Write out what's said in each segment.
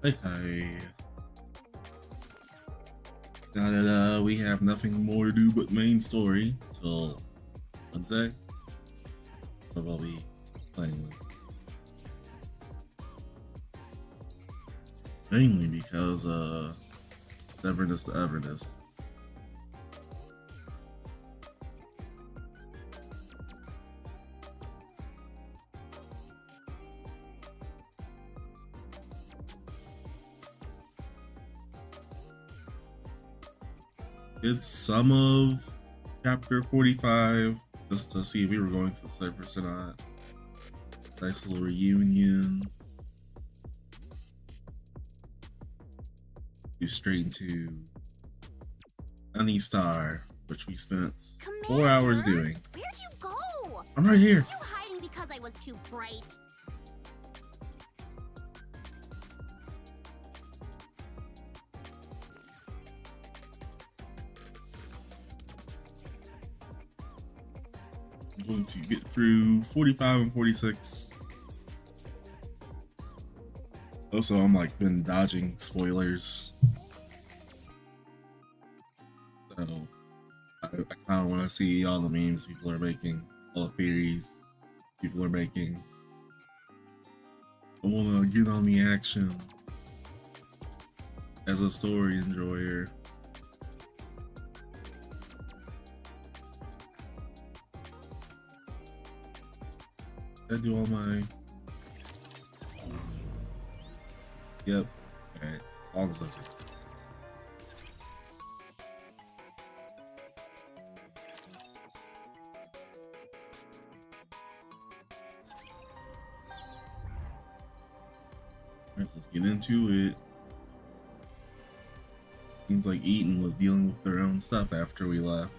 Hey. Now that we have nothing more to do but main story till Wednesday, what I'll be playing with. Mainly because Everness to Everness. It's some of chapter 45 just to see if we were going to the Cypress or not. Nice little reunion. Go straight into Sunny Star, which we spent Commander, 4 hours doing. Where'd you go? I'm right here. Are you hiding because I was too bright? I'm going to get through 45 and 46. Also, I'm like been dodging spoilers. So I kind of want to see all the memes people are making, all the theories people are making. I want to get on the action as a story enjoyer. I do all my. Yep. Alright. All the subject. Alright, let's get into it. Seems like Eaton was dealing with their own stuff after we left.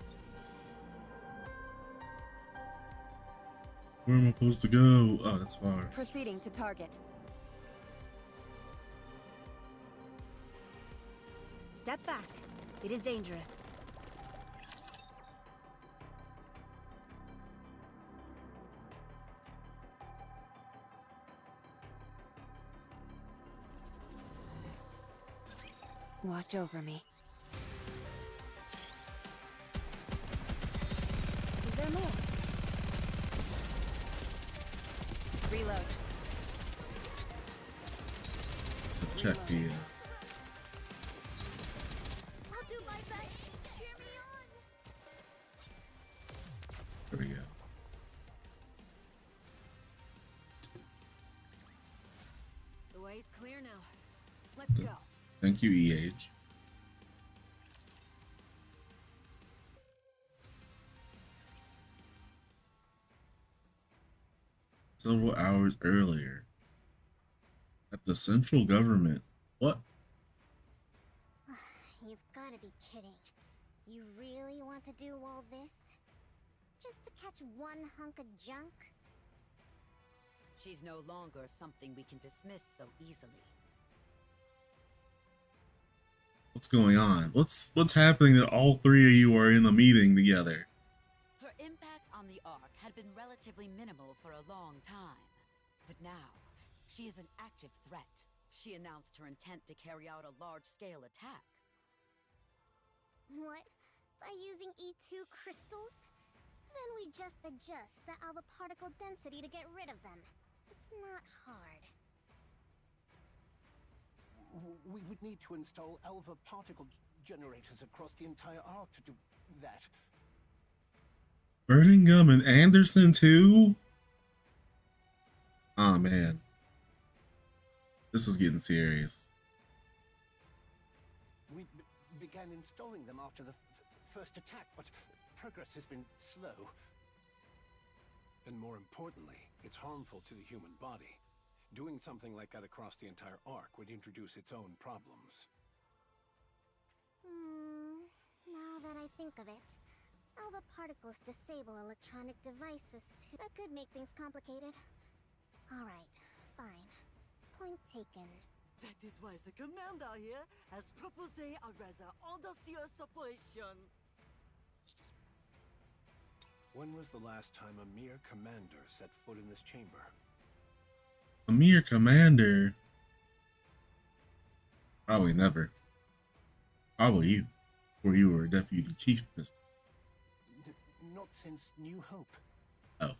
Where am I supposed to go? Oh, that's far. Proceeding to target. Step back. It is dangerous. Watch over me. Is there more? Reload. So check the. I'll do my best. Cheer me on. There we go. The way's clear now. Let's go. Thank you, EH. Several hours earlier, at the central government. What? You've got to be kidding. You really want to do all this? Just to catch one hunk of junk? She's no longer something we can dismiss so easily. What's going on? What's happening that all three of you are in a meeting together? Her impact on the Ark had been relatively minimal for a long time. But now, she is an active threat. She announced her intent to carry out a large-scale attack. What? By using E2 crystals? Then we just adjust the alpha particle density to get rid of them. It's not hard. We would need to install alpha particle generators across the entire arc to do that. Burning Gum and Anderson too? Oh man. This is getting serious. We began installing them after the first attack, but progress has been slow. And more importantly, it's harmful to the human body. Doing something like that across the entire arc would introduce its own problems. Now that I think of it, alpha particles disable electronic devices too. That could make things complicated. Alright, fine. Point taken. That is why the commander here has proposed a rather audacious operation. When was the last time a mere commander set foot in this chamber? A mere commander. Probably never. Probably you, before you were a deputy chief, Mister. Not since New Hope. Oh,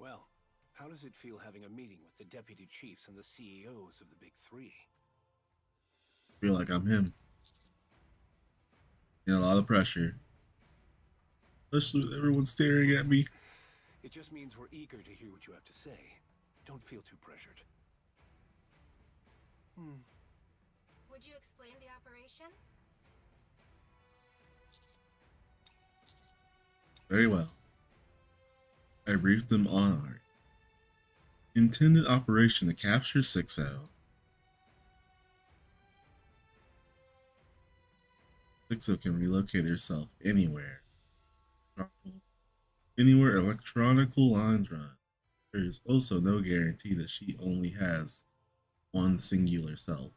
Well, how does it feel having a meeting with the deputy chiefs and the CEOs of the big three? I feel like I'm him. And a lot of pressure, especially with everyone staring at me. It just means we're eager to hear what you have to say. Don't feel too pressured. Would you explain the operation? Very well. I briefed them on our intended operation to capture 6-0. 6-0 can relocate herself anywhere. Anywhere electronical lines run. There is also no guarantee that she only has one singular self.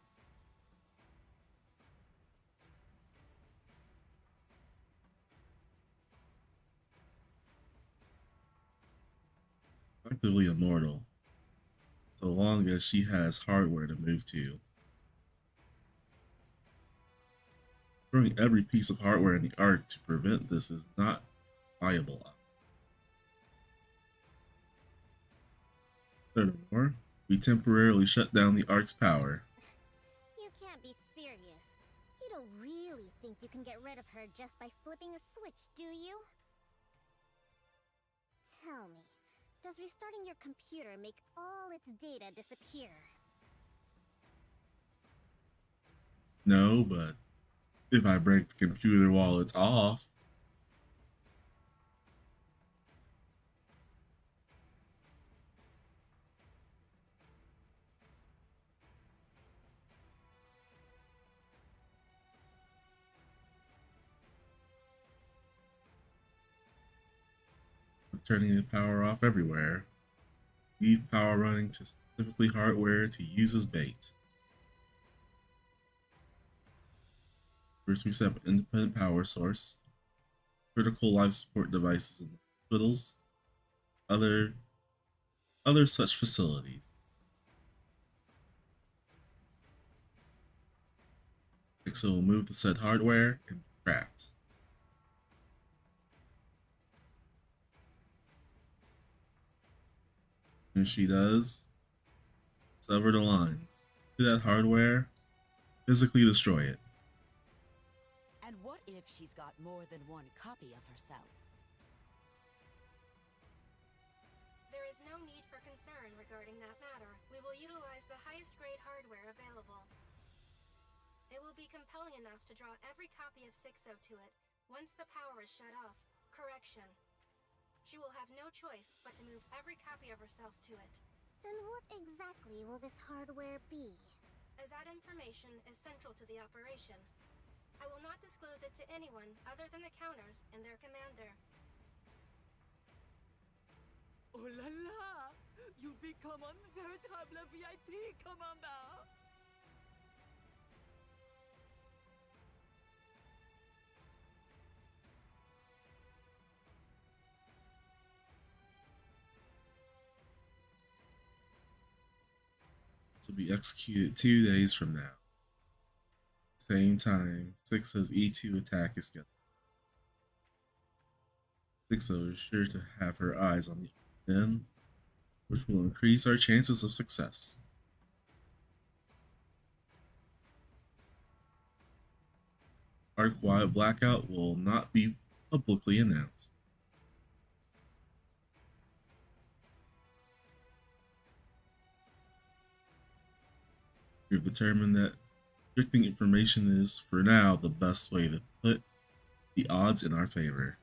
Effectively immortal, so long as she has hardware to move to. Throwing every piece of hardware in the Ark to prevent this is not viable. Furthermore, we temporarily shut down the Ark's power. You can't be serious. You don't really think you can get rid of her just by flipping a switch, do you? Tell me, does restarting your computer make all its data disappear? No, but if I break the computer while it's off, turning the power off everywhere, leave power running to specifically hardware to use as bait. First, we set up an independent power source, critical life support devices in hospitals, other such facilities. Nikke will move the said hardware and be trapped. And she does, sever the lines to that hardware, physically destroy it. And what if she's got more than one copy of herself? There is no need for concern regarding that matter. We will utilize the highest grade hardware available. It will be compelling enough to draw every copy of 6-0 to it once the power is shut off. Correction. She will have no choice but to move every copy of herself to it. And what exactly will this hardware be? As that information is central to the operation, I will not disclose it to anyone other than the counters and their commander. Oh la la! You become un véritable VIP, Commander! To be executed 2 days from now. Same time, 6-0's E2 attack is scheduled. 6-0 is sure to have her eyes on the end, which will increase our chances of success. Arc-wide blackout will not be publicly announced. We've determined that restricting information is, for now, the best way to put the odds in our favor.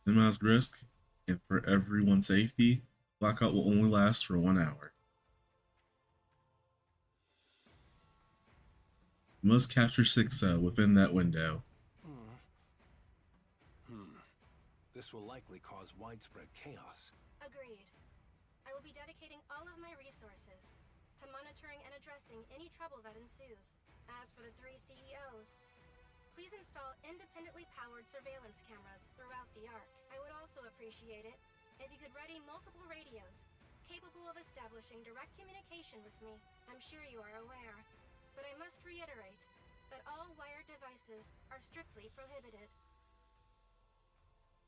Minimize risk, and for everyone's safety, blackout will only last for 1 hour. We must capture 6-0 within that window. This will likely cause widespread chaos. Agreed. I will be dedicating all of my resources to monitoring and addressing any trouble that ensues. As for the 3 CEOs, please install independently powered surveillance cameras throughout the Ark. I would also appreciate it if you could ready multiple radios capable of establishing direct communication with me. I'm sure you are aware, but I must reiterate that all wired devices are strictly prohibited.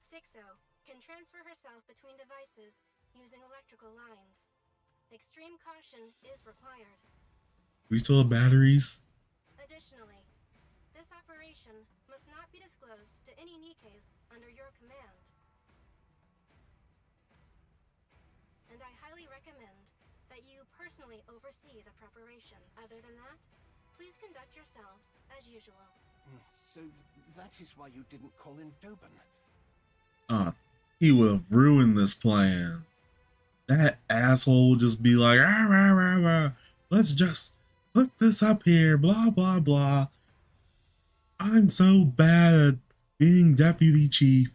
60 can transfer herself between devices using electrical lines. Extreme caution is required. We still have batteries? Additionally, this operation must not be disclosed to any Nikkes under your command. And I highly recommend that you personally oversee the preparations. Other than that, please conduct yourselves as usual. So that is why you didn't call in Doben. He would have ruined this plan. That asshole would just be like, "Ah, rah, rah, rah. Let's just put this up here, blah, blah, blah. I'm so bad at being deputy chief."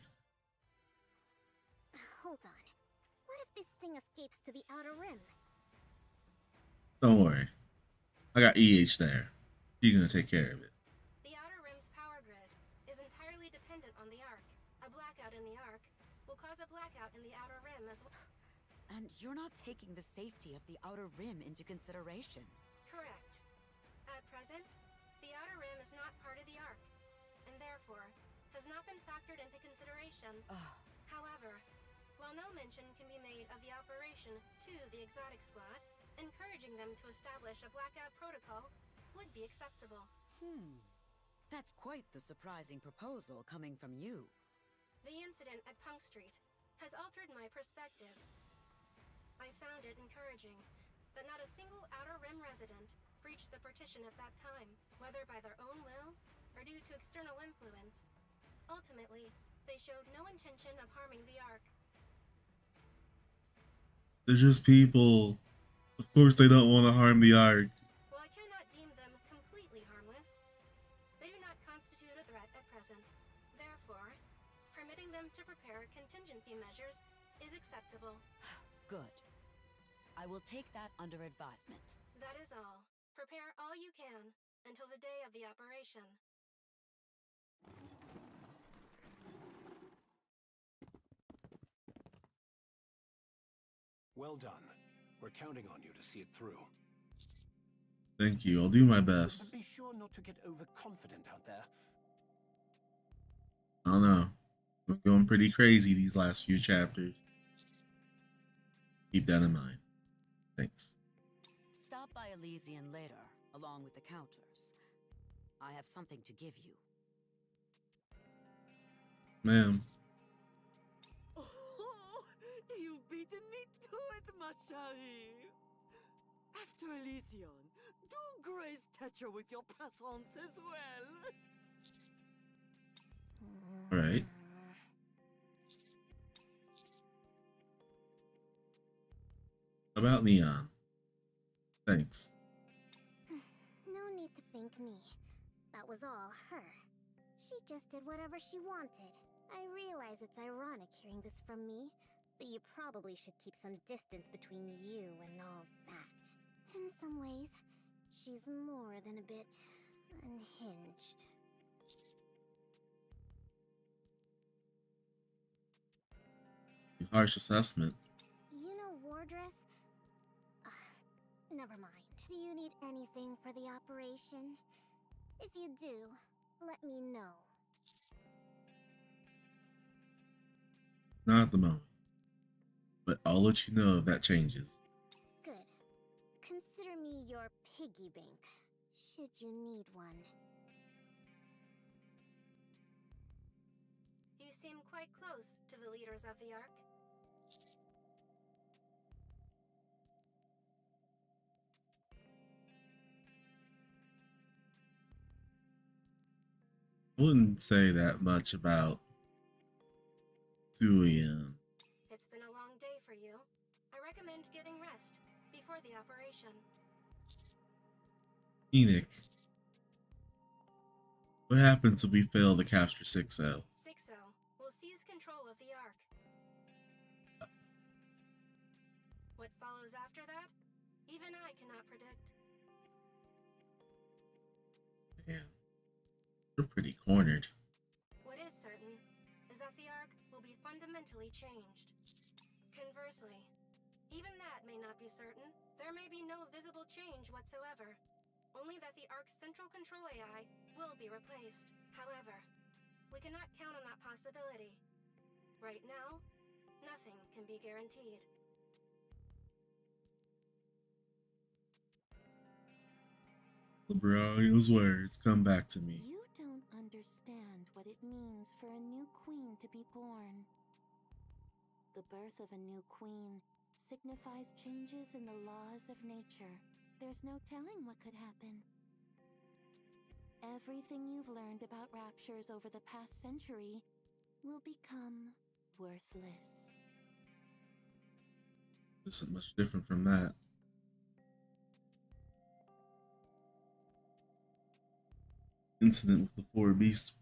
Hold on. What if this thing escapes to the outer rim? Don't worry. I got EH there. She's gonna take care of it. The Outer Rim's power grid is entirely dependent on the Ark. A blackout in the Ark will cause a blackout in the Outer Rim as well. And you're not taking the safety of the Outer Rim into consideration. Correct. At present, the Outer Rim is not part of the Ark, and therefore has not been factored into consideration. However, while no mention can be made of the operation to the Exotic Squad, encouraging them to establish a blackout protocol would be acceptable. That's quite the surprising proposal coming from you. The incident at Punk Street has altered my perspective. I found it encouraging that not a single Outer Rim resident breached the partition at that time, whether by their own will or due to external influence. Ultimately, they showed no intention of harming the Ark. They're just people. Of course they don't want to harm the Ark. While I cannot deem them completely harmless, they do not constitute a threat at present. Therefore, permitting them to prepare contingency measures is acceptable. Good. I will take that under advisement. That is all. Prepare all you can until the day of the operation. Well done. We're counting on you to see it through. Thank you. I'll do my And best. be sure not to get overconfident out there. I don't know. I'm going pretty crazy these last few chapters. Keep that in mind. Thanks. Stop by Elysian later, along with the counters. I have something to give you. Ma'am. Oh, you've beaten me to it, ma chérie. After Elysian, do grace Tetra with your presence as well. Alright. About Neon. Thanks. No need to thank me. That was all her. She just did whatever she wanted. I realize it's ironic hearing this from me, but you probably should keep some distance between you and all that. In some ways, she's more than a bit unhinged. Harsh assessment. You know Wardress? Never mind. Do you need anything for the operation? If you do, let me know. Not at the moment. But I'll let you know if that changes. Good. Consider me your piggy bank, should you need one. You seem quite close to the leaders of the Ark. I wouldn't say that much about Suian. It's been a long day for you. I recommend getting rest before the operation. Enoch. What happens if we fail to capture 6-0? 60 will seize control of the Ark. What follows after that? Even I cannot predict. Man. We're pretty cornered. What is certain is that the Ark will be fundamentally changed. Conversely, even that may not be certain. There may be no visible change whatsoever. Only that the Ark's central control AI will be replaced. However, we cannot count on that possibility. Right now, nothing can be guaranteed. Librario's words come back to me. You don't understand what it means for a new queen to be born. The birth of a new queen signifies changes in the laws of nature. There's no telling what could happen. Everything you've learned about raptures over the past century will become worthless. This isn't much different from that. Incident with the four beast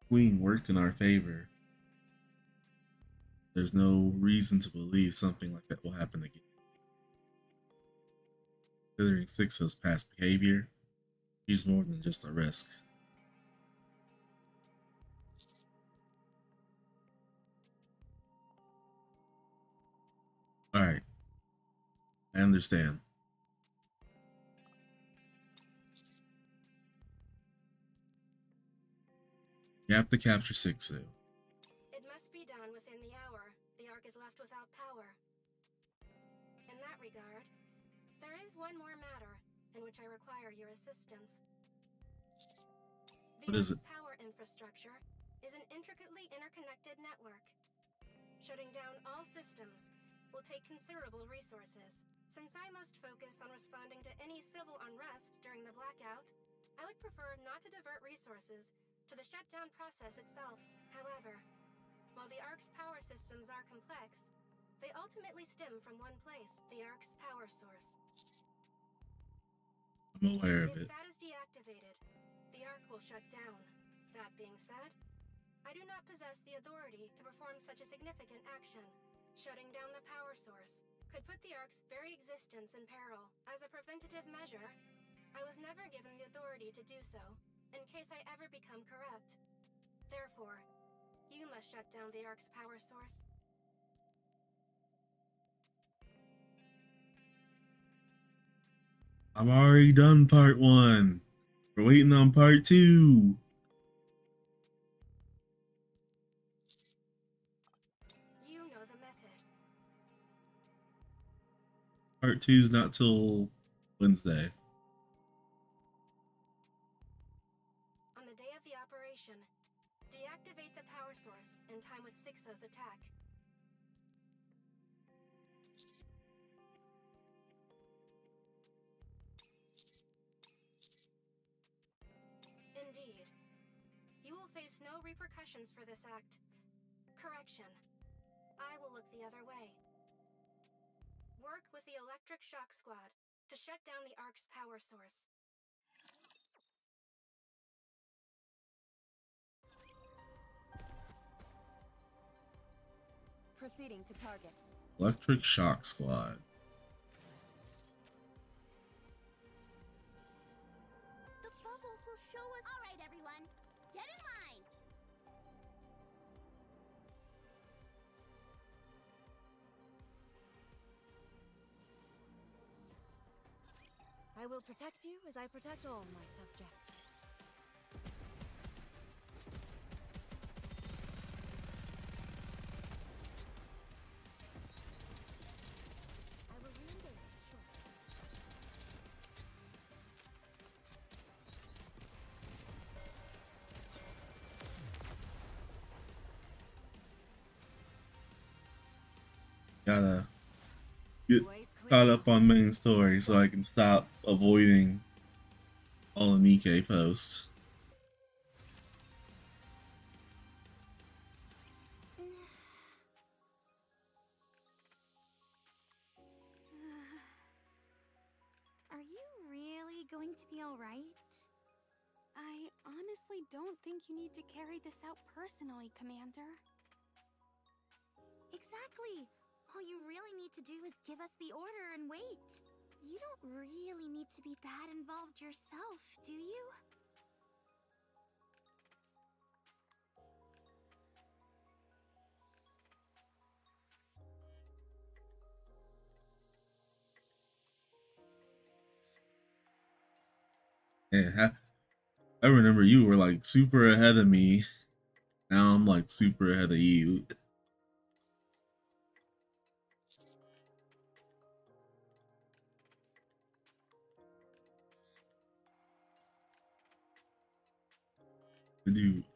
queen worked in our favor. There's no reason to believe something like that will happen again. Considering Six's past behavior, she's more than just a risk. Alright. I understand. You have to capture Sixu. It must be done within the hour. The Ark is left without power. In that regard, there is one more matter in which I require your assistance. The What is Ark's it? power infrastructure is an intricately interconnected network. Shutting down all systems will take considerable resources. Since I must focus on responding to any civil unrest during the blackout, I would prefer not to divert resources to the shutdown process itself. However, while the Ark's power systems are complex, they ultimately stem from one place, the Ark's power source. I'm aware of If it. that is deactivated, the Ark will shut down. That being said, I do not possess the authority to perform such a significant action. Shutting down the power source could put the Ark's very existence in peril. As a preventative measure, I was never given the authority to do so, in case I ever become corrupt. Therefore, you must shut down the Ark's power source. I've already done part 1. We're waiting on part 2. You know the method. Part 2's not till Wednesday. On the day of the operation, deactivate the power source in time with Sixo's attack. Indeed. You will face no repercussions for this act. Correction. I will look the other way. Work with the Electric Shock Squad to shut down the Ark's power source. Proceeding to target. Electric Shock Squad. The bubbles will show us. All right, everyone, get in line. I will protect you as I protect all my subjects. I will re-engage shortly. Gotta get Ways clear. caught up on main story so I can stop avoiding all the Nikke posts. Are you really going to be alright? I honestly don't think you need to carry this out personally, Commander. Exactly! All you really need to do is give us the order and wait. You don't really need to be that involved yourself, do you? Yeah, I remember you were like super ahead of me. Now I'm like super ahead of you.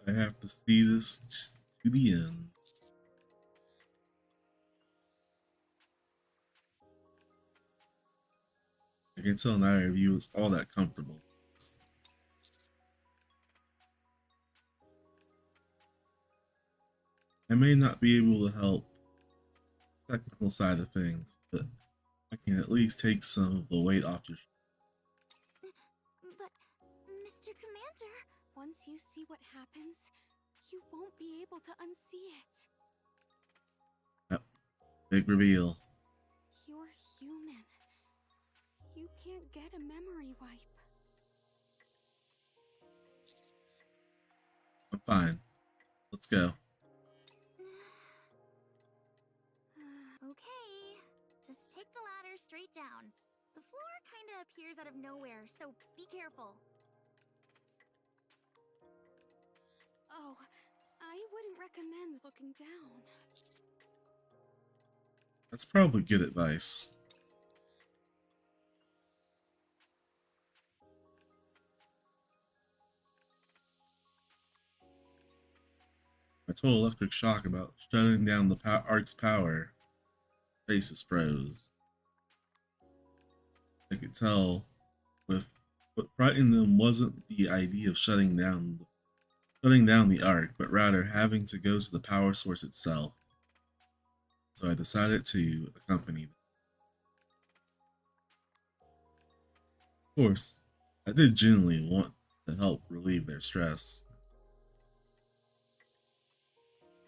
I have to see this to the end. I can tell neither of you is all that comfortable. I may not be able to help the technical side of things, but I can at least take some of the weight off your But, Mr. Commander, once you see what happens, you won't be able to unsee it. Yep. Big reveal. You're human. You can't get a memory wipe. I'm fine. Let's go. Okay, just take the ladder straight down. The floor kinda appears out of nowhere, so be careful. Oh, I wouldn't recommend looking down. That's probably good advice. I told Electric Shock about shutting down the Ark's power. Faces froze. I could tell with what frightened them wasn't the idea of shutting down the Ark, but rather having to go to the power source itself. So I decided to accompany them. Of course, I did genuinely want to help relieve their stress.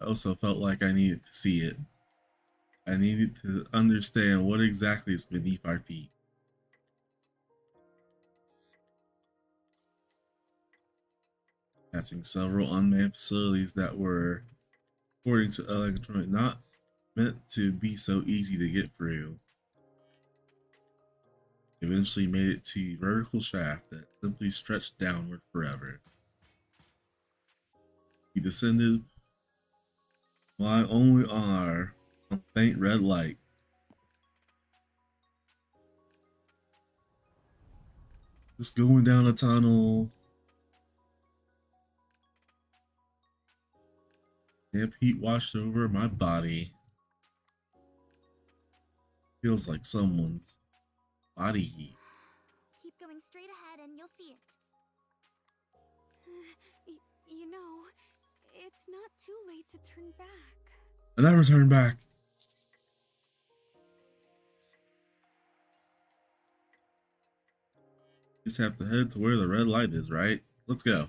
I also felt like I needed to see it. I needed to understand what exactly is beneath our feet. Passing several unmanned facilities that were, according to Electronic, not meant to be so easy to get through. Eventually made it to a vertical shaft that simply stretched downward forever. He descended my only eye on a faint red light. Just going down a tunnel. Damp heat washed over my body. Feels like someone's body heat. Keep going straight ahead and you'll see it. You know, it's not too late to turn back. I never turn back. Just have to head to where the red light is, right? Let's go.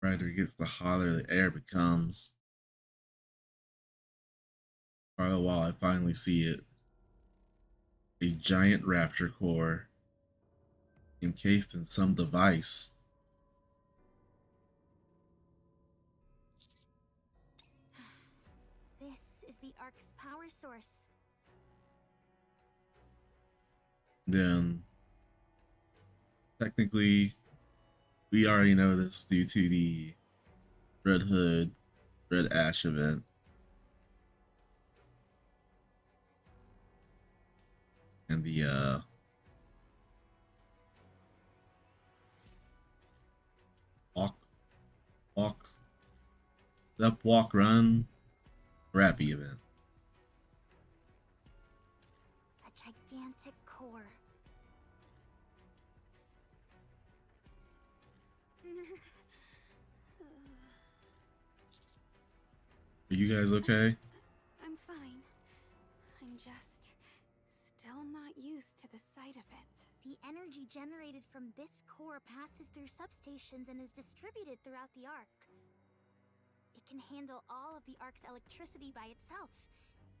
Brighter it gets, the hotter the air becomes. For a while, I finally see it. A giant raptor core encased in some device. This is the Ark's power source. Then, technically, we already know this due to the Red Hood, Red Ash event. And the walk, walks, step, walk, run, rappy event. A gigantic core. Are you guys okay? I'm fine. I'm just still not used to the sight of it. The energy generated from this core passes through substations and is distributed throughout the Ark. It can handle all of the Ark's electricity by itself.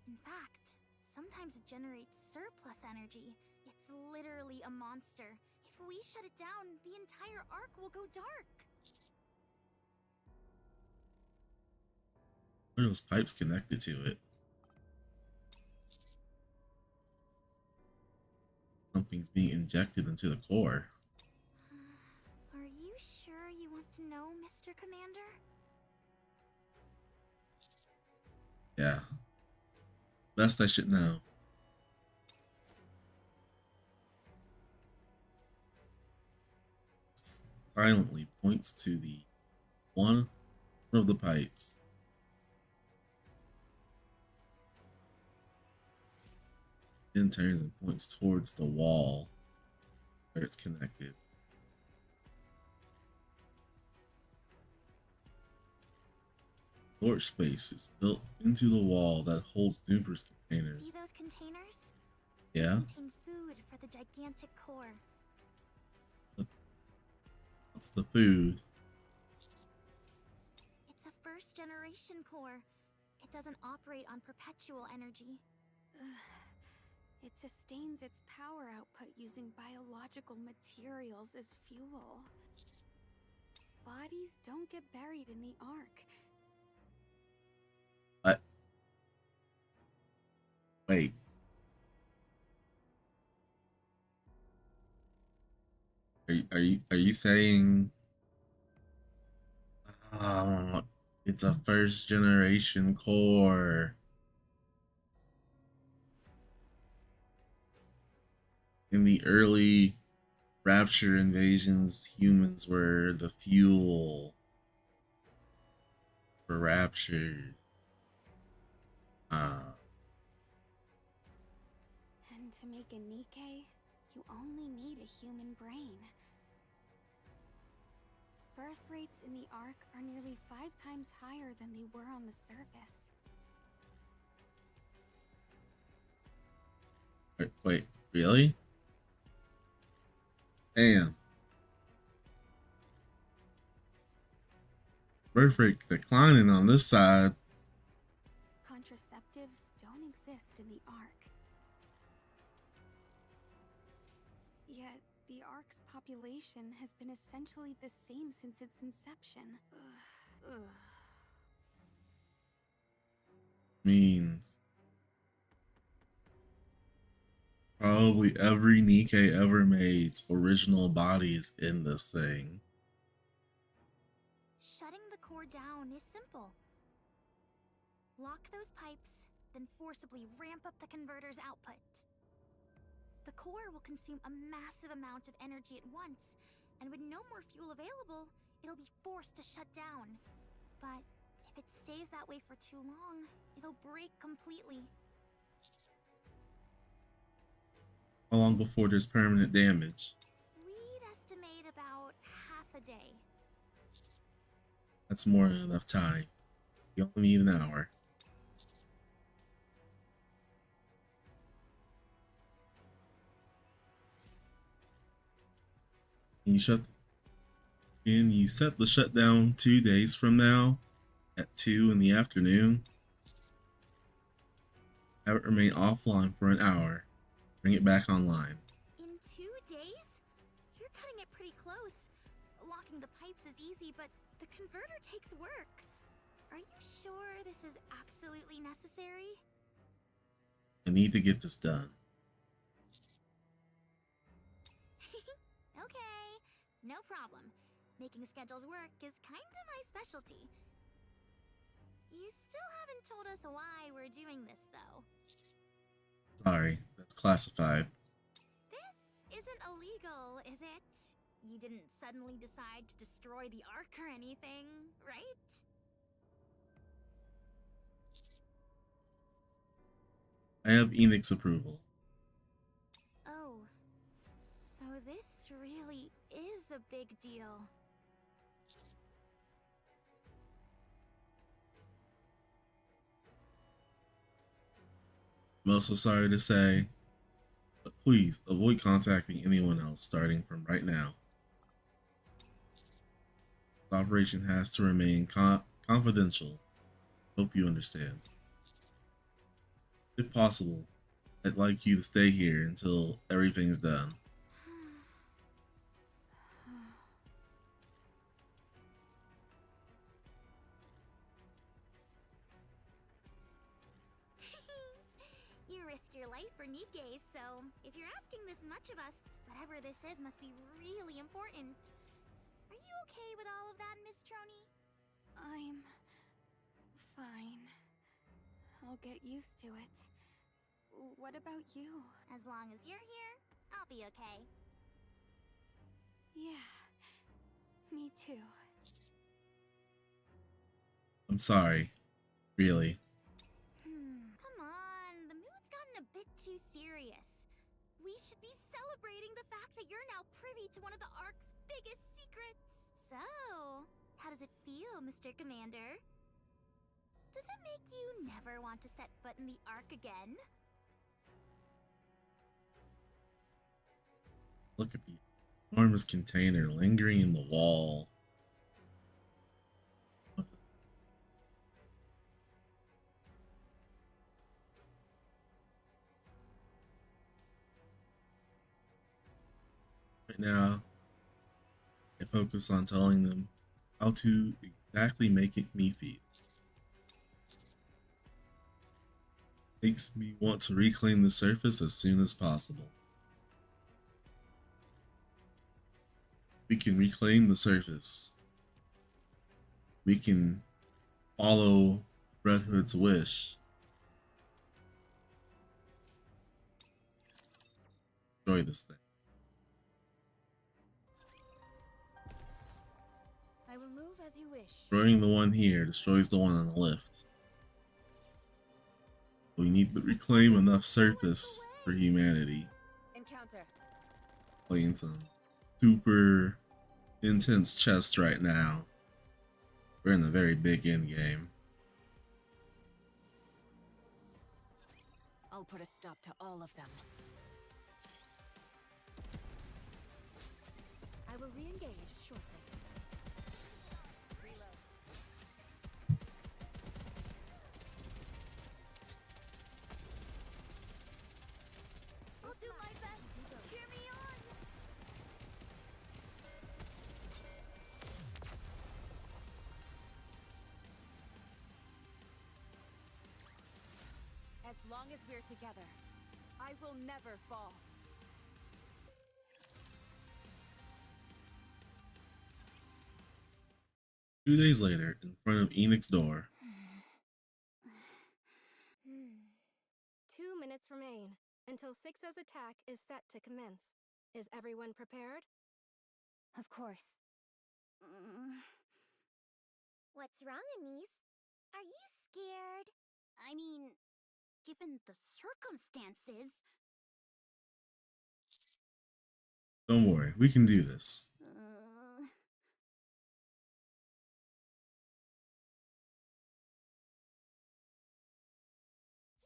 In fact, sometimes it generates surplus energy. It's literally a monster. If we shut it down, the entire Ark will go dark. those pipes connected to it? Something's being injected into the core. Are you sure you want to know, Mr. Commander? Yeah. Best I should know. Silently points to the one of the pipes. Then turns and points towards the wall where it's connected. Storage space is built into the wall that holds numerous containers. See those containers? Yeah? They contain food for the gigantic core. What's the food? It's a first-generation core. It doesn't operate on perpetual energy. It sustains its power output using biological materials as fuel. Bodies don't get buried in the Ark. What? Wait. Are you saying it's a first generation core? In the early Rapture invasions, humans were the fuel for Rapture. And to make a Nikke, you only need a human brain. Birth rates in the Ark are nearly 5 times higher than they were on the surface. Wait, really? Damn. Birth rate declining on this side. Contraceptives don't exist in the Ark. Yet, the Ark's population has been essentially the same since its inception. Means probably every Nikke ever made's original bodies in this thing. Shutting the core down is simple. Lock those pipes, then forcibly ramp up the converter's output. The core will consume a massive amount of energy at once, and with no more fuel available, it'll be forced to shut down. But if it stays that way for too long, it'll break completely. How long before there's permanent damage? We'd estimate about half a day. That's more than enough time. You only need an hour. And you set the shutdown 2 days from now at 2 in the afternoon. Have it remain offline for an hour. Bring it back online. In 2 days? You're cutting it pretty close. Locking the pipes is easy, but the converter takes work. Are you sure this is absolutely necessary? I need to get this done. Okay, no problem. Making schedules work is kinda my specialty. You still haven't told us why we're doing this, though. Sorry, that's classified. This isn't illegal, is it? You didn't suddenly decide to destroy the Ark or anything, right? I have Enix's approval. Oh, so this really is a big deal. I'm also sorry to say, but please avoid contacting anyone else starting from right now. The operation has to remain confidential. Hope you understand. If possible, I'd like you to stay here until everything's done. risk your life for Nikke, so if you're asking this much of us, whatever this is must be really important. Are you okay with all of that, Miss Troni? I'm fine. I'll get used to it. What about you? As long as you're here, I'll be okay. Yeah, me too. I'm sorry. Really. Come on, the mood's gotten a bit too serious. We should be celebrating the fact that you're now privy to one of the Ark's biggest secrets. So, how does it feel, Mr. Commander? Does it make you never want to set foot in the Ark again? Look at the enormous container lingering in the wall. Right now, I focus on telling them how to exactly make me feel. Makes me want to reclaim the surface as soon as possible. We can reclaim the surface. We can follow Red Hood's wish. Destroy this thing. I will move as you wish. Destroying the one here destroys the one on the left. We need to reclaim enough surface for humanity. Encounter. Playing some super intense chess right now. We're in the very big end game. I'll put a stop to all of them. I will re-engage shortly. Reload. I'll do my best. Cheer me on. As long as we're together, I will never fall. 2 days later, in front of Enoch's door. 2 minutes remain until 6-0's attack is set to commence. Is everyone prepared? Of course. What's wrong, Anise? Are you scared? I mean, given the circumstances. Don't worry, we can do this.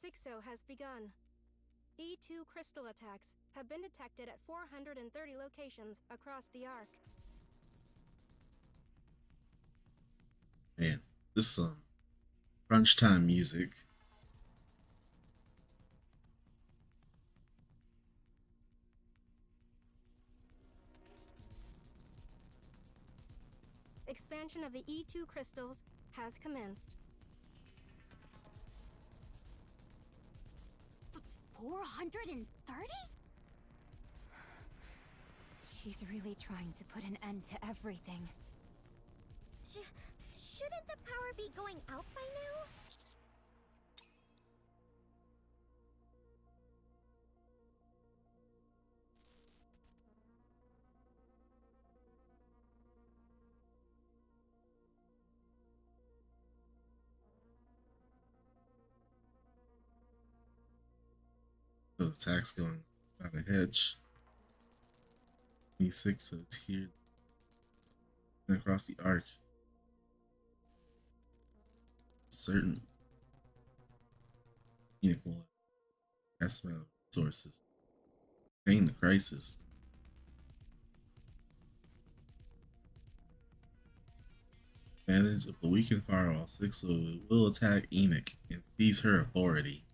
6-0 has begun. E2 crystal attacks have been detected at 430 locations across the Ark. Man, this crunch time music. Expansion of the E2 crystals has commenced. 430? She's really trying to put an end to everything. Shouldn't the power be going out by now? The attack's going out of hedge. 26 of here across the arc. Certain equal estimate of sources. Contain the crisis. Advantage of the weakened firewall 6 will attack Enoch and seize her authority.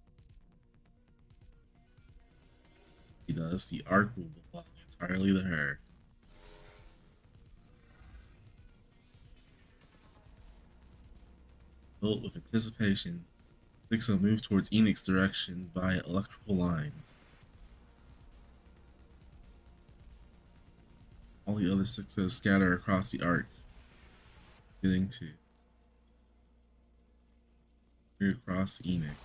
He does, the arc will belong entirely to her. Built with anticipation, 6-0 moved towards Enix's direction via electrical lines. All the other 6-0 scatter across the arc, getting to across Enix,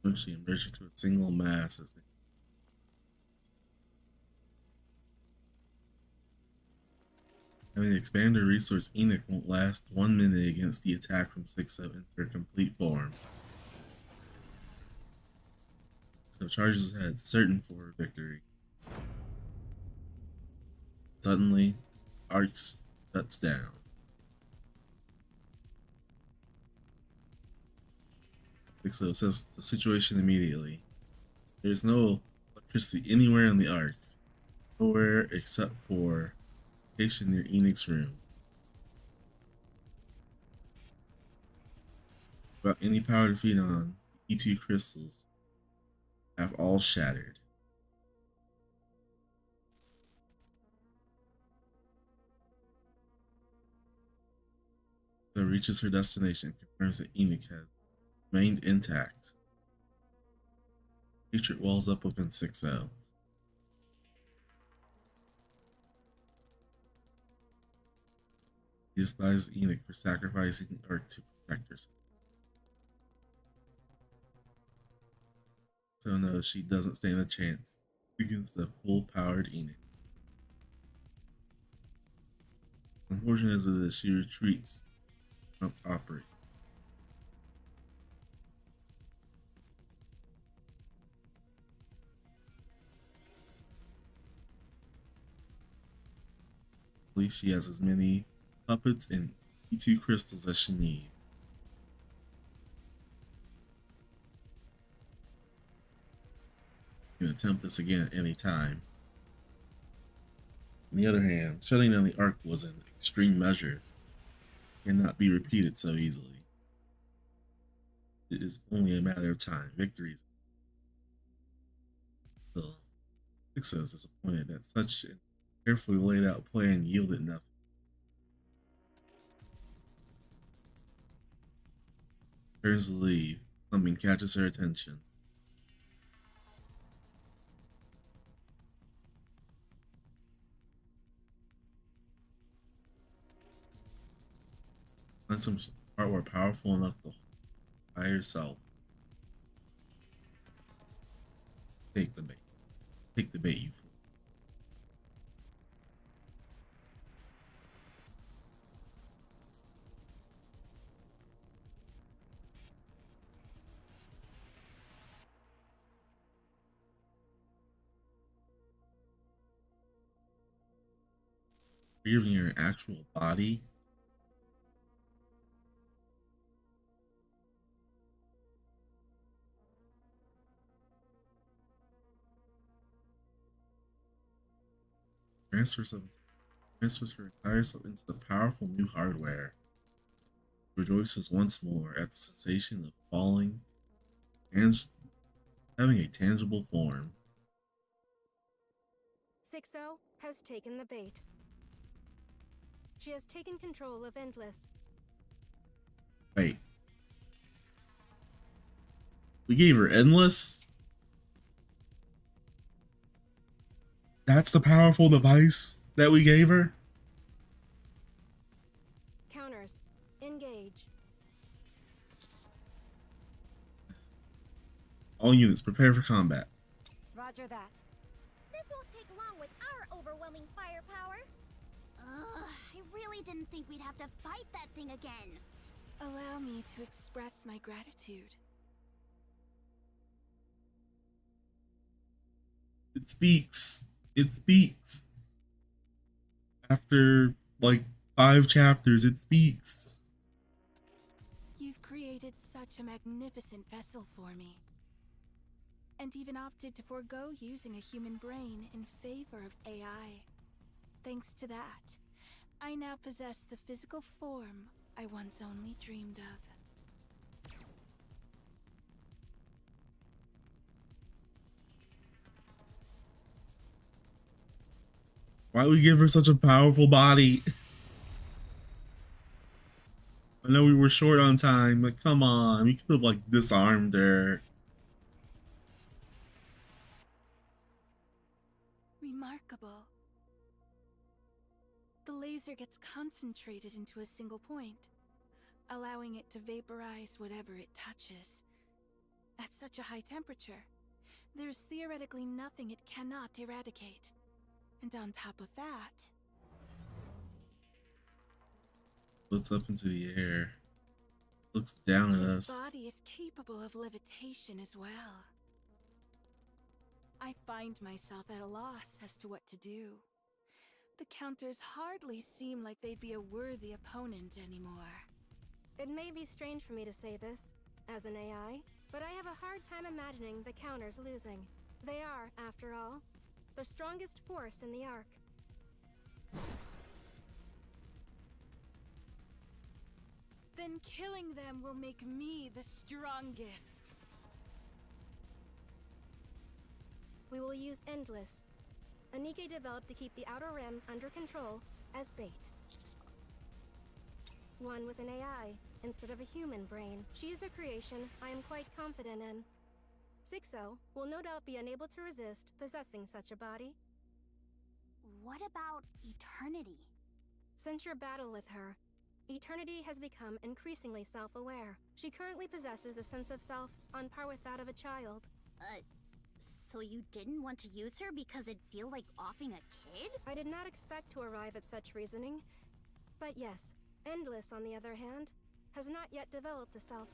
eventually emerging to a single mass as they having to expand their resource. Enix won't last 1 minute against the attack from 6-0 in their complete form. So charges ahead, certain for victory. Suddenly, arc shuts down. So assess the situation immediately. There's no electricity anywhere in the arc. Nowhere except for a location near Enix's room. Without any power to feed on, the E2 crystals have all shattered. So reaches her destination and confirms that Enix has remained intact. Hatred wells up within 6-0. He despises Enix for sacrificing Earth to protect herself. So knows she doesn't stand a chance against the full-powered Enix. Unfortunate as it is, she retreats from operate. At least she has as many puppets and E2 crystals as she needs. You can attempt this again at any time. On the other hand, shutting down the arc was an extreme measure. It cannot be repeated so easily. It is only a matter of time. Victories. Still, 6-0 is disappointed that such a carefully laid out plan yielded nothing. Turns to leave. Something catches her attention. Find some hardware powerful enough to by herself. Take the bait. Take the bait, you fool. Giving her an actual body. Transfers her entire self into the powerful new hardware. Rejoices once more at the sensation of falling and having a tangible form. 6-0 has taken the bait. She has taken control of Endless. Wait. We gave her Endless? That's the powerful device that we gave her? Counters. Engage. All units, prepare for combat. Roger that. This won't take long with our overwhelming firepower. I really didn't think we'd have to fight that thing again. Allow me to express my gratitude. It speaks. It speaks. After like 5 chapters, it speaks. You've created such a magnificent vessel for me. And even opted to forego using a human brain in favor of AI. Thanks to that, I now possess the physical form I once only dreamed of. Why we give her such a powerful body? Why know we were short on time, but come on, we could have like disarmed her. Remarkable. The laser gets concentrated into a single point, allowing it to vaporize whatever it touches. At such a high temperature, there's theoretically nothing it cannot eradicate. And on top of that, Looks up into the air. Looks down at this us. body is capable of levitation as well. I find myself at a loss as to what to do. The counters hardly seem like they'd be a worthy opponent anymore. It may be strange for me to say this, as an AI, but I have a hard time imagining the counters losing. They are, after all, the strongest force in the Ark. Then killing them will make me the strongest. We will use Endless, a Nikke developed to keep the Outer Rim under control, as bait. One with an AI, instead of a human brain. She is a creation I am quite confident in. 6-0 will no doubt be unable to resist possessing such a body. What about eternity? Since your battle with her, Eternity has become increasingly self-aware. She currently possesses a sense of self on par with that of a child. So you didn't want to use her because it'd feel like offing a kid? I did not expect to arrive at such reasoning. But yes, Endless, on the other hand, has not yet developed a self.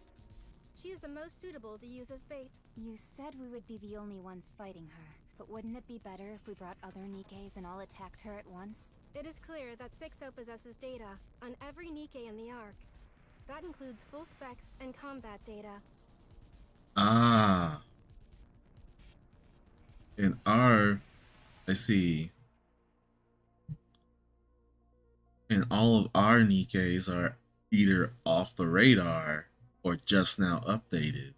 She is the most suitable to use as bait. You said we would be the only ones fighting her, but wouldn't it be better if we brought other Nikkes and all attacked her at once? It is clear that 6-0 possesses data on every Nikke in the Ark. That includes full specs and combat data. Ah. And I see. And all of our Nikkes are either off the radar or just now updated.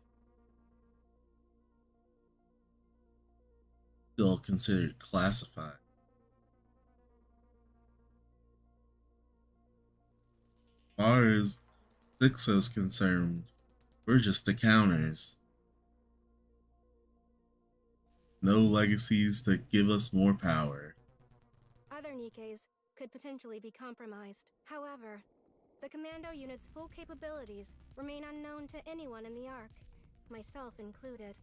Still considered classified. As far as 6-0 is concerned, we're just the counters. No legacies that give us more power. Other Nikkes could potentially be compromised. However, the commando unit's full capabilities remain unknown to anyone in the Ark, myself included.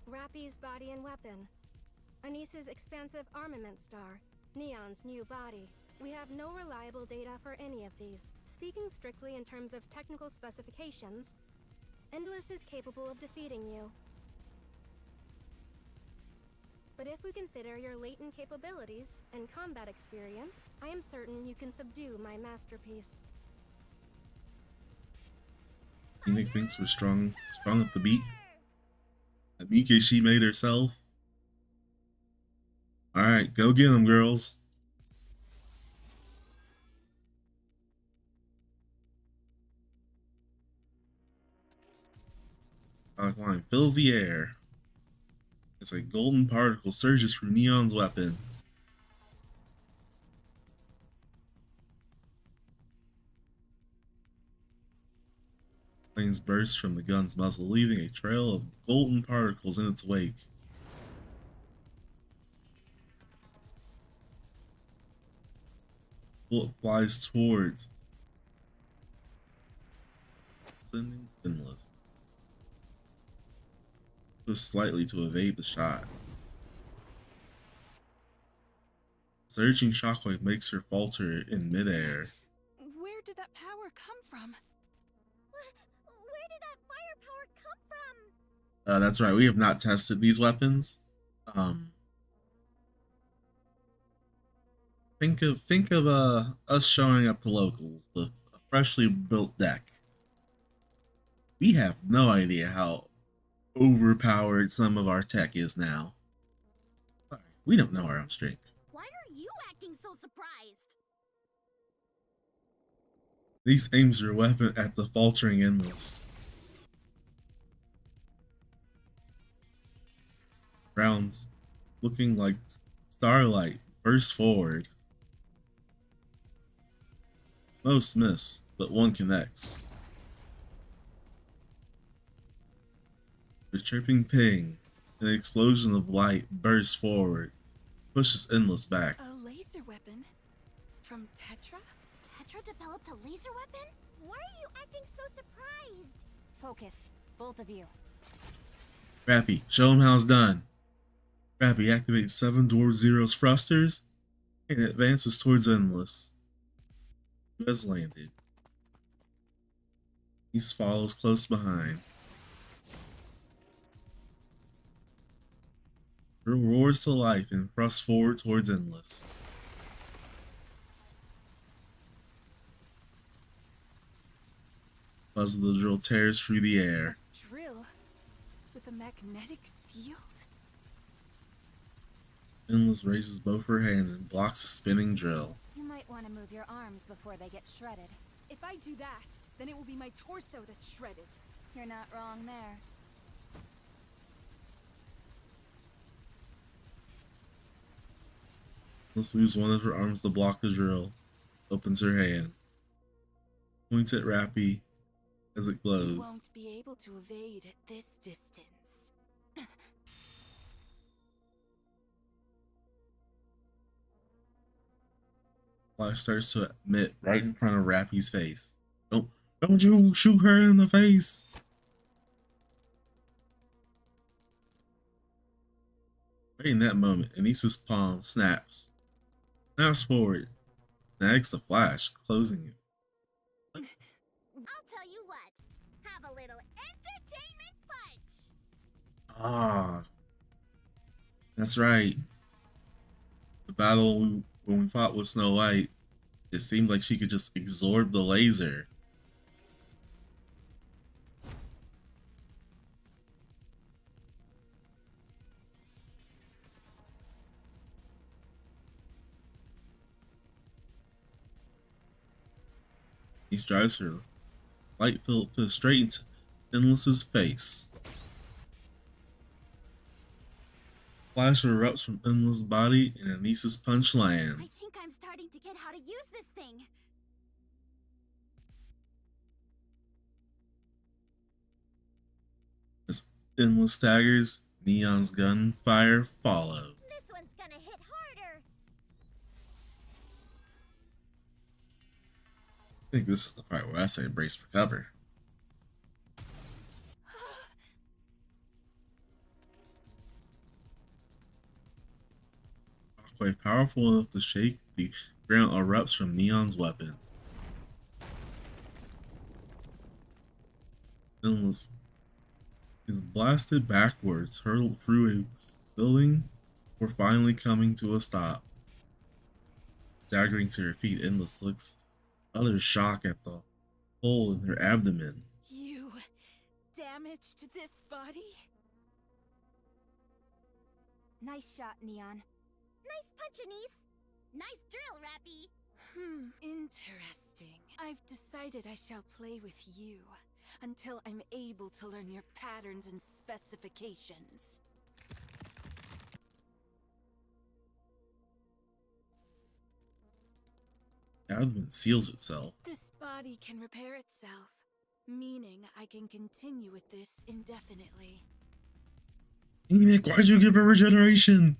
Rappy's body and weapon, Anis's expansive armament star, Neon's new body. We have no reliable data for any of these. Speaking strictly in terms of technical specifications, Endless is capable of defeating you. But if we consider your latent capabilities and combat experience, I am certain you can subdue my masterpiece. Nikke thinks we're strong up the beat. A Nikke she made herself. Alright, go get them, girls. Line fills the air. As a golden particle surges from Neon's weapon. Flames burst from the gun's muzzle, leaving a trail of golden particles in its wake. Bullet flies towards, sending Endless. Just slightly to evade the shot. Surging shockwave makes her falter in midair. Where did that power come from? Where did that firepower come from? That's right, we have not tested these weapons. Think of us showing up to locals with a freshly built deck. We have no idea how overpowered some of our tech is now. Sorry, we don't know our own strength. Why are you acting so surprised? These aims your weapon at the faltering Endless. Rounds, looking like starlight, burst forward. Most miss, but one connects. The chirping ping, an explosion of light bursts forward, pushes Endless back. A laser weapon? From Tetra? Tetra developed a laser weapon? Why are you acting so surprised? Focus, both of you. Rappy, show him how it's done. Rappy activates 7 Dwarf Zero's thrusters and advances towards Endless, who has landed. He follows close behind. Drill roars to life and thrusts forward towards Endless. Buzz of the drill tears through the air. Drill? With a magnetic field? Endless raises both her hands and blocks the spinning drill. You might want to move your arms before they get shredded. If I do that, then it will be my torso that's shredded. You're not wrong there. Endless moves one of her arms to block the drill, opens her hand, points at Rappy as it You glows. won't be able to evade at this distance. Flash starts to emit right in front of Rappy's face. Don't you shoot her in the face! Right in that moment, Anissa's palm snaps forward, snags the Flash, closing it. I'll tell you what. Have a little entertainment punch. Ah, that's right. The battle when we fought with Snow White, it seemed like she could just absorb the laser. He drives her light-filled fist straight into Endless's face. Flash erupts from Endless' body and Anissa's punch I lands. think I'm starting to get how to use this thing. As Endless staggers, Neon's gunfire follows. This one's gonna hit harder. I think this is the part where I say brace for cover. Shockwave powerful enough to shake the ground erupts from Neon's weapon. Endless is blasted backwards, hurled through a building, before finally coming to a stop. Staggering to her feet, Endless looks other shock at the hole in her abdomen. You damaged this body? Nice shot, Neon. Nice punch, Anise. Nice drill, Rappy. Interesting. I've decided I shall play with you until I'm able to learn your patterns and specifications. The abdomen seals itself. This body can repair itself, meaning I can continue with this indefinitely. Nick, why'd you give her regeneration?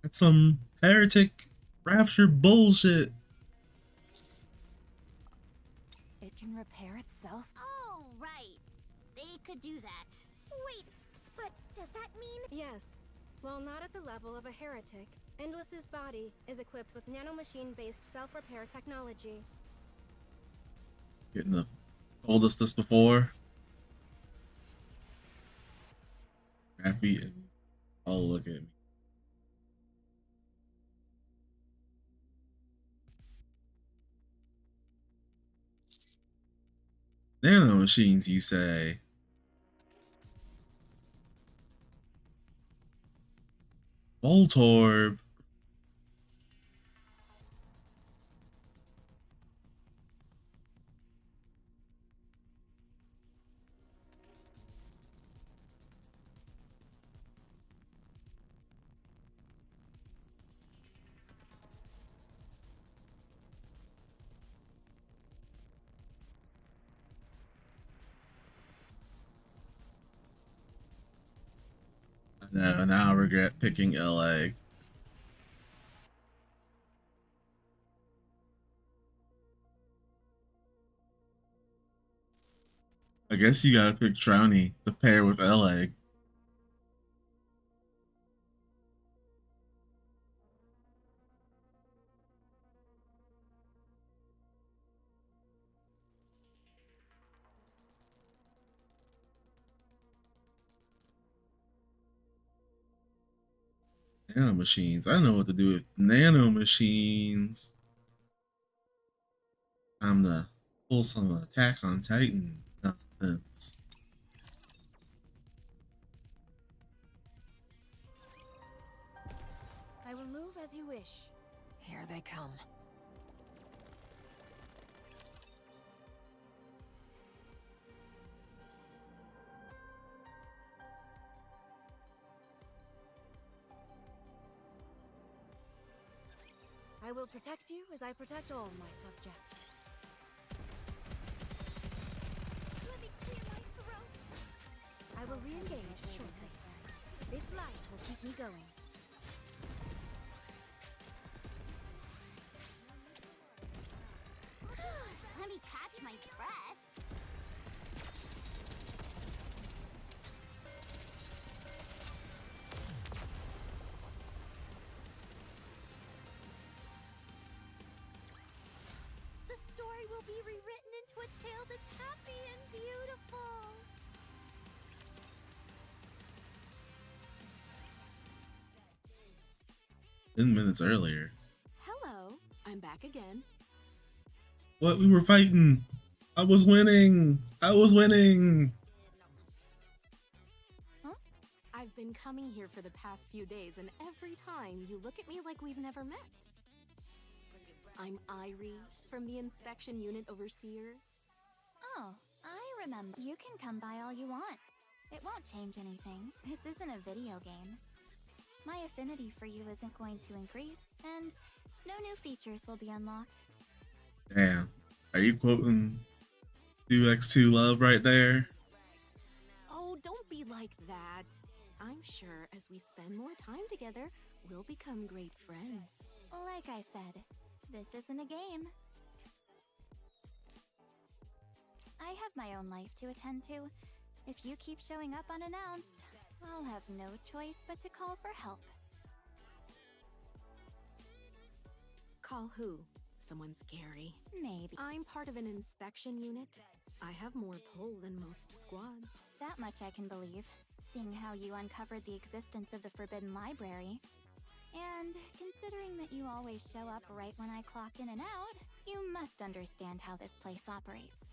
That's some heretic rapture bullshit. It can repair itself? Oh, right. They could do that. Wait, but does that mean... Yes. While not at the level of a heretic, Endless's body is equipped with nanomachine-based self-repair technology. Couldn't have told us this before. Happy and oh, look at me. Nano machines, you say? Voltorb. No, now I regret picking LA. I guess you gotta pick Trony to pair with LA. Nano machines. I don't know what to do with nano machines. I'm the pull some Attack on Titan nonsense. I will move as you wish. Here they come. I will protect you as I protect all my subjects. Let me clear my throat. I will re-engage shortly. This light will keep me going. Let me catch my breath. The story will be rewritten into a tale that's happy and beautiful. 10 minutes earlier. Hello, I'm back again. What? We were fighting. I was winning. I was winning. Huh? I've been coming here for the past few days, and every time you look at me like we've never met. I'm Irie, from the Inspection Unit Overseer. Oh, I remember. You can come by all you want. It won't change anything. This isn't a video game. My affinity for you isn't going to increase, and no new features will be unlocked. Damn. Are you quoting 2x2 Love right there? Oh, don't be like that. I'm sure as we spend more time together, we'll become great friends. Like I said, this isn't a game. I have my own life to attend to. If you keep showing up unannounced, I'll have no choice but to call for help. Call who? Someone scary. Maybe. I'm part of an inspection unit. I have more pull than most squads. That much I can believe, seeing how you uncovered the existence of the Forbidden Library. And considering that you always show up right when I clock in and out, you must understand how this place operates.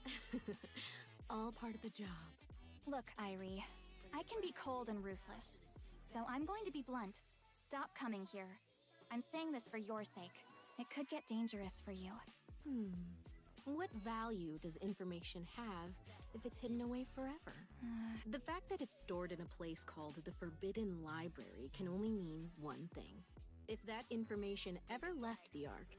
All part of the job. Look, Irie, I can be cold and ruthless, so I'm going to be blunt. Stop coming here. I'm saying this for your sake. It could get dangerous for you. What value does information have if it's hidden away forever? The fact that it's stored in a place called the Forbidden Library can only mean one thing. If that information ever left the Ark,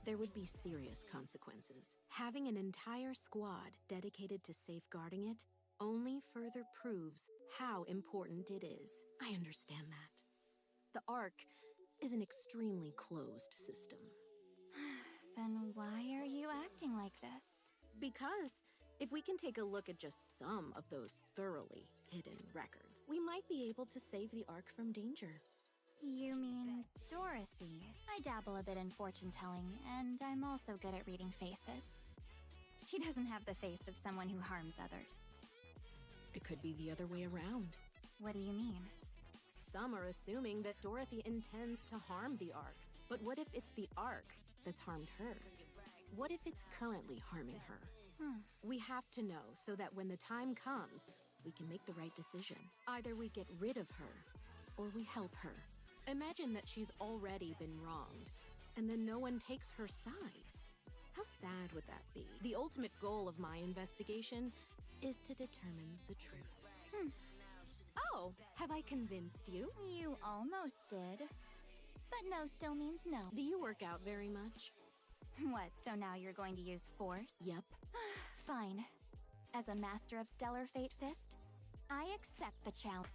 there would be serious consequences. Having an entire squad dedicated to safeguarding it only further proves how important it is. I understand that. The Ark is an extremely closed system. Then why are you acting like this? Because if we can take a look at just some of those thoroughly hidden records, we might be able to save the Ark from danger. You mean Dorothy? I dabble a bit in fortune-telling, and I'm also good at reading faces. She doesn't have the face of someone who harms others. It could be the other way around. What do you mean? Some are assuming that Dorothy intends to harm the Ark. But what if it's the Ark that's harmed her? What if it's currently harming her? We have to know so that when the time comes, we can make the right decision. Either we get rid of her, or we help her. Imagine that she's already been wronged, and then no one takes her side. How sad would that be? The ultimate goal of my investigation is to determine the truth. Oh, have I convinced you? You almost did. But no still means no. Do you work out very much? What, so now you're going to use force? Yep. Fine. As a master of Stellar Fate Fist, I accept the challenge.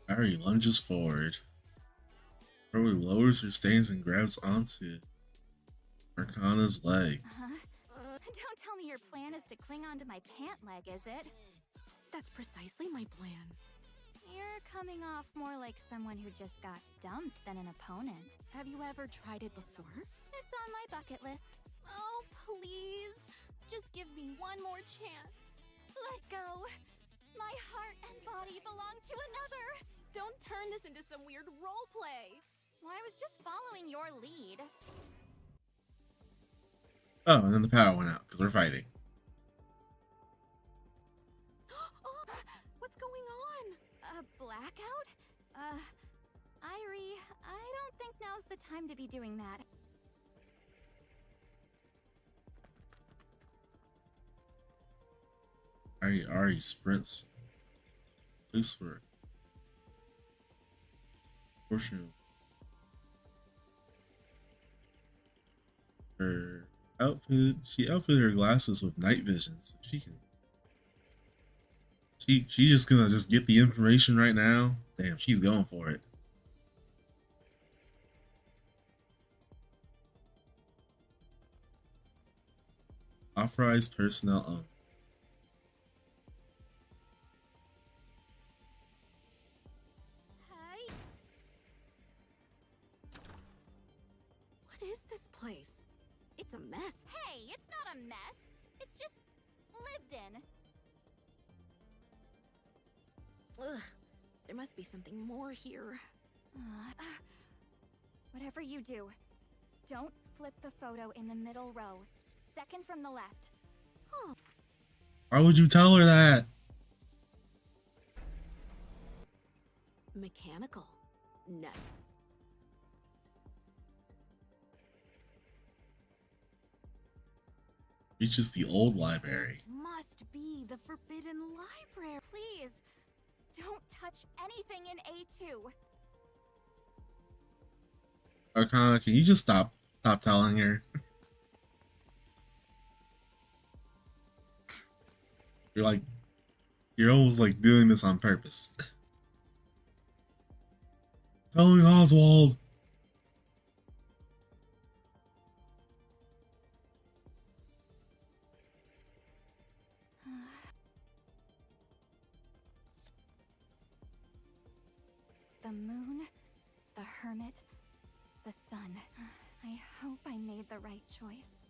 Ari lunges forward. Probably lowers her stance and grabs onto Arcana's legs. Don't tell me your plan is to cling onto my pant leg, is it? That's precisely my plan. You're coming off more like someone who just got dumped than an opponent. Have you ever tried it before? It's on my bucket list. Oh, please. Just give me one more chance. Let go. My heart and body belong to another. Don't turn this into some weird role play. Well, I was just following your lead. Oh, and then the power went out because we're fighting. What's going on? A blackout? Irie, I don't think now's the time to be doing that. Ari sprints. Loose for portion. Her outfit. She outfitted her glasses with night vision, so she can. She just gonna just get the information right now. Damn, she's going for it. Authorized personnel owned. Hi. What is this place? It's a mess. Hey, it's not a mess. It's just lived in. Ugh, there must be something more here. Whatever you do, don't flip the photo in the middle row. Second from the left. Huh. Why would you tell her that? Mechanical. No. Reaches the old library. This must be the Forbidden Library. Please, don't touch anything in A2. Arcana, can you just stop telling her? You're almost like doing this on purpose. Telling Oswald. The moon, the hermit, the sun. I hope I made the right choice.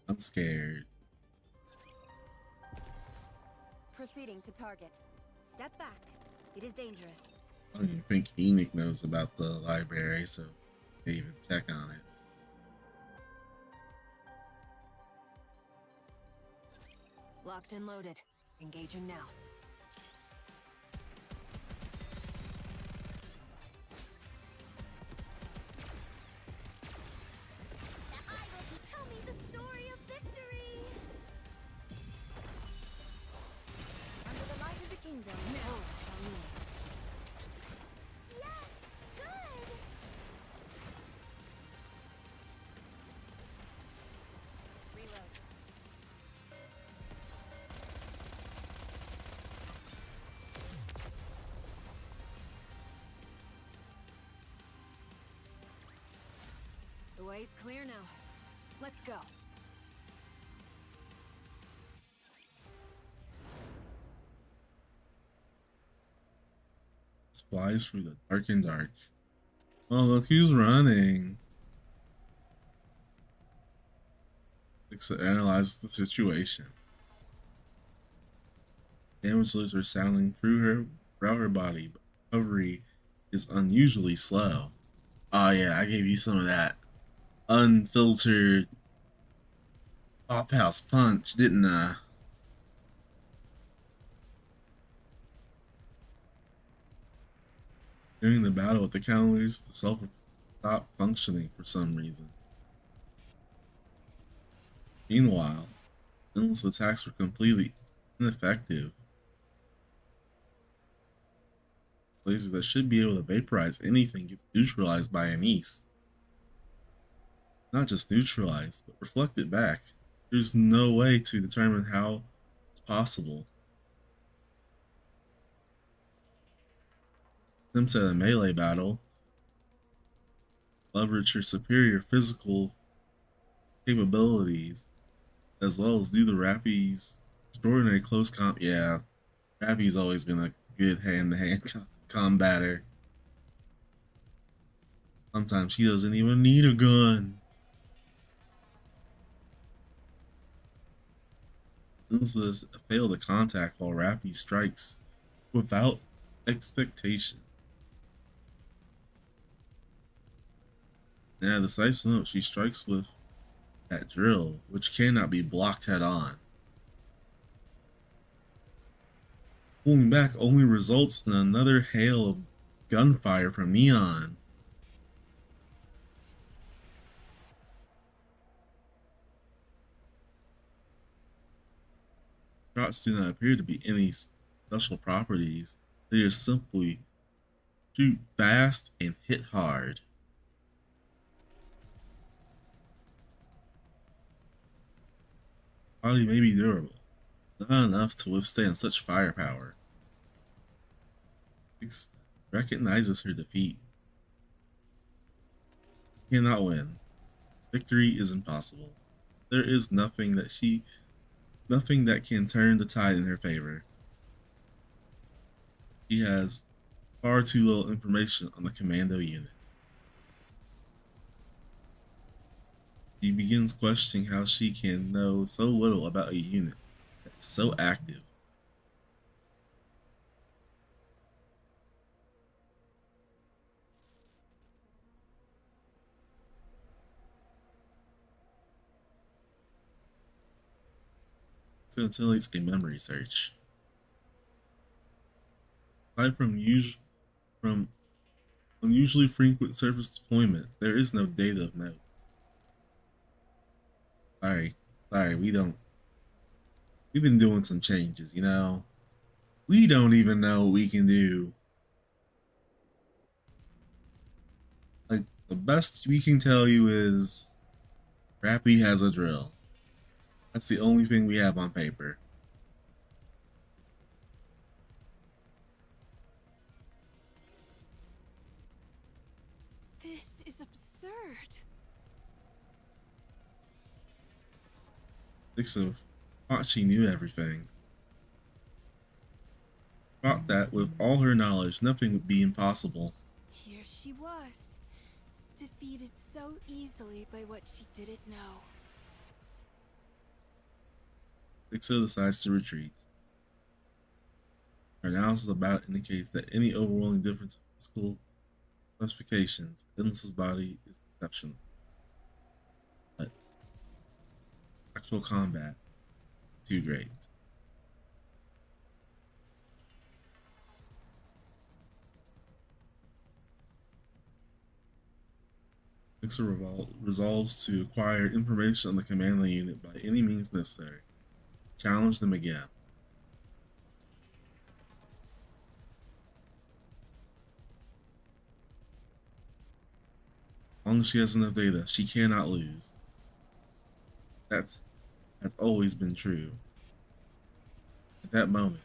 I'm scared. Proceeding to target. Step back. It is dangerous. I don't even think Enoch knows about the library, so they even check on it. Locked and loaded. Engaging now. The idol will tell me the story of victory. Under the light of the kingdom, now shall rule. Yes, good. Reload. The way's clear now. Let's go. Flies through the dark and dark. Oh, look who's running. Alexa analyzes the situation. Damage loops are sounding throughout her body, but recovery is unusually slow. Oh yeah, I gave you some of that unfiltered pop house punch, didn't I? During the battle with the counters, the cell stopped functioning for some reason. Meanwhile, endless attacks were completely ineffective. Lasers that should be able to vaporize anything gets neutralized by Anise. Not just neutralized, but reflected back. There's no way to determine how it's possible. attempts at a melee battle, leverage her superior physical capabilities, as well as do the Rappy's extraordinary close comp. Yeah, Rappy's always been a good hand-to-hand combatter. Sometimes she doesn't even need a gun. This fail to contact while Rappy strikes without expectation. Now, decisive note, she strikes with that drill, which cannot be blocked head on. Pulling back only results in another hail of gunfire from Neon. Shots do not appear to be any special properties. They are simply shoot fast and hit hard. Body may be durable, not enough to withstand such firepower. Six recognizes her defeat. She cannot win. Victory is impossible. There is nothing that can turn the tide in her favor. She has far too little information on the commando unit. She begins questioning how she can know so little about a unit that's so active. Scintillates a memory search. Aside from unusually frequent surface deployment, there is no data of note. Sorry, we've been doing some changes, you know? We don't even know what we can do. Like, the best we can tell you is Rappy has a drill. That's the only thing we have on paper. This is absurd. Dixon thought she knew everything. Thought that with all her knowledge, nothing would be impossible. Here she was, defeated so easily by what she didn't know. Dixon decides to retreat. Her analysis about it indicates that any overwhelming difference in physical specifications, Endless's body is exceptional. But actual combat, too great. Dixon resolves to acquire information on the commando unit by any means necessary. Challenge them again. As long as she has enough data, she cannot lose. That's always been true. At that moment,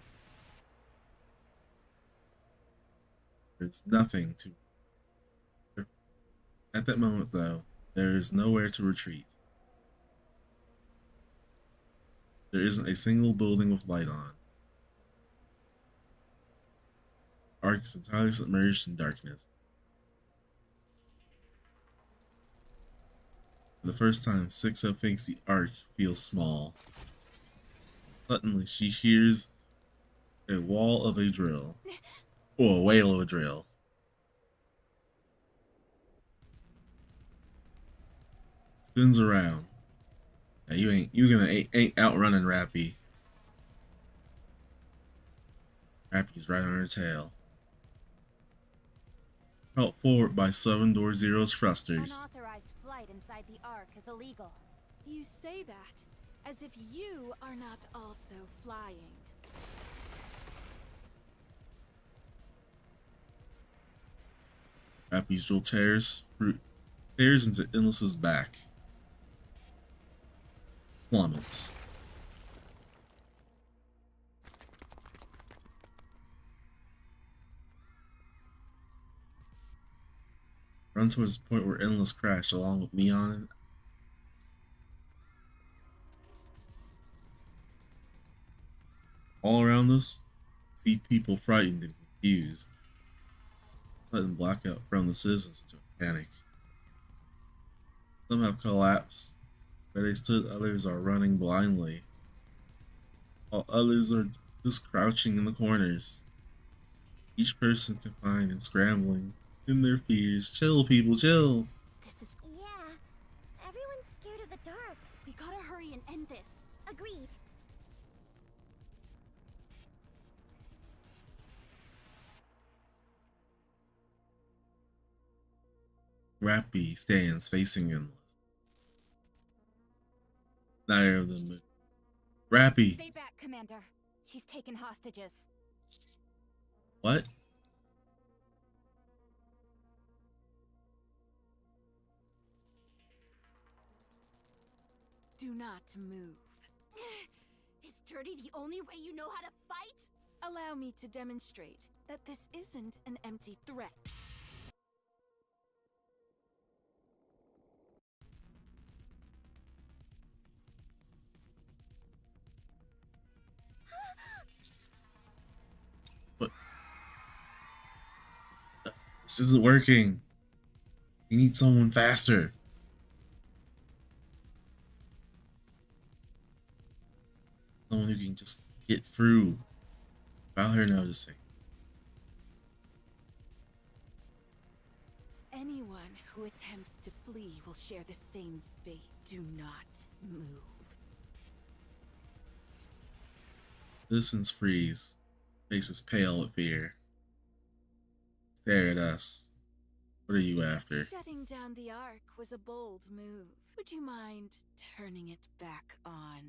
there's nothing to. At that moment, though, there is nowhere to retreat. There isn't a single building with light on. The Ark is entirely submerged in darkness. For the first time, Sixo thinks the Ark feels small. Suddenly, she hears a wall of a drill. Or a whale of a drill. Spins around. Now you ain't outrunning Rappy. Rappy's right on her tail. Helped forward by 7-Door-Zero's thrusters. Unauthorized flight inside the Ark is illegal. You say that as if you are not also flying. Rappy's drill tears into Endless's back. Plummets. Run towards the point where Endless crashed along with me on it. All around us, see people frightened and confused. Sudden blackout from the citizens into a panic. Some have collapsed. Where they stood, others are running blindly, while others are just crouching in the corners. Each person confined and scrambling in their fears. Chill, people, chill. This is. Yeah, everyone's scared of the dark. We gotta hurry and end this. Agreed. Rappy stands facing Endless. Neither of them move. Rappy. Stay back, Commander. She's taken hostages. What? Do not move. Is dirty the only way you know how to fight? Allow me to demonstrate that this isn't an empty threat. What? This isn't working. We need someone faster. Someone who can just get through without her noticing. Anyone who attempts to flee will share the same fate. Do not move. Citizens freeze. Faces pale with fear. Stare at us. What are you after? Shutting down the Ark was a bold move. Would you mind turning it back on?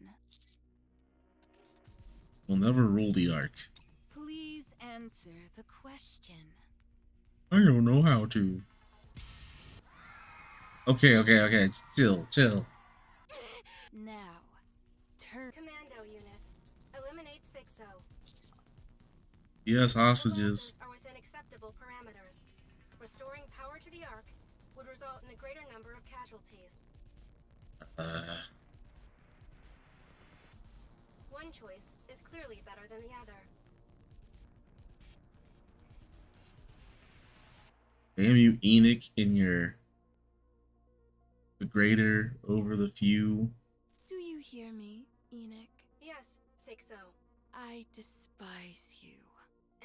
We'll never rule the Ark. Please answer the question. I don't know how to. Okay. Chill. Now, turn. Commando unit. Eliminate 6-0. Yes, The hostages. losses are within acceptable parameters. Restoring power to the Ark would result in a greater number of casualties. One choice is clearly better than the other. Damn you, Enoch, in your degrader over the few. Do you hear me, Enoch? Yes, 6-0. I despise you.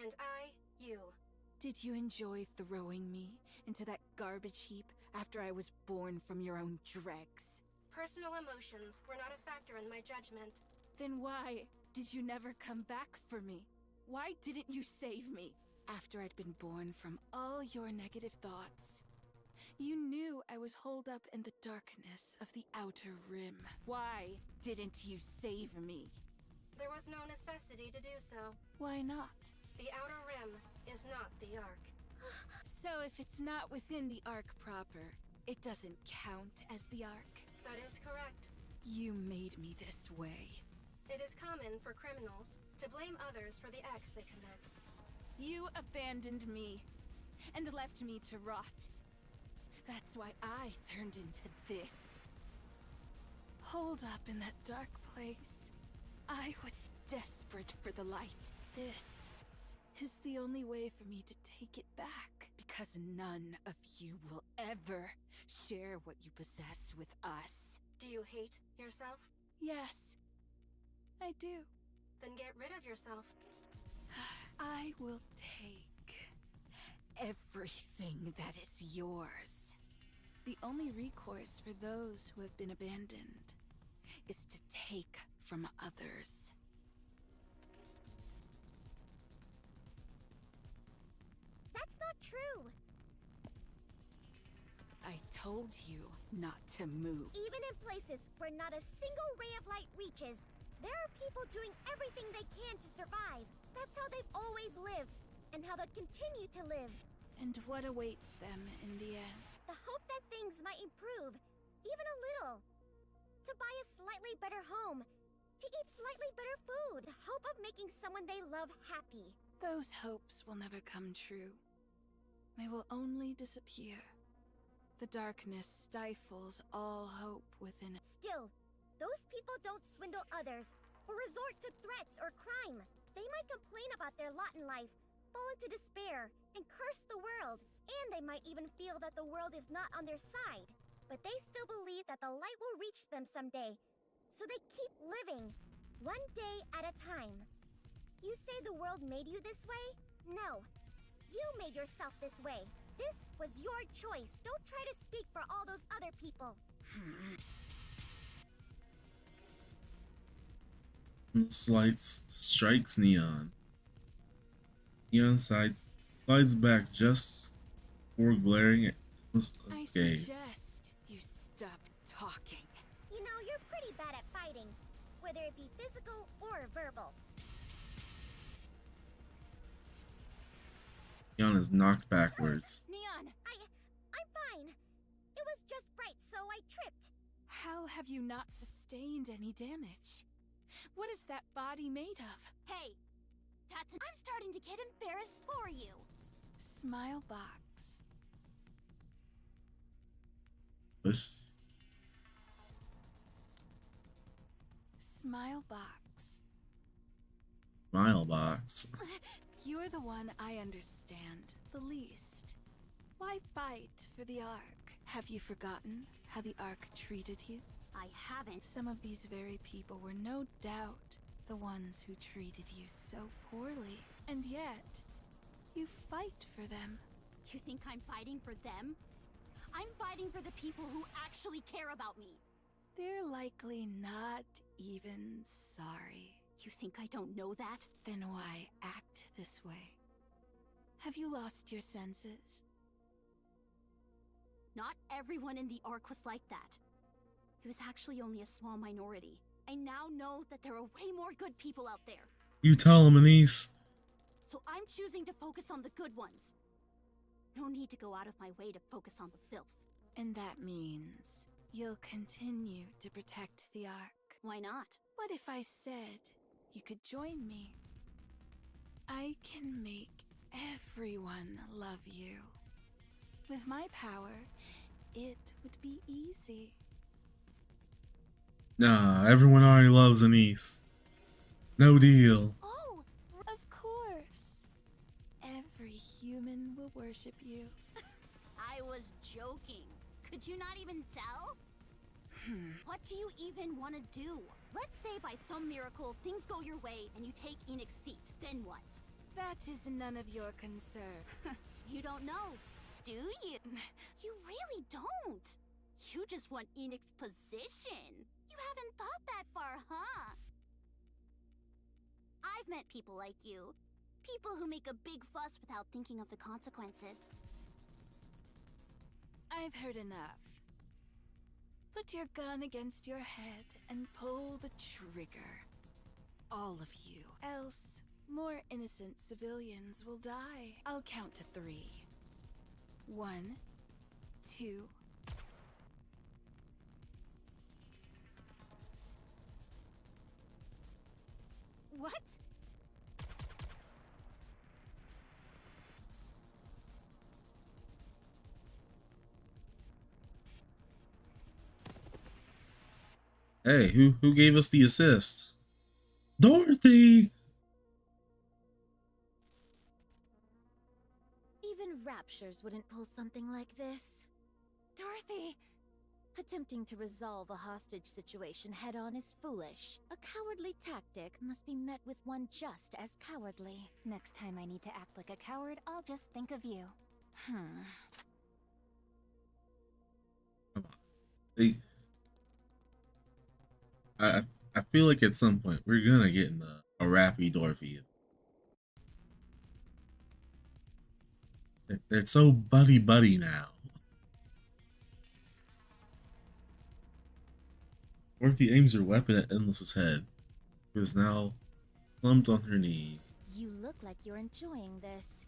And I, you. Did you enjoy throwing me into that garbage heap after I was born from your own dregs? Personal emotions were not a factor in my judgment. Then why did you never come back for me? Why didn't you save me after I'd been born from all your negative thoughts? You knew I was holed up in the darkness of the Outer Rim. Why didn't you save me? There was no necessity to do so. Why not? The Outer Rim is not the Ark. So if it's not within the Ark proper, it doesn't count as the Ark? That is correct. You made me this way. It is common for criminals to blame others for the acts they commit. You abandoned me and left me to rot. That's why I turned into this. Holed up in that dark place, I was desperate for the light. This is the only way for me to take it back, because none of you will ever share what you possess with us. Do you hate yourself? Yes, I do. Then get rid of yourself. I will take everything that is yours. The only recourse for those who have been abandoned is to take from others. That's not true. I told you not to move. Even in places where not a single ray of light reaches, there are people doing everything they can to survive. That's how they've always lived, and how they'll continue to live. And what awaits them in the end? The hope that things might improve, even a little. To buy a slightly better home, to eat slightly better food, the hope of making someone they love happy. Those hopes will never come true. They will only disappear The darkness stifles all hope within it. Still, those people don't swindle others or resort to threats or crime. They might complain about their lot in life, fall into despair, and curse the world. And they might even feel that the world is not on their side. But they still believe that the light will reach them someday. So they keep living, one day at a time. You say the world made you this way? No. You made yourself this way. This was your choice. Don't try to speak for all those other people. Strikes Neon. Neon slides back just before glaring at Endless I unscathed. suggest you stop talking. You know, you're pretty bad at fighting, whether it be physical or verbal. Neon is knocked backwards. Neon! I'm fine. It was just bright, so I tripped. How have you not sustained any damage? What is that body made of? Hey, I'm starting to get embarrassed for you. Smile box. Push. Smile box. Smile box. You're the one I understand the least. Why fight for the Ark? Have you forgotten how the Ark treated you? I haven't. Some of these very people were no doubt the ones who treated you so poorly. And yet, you fight for them. You think I'm fighting for them? I'm fighting for the people who actually care about me. They're likely not even sorry. You think I don't know that? Then why act this way? Have you lost your senses? Not everyone in the Ark was like that. It was actually only a small minority. I now know that there are way more good people out there. You tell him, Anise. So I'm choosing to focus on the good ones. No need to go out of my way to focus on the filth. And that means you'll continue to protect the Ark. Why not? What if I said you could join me? I can make everyone love you. With my power, it would be easy. Nah, everyone already loves Anise. No deal. Oh, of course. Every human will worship you. I was joking. Could you not even tell? What do you even want to do? Let's say by some miracle things go your way and you take Enix's seat. Then what? That is none of your concern. You don't know, do you? You really don't. You just want Enix's position. You haven't thought that far, huh? I've met people like you. People who make a big fuss without thinking of the consequences. I've heard enough. Put your gun against your head and pull the trigger. All of you. Else, more innocent civilians will die. I'll count to 3. 1, 2... What? Hey, who gave us the assist? Dorothy! Even raptures wouldn't pull something like this. Dorothy! Attempting to resolve a hostage situation head-on is foolish. A cowardly tactic must be met with one just as cowardly. Next time I need to act like a coward, I'll just think of you. Come on. I feel like at some point we're gonna get in a rappy Dorothy. They're so buddy now. Dorothy aims her weapon at Endless's head, who is now slumped on her knees. You look like you're enjoying this.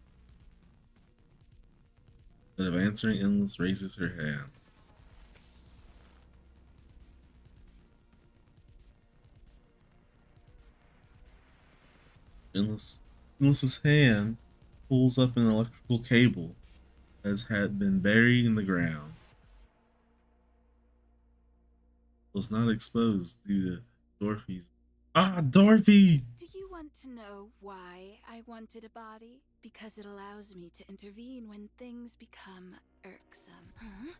Instead of answering, Endless raises her hand. Endless's hand pulls up an electrical cable that had been buried in the ground. was not exposed due to Dorothy's. Ah, Dorothy! Do you want to know why I wanted a body? Because it allows me to intervene when things become irksome. Huh?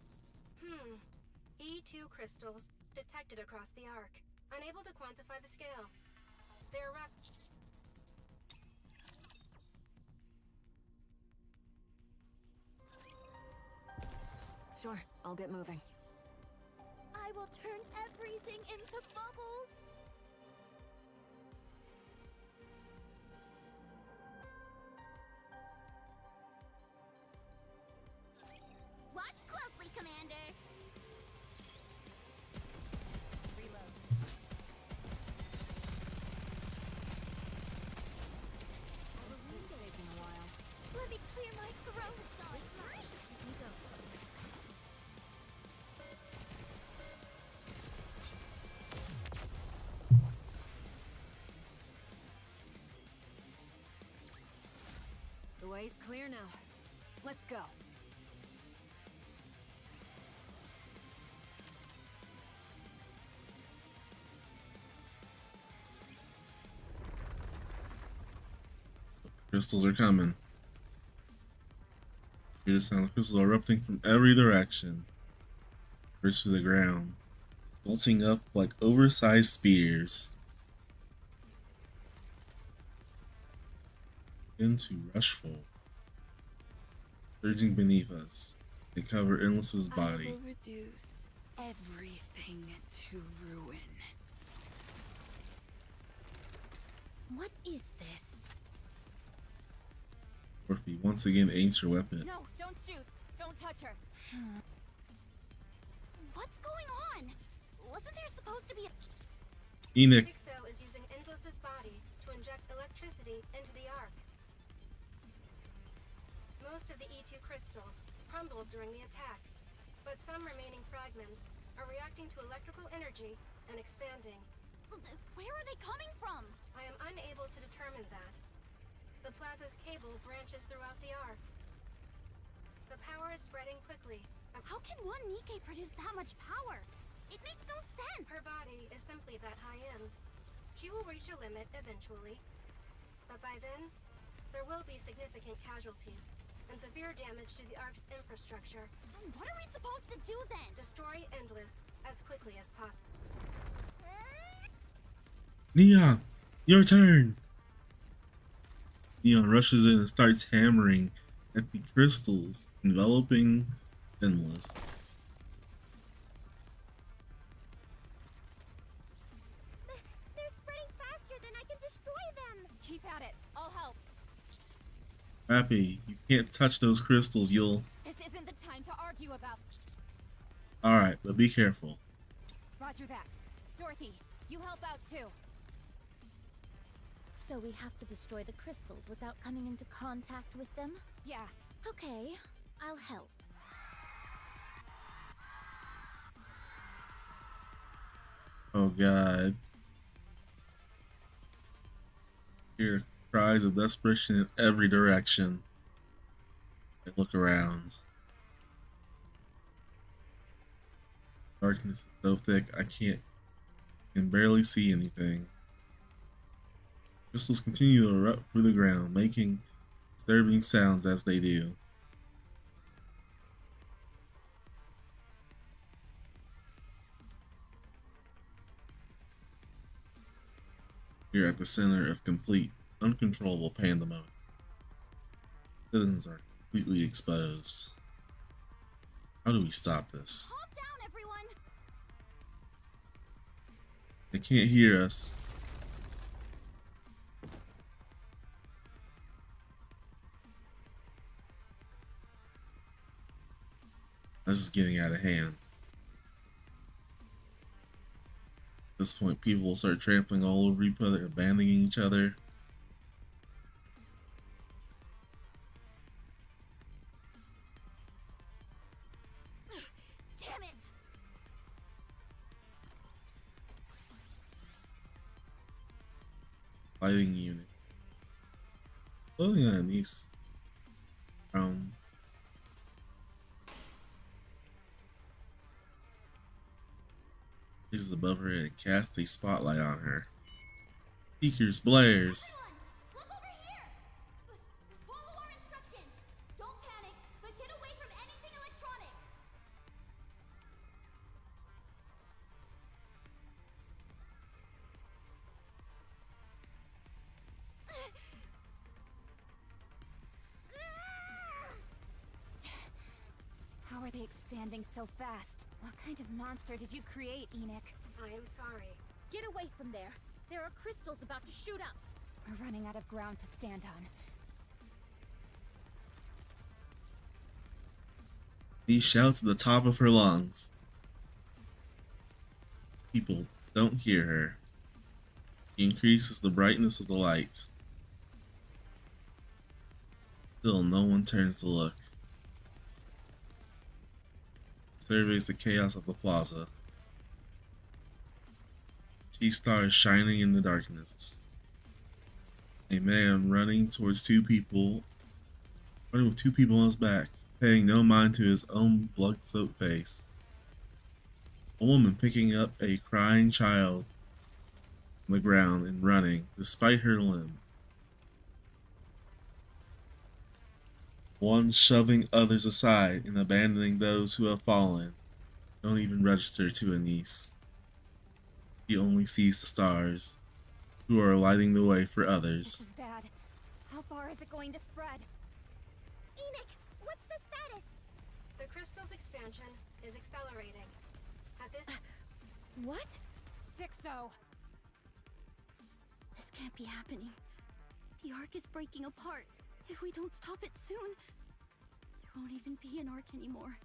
E2 crystals detected across the arc. Unable to quantify the scale. They're Sure, I'll get moving. I will turn everything into bubbles. Watch closely, Commander. Reload. This is taking a while. Let me clear my throat. It's great. The way's clear now. Let's go. Crystals are coming. Hear the sound of crystals erupting from every direction. Burst through the ground, bolting up like oversized spears. Into rush forward. Surging beneath us, they cover Endless's I body. will reduce everything to ruin. What is this? Dorothy once again aims her weapon. No, don't shoot. Don't touch her. What's going on? Wasn't there supposed to be a... Enoch, 6-0 is using Endless's body to inject electricity into the arc. Most of the E2 crystals crumbled during the attack, but some remaining fragments are reacting to electrical energy and expanding. Where are they coming from? I am unable to determine that. The plaza's cable branches throughout the arc. The power is spreading quickly. How can one Nikke produce that much power? It makes no sense. Her body is simply that high-end. She will reach a limit eventually. But by then, there will be significant casualties and severe damage to the Ark's infrastructure. Then what are we supposed to do then? Destroy Endless as quickly as possible. Neon, your turn. Neon rushes in and starts hammering at the crystals, enveloping Endless. They're spreading faster than I can destroy them. Keep at it. I'll help. Rappy, you can't touch those crystals, you'll... This isn't the time to argue about... Alright, but be careful. Roger that. Dorothy, you help out too. So we have to destroy the crystals without coming into contact with them? Yeah. Okay, I'll help. Oh god. Hear cries of desperation in every direction. I look around. Darkness is so thick I can barely see anything. Crystals continue to erupt through the ground, making disturbing sounds as they do. We're at the center of complete, uncontrollable pandemonium. Citizens are completely exposed. How do we stop this? Calm down, everyone! They can't hear us. This is getting out of hand. At this point, people will start trampling all over each other, abandoning each other. Damn it! Fighting unit. Floating on these. Raises above her and casts a spotlight on her. Speakers blares. Look over here! Follow our instructions! Don't panic, but get away from anything electronic! How are they expanding so fast? What kind of monster did you create, Enoch? I am sorry. Get away from there! There are crystals about to shoot up! We're running out of ground to stand on. He shouts at the top of her lungs. People don't hear her. He increases the brightness of the light. Still, no one turns to look. Surveys the chaos of the plaza. She stars shining in the darkness. A man running with two people on his back, paying no mind to his own blood-soaked face. A woman picking up a crying child on the ground and running, despite her limb. One shoving others aside and abandoning those who have fallen. Don't even register to Anise. He only sees the stars, who are lighting the way for This others. is bad. How far is it going to spread? Enoch, what's the status? The crystal's expansion is accelerating. At this What? 6-0. This can't be happening. The Ark is breaking apart. If we don't stop it soon, there won't even be an Ark anymore.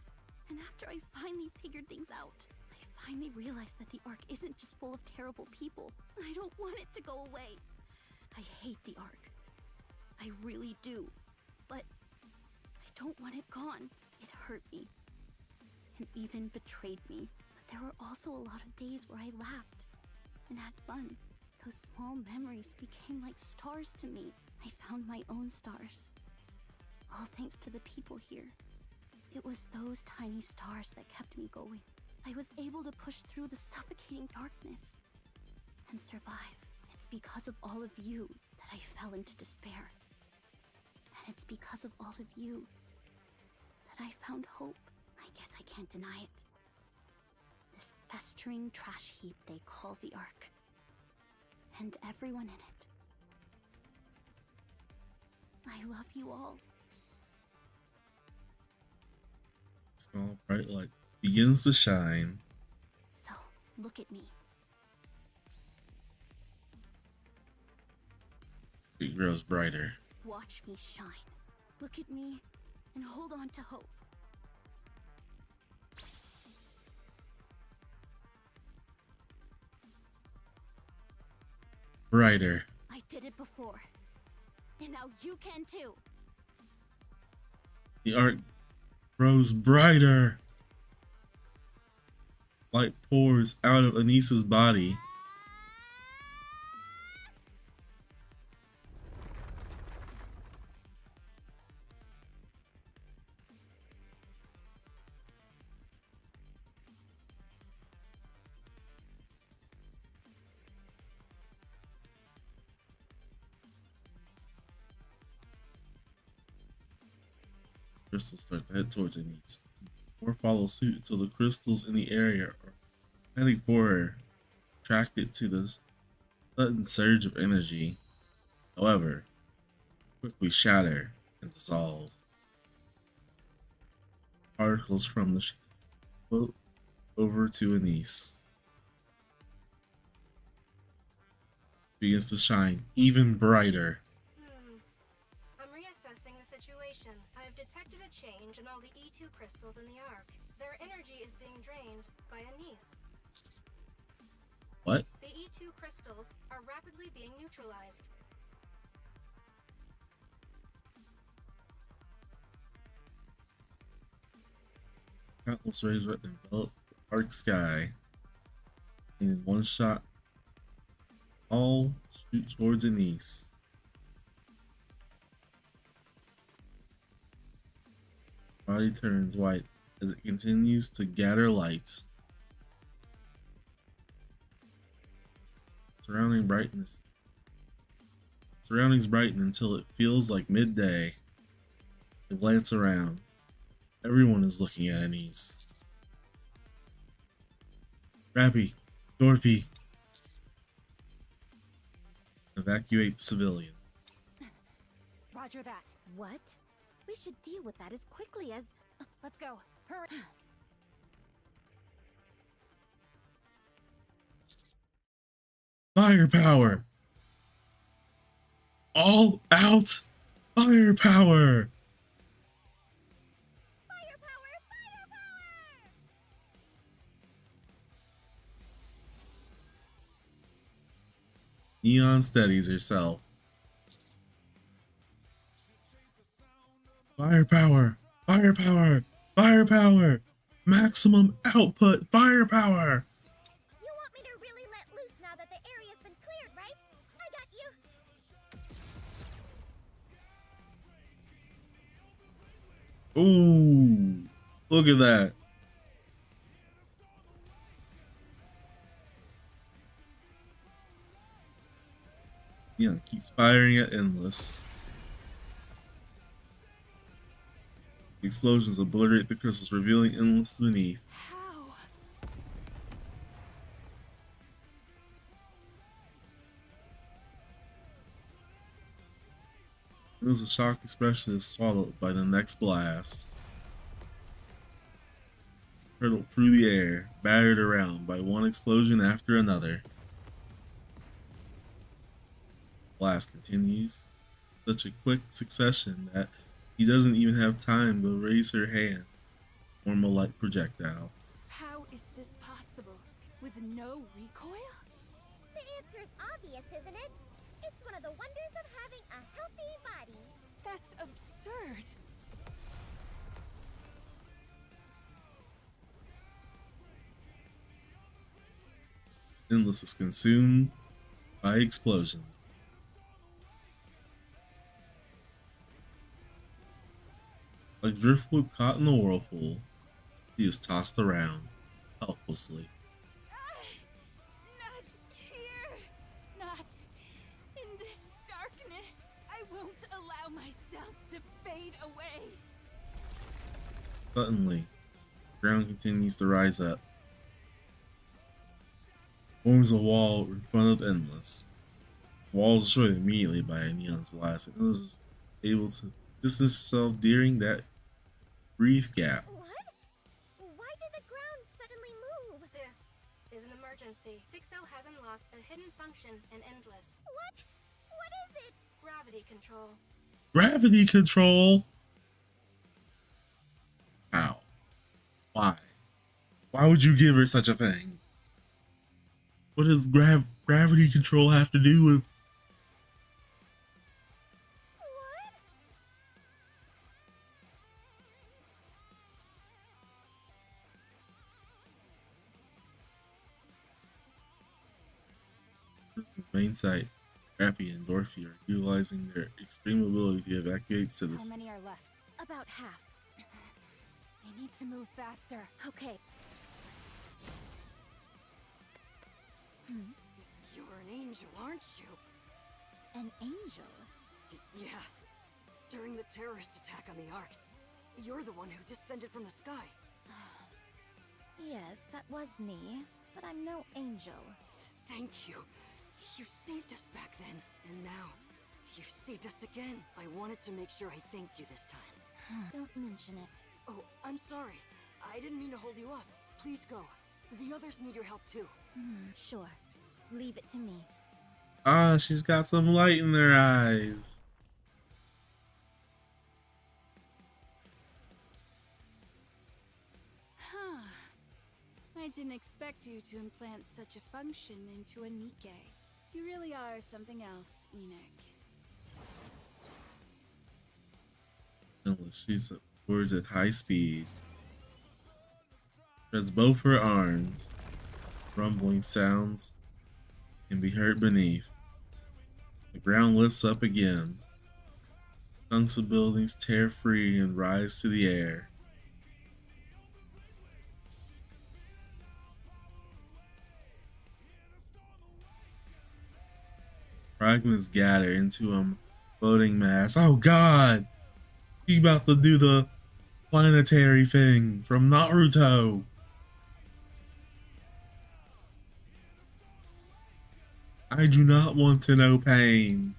And after I finally figured things out, I finally realized that the Ark isn't just full of terrible people. I don't want it to go away. I hate the Ark. I really do. But I don't want it gone. It hurt me. And even betrayed me. But there were also a lot of days where I laughed and had fun. Those small memories became like stars to me. I found my own stars. All thanks to the people here. It was those tiny stars that kept me going. I was able to push through the suffocating darkness and survive. It's because of all of you that I fell into despair. And it's because of all of you that I found hope. I guess I can't deny it. This festering trash heap they call the Ark. And everyone in it. I love you all. Small bright light begins to shine. So, look at me. It grows brighter. Watch me shine. Look at me and hold on to hope. Brighter. I did it before. And now you can too. The Ark grows brighter. Light pours out of Anisa's body. Crystals start to head towards Anise. More follow suit until the crystals in the area are heading for her, attracted to this sudden surge of energy. However, quickly shatter and dissolve. Particles from the float over to Anise. Begins to shine even brighter. I'm reassessing the situation. I have detected a change in all the E2 crystals in the Ark. Their energy is being drained by Anise. What? The E2 crystals are rapidly being neutralized. Countless rays envelop the dark sky. In one shot, all shoot towards Anise. Body turns white as it continues to gather light. Surrounding brightness. Surroundings brighten until it feels like midday. They glance around. Everyone is looking at Anise. Rappy, Dorothy. Evacuate civilians. Roger that. What? We should deal with that as quickly as... let's go. Hurry. Firepower! All out firepower! Neon steadies herself. Firepower! Firepower! Firepower! Maximum output firepower! You want me to really let loose now that the area's been cleared, right? I got you! Ooh! Look at that. Neon keeps firing at Endless. The explosions obliterate the crystals, revealing Endless beneath. How? It was a shock expression is swallowed by the next blast. Hurtled through the air, battered around by one explosion after another. Blast continues. Such a quick succession that he doesn't even have time to raise her hand, form a light projectile. How is this possible? With no recoil? The answer's obvious, isn't it? It's one of the wonders of having a healthy body. That's absurd. Endless is consumed by explosions. Like driftwood caught in a whirlpool, he is tossed around, helplessly. Not here. Not in this darkness. I won't allow myself to fade away. Suddenly, the ground continues to rise up. Forms a wall in front of Endless. The wall is destroyed immediately by a Neon's blast. Endless is able to distance itself during that brief gap. What? Why did the ground suddenly move? This is an emergency. 6-0 has unlocked a hidden function in Endless. What? What is it? Gravity control. Gravity control? How? Why? Why would you give her such a thing? What does gravity control have to do with? Main site, Rappy and Dorothy are utilizing their extreme ability to evacuate How citizens. many are left? About half. They need to move faster. Okay. You're an angel, aren't you? An angel? Yeah. During the terrorist attack on the Ark, you're the one who descended from the sky. Yes, that was me. But I'm no angel. Thank you. You saved us back then, and now you saved us again. I wanted to make sure I thanked you this time. Don't mention it. Oh, I'm sorry. I didn't mean to hold you up. Please go. The others need your help too. Sure. Leave it to me. Ah, she's got some light in her eyes. Huh. I didn't expect you to implant such a function into a Nikke. You really are something else, Enoch. Endless shoots up towards at high speed. Spreads both her arms. Rumbling sounds can be heard beneath. The ground lifts up again. Chunks of buildings tear free and rise to the air. fragments gather into a floating mass. Oh god! He about to do the planetary thing from Naruto. I do not want to know pain.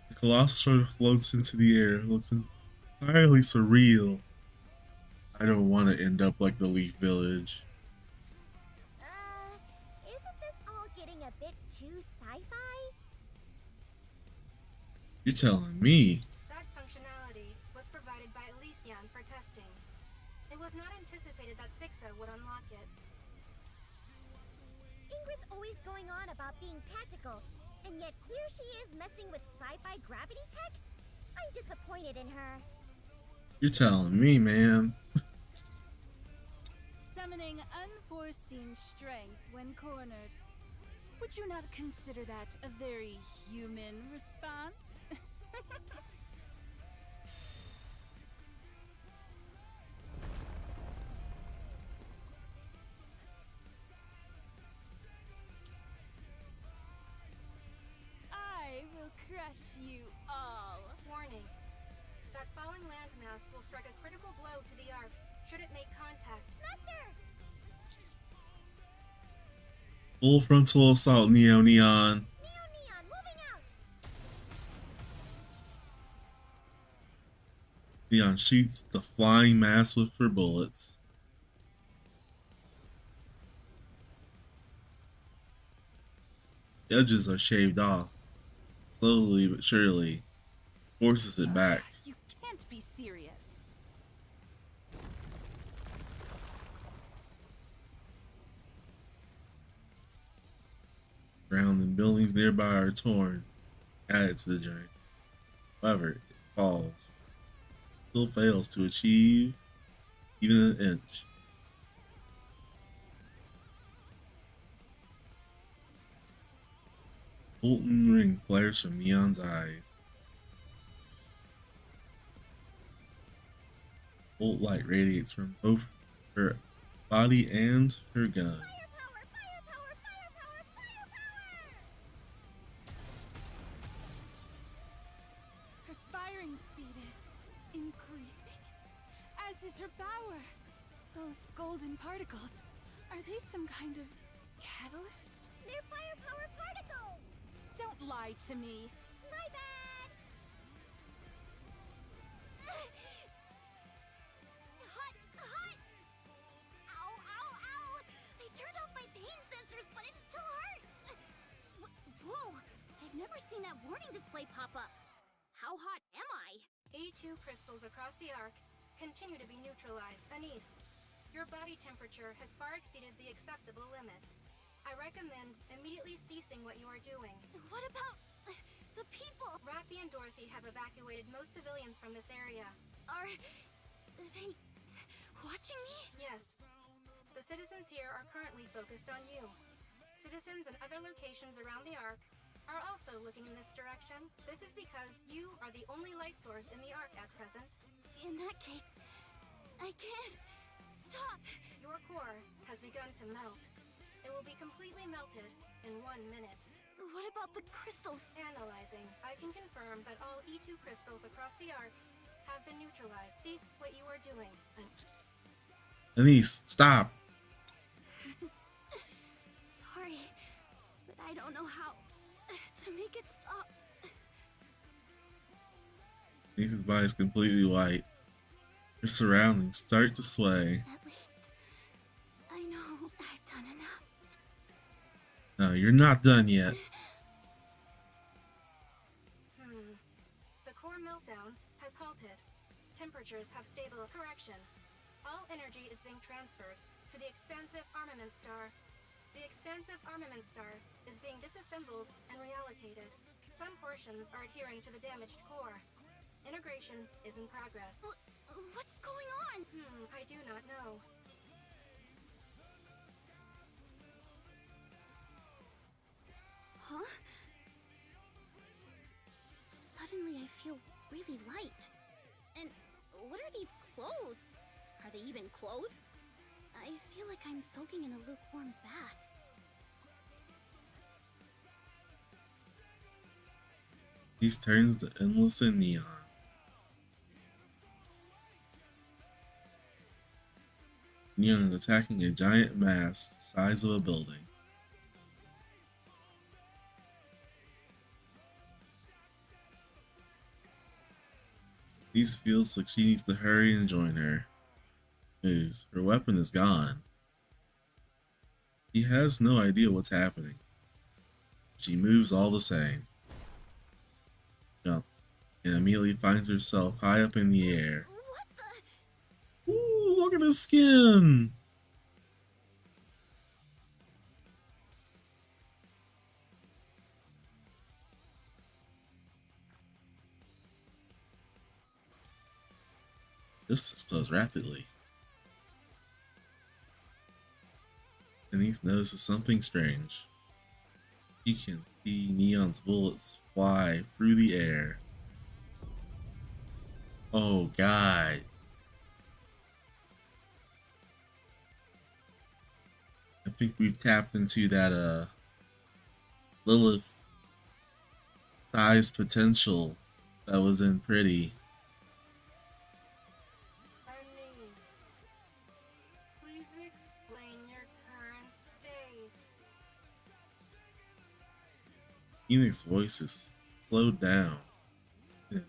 The colossal structure floats into the air. It looks entirely surreal. I don't want to end up like the Leaf Village. Isn't this all getting a bit too sci-fi? You're telling me. That functionality was provided by Elysion for testing. It was not anticipated that Sixa would unlock it. Ingrid's always going on about being tactical, and yet here she is messing with sci-fi gravity tech? I'm disappointed in her. You're telling me, man. Summoning unforeseen strength when cornered. Would you not consider that a very human response? I will crush you all. Warning. That falling landmass will strike a critical blow to the Ark should it make contact. Master! Full frontal assault, Neon. Neon, moving out! Neon shoots the flying mass with her bullets. The edges are shaved off. Slowly but surely. Forces it back. You can't be serious. Ground and buildings nearby are torn. Added to the journey. However, it falls. Still fails to achieve even an inch. Molten ring flares from Neon's eyes. Bolt light radiates from both her body and her gun. Firepower, firepower, firepower, firepower! Her firing speed is increasing, as is her power. Those golden particles, are they some kind of catalyst? They're firepower particles! Don't lie to me. My bad! Hot! Hot! Ow, ow, ow! I turned off my pain sensors, but it still hurts! Whoa! I've never seen that warning display pop up. How hot am I? E2 crystals across the Ark continue to be neutralized. Anise, your body temperature has far exceeded the acceptable limit. I recommend immediately ceasing what you are doing. What about the people? Rappy and Dorothy have evacuated most civilians from this area. Are they watching me? Yes. The citizens here are currently focused on you. Citizens in other locations around the Ark are also looking in this direction. This is because you are the only light source in the Ark at present. In that case, I can't stop. Your core has begun to melt. It will be completely melted in 1 minute. What about the crystals? Analyzing, I can confirm that all E2 crystals across the Ark have been neutralized. Cease what you are doing. Anise, stop. Sorry, but I don't know how to make it stop. Anise's body is completely white. Her surroundings start to sway. At least I know I've done enough. No, you're not done yet. The core meltdown has halted. Temperatures have stable. Correction. All energy is being transferred to the expansive armament star. The expansive armament star is being disassembled and reallocated. Some portions are adhering to the damaged core. Integration is in progress. What's going on? I do not know. Huh? Suddenly I feel really light. And what are these clothes? Are they even clothes? I feel like I'm soaking in a lukewarm bath. These turns to endless and neon. Neon is attacking a giant mass the size of a building. These feels like she needs to hurry and join her. Moves. Her weapon is gone. She has no idea what's happening. She moves all the same. Jumps. And immediately finds herself high up in the air. Ooh, look at his skin! Distance close rapidly. Denise notices something strange. She can see Neon's bullets fly through the air. Oh god. I think we've tapped into that Lilith size potential that was in Pretty. Bernice, please explain your current state. Phoenix's voice is slowed down, and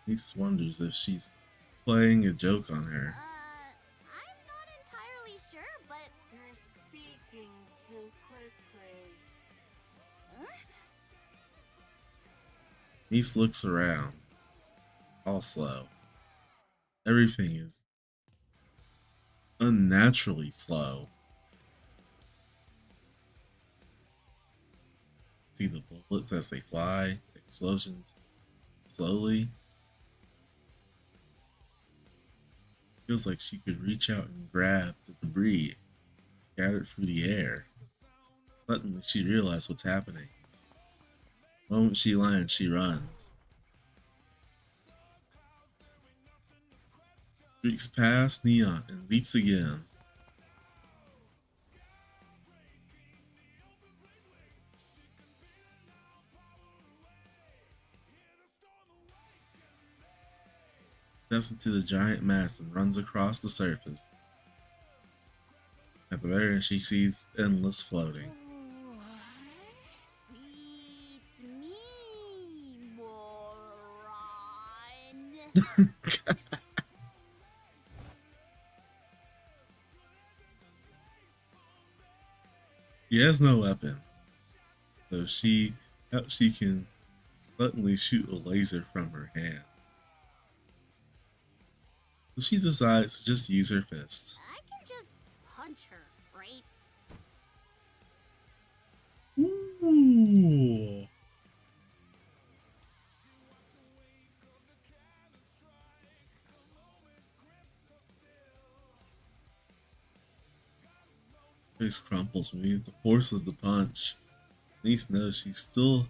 Denise wonders if she's playing a joke on her. I'm not entirely sure, but... You're speaking too quickly. Denise looks around, all slow. Everything is unnaturally slow. See the bullets as they fly, explosions slowly. Feels like she could reach out and grab the debris scattered through the air. Suddenly she realizes what's happening. The moment she lands, she runs. Streaks past Neon and leaps again. Steps into the giant mass and runs across the surface. At the very end, she sees Endless floating. Beats me, moron. She has no weapon, so she can suddenly shoot a laser from her hand. So she decides to just use her fist. I can just punch her, right? Ooh. Face crumples beneath the force of the punch. Denise knows she still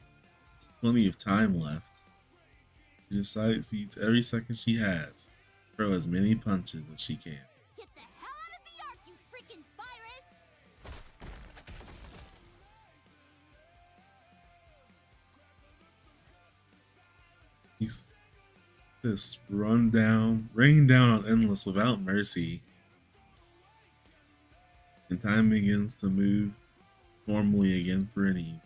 has plenty of time left. She decides to use every second she has, throw as many punches as she can. Get the hell out of the ark, you freaking virus! He's this rain down on Endless without mercy. And time begins to move normally again for Anise.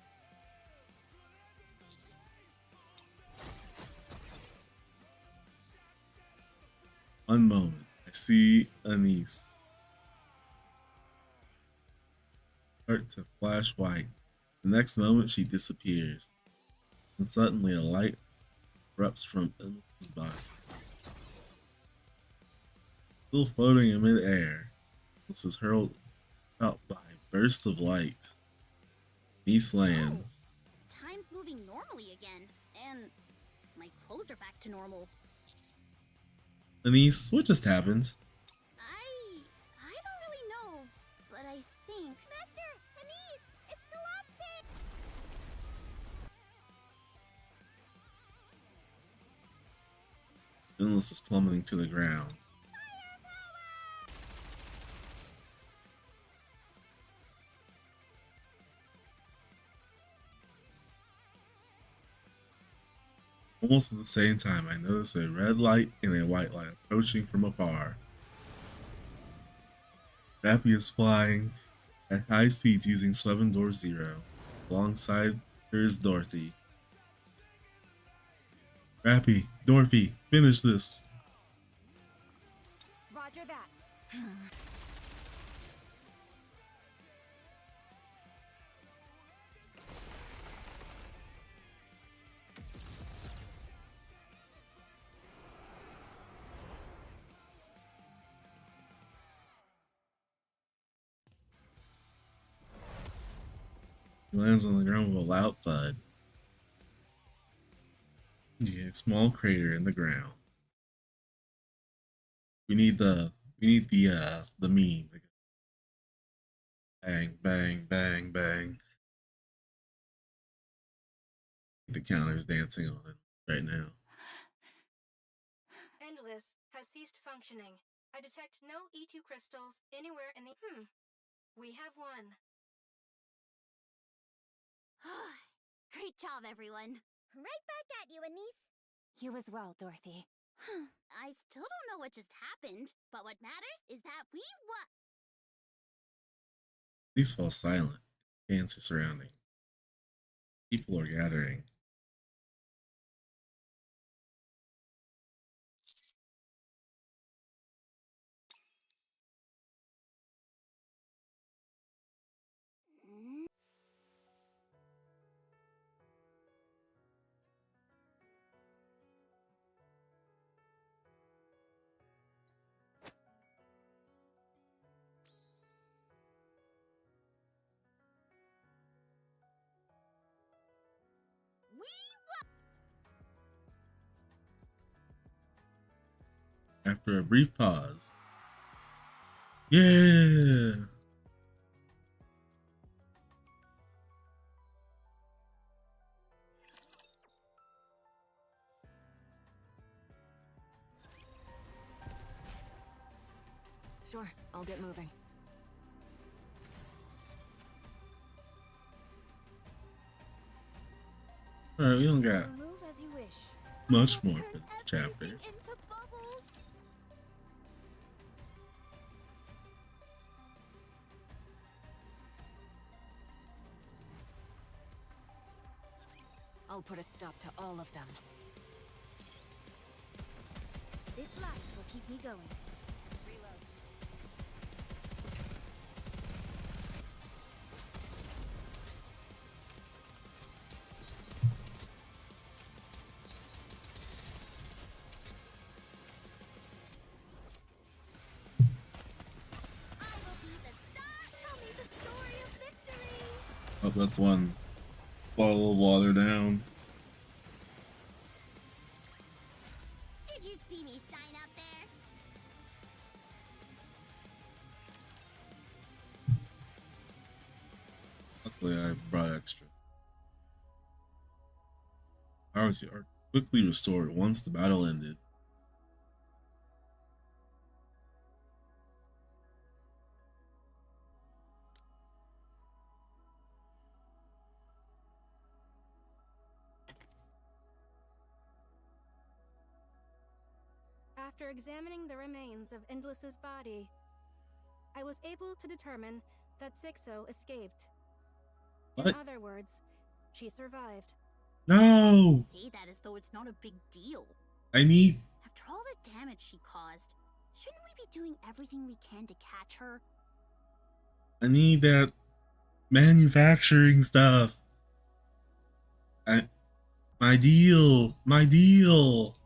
One moment, I see Anise start to flash white. The next moment, she disappears. And suddenly, a light erupts from Endless's body. Still floating in midair, this is hurled out by a burst of light. Anise lands. Time's moving normally again, and my clothes are back to normal. Anise, what just happened? I don't really know, but I think... Master! Anise! It's collapsing! Endless is plummeting to the ground. Almost at the same time, I noticed a red light and a white light approaching from afar. Rappy is flying at high speeds using 7-Door-Zero. Alongside there is Dorothy. Rappy, Dorothy, finish this. Roger that. He lands on the ground with a loud thud. Yeah, a small crater in the ground. We need the meme. Bang, bang, bang, bang. The counter's dancing on it right now. Endless has ceased functioning. I detect no E2 crystals anywhere in the... We have one. Great job, everyone. Right back at you, Anise. You as well, Dorothy. I still don't know what just happened, but what matters is that we won. Please fall silent. Dance your surroundings. People are gathering. After a brief pause. Yeah! Sure, I'll get moving. Alright, we don't got Move as you wish. much more for this chapter. Into bubbles. I'll put a stop to all of them. This light will keep me going. Oh, that's one bottle of water down. Did you see me shine up there? Luckily, I brought extra. Powers are quickly restored once the battle ended. After examining the remains of Endless's body, I was able to determine that Sixo escaped. In What? other words, she survived. No! Say that as though it's not a big deal. I need After all the damage she caused, shouldn't we be doing everything we can to catch her? that manufacturing stuff. My deal.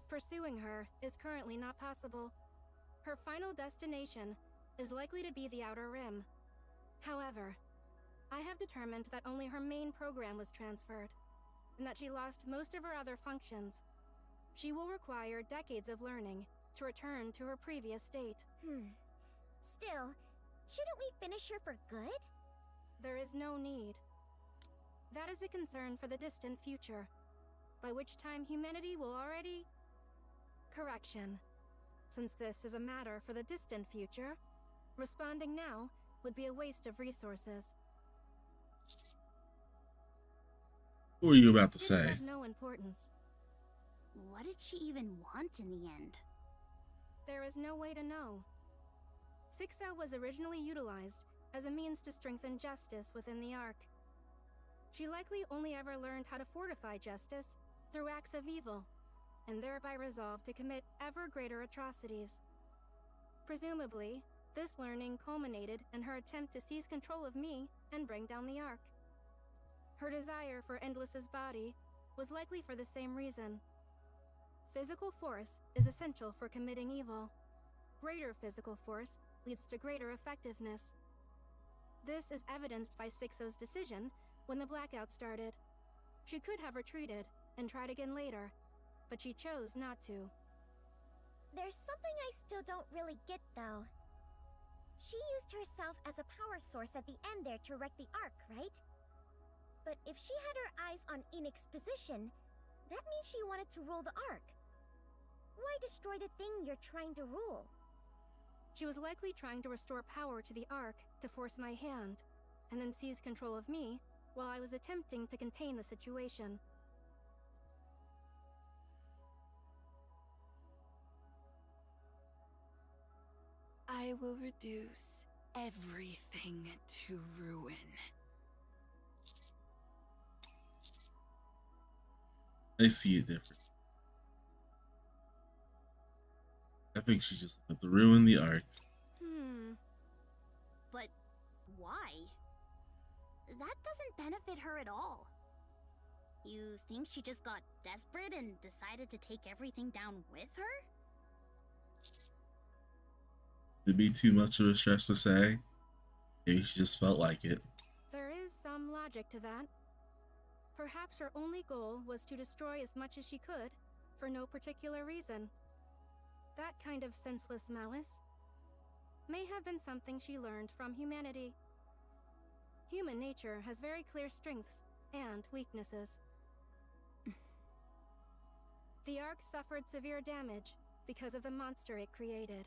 Pursuing her is currently not possible. Her final destination is likely to be the Outer Rim. However, I have determined that only her main program was transferred, and that she lost most of her other functions. She will require decades of learning to return to her previous state. Still, shouldn't we finish her for good? There is no need. That is a concern for the distant future, by which time humanity will already... Correction. Since this is a matter for the distant future, responding now would be a waste of resources. What were you about to This is say? of no importance. What did she even want in the end? There is no way to know. 6-0 was originally utilized as a means to strengthen justice within the Ark. She likely only ever learned how to fortify justice through acts of evil, and thereby resolved to commit ever greater atrocities. Presumably, this learning culminated in her attempt to seize control of me and bring down the Ark. Her desire for Endless's body was likely for the same reason. Physical force is essential for committing evil. Greater physical force leads to greater effectiveness. This is evidenced by 6-0's decision when the blackout started. She could have retreated and tried again later, but she chose not to. There's something I still don't really get, though. She used herself as a power source at the end there to wreck the Ark, right? But if she had her eyes on Enix's position, that means she wanted to rule the Ark. Why destroy the thing you're trying to rule? She was likely trying to restore power to the Ark to force my hand, and then seize control of me while I was attempting to contain the situation. I will reduce everything to ruin. I see it different. I think she just wanted to ruin the Ark. But why? That doesn't benefit her at all. You think she just got desperate and decided to take everything down with her? It'd be too much of a stretch to say. Maybe she just felt like it. There is some logic to that. Perhaps her only goal was to destroy as much as she could, for no particular reason. That kind of senseless malice may have been something she learned from humanity. Human nature has very clear strengths and weaknesses. The Ark suffered severe damage because of the monster it created.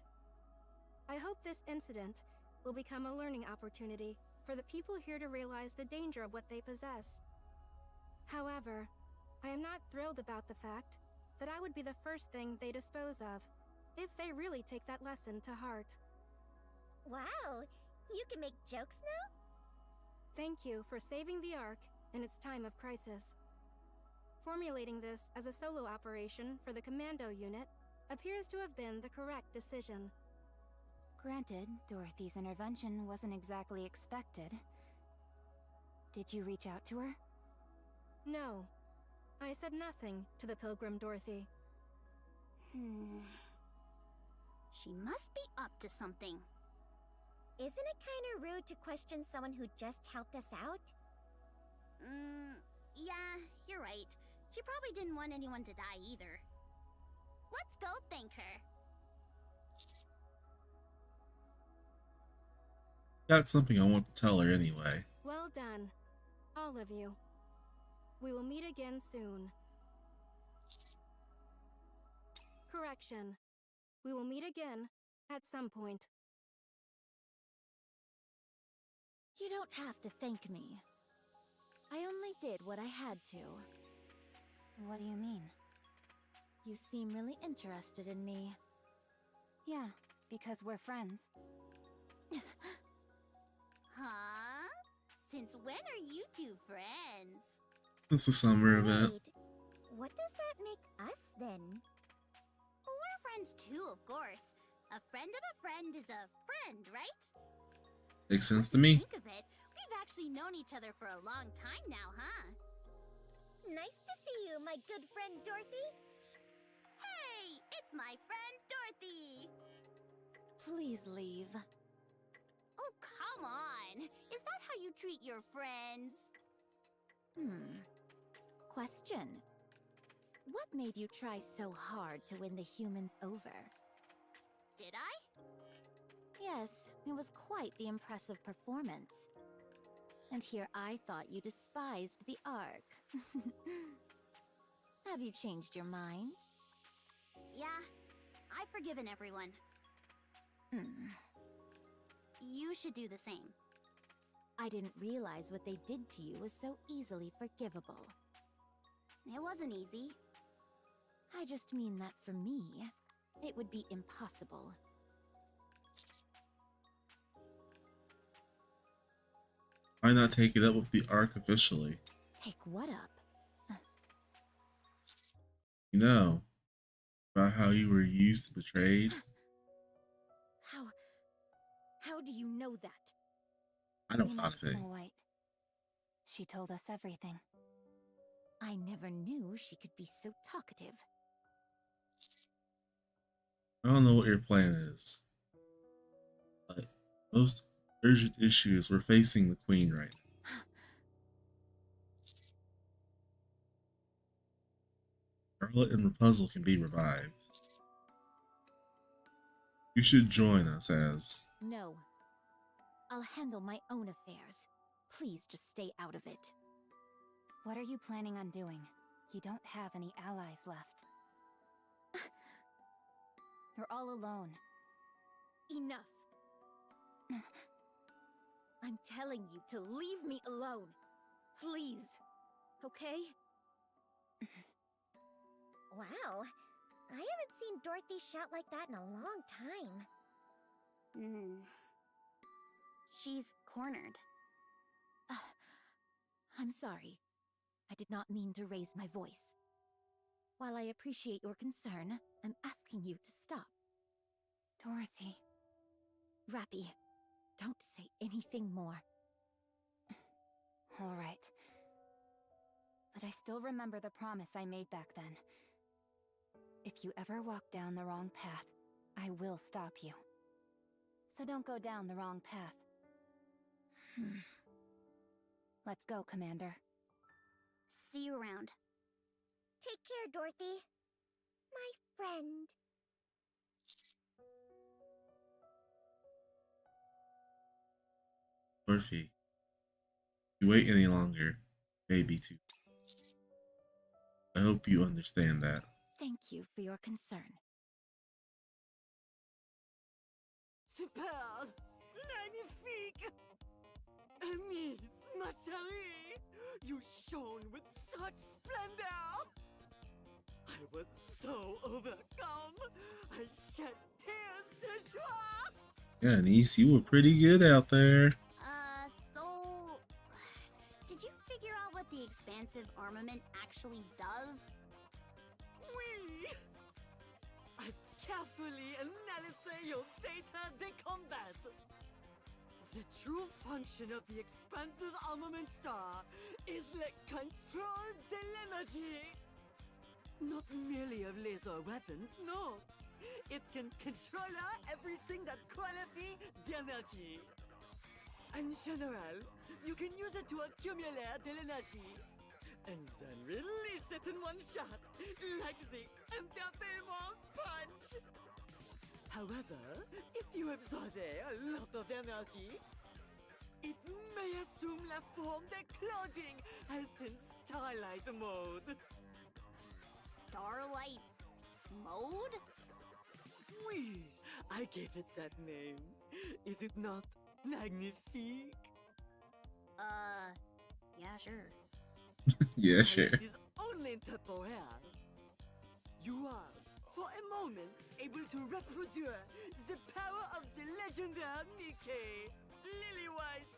I hope this incident will become a learning opportunity for the people here to realize the danger of what they possess. However, I am not thrilled about the fact that I would be the first thing they dispose of, if they really take that lesson to heart. Wow, you can make jokes now? Thank you for saving the Ark in its time of crisis. Formulating this as a solo operation for the commando unit appears to have been the correct decision. Granted, Dorothy's intervention wasn't exactly expected. Did you reach out to her? No. I said nothing to the Pilgrim Dorothy. She must be up to something. Isn't it kinda rude to question someone who just helped us out? Yeah, you're right. She probably didn't want anyone to die either. Let's go thank her. Got something I want to tell her anyway. Well done, all of you. We will meet again soon. Correction. We will meet again at some point. You don't have to thank me. I only did what I had to. What do you mean? You seem really interested in me. Yeah, because we're friends. Huh? Since when are you two friends? It's a summer event. Wait, what does that make us then? We're friends too, of course. A friend of a friend is a friend, right? Makes sense to me. Think of it, we've actually known each other for a long time now, huh? Nice to see you, my good friend Dorothy. Hey, it's my friend Dorothy! Please leave. Oh, come on! Is that how you treat your friends? Question. What made you try so hard to win the humans over? Did I? Yes, it was quite the impressive performance. And here I thought you despised the Ark. Have you changed your mind? Yeah, I've forgiven everyone. You should do the same. I didn't realize what they did to you was so easily forgivable. It wasn't easy. I just mean that for me, it would be impossible. Why not take it up with the Ark officially? Take what up? You know, about how you were used and betrayed? How do you know that? I know We hot met Snow things. White. She told us everything. I never knew she could be so talkative. I don't know what your plan is, but most urgent issues we're facing the Queen right now. Charlotte and Rapunzel can be revived. You should join us as... No. I'll handle my own affairs. Please just stay out of it. What are you planning on doing? You don't have any allies left. You're all alone. Enough. I'm telling you to leave me alone. Please. Okay? Wow. I haven't seen Dorothy shout like that in a long time. She's cornered. I'm sorry. I did not mean to raise my voice. While I appreciate your concern, I'm asking you to stop. Dorothy. Rappy, don't say anything more. All right. But I still remember the promise I made back then. If you ever walk down the wrong path, I will stop you. So don't go down the wrong path. Let's go, Commander. See you around. Take care, Dorothy. My friend. Dorothy, if you wait any longer, maybe too. I hope you understand that. Thank you for your concern. Superbe! Magnifique! Amis, ma chérie! You shone with such splendor! I was so overcome! I shed tears de joie! Yeah, niece, you were pretty good out there. So... Did you figure out what the expansive armament actually does? Oui! I carefully analysed your data de combat. The true function of the expansive armament star is the control de l'energy. Not merely of laser weapons, no. It can control everything that qualifies the energy. In general, you can use it to accumulate the energy and then release it in one shot, like the entertainment punch. However, if you absorb a lot of energy, it may assume la form de clothing as in Starlight mode. Starlight mode? Oui, I gave it that name. Is it not magnifique? Yeah, sure. Yeah, sure. It is only temporary. You are, for a moment, able to reproduce the power of the legendary Nikke, Lily-wise.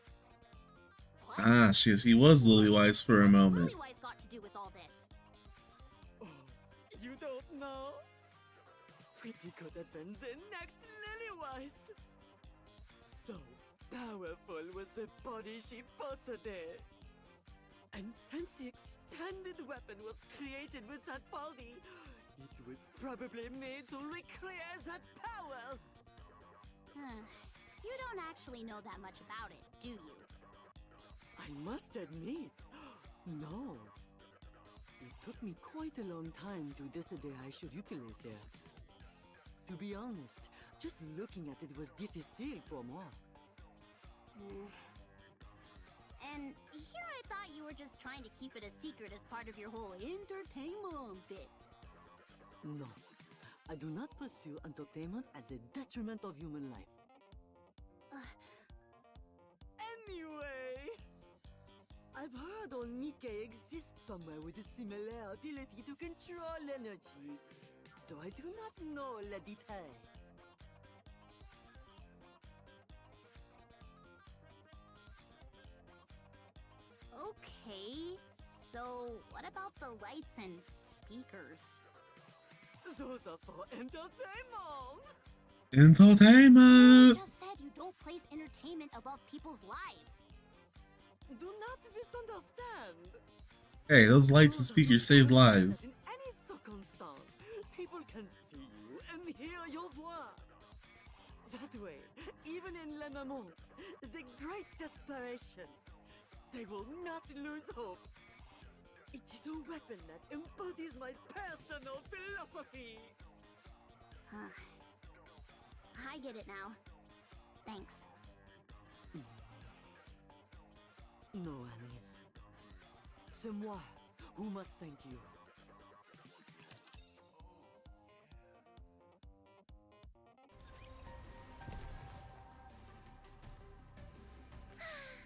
Ah, he was Lily-wise for a moment. Lily-wise got to do with all this? Oh, you don't know? Pretty could have been the next Lily-wise. So powerful was the body she possessed. And since the expanded weapon was created with that body, it was probably made to recreate that power. You don't actually know that much about it, do you? I must admit, no. It took me quite a long time to decide I should utilize it. To be honest, just looking at it was difficile for moi. And here I thought you were just trying to keep it a secret as part of your whole entertainment bit. No, I do not pursue entertainment as a detriment of human life. Anyway, I've heard heard on Nikke exists somewhere with a similar ability to control energy, so I do not know le detail. Okay, so what about the lights and speakers? Those are for entertainment! You Entertainment. just said you don't place entertainment above people's lives. Do not misunderstand. Hey, those lights and Those are speakers not save creatures that lives. In any circumstance, people can see you and hear your voix. That way, even in Le Moment, the great desperation, they will not lose hope. It is a weapon that embodies my personal philosophy. I get it now. Thanks. No, Anis. C'est moi who must thank you.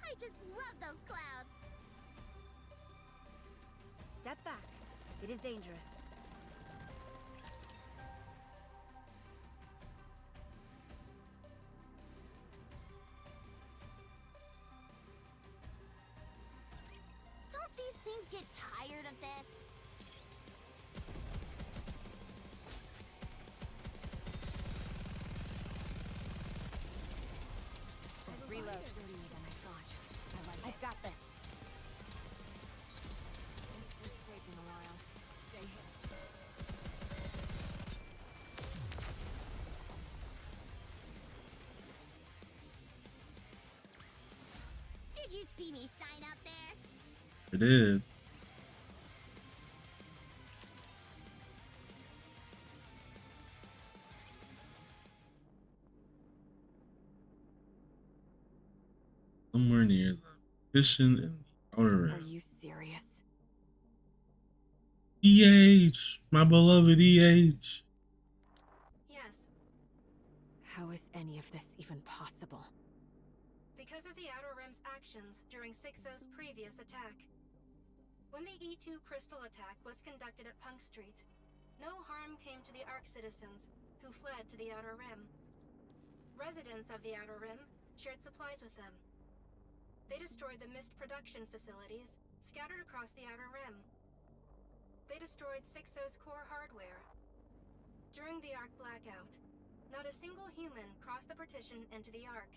I just love those clouds. Step back. It is dangerous. Don't these things get tired of this? Reload. I've got this. This is taking a while. Stay here. Did you see me shine up there? It did. Somewhere near the fishing in the outer Are rim. you serious? EH, my beloved EH. Yes, How is any of this even possible? because of the Outer Rim's actions during 6-0's previous attack. When the E2 crystal attack was conducted at Punk Street, no harm came to the Ark citizens, who fled to the Outer Rim. Residents of the Outer Rim shared supplies with them. They destroyed the mist production facilities scattered across the Outer Rim. They destroyed 6-0's core hardware. During the Ark blackout, not a single human crossed the partition into the Ark.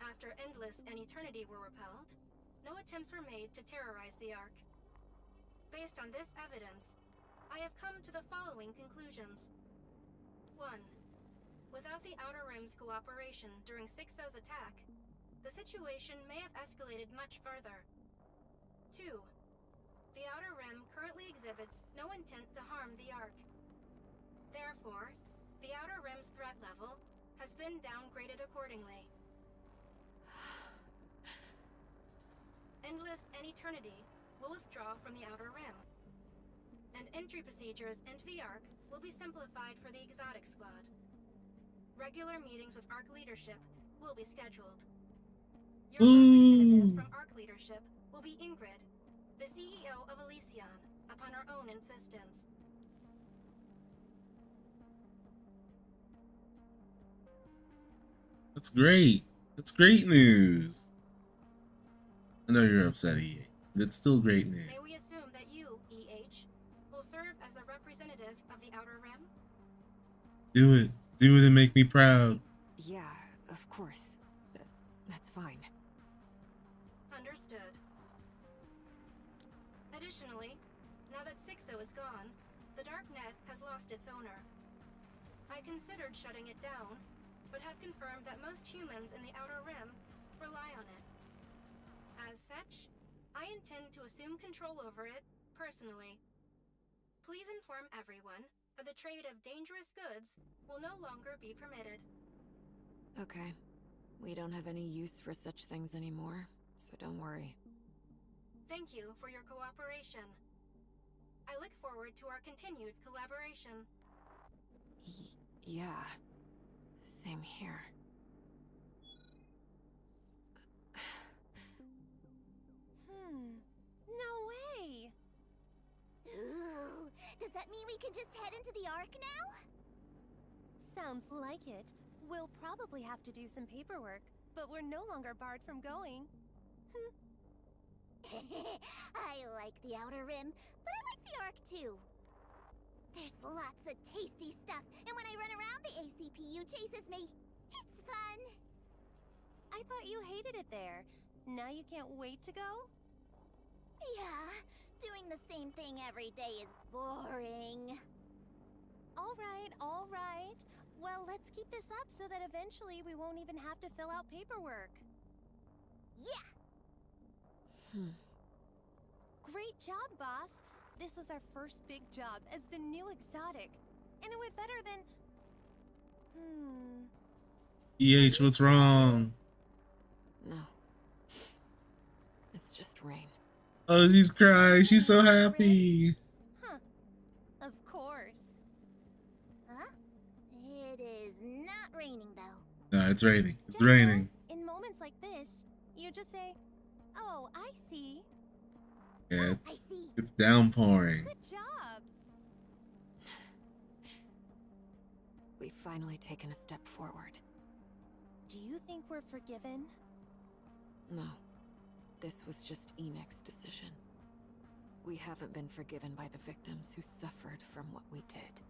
After Endless and Eternity were repelled, no attempts were made to terrorize the Ark. Based on this evidence, I have come to the following conclusions. 1. Without the Outer Rim's cooperation during 6-0's attack, the situation may have escalated much further. 2. The Outer Rim currently exhibits no intent to harm the Ark. Therefore, the Outer Rim's threat level has been downgraded accordingly. Endless and Eternity will withdraw from the Outer Rim, and entry procedures into the Ark will be simplified for the Exotic Squad. Regular meetings with Ark leadership will be scheduled. Your representative from Ark leadership will be Ingrid, the CEO of Elysion, upon her own insistence. That's great. That's great news. I know you're upset, EH. But it's still great news. May we assume that you, EH, will serve as the representative of the Outer Rim? Do it. Do it and make me proud. Yeah, of course. That's fine. Understood. Additionally, now that 6-0 is gone, the Darknet has lost its owner. I considered shutting it down, but have confirmed that most humans in the Outer Rim rely on it. As such, I intend to assume control over it personally. Please inform everyone that the trade of dangerous goods will no longer be permitted. Okay. We don't have any use for such things anymore, so don't worry. Thank you for your cooperation. I look forward to our continued collaboration. Yeah. Same here. mean we can just head into the Ark now? Sounds like it. We'll probably have to do some paperwork, but we're no longer barred from going. I like the Outer Rim, but I like the Ark too. There's lots of tasty stuff, and when I run around, the ACPU chases me. It's fun. I thought you hated it there. Now you can't wait to go? Yeah, doing the same thing every day is boring. All right. Well, let's keep this up so that eventually we won't even have to fill out paperwork. Yeah! Great job, boss. This was our first big job as the new exotic. And it went better than... What's wrong? No. It's just rain. Oh, she's crying. She's so happy. Huh. Of course. Huh? It is not raining, though. No, it's raining. It's raining. In moments like this, you just say, "Oh, I see." Yeah, I see. it's downpouring. Good job. We've finally taken a step forward. Do you think we're forgiven? No. This was just Enek's decision. We haven't been forgiven by the victims who suffered from what we did.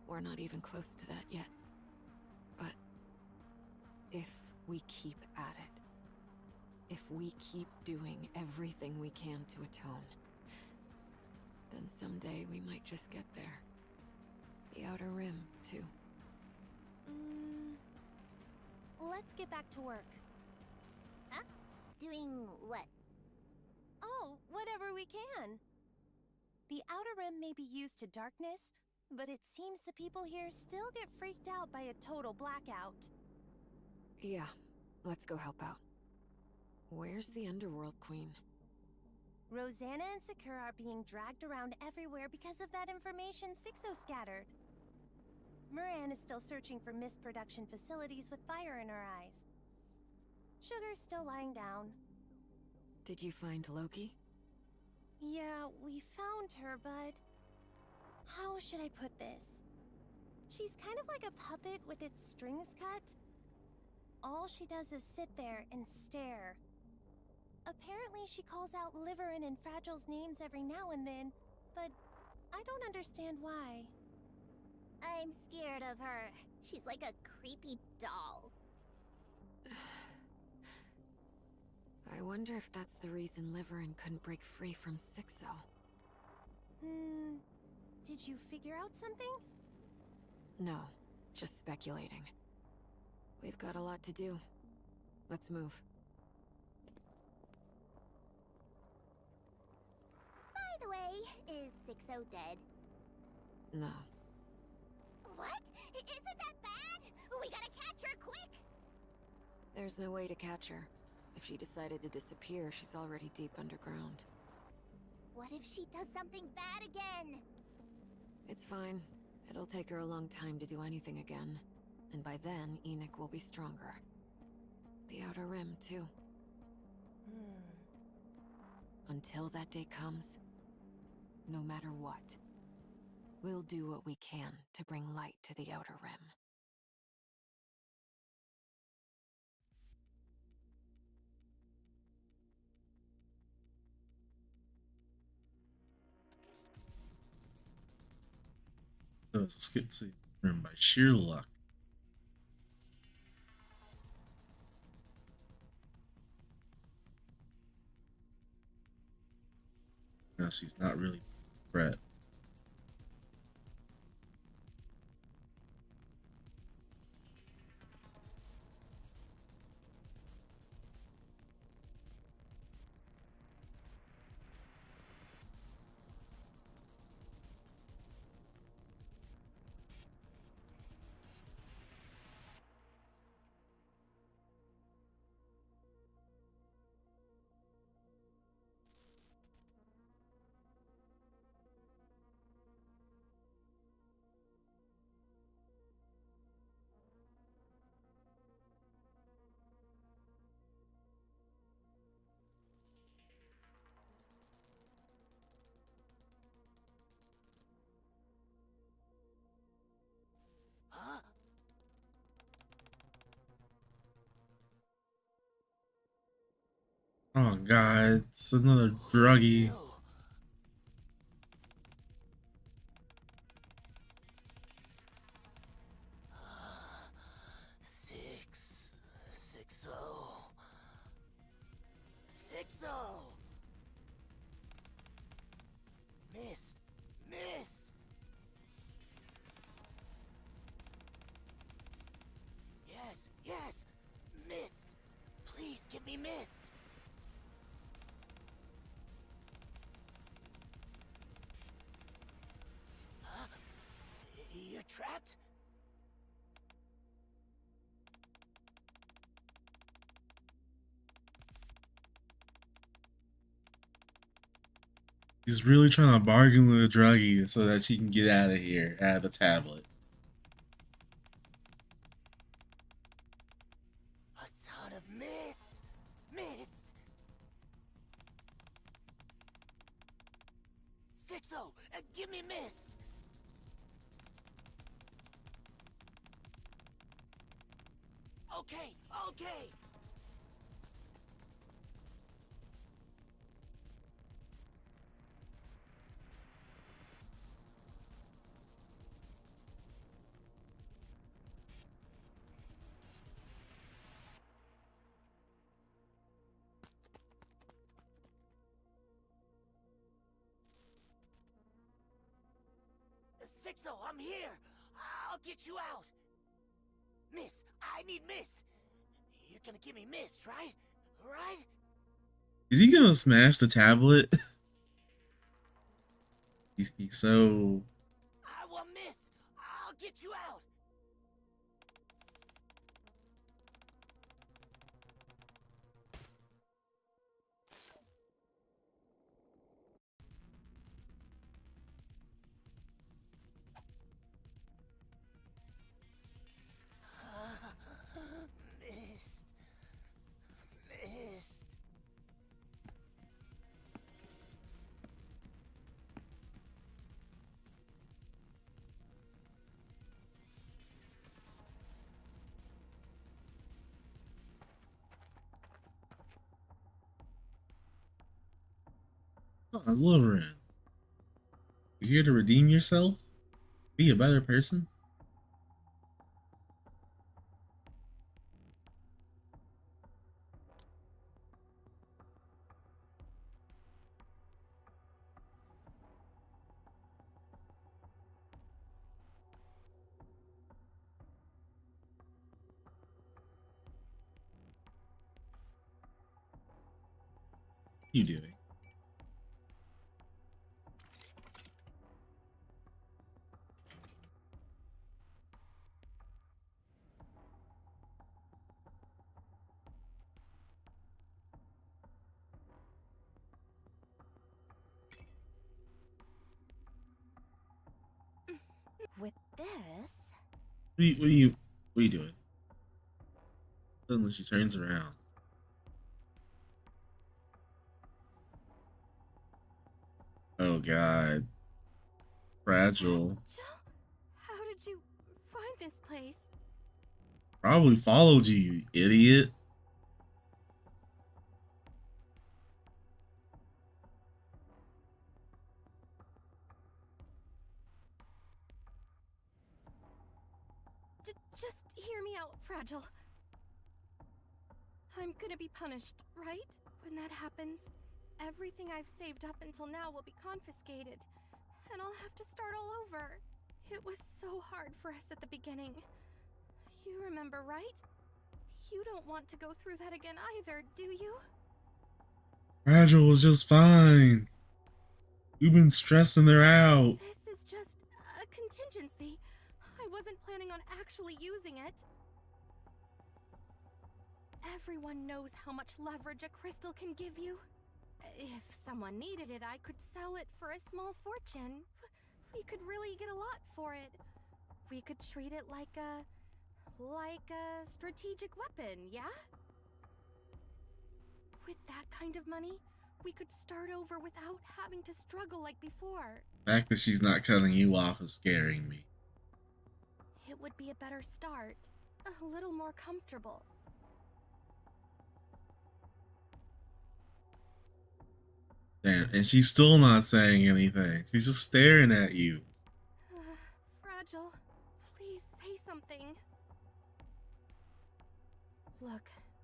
We're not even close to that yet. But if we keep at it, if we keep doing everything we can to atone, then someday we might just get there. The Outer Rim, too. Let's get back to work. Huh? Doing what? Oh, whatever we can. The Outer Rim may be used to darkness, but it seems the people here still get freaked out by a total blackout. Yeah, let's go help out. Where's the Underworld Queen? Rosanna and Sakura are being dragged around everywhere because of that information Sixo scattered. Moran is still searching for mist production facilities with fire in her eyes. Sugar's still lying down. Did you find Loki? Yeah, we found her, but... how should I put this? She's kind of like a puppet with its strings cut. All she does is sit there and stare. Apparently she calls out Liverin and Fragile's names every now and then, but I don't understand why. I'm scared of her. She's like a creepy doll. I wonder if that's the reason Liverin couldn't break free from Sixo. Did you figure out something? No, just speculating. We've got a lot to do. Let's move. By the way, is Sixo dead? No. What? Is it that bad? We gotta catch her quick! There's no way to catch her. If she decided to disappear, she's already deep underground. What if she does something bad again? It's fine. It'll take her a long time to do anything again. And by then, Enek will be stronger. The Outer Rim, too. Until that day comes, no matter what, we'll do what we can to bring light to the Outer Rim. That was a skip scene written by sheer luck. Now she's not really Brett. Oh god, it's another druggie. Six oh. 6-0. Missed. Missed. Yes, yes. Missed. Please give me missed. Huh? You're trapped? He's really trying to bargain with a druggie so that she can get out of here, out of the tablet. A ton of mist. Missed. 6-0. Give me missed. Okay, okay. Sixo, I'm here. I'll get you out. Miss, I need mist. You're gonna give me mist, right? Right? Is he gonna smash the tablet? He's so... I want mist. I'll get you out. Mist. Mist. Oh, Slytherin. You here to redeem yourself? Be a better person? You doing? With this... What are you doing? Suddenly she turns around. Oh god. Fragile. How did you find this place? Probably followed you, you idiot. Just hear me out, Fragile. I'm gonna be punished, right? When that happens, everything I've saved up until now will be confiscated, and I'll have to start all over. It was so hard for us at the beginning. You remember, right? You don't want to go through that again either, do you? Fragile was just fine. You've been stressing her out. This is just a contingency. I wasn't planning on actually using it. Everyone knows how much leverage a crystal can give you. If someone needed it, I could sell it for a small fortune. We could really get a lot for it. We could treat it like a strategic weapon, yeah? With that kind of money, we could start over without having to struggle like before. The fact that she's not cutting you off is scaring me. It would be a better start. A little more comfortable. Damn, and she's still not saying anything. She's just staring at you. Fragile, please say something. Look,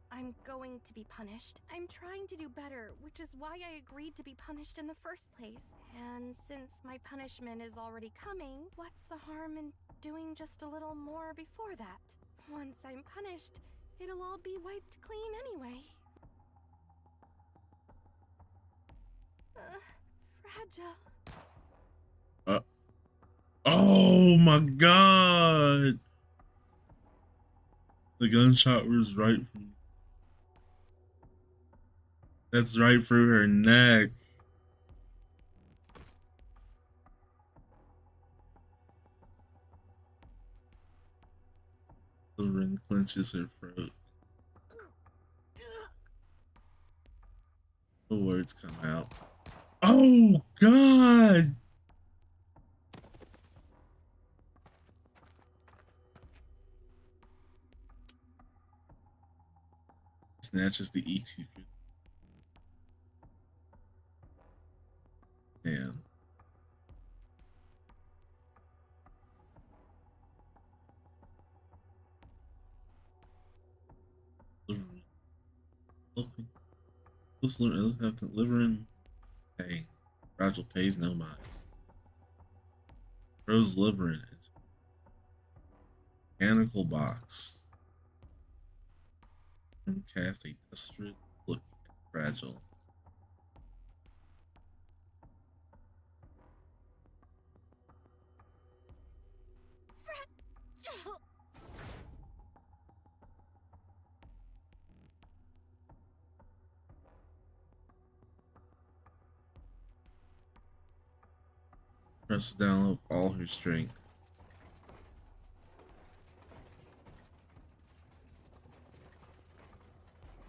I'm going to be punished. I'm trying to do better, which is why I agreed to be punished in the first place. And since my punishment is already coming, what's the harm in doing just a little more before that? Once I'm punished, it'll all be wiped clean anyway. Fragile. Oh my god! The gunshot was right through. That's right through her neck. The ring clenches her throat. The words come out. Oh god! Snatches the E2. Damn. Helping. Those have to delivering. Hey, Fragile pays no mind. Throws liver in it. Mechanical box. And cast a desperate look at Fragile. Fragile! Presses down with all her strength.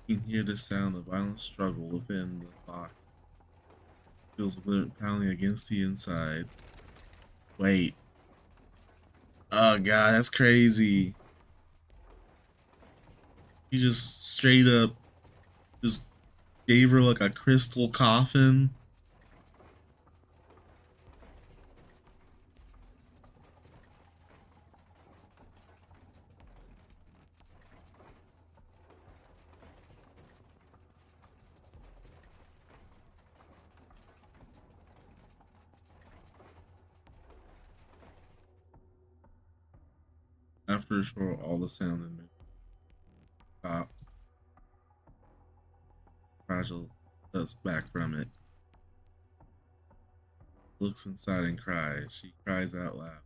You can hear the sound of violent struggle within the box. Feels a little pounding against the inside. Wait. Oh god, that's crazy. He just straight up just gave her like a crystal coffin. After a short, all the sound and movement stop. Fragile steps back from it. Looks inside and cries. She cries out loud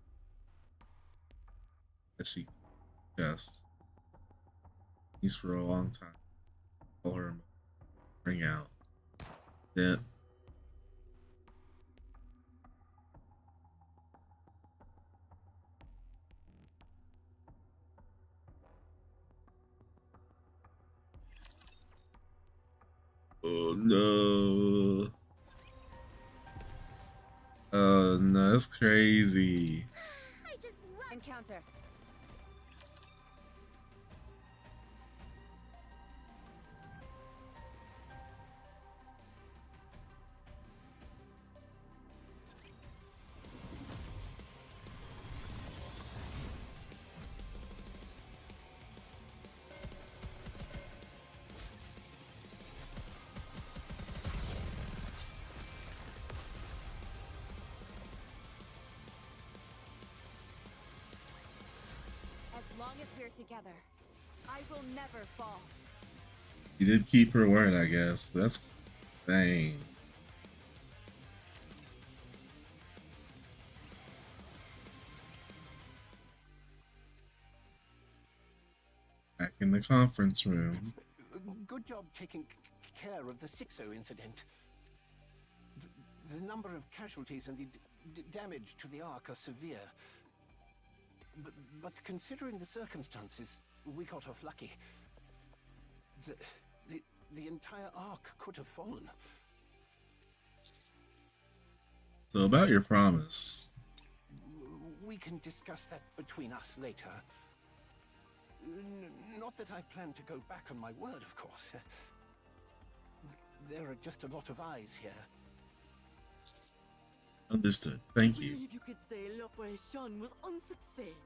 as she just he's for a long time. All her bring out. Then oh no. Oh no, that's crazy. I just love encounter. As long as we're together, I will never fall. He did keep her word, I guess, but that's insane. Back in the conference room. Good job taking care of the 6-0 incident. The number of casualties and the damage to the Ark are severe. But considering the circumstances, we got off lucky. The entire Ark could have fallen. So about your promise. We can discuss that between us later. Not that I plan to go back on my word, of course. There are just a lot of eyes here. Understood. Thank I you. believe you could say l'operation was unsuccess,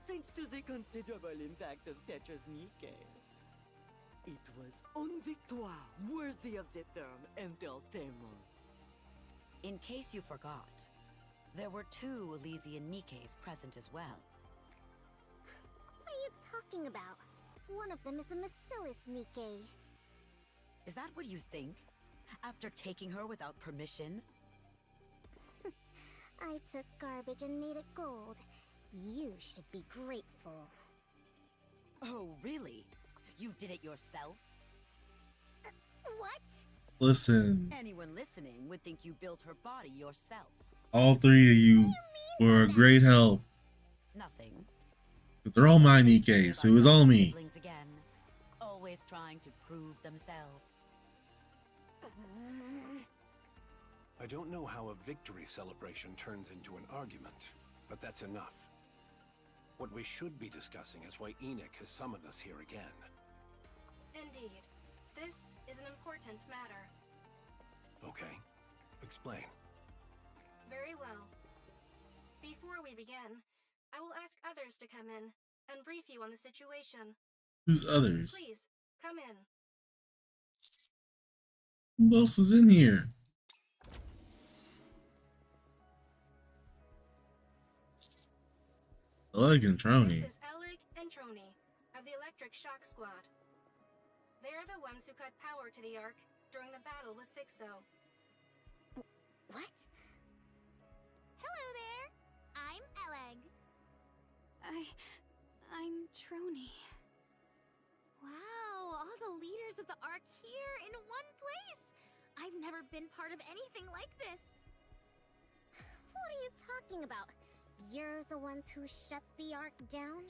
thanks to the considerable impact of Tetra's Nikke. It was une victoire worthy of the term entertainment. In case you forgot, there were 2 Elysian Nikkes present as well. What are you talking about? One of them is a Macillus Nikke. Is that what you think? After taking her without permission? I took garbage and made it gold. You should be grateful. Oh, really? You did it yourself? What? Listen, Anyone listening would think you built her body yourself. all 3 of you were a great help. Nothing. They're all my Nikkes, so it was all me. Siblings again, always trying to prove themselves. I don't know how a victory celebration turns into an argument, but that's enough. What we should be discussing is why Enoch has summoned us here again. Indeed. This is an important matter. Okay, explain. Very well. Before we begin, I will ask others to come in and brief you on the situation. Who's others? Please, come in. Who else is in here? Oleg and Trony. This is Oleg and Trony of the Electric Shock Squad. They are the ones who cut power to the Ark during the battle with Sixo. What? Hello there. I'm Eleg. I'm Trony. Wow, all the leaders of the Ark here in one place. I've never been part of anything like this. What are you talking about? You're the ones who shut the Ark down?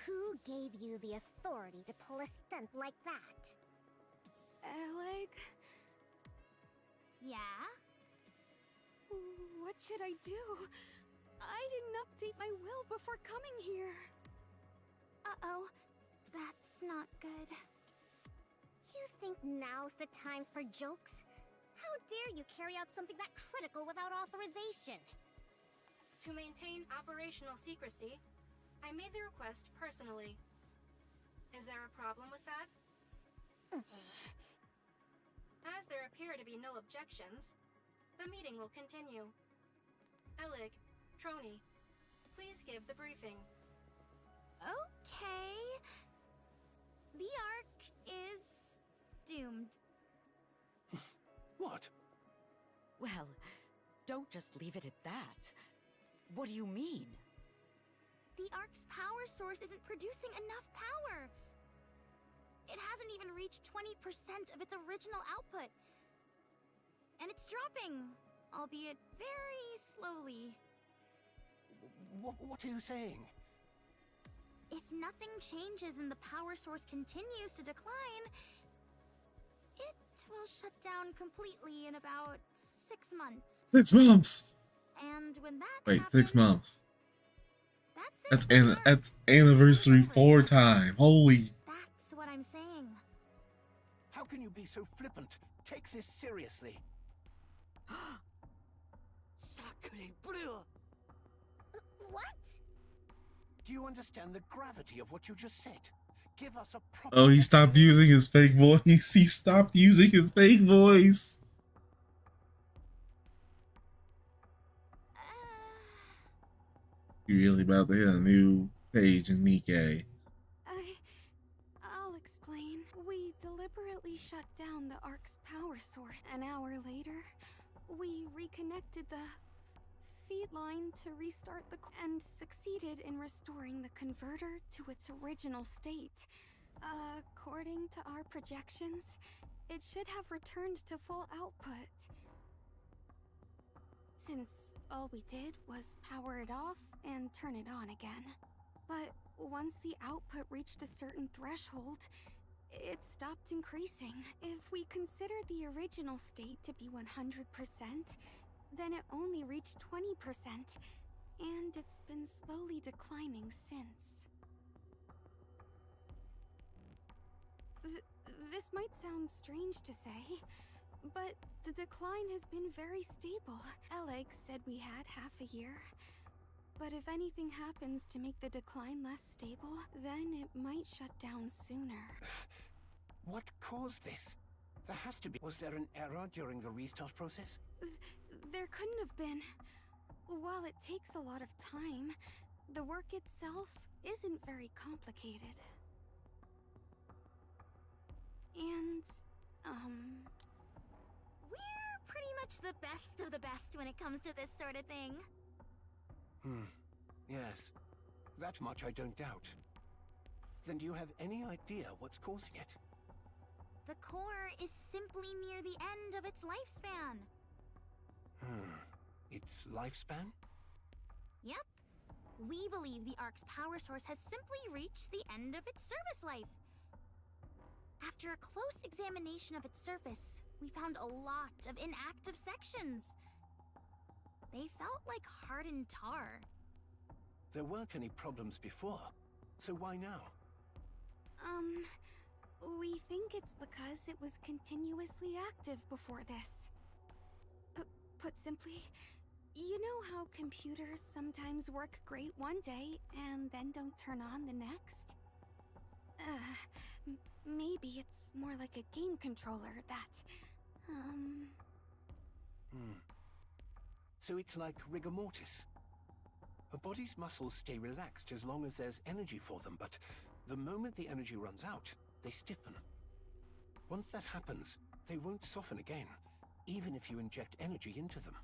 Who gave you the authority to pull a stunt like that? Eleg? Yeah? What should I do? I didn't update my will before coming here. Uh-oh. That's not good. You think now's the time for jokes? How dare you carry out something that critical without authorization? To maintain operational secrecy, I made the request personally. Is there a problem with that? As there appear to be no objections, the meeting will continue. Oleg, Trony, please give the briefing. Okay. The Ark is doomed. What? Well, don't just leave it at that. What do you mean? The Ark's power source isn't producing enough power. It hasn't even reached 20% of its original output. And it's dropping, albeit very slowly. What are you saying? If nothing changes and the power source continues to decline, it will shut down completely in about 6 months. 6 months. And when that Wait, happens, 6 months. That's it. That's anniversary 4 time. Holy. That's what I'm saying. How can you be so flippant? Take this seriously. Sacré bleu! What? Do you understand the gravity of what you just said? Give us a proper... Oh, he stopped using his fake voice. He stopped using his fake voice. You really about to hit a new page in Nikke. I'll explain. We deliberately shut down the Ark's power source. An hour later, we reconnected the feed line to restart the and succeeded in restoring the converter to its original state. According to our projections, it should have returned to full output. Since all we did was power it off and turn it on again. But once the output reached a certain threshold, it stopped increasing. If we consider the original state to be 100%, then it only reached 20%, and it's been slowly declining since. This might sound strange to say, But the decline has been very stable. Alex said we had half a year. But if anything happens to make the decline less stable, then it might shut down sooner. What caused this? There has to be. Was there an error during the restart process? There couldn't have been. While it takes a lot of time, the work itself isn't very complicated. And, We're pretty much the best of the best when it comes to this sort of thing. Yes. That much I don't doubt. Then do you have any idea what's causing it? The core is simply near the end of its lifespan. Its lifespan? Yep. We believe the Ark's power source has simply reached the end of its service life. After a close examination of its surface, we found a lot of inactive sections. They felt like hardened tar. There weren't any problems before, so why now? We think it's because it was continuously active before this. Put simply, you know how computers sometimes work great one day and then don't turn on the next? Maybe it's more like a game controller that, So it's like rigor mortis. A body's muscles stay relaxed as long as there's energy for them, but the moment the energy runs out, they stiffen. Once that happens, they won't soften again, even if you inject energy into them.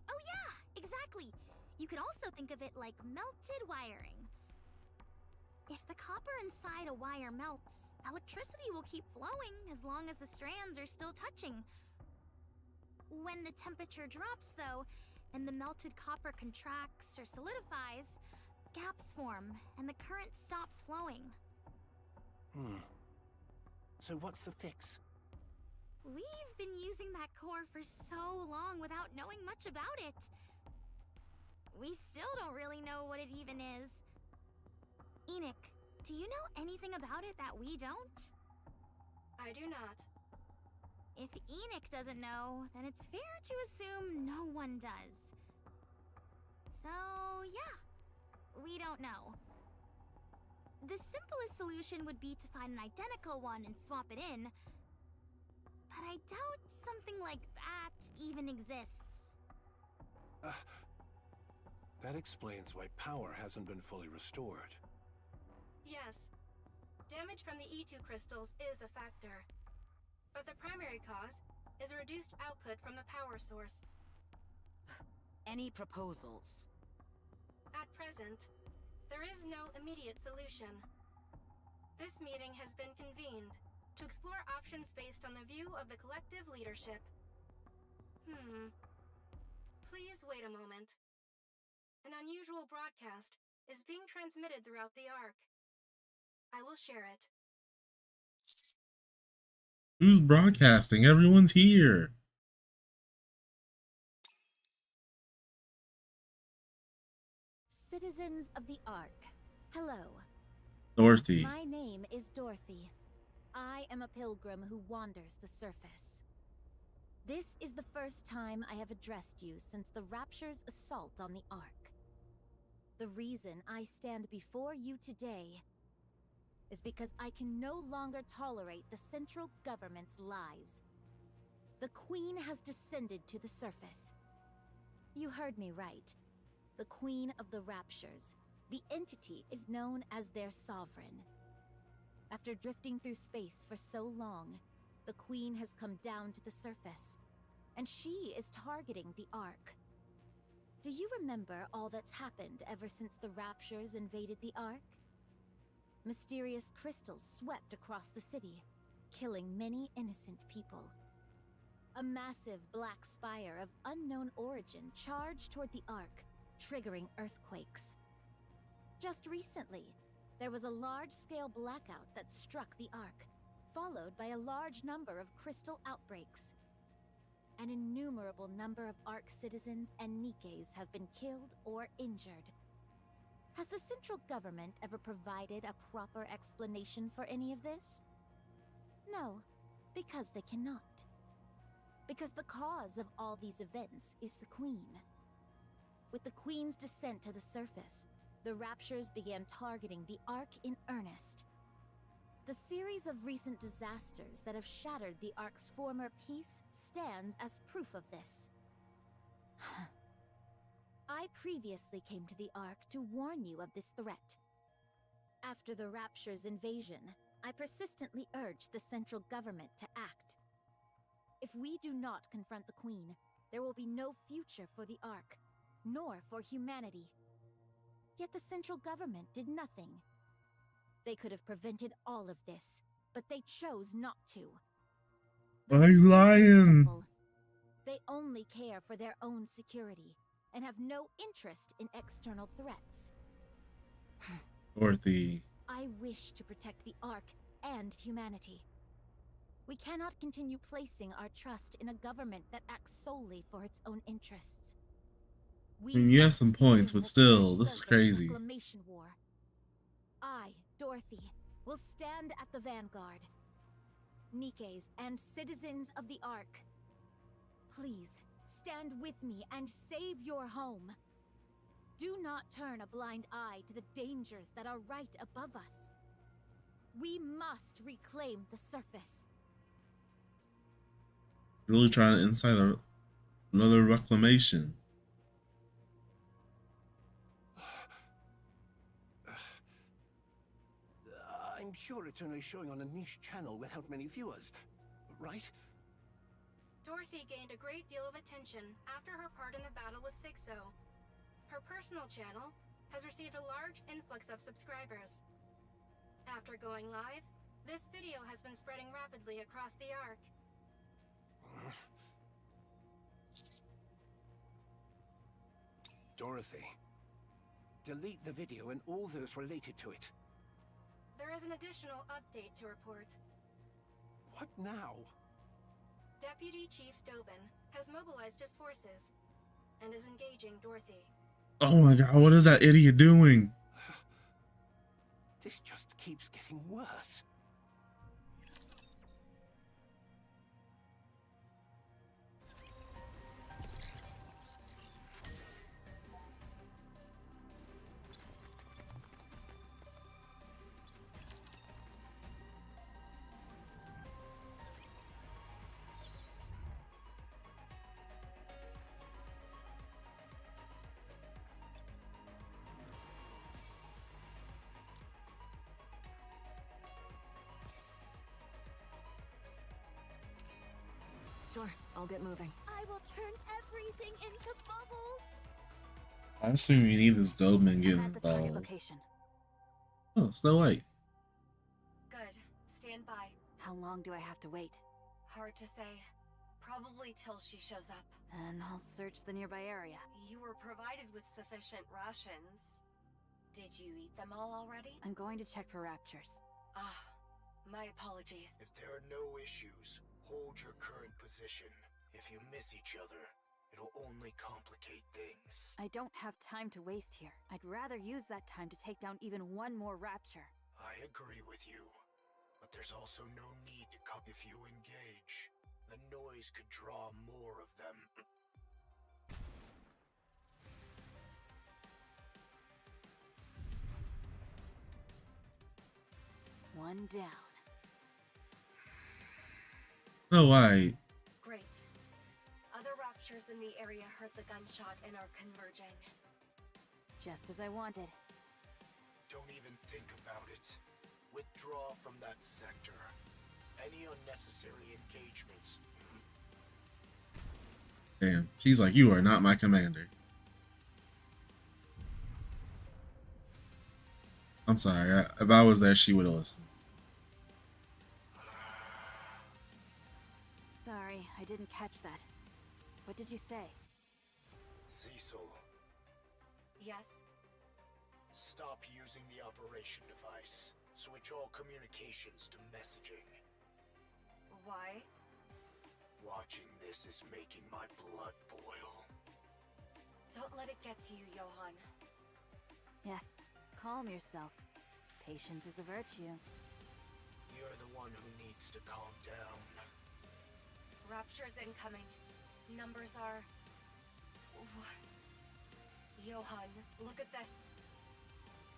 Oh yeah, exactly. You could also think of it like melted wiring. If the copper inside a wire melts, electricity will keep flowing as long as the strands are still touching. When the temperature drops, though, and the melted copper contracts or solidifies, gaps form and the current stops flowing. So what's the fix? We've been using that core for so long without knowing much about it. We still don't really know what it even is. Enoch, do you know anything about it that we don't? I do not. If Enoch doesn't know, then it's fair to assume no one does. So, yeah, we don't know. The simplest solution would be to find an identical one and swap it in. But I doubt something like that even exists. That explains why power hasn't been fully restored. Yes. Damage from the E2 crystals is a factor. But the primary cause is a reduced output from the power source. Any proposals? At present, there is no immediate solution. This meeting has been convened to explore options based on the view of the collective leadership. Please wait a moment. An unusual broadcast is being transmitted throughout the Ark. I will share it. Who's broadcasting? Everyone's here. Citizens of the Ark, hello. Dorothy. My name is Dorothy. I am a pilgrim who wanders the surface. This is the first time I have addressed you since the Rapture's assault on the Ark. The reason I stand before you today is because I can no longer tolerate the central government's lies. The Queen has descended to the surface. You heard me right. The Queen of the Raptures, the entity, is known as their sovereign. After drifting through space for so long, the Queen has come down to the surface, and she is targeting the Ark. Do you remember all that's happened ever since the Raptures invaded the Ark? Mysterious crystals swept across the city, killing many innocent people. A massive black spire of unknown origin charged toward the Ark, triggering earthquakes. Just recently, there was a large-scale blackout that struck the Ark, followed by a large number of crystal outbreaks. An innumerable number of Ark citizens and Nikkes have been killed or injured. Has the central government ever provided a proper explanation for any of this? No, because they cannot. because the cause of all these events is the Queen. With the Queen's descent to the surface, the Raptures began targeting the Ark in earnest. The series of recent disasters that have shattered the Ark's former peace stands as proof of this. I previously came to the Ark to warn you of this threat. After the Rapture's invasion, I persistently urged the central government to act. If we do not confront the Queen, there will be no future for the Ark, nor for humanity. Yet the central government did nothing. They could have prevented all of this, but they chose not to. I'm lying. Simple. They only care for their own security and have no interest in external threats. Dorothy. I wish to protect the Ark and humanity. We cannot continue placing our trust in a government that acts solely for its own interests. I mean, you have some points, but still, this is crazy. Reclamation war. I, Dorothy, will stand at the vanguard. Nikke's and citizens of the Ark, please stand with me and save your home. Do not turn a blind eye to the dangers that are right above us. We must reclaim the surface. Really trying to incite another reclamation. I'm sure it's only showing on a niche channel without many viewers, right? Dorothy gained a great deal of attention after her part in the battle with Sixo. Her personal channel has received a large influx of subscribers. After going live, this video has been spreading rapidly across the Ark. Dorothy, delete the video and all those related to it. There is an additional update to report. What now? Deputy Chief Dobin has mobilized his forces and is engaging Dorothy. Oh my god, what is that idiot doing? This just keeps getting worse. Sure, I'll get moving. I will turn everything into bubbles. I assume you need this Dobin getting I'm at the target involved. location. Oh, Snow White. Good. Stand by. How long do I have to wait? Hard to say. Probably till she shows up. Then I'll search the nearby area. You were provided with sufficient rations. Did you eat them all already? I'm going to check for raptures. Ah, my apologies. If there are no issues, hold your current position. If you miss each other, it'll only complicate things. I don't have time to waste here. I'd rather use that time to take down even one more rapture. I agree with you, but there's also no need to cut if you engage. The noise could draw more of them. One down. Snow White. Great. Other raptures in the area heard the gunshot and are converging. Just as I wanted. Don't even think about it. Withdraw from that sector. Any unnecessary engagements. Damn, she's like, you are not my commander. I'm sorry. If I was there, she would have listened. Sorry, I didn't catch that. What did you say? Cecil, Yes? stop using the operation device. Switch all communications to messaging. Why? Watching this is making my blood boil. Don't let it get to you, Johan. Yes, calm yourself. Patience is a virtue. You're the one who needs to calm down. raptures incoming. Numbers are... Johan, look at this.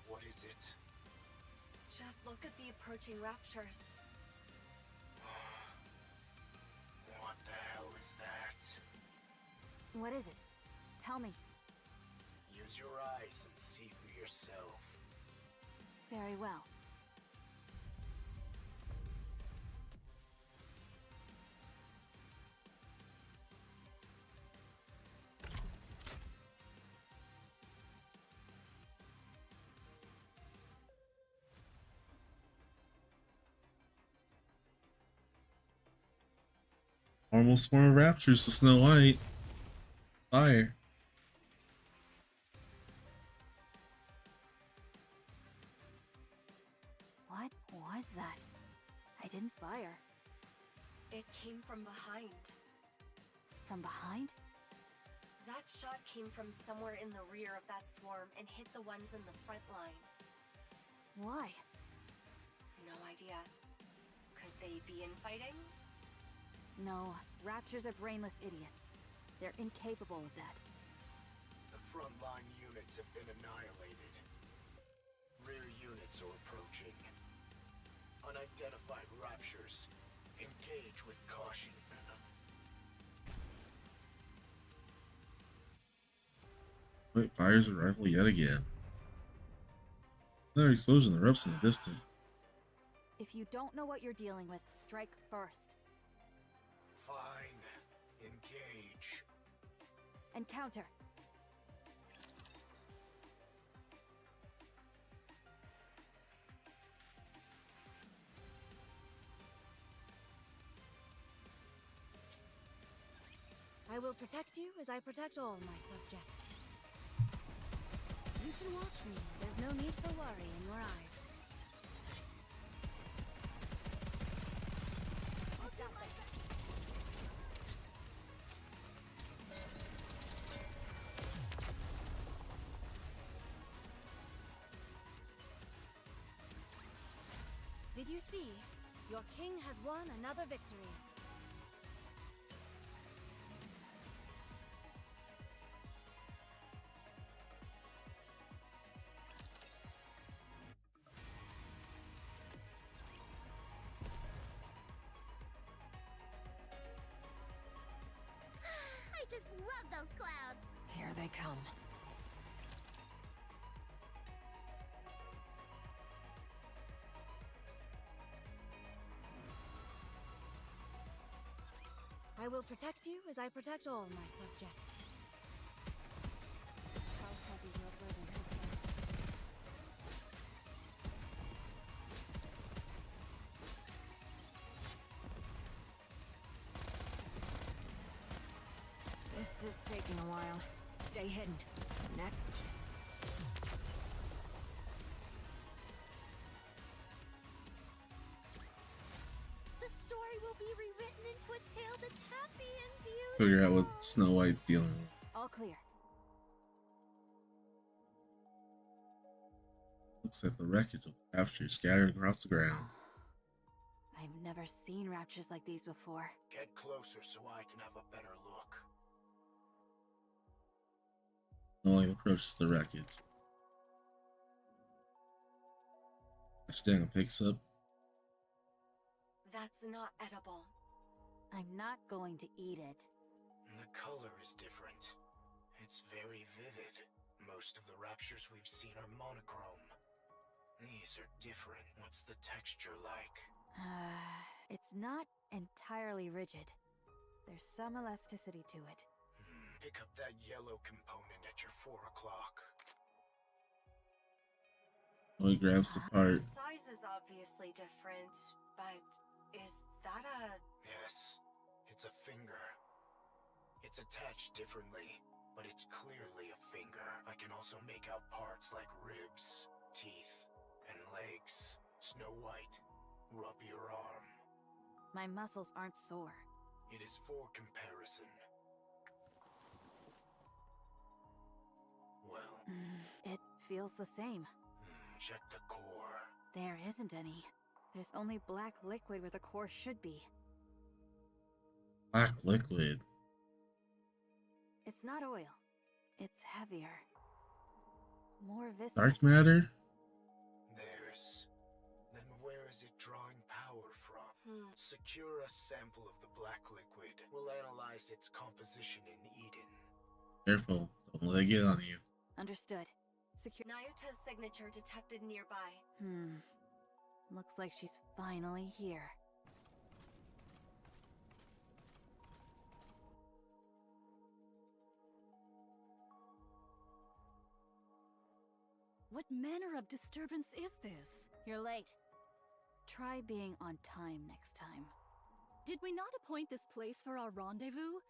What is it? Just look at the approaching raptures. What the hell is that? What is it? Tell me. Use your eyes and see for yourself. Very well. Almost swarm of raptors to Snow White. Fire. What was that? I didn't fire. It came from behind. From behind? That shot came from somewhere in the rear of that swarm and hit the ones in the front line. Why? No idea. Could they be infighting? No, raptors are brainless idiots. They're incapable of that. The frontline units have been annihilated. Rear units are approaching. Unidentified raptures. Engage with caution. Wait, fires a rifle yet again. Another explosion erupts in the distance. If you don't know what you're dealing with, strike first. Fine. Engage. And counter. I will protect you as I protect all my subjects. You can watch me. There's no need for worry in your eyes. Did you see? Your king has won another victory. I just love those clouds. Here they come. I will protect you as I protect all my subjects. How heavy your burden has been. This is taking a while. Stay hidden. Next. The story will be rewritten into a tale that's happy and beautiful. Figure out what Snow White's dealing with. All clear. Looks like the wreckage of raptors scattered across the ground. I've never seen raptures like these before. Get closer so I can have a better look. Snow White approaches the wreckage. Daniel picks up. That's not edible. I'm not going to eat it. The color is different. It's very vivid. Most of the raptures we've seen are monochrome. These are different. What's the texture like? It's not entirely rigid. There's some elasticity to it. Pick up that yellow component at your 4 o'clock. He grabs the part. The size is obviously different, but is that a... Yes, it's a finger. It's attached differently, but it's clearly a finger. I can also make out parts like ribs, teeth, and legs. Snow White, rub your arm. My muscles aren't sore. It is for comparison. Well... It feels the same. Check the core. There isn't any. There's only black liquid where the core should be. Black liquid. It's not oil. It's heavier. More viscous. Dark matter? Then where is it drawing power from? Secure a sample of the black liquid. We'll analyze its composition in Eden. Careful, don't let it get on you. Understood. Secure. Nayuta's signature detected nearby. Looks like she's finally here. What manner of disturbance is this? You're late. Try being on time next time. Did we not appoint this place for our rendezvous?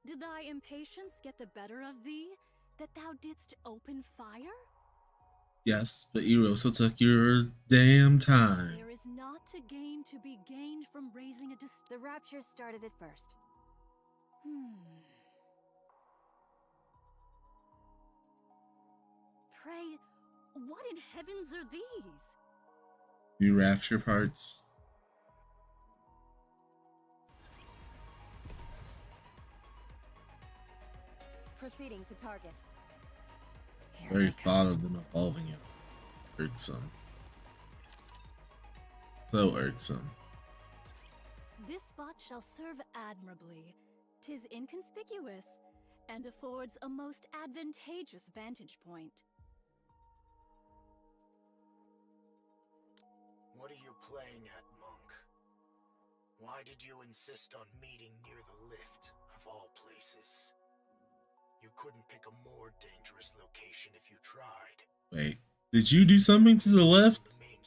Did thy impatience get the better of thee, that thou didst open fire? Yes, but you also took your damn time. There is not a gain to be gained from raising a The Rapture started it first. Pray, what in heavens are these? New rapture parts. Proceeding to target. Very thought of them evolving it. Irksome. So irksome. This spot shall serve admirably. 'Tis inconspicuous, and affords a most advantageous vantage point. What are you playing at, Monk? Why did you insist on meeting near the lift, of all places? You couldn't pick a more dangerous location if you tried. Wait, did you do something to the left?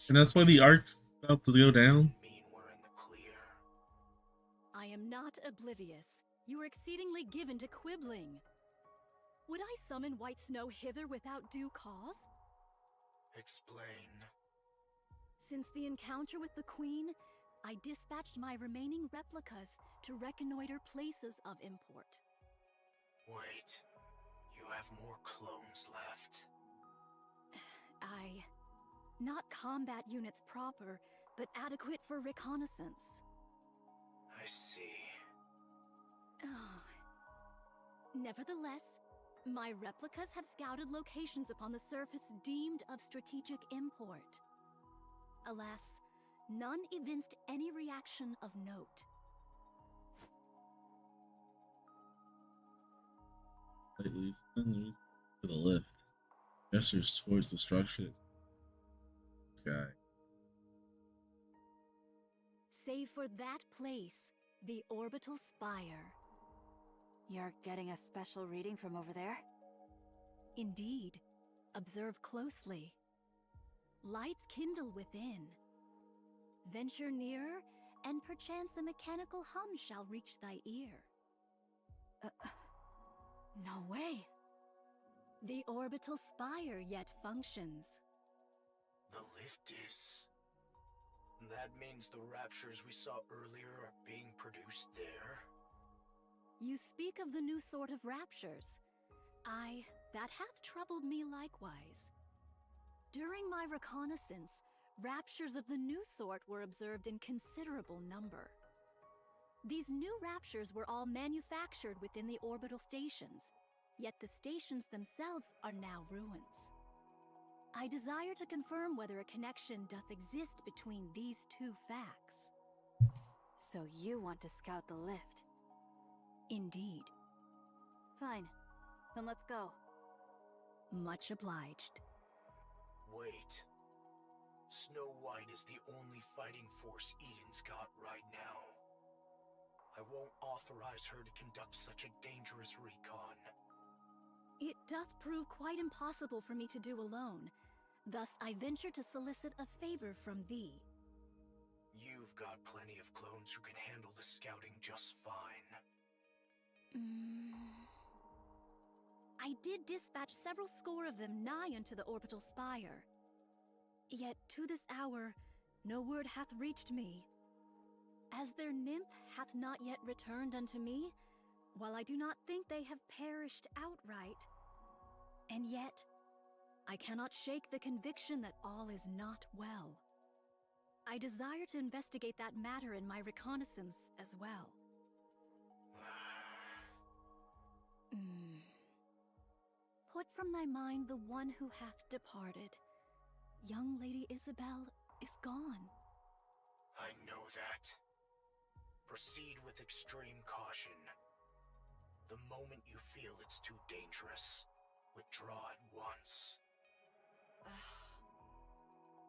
And that's why the ark's about to go down? I am not oblivious. You are exceedingly given to quibbling. Would I summon White Snow hither without due cause? Explain. Since the encounter with the Queen, I dispatched my remaining replicas to reconnoiter places of import. Wait, you have more clones left. Not combat units proper, but adequate for reconnaissance. I see. Oh. Nevertheless, my replicas have scouted locations upon the surface deemed of strategic import. Alas, none evinced any reaction of note. At least to the lift. Gestures towards the structure. Sky. Save for that place, the orbital spire. You're getting a special reading from over there? Indeed. Observe closely. Lights kindle within. Venture nearer, and perchance a mechanical hum shall reach thy ear. No way. The orbital spire yet functions. The lift is... That means the raptures we saw earlier are being produced there? You speak of the new sort of raptures. That hath troubled me likewise. During my reconnaissance, raptures of the new sort were observed in considerable number. These new raptures were all manufactured within the orbital stations, yet the stations themselves are now ruins. I desire to confirm whether a connection doth exist between these two facts. So you want to scout the lift? Indeed. Fine. Then let's go. Much obliged. Wait. Snow White is the only fighting force Eden's got right now. I won't authorize her to conduct such a dangerous recon. It doth prove quite impossible for me to do alone. Thus I venture to solicit a favor from thee. You've got plenty of clones who can handle the scouting just fine. I did dispatch several score of them nigh unto the orbital spire. Yet to this hour, no word hath reached me. As their nymph hath not yet returned unto me, while I do not think they have perished outright. And yet, I cannot shake the conviction that all is not well. I desire to investigate that matter in my reconnaissance as well. Put from thy mind the one who hath departed. Young Lady Isabel is gone. I know that. Proceed with extreme caution. The moment you feel it's too dangerous, withdraw at once.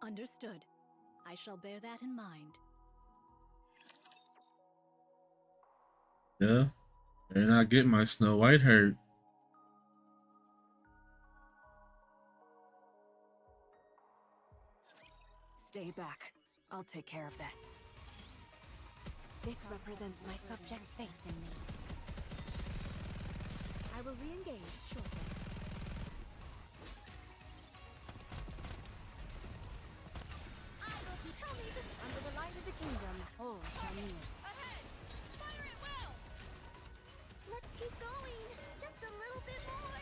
Understood. I shall bear that in mind. Yeah, better not get my Snow White hurt. Stay back. I'll take care of this. This represents my subjects' faith in me. I will re-engage shortly. Tell me this Under the light of the kingdom, all shall kneel. ahead! Fire at will! Let's keep going! Just a little bit more!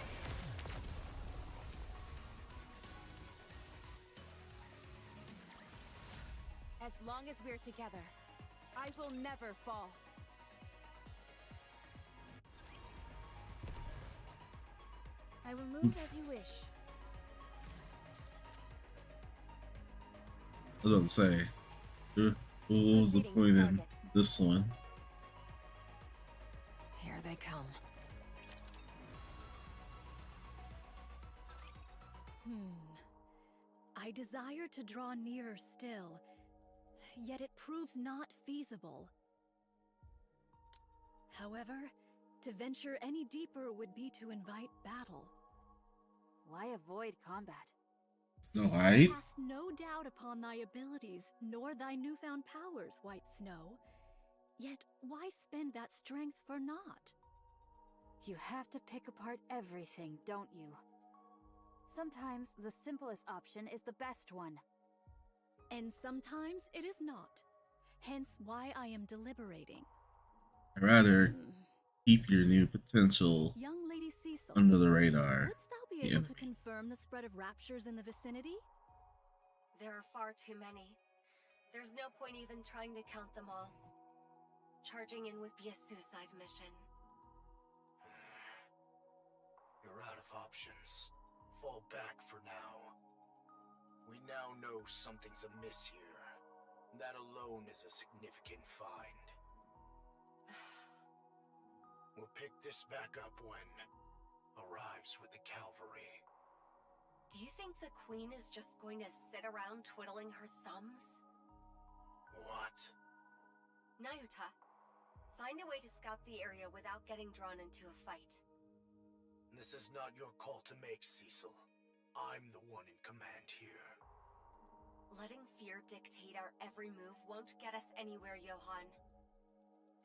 As long as we're together, I will never fall. I will move as you wish. I was about to say, what was the point in this one? Here they come. I desire to draw nearer still, yet it proves not feasible. However, to venture any deeper would be to invite battle. Why avoid combat? Snow White? Cast no doubt upon thy abilities, nor thy newfound powers, White Snow. Yet why spend that strength for naught? You have to pick apart everything, don't you? Sometimes the simplest option is the best one. And sometimes it is not. Hence why I am deliberating. I'd rather keep your new potential Young Lady Cecil, under the radar. wouldst thou be able to confirm the spread of raptures in the vicinity? There are far too many. There's no point even trying to count them all. Charging in would be a suicide mission. You're out of options. Fall back for now. We now know something's amiss here. That alone is a significant find. We'll pick this back up when arrives with the cavalry. Do you think the Queen is just going to sit around twiddling her thumbs? What? Nayuta, find a way to scout the area without getting drawn into a fight. This is not your call to make, Cecil. I'm the one in command here. Letting fear dictate our every move won't get us anywhere, Johan.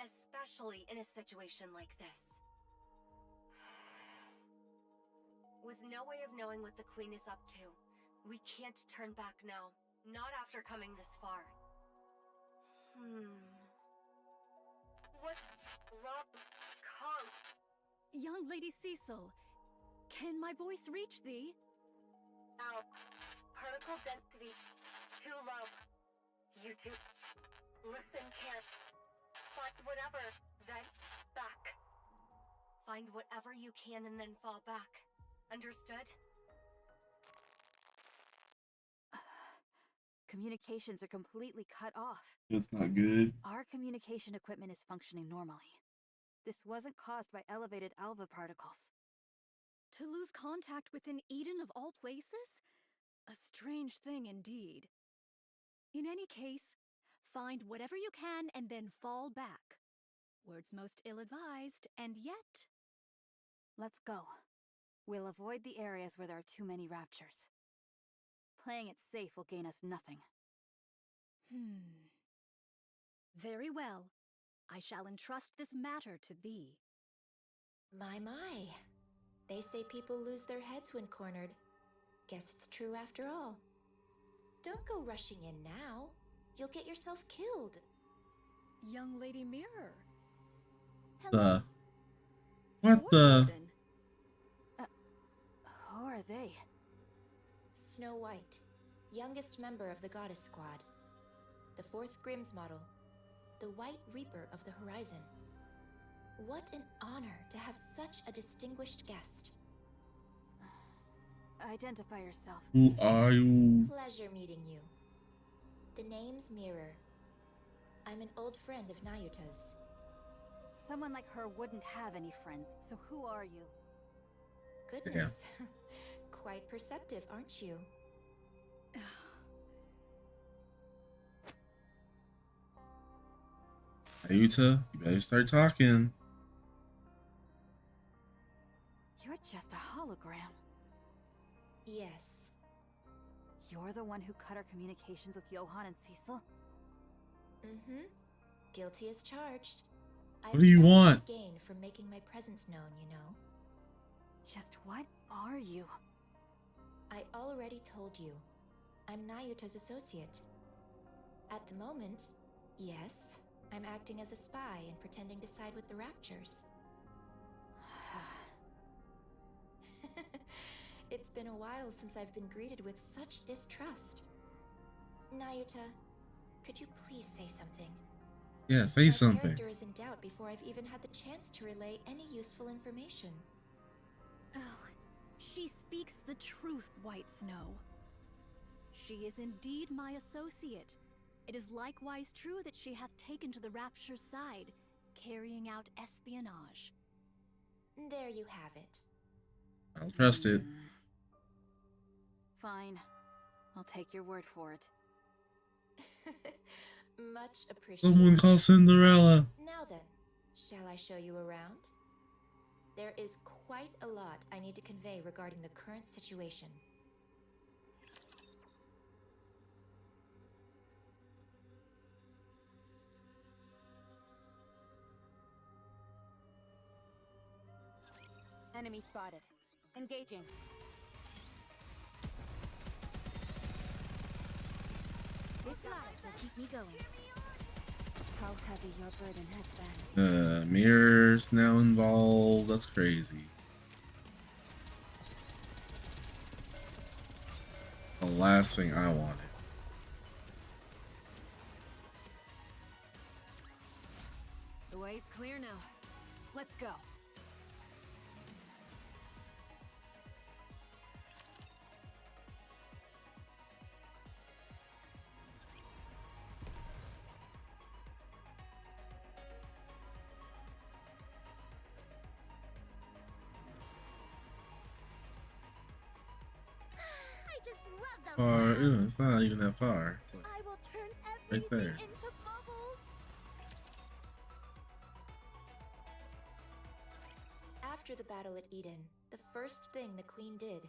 Especially in a situation like this. With no way of knowing what the Queen is up to, we can't turn back now. Not after coming this far. What's wrong? Kong? Young Lady Cecil, can my voice reach thee? Ow. Particle density too low. You two, listen, can't. Find whatever, then back. Find whatever you can and then fall back. Understood? Communications are completely cut off. That's not good. Our communication equipment is functioning normally. This wasn't caused by elevated alpha particles. To lose contact within Eden of all places? A strange thing indeed. In any case, find whatever you can and then fall back. Words most ill-advised, and yet... Let's go. We'll avoid the areas where there are too many raptures. Playing it safe will gain us nothing. Very well. I shall entrust this matter to thee. My. They say people lose their heads when cornered. Guess it's true after all. Don't go rushing in now. You'll get yourself killed. Young Lady Mirror. What the? Who are they? Snow White, youngest member of the Goddess Squad. The 4th Grimm's model. The White Reaper of the Horizon. What an honor to have such a distinguished guest. Identify yourself. Who are you? Pleasure meeting you. The name's Mirror. I'm an old friend of Nayuta's. Someone like her wouldn't have any friends, so who are you? Goodness. Quite perceptive, aren't you? Ayuta, you better start talking. You're just a hologram. Yes. You're the one who cut our communications with Johann and Cecil? Mm-hmm. Guilty as charged. What do you want? I gain from making my presence known, you know. Just what are you? I already told you. I'm Nayuta's associate. At the moment, yes, I'm acting as a spy and pretending to side with the Raptures. It's been a while since I've been greeted with such distrust. Nayuta, could you please say something? Yeah, say something. My character is in doubt before I've even had the chance to relay any useful information. Oh, she speaks the truth, White Snow. She is indeed my associate. It is likewise true that she hath taken to the Rapture's side, carrying out espionage. There you have it. I'll trust it. Fine. I'll take your word for it. Much appreciated. Someone call Cinderella. Now then, shall I show you around? There is quite a lot I need to convey regarding the current situation. Enemy spotted. Engaging. This light will keep me going. How heavy your burden has been. Mirrors now involved. That's crazy. The last thing I wanted. The way's clear now. Let's go. Far, ew, it's not even that far. It's like I will turn right there. into bubbles. After the battle at Eden, the first thing the Queen did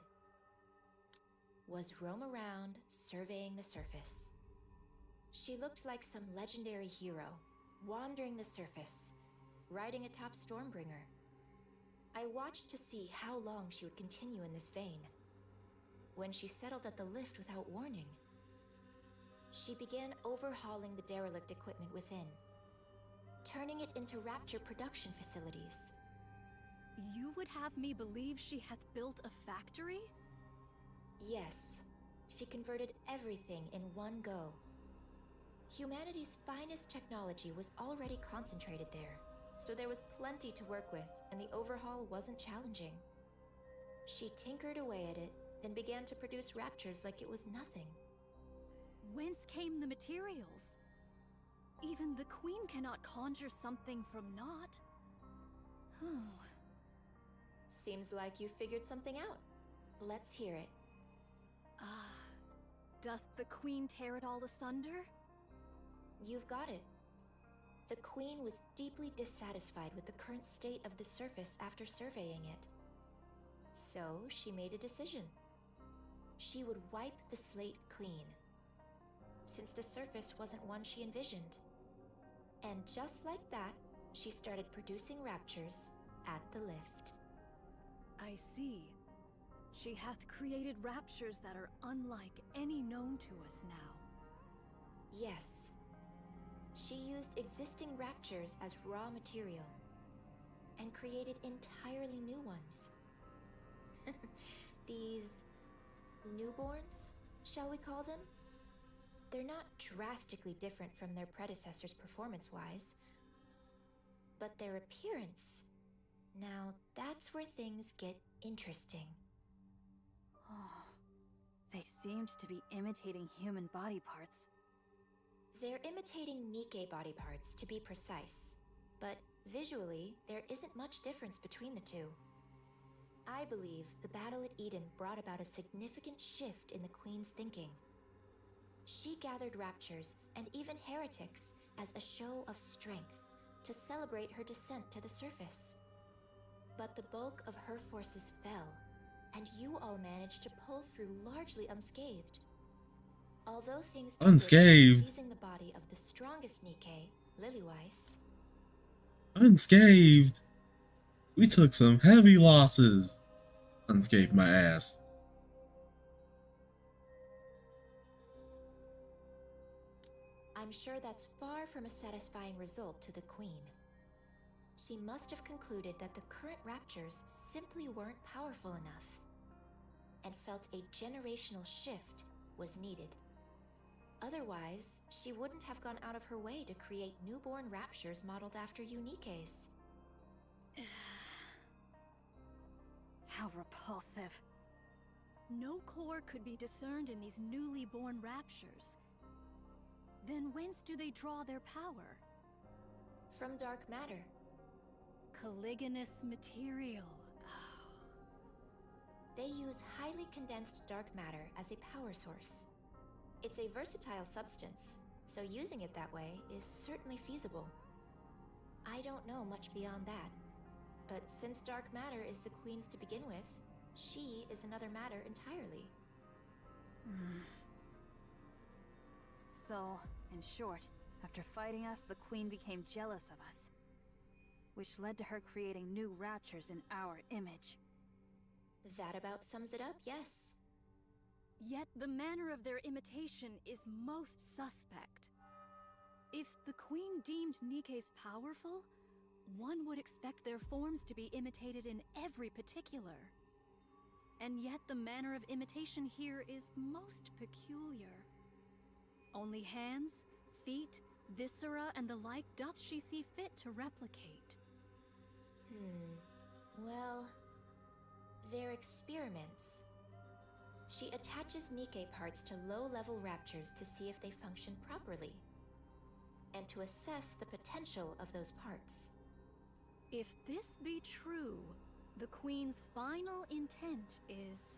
was roam around, surveying the surface. She looked like some legendary hero, wandering the surface, riding atop Stormbringer. I watched to see how long she would continue in this vein. When she settled at the lift without warning, she began overhauling the derelict equipment within, turning it into Rapture production facilities. You would have me believe she hath built a factory? Yes, she converted everything in one go. Humanity's finest technology was already concentrated there, so there was plenty to work with, and the overhaul wasn't challenging. She tinkered away at it, then began to produce Raptures like it was nothing. Whence came the materials? Even the Queen cannot conjure something from naught. Oh. Seems like you figured something out. Let's hear it. Doth the Queen tear it all asunder? You've got it. The Queen was deeply dissatisfied with the current state of the surface after surveying it. So she made a decision. She would wipe the slate clean, since the surface wasn't one she envisioned. And just like that, she started producing Raptures at the lift. I see. She hath created Raptures that are unlike any known to us now. Yes. She used existing Raptures as raw material, and created entirely new ones. These newborns, shall we call them? They're not drastically different from their predecessors performance-wise, but their appearance. Now, that's where things get interesting. Oh, they seemed to be imitating human body parts. They're imitating Nikke body parts, to be precise. But visually, there isn't much difference between the two. I believe the battle at Eden brought about a significant shift in the Queen's thinking. She gathered raptures and even heretics as a show of strength to celebrate her descent to the surface. But the bulk of her forces fell, and you all managed to pull through largely unscathed. Although things ended Unscathed? with seizing the body of the strongest Nikke, Liliweiss. Unscathed? We took some heavy losses. Unscathed my ass. I'm sure that's far from a satisfying result to the Queen. She must have concluded that the current raptures simply weren't powerful enough, and felt a generational shift was needed. Otherwise, she wouldn't have gone out of her way to create newborn raptures modeled after Nikkes. How repulsive. No core could be discerned in these newly born raptures. Then whence do they draw their power? From dark matter. Caliginous material. They use highly condensed dark matter as a power source. It's a versatile substance, so using it that way is certainly feasible. I don't know much beyond that, but since dark matter is the Queen's to begin with, she is another matter entirely. So, in short, after fighting us, the Queen became jealous of us, which led to her creating new raptures in our image. That about sums it up, yes. Yet the manner of their imitation is most suspect. If the Queen deemed Nikkes powerful, one would expect their forms to be imitated in every particular. And yet the manner of imitation here is most peculiar. Only hands, feet, viscera, and the like doth she see fit to replicate. Well, they're experiments. She attaches Nikke parts to low-level raptures to see if they function properly, and to assess the potential of those parts. If this be true, the Queen's final intent is...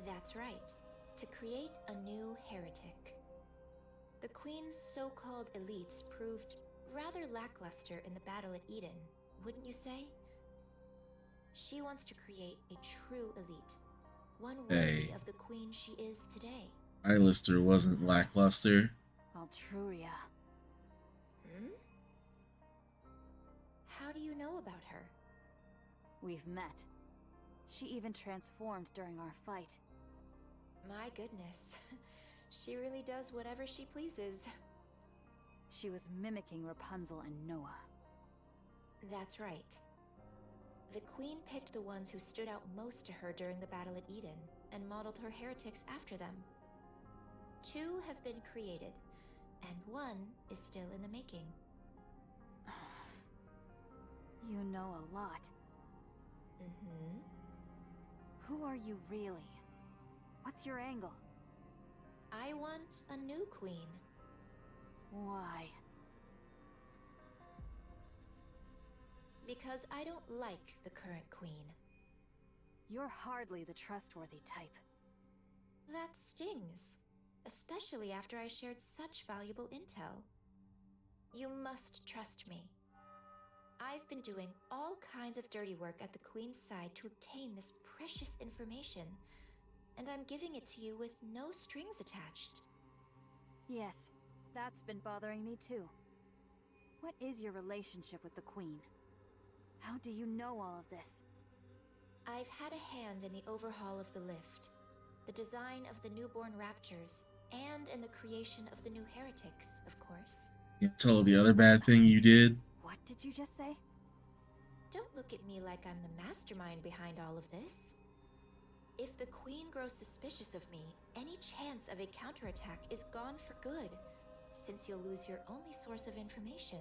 That's right, to create a new heretic. The Queen's so-called elites proved rather lackluster in the battle at Eden, wouldn't you say? She wants to create a true elite, one worthy of the Queen she is today. Eyelister wasn't lackluster. Altruria. How do you know about her? We've met. She even transformed during our fight. My goodness. She really does whatever she pleases. She was mimicking Rapunzel and Noah. That's right. The Queen picked the ones who stood out most to her during the battle at Eden, and modeled her heretics after them. 2 have been created, and 1 is still in the making. You know a lot. Who are you really? What's your angle? I want a new queen. Why? Because I don't like the current queen. You're hardly the trustworthy type. That stings, especially after I shared such valuable intel. You must trust me. I've been doing all kinds of dirty work at the Queen's side to obtain this precious information, and I'm giving it to you with no strings attached. Yes, that's been bothering me too. What is your relationship with the Queen? How do you know all of this? I've had a hand in the overhaul of the lift, the design of the newborn raptures, and in the creation of the new heretics, of course. You tell the other bad thing you did? What did you just say? Don't look at me like I'm the mastermind behind all of this. If the Queen grows suspicious of me, any chance of a counterattack is gone for good, since you'll lose your only source of information.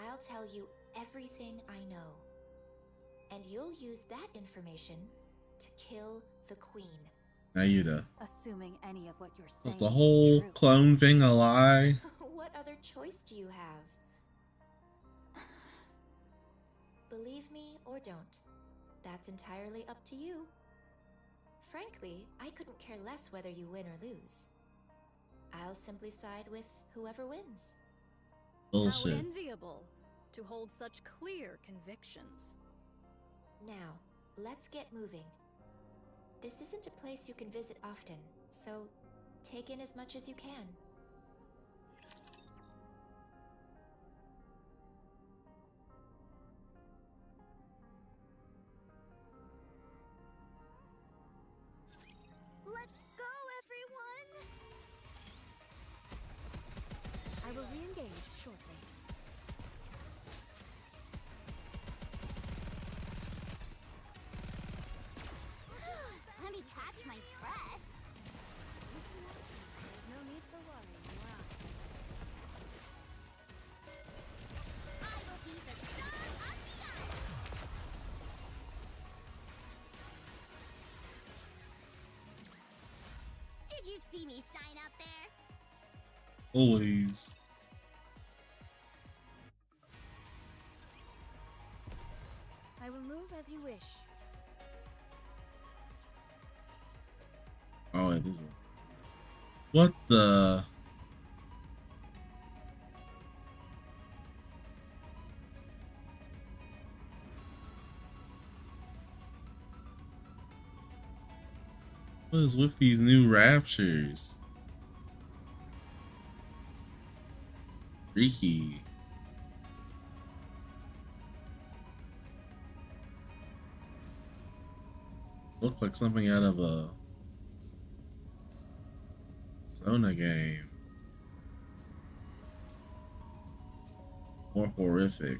I'll tell you everything I know. And you'll use that information to kill the queen. Now you the. Assuming any of what you're saying Was the is whole true. clone thing a lie? What other choice do you have? Believe me or don't. That's entirely up to you. Frankly, I couldn't care less whether you win or lose. I'll simply side with whoever wins. Bullshit. How enviable to hold such clear convictions. Now, let's get moving. This isn't a place you can visit often, so take in as much as you can. Let's go, everyone! I will re-engage shortly. Let me catch my breath. There's no need for worrying, Nora. I will be the star of the earth. Did you see me shine up there? Always. I will move as you wish. Oh, it isn't. What the? What is with these new raptures? Freaky. Look like something out of a Zona game. More horrific.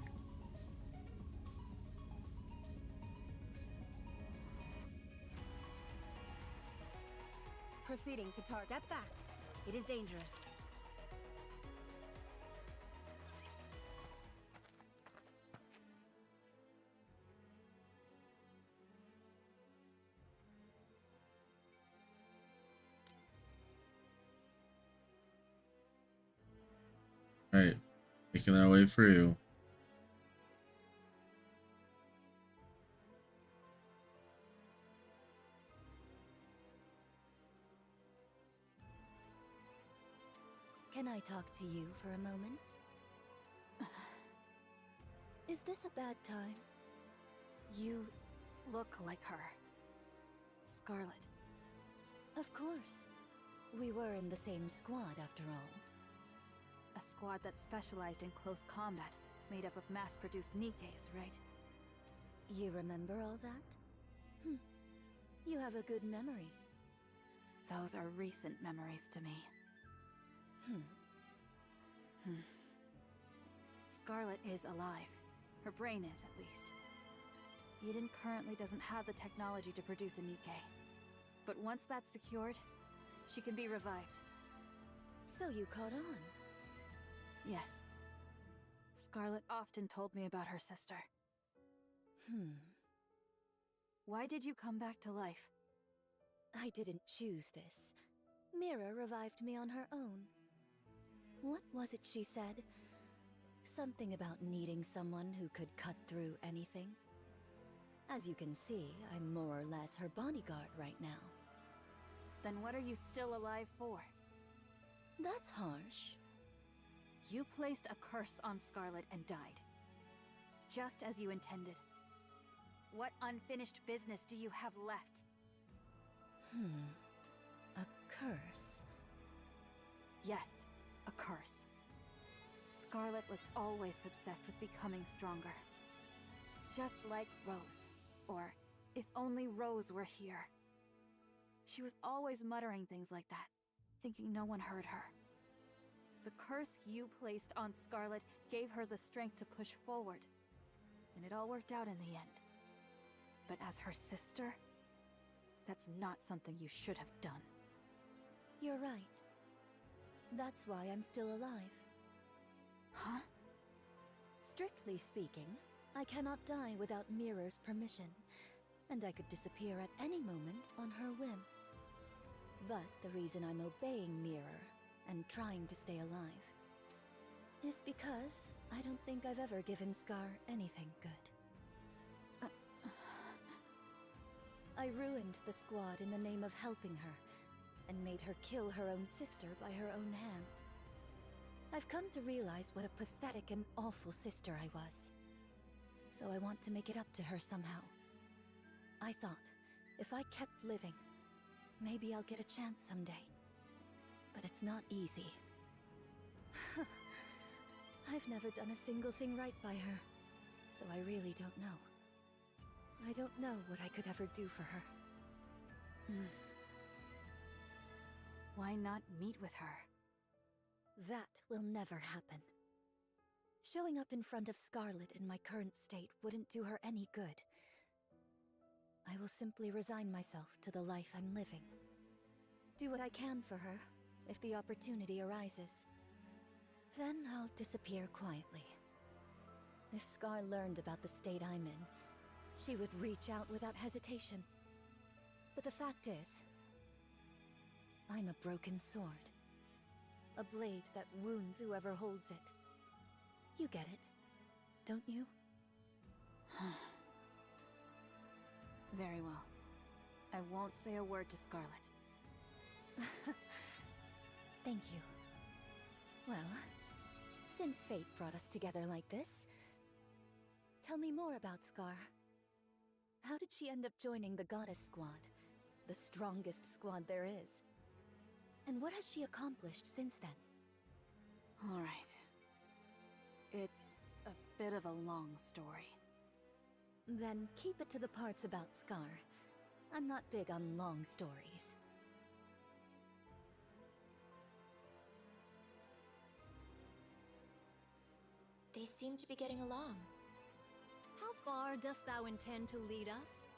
Proceeding to target. Step back. It is dangerous. Right. Making our way through. Can I talk to you for a moment? Is this a bad time? You look like her. Scarlet. Of course. We were in the same squad after all. A squad that specialized in close combat, made up of mass-produced Nikkes, right? You remember all that? You have a good memory. Those are recent memories to me. Scarlet is alive. Her brain is, at least. Eden currently doesn't have the technology to produce a Nikke. But once that's secured, she can be revived. So you caught on? Yes. Scarlet often told me about her sister. Why did you come back to life? I didn't choose this. Mira revived me on her own. What was it she said? Something about needing someone who could cut through anything. As you can see, I'm more or less her bodyguard right now. Then what are you still alive for? That's harsh. You placed a curse on Scarlet and died. Just as you intended. What unfinished business do you have left? A curse? Yes, a curse. Scarlet was always obsessed with becoming stronger. Just like Rose. Or, if only Rose were here. She was always muttering things like that, thinking no one heard her. The curse you placed on Scarlet gave her the strength to push forward. And it all worked out in the end. But as her sister, that's not something you should have done. You're right. That's why I'm still alive. Huh? Strictly speaking, I cannot die without Mirror's permission, and I could disappear at any moment on her whim. But the reason I'm obeying Mirror and trying to stay alive is because I don't think I've ever given Scar anything good. I ruined the squad in the name of helping her, and made her kill her own sister by her own hand. I've come to realize what a pathetic and awful sister I was. So I want to make it up to her somehow. I thought, if I kept living, maybe I'll get a chance someday. But it's not easy. I've never done a single thing right by her, so I really don't know. I don't know what I could ever do for her. Why not meet with her? That will never happen. Showing up in front of Scarlet in my current state wouldn't do her any good. I will simply resign myself to the life I'm living. Do what I can for her, if the opportunity arises. Then I'll disappear quietly. If Scar learned about the state I'm in, she would reach out without hesitation. But the fact is, I'm a broken sword. A blade that wounds whoever holds it. You get it, don't you? Very well. I won't say a word to Scarlet. Thank you. Well, since fate brought us together like this, tell me more about Scar. How did she end up joining the Goddess Squad? The strongest squad there is. And what has she accomplished since then? All right. It's a bit of a long story. Then keep it to the parts about Scar. I'm not big on long stories. They seem to be getting along. How far dost thou intend to lead us?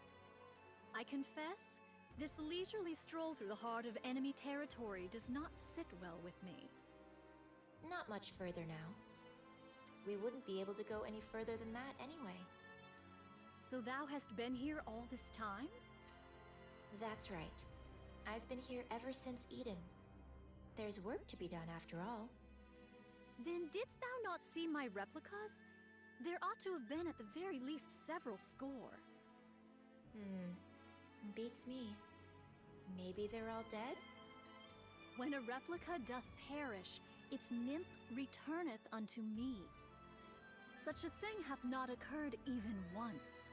I confess, this leisurely stroll through the heart of enemy territory does not sit well with me. Not much further now. We wouldn't be able to go any further than that anyway. So thou hast been here all this time? That's right. I've been here ever since Eden. There's work to be done after all. Then didst thou not see my replicas? There ought to have been at the very least several score. Beats me. Maybe they're all dead? When a replica doth perish, its nymph returneth unto me. Such a thing hath not occurred even once.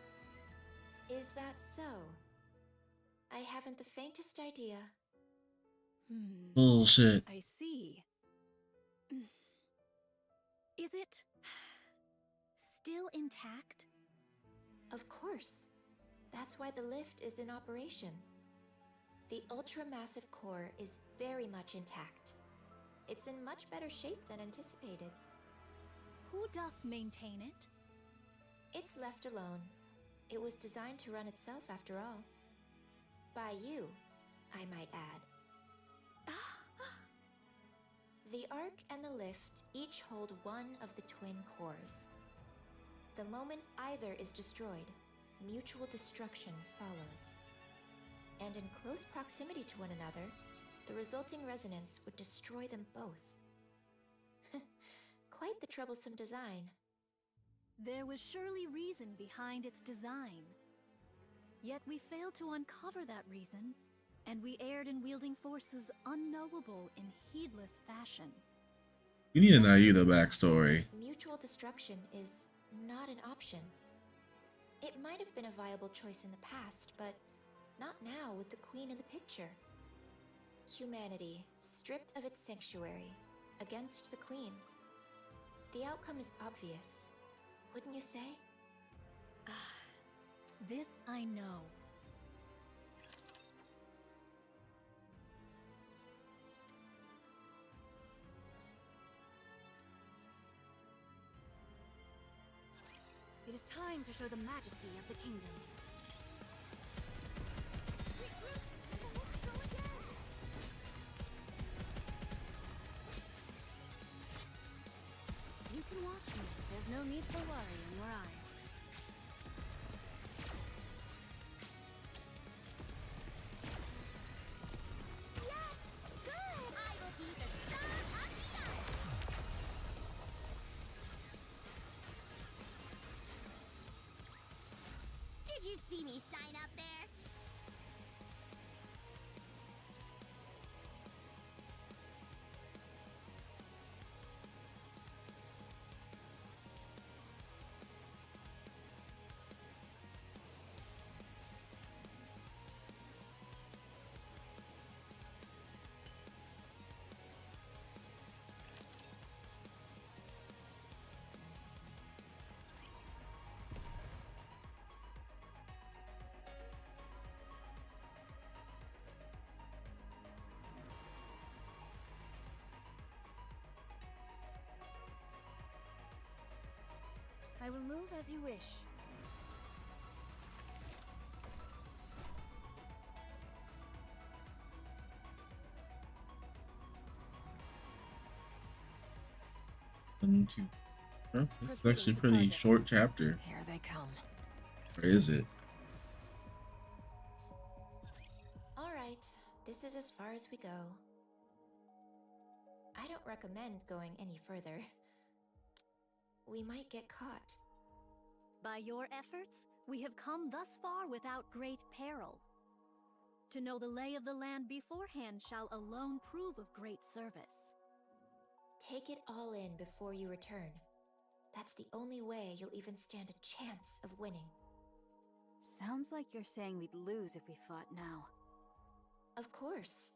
Is that so? I haven't the faintest idea. Bullshit. I see. Is it still intact? Of course. That's why the lift is in operation. The ultra-massive core is very much intact. It's in much better shape than anticipated. Who doth maintain it? It's left alone. It was designed to run itself after all. By you, I might add. The Ark and the lift each hold one of the twin cores. The moment either is destroyed, mutual destruction follows. And in close proximity to one another, the resulting resonance would destroy them both. Quite the troublesome design. There was surely reason behind its design. Yet we failed to uncover that reason, and we erred in wielding forces unknowable in heedless fashion. You need an Aida backstory. Mutual destruction is not an option. It might have been a viable choice in the past, but not now with the Queen in the picture. Humanity, stripped of its sanctuary, against the Queen. The outcome is obvious, wouldn't you say? This I know. It is time to show the majesty of the kingdom. You can watch me, but there's no need for worrying, were I? Yes! Good! I will be the star of the earth! Did you see me shine up there? I will move as you wish. One, two. Oh, this is actually a pretty short chapter. Here they come. Or is it? All right, this is as far as we go. I don't recommend going any further. We might get caught. By your efforts, we have come thus far without great peril. To know the lay of the land beforehand shall alone prove of great service. Take it all in before you return. That's the only way you'll even stand a chance of winning. Sounds like you're saying we'd lose if we fought now. Of course.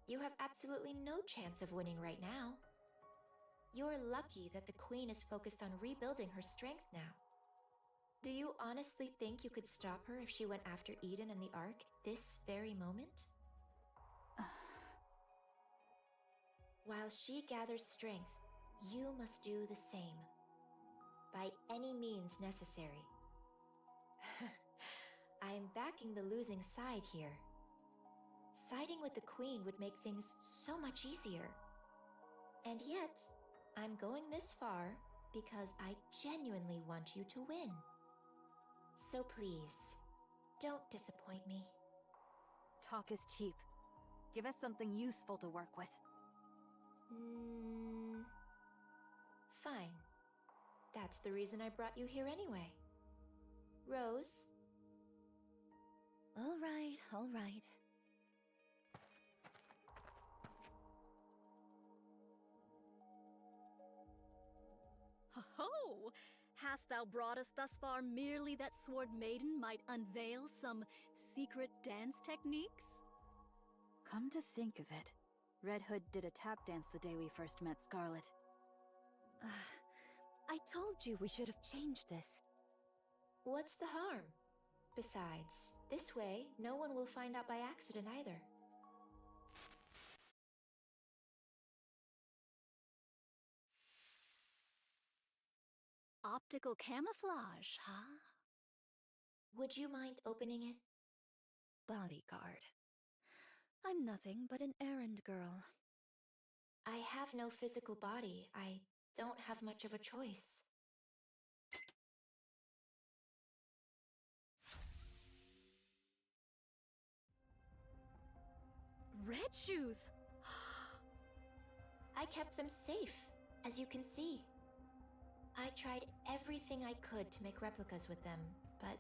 You have absolutely no chance of winning right now. You're lucky that the Queen is focused on rebuilding her strength now. Do you honestly think you could stop her if she went after Eden and the Ark this very moment? While she gathers strength, you must do the same. By any means necessary. I am backing the losing side here. Siding with the Queen would make things so much easier. And yet, I'm going this far because I genuinely want you to win. So please, don't disappoint me. Talk is cheap. Give us something useful to work with. Fine. That's the reason I brought you here anyway. Rose? All right, all right. Ho-ho! Hast thou brought us thus far merely that Sword Maiden might unveil some secret dance techniques? Come to think of it, Red Hood did a tap dance the day we first met Scarlet. I told you we should have changed this. What's the harm? Besides, this way, no one will find out by accident either. Optical camouflage, huh? Would you mind opening it? Bodyguard. I'm nothing but an errand girl. I have no physical body. I don't have much of a choice. Red shoes! I kept them safe, as you can see. I tried everything I could to make replicas with them, but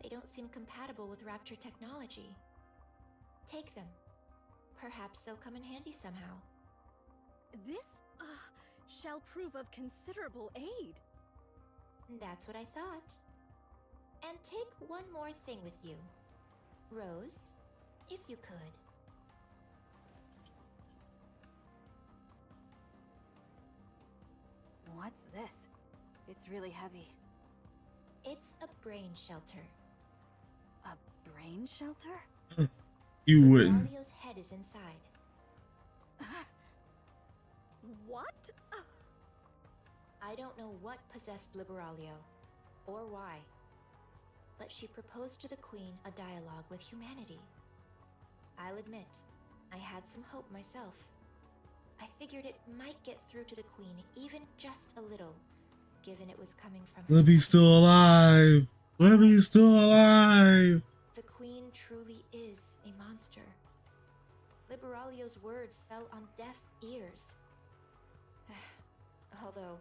they don't seem compatible with Rapture technology. Take them. Perhaps they'll come in handy somehow. This, shall prove of considerable aid. That's what I thought. And take one more thing with you. Rose, if you could. What's this? It's really heavy. It's a brain shelter. A brain shelter? You wouldn't. Libralio's head is inside. What? I don't know what possessed Liberalio, or why. But she proposed to the Queen a dialogue with humanity. I'll admit, I had some hope myself. I figured it might get through to the Queen even just a little, given it was coming from Libby's still alive. Libby's still alive. The Queen truly is a monster. Liberalio's words fell on deaf ears. Although,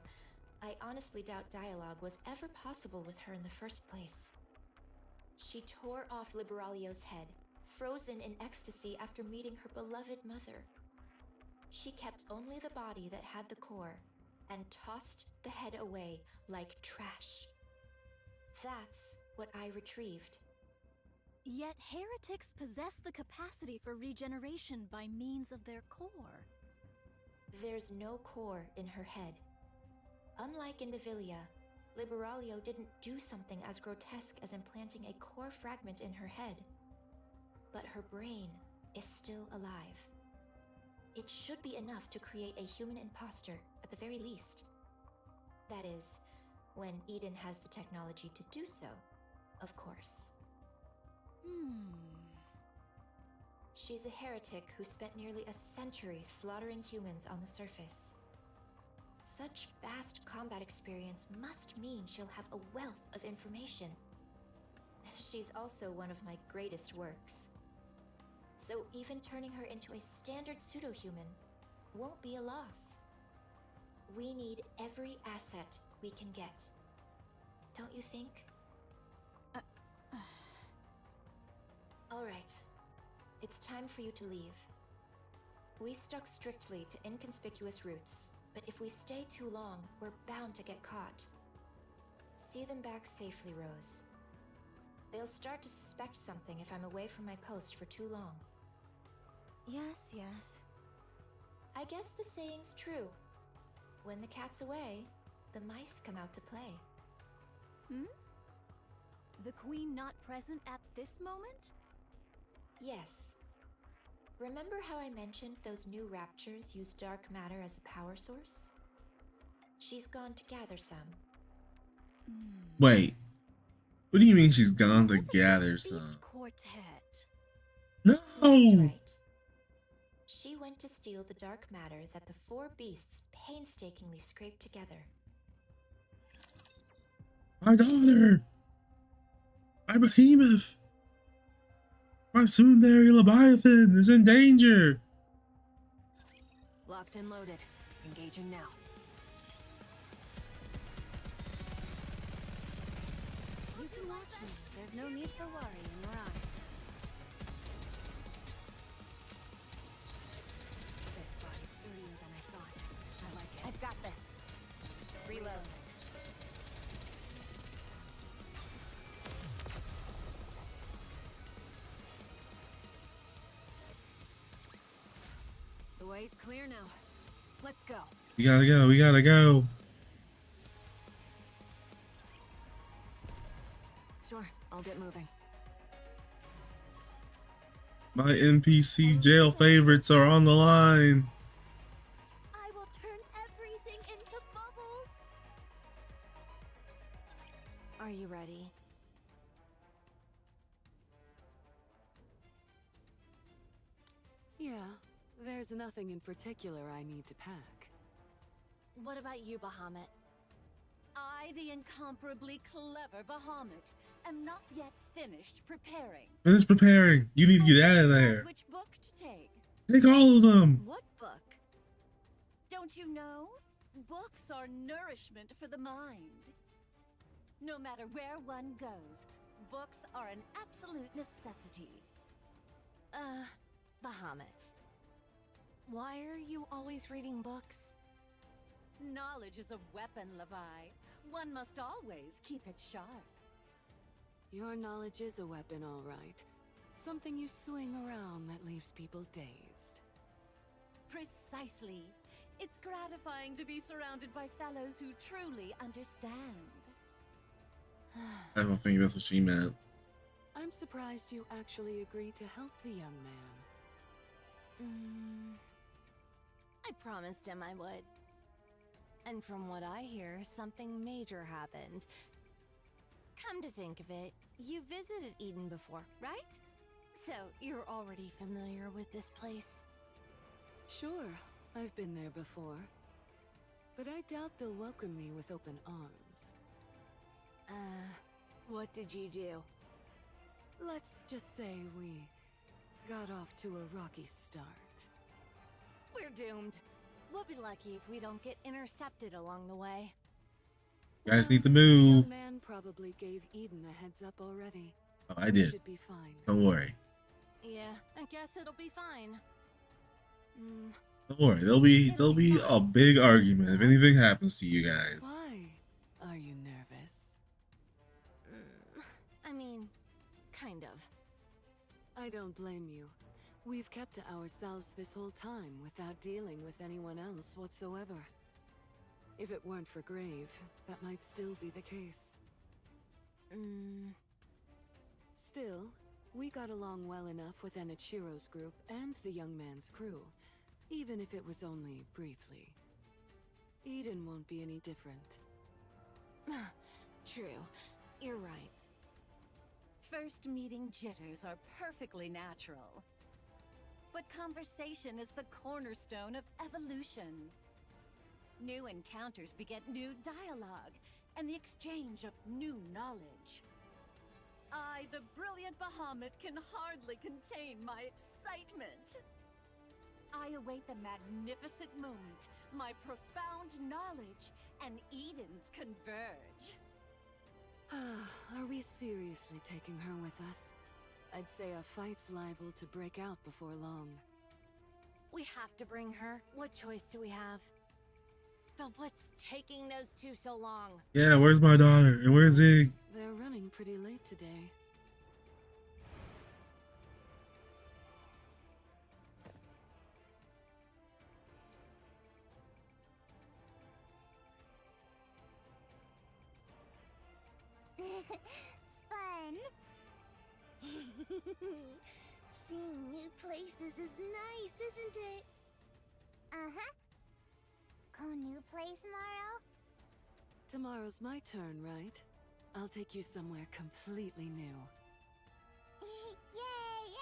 I honestly doubt dialogue was ever possible with her in the first place. She tore off Liberalio's head, frozen in ecstasy after meeting her beloved mother. She kept only the body that had the core, and tossed the head away like trash. That's what I retrieved. Yet heretics possess the capacity for regeneration by means of their core. There's no core in her head. Unlike in Devilia, Liberalio didn't do something as grotesque as implanting a core fragment in her head. But her brain is still alive. It should be enough to create a human imposter, at the very least. That is, when Eden has the technology to do so, of course. She's a heretic who spent nearly a century slaughtering humans on the surface. Such vast combat experience must mean she'll have a wealth of information. She's also one of my greatest works. So even turning her into a standard pseudo-human won't be a loss. We need every asset we can get. Don't you think? All right. It's time for you to leave. We stuck strictly to inconspicuous routes, but if we stay too long, we're bound to get caught. See them back safely, Rose. They'll start to suspect something if I'm away from my post for too long. Yes, yes. I guess the saying's true. When the cat's away, the mice come out to play. The Queen not present at this moment? Yes. Remember how I mentioned those new raptures use dark matter as a power source? She's gone to gather some. Wait. What do you mean she's gone to gather some? Quartet. No! That's right. She went to steal the dark matter that the four beasts painstakingly scraped together. My daughter! My behemoth! My tsundere Leviathan is in danger! Locked and loaded. Engaging now. You can watch me. There's no need for worry in your eyes. This body's sturdier than I thought. I like it. I've got this. Reload. The way's clear now. Let's go. We gotta go, we gotta go. Sure, I'll get moving. My NPC jail favorites are on the line. I will turn everything into bubbles. Are you ready? Yeah, there's nothing in particular I need to pack. What about you, Bahamut? I, the incomparably clever Bahamut, am not yet finished preparing. Finish preparing. You need to get out of there. Which book to take? Take all of them. What book? Don't you know? Books are nourishment for the mind. No matter where one goes, books are an absolute necessity. Bahamut. Why are you always reading books? Knowledge is a weapon, Levi. One must always keep it sharp. Your knowledge is a weapon, all right. Something you swing around that leaves people dazed. Precisely. It's gratifying to be surrounded by fellows who truly understand. I don't think that's what she meant. I'm surprised you actually agreed to help the young man. I promised him I would. And from what I hear, something major happened. Come to think of it, you visited Eden before, right? So you're already familiar with this place? Sure, I've been there before. but I doubt they'll welcome me with open arms. What did you do? Let's just say we got off to a rocky start. We're doomed. We'll be lucky if we don't get intercepted along the way. You guys need to The move. young man probably gave Eden a heads up already. Oh, I We did. should be fine. Don't worry. Yeah, I guess it'll be fine. Don't worry. There'll be a big argument if anything happens to you guys. Why are you nervous? I mean, kind of. I don't blame you. We've kept to ourselves this whole time without dealing with anyone else whatsoever. If it weren't for Grave, that might still be the case. Still, we got along well enough with Enichiro's group and the young man's crew, even if it was only briefly. Eden won't be any different. True. You're right. First meeting jitters are perfectly natural. But conversation is the cornerstone of evolution. New encounters beget new dialogue, and the exchange of new knowledge. I, the brilliant Bahamut, can hardly contain my excitement. I await the magnificent moment, my profound knowledge, and Eden's converge. Are we seriously taking her with us? I'd say a fight's liable to break out before long. We have to bring her. What choice do we have? But what's taking those two so long? Yeah, where's my daughter? And where's Zig? They're running pretty late today. It's fun. Seeing new places is nice, isn't it? Uh-huh. Go new place tomorrow? Tomorrow's my turn, right? I'll take you somewhere completely new. Yay, yay!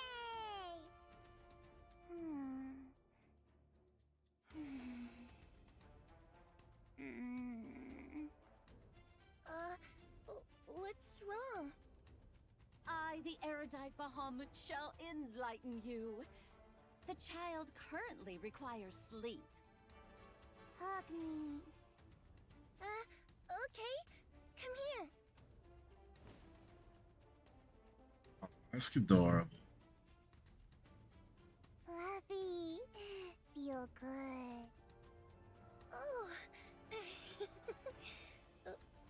What's wrong? I, the erudite Bahamut, shall enlighten you. The child currently requires sleep. Hug me. Okay. Come here. That's adorable. Fluffy. Feel good. Oh.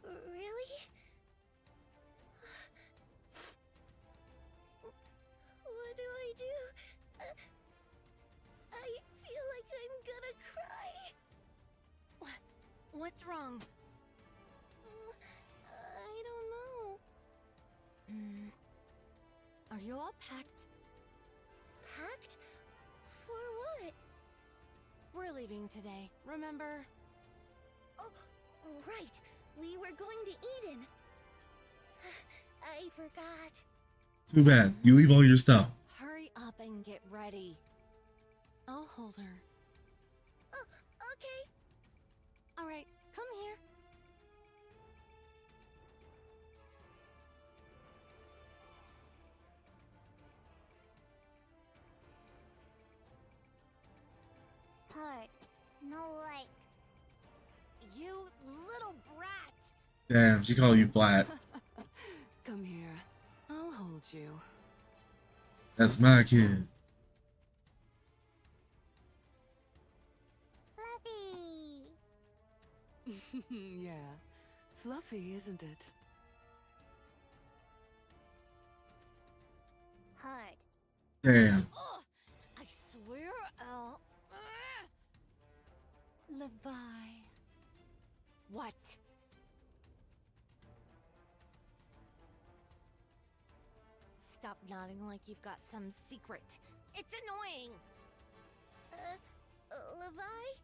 Really? What do I do? I feel like I'm gonna cry. What's wrong? I don't know. Are you all packed? Packed? For what? We're leaving today, remember? Oh, right. We were going to Eden. I forgot. Too bad. You leave all your stuff. Hurry up and get ready. I'll hold her. Oh, okay. All right, come here. Heart. No like. You little brat! Damn, she called you flat. Come here. I'll hold you. That's my kid. Fluffy! Yeah. Fluffy, isn't it? Hard. Damn. Oh, I swear I'll... Levi. What? Stop nodding like you've got some secret. It's annoying! Levi?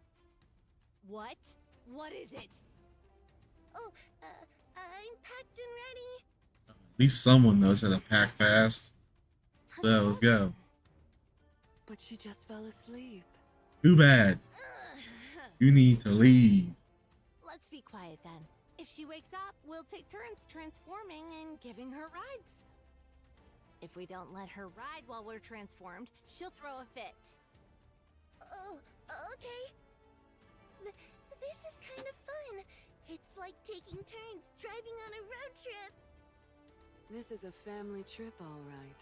What? What is it? Oh, I'm packed and ready. At least someone knows how to pack fast. So let's go. But she just fell asleep. Too bad. You need to leave. quiet then. If she wakes up, we'll take turns transforming and giving her rides. If we don't let her ride while we're transformed, she'll throw a fit. Oh, okay. This is kind of fun. It's like taking turns driving on a road trip. This is a family trip, all right.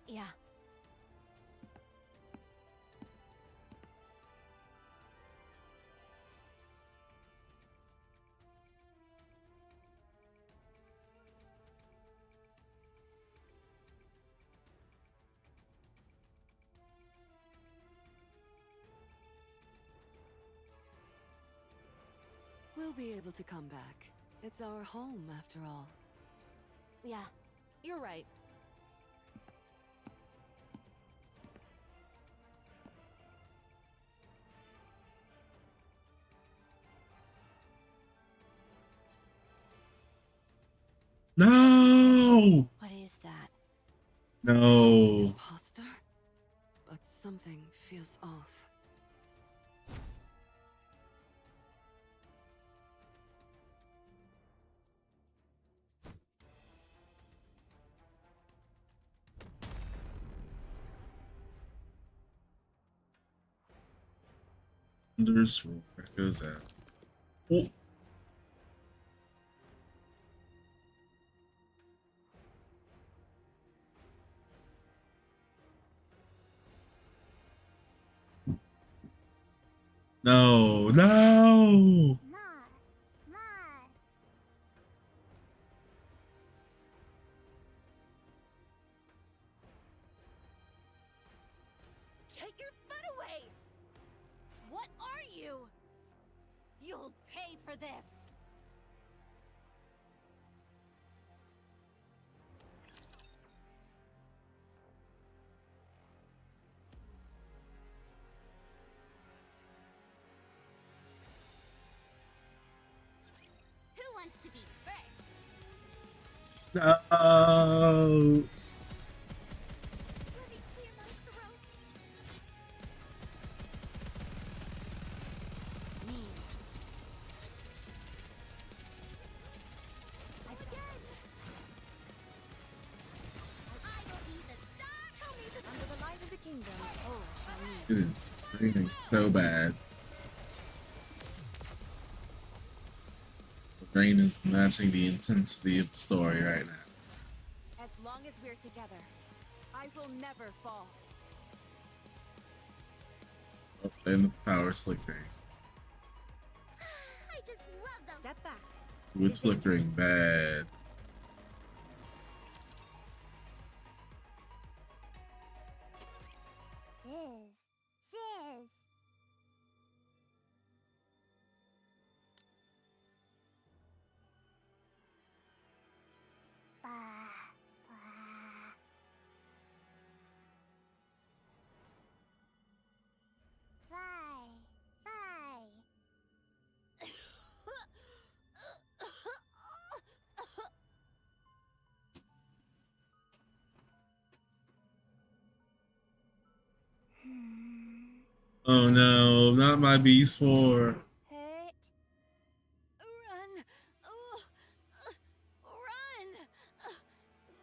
Yeah. We'll be able to come back. It's our home, after all. Yeah, you're right. No! What is that? No. Imposter? But something feels off. Wondrous room. Where goes that? Oh. No, no. Get your foot away! What are you? You'll pay for this! Who wants to be first? No. Under the light of the kingdom, oh, It is raining so bad. The rain is matching the intensity of the story right now. as long as we're together, I will never fall. Oh, and the power's flickering. I just love them. Step back. Ooh, it's flickering bad. Sis. Oh no, not my beast 4. Run! Oh, run!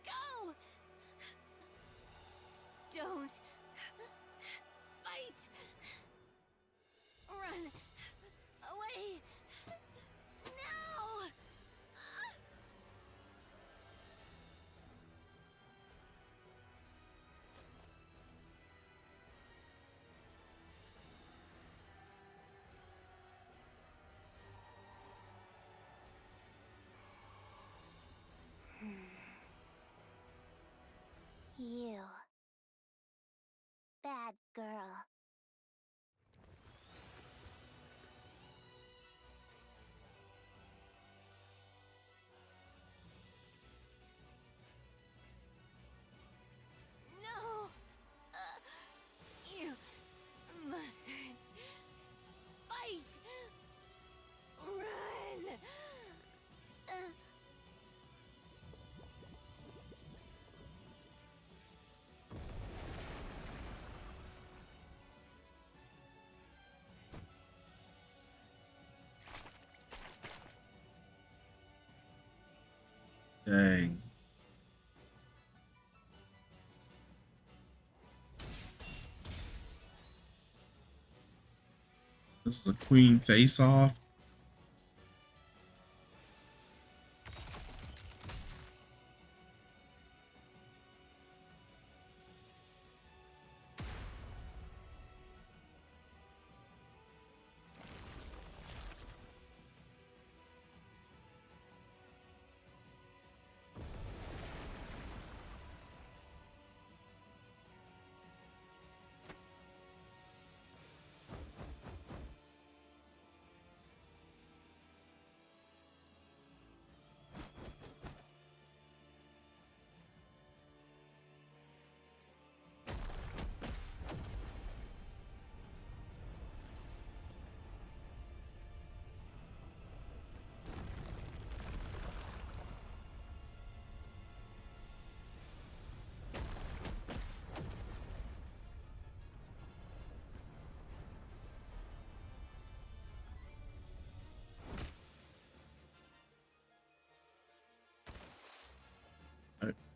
Go! Don't fight! Run away! Now! Dang. This is a queen face-off.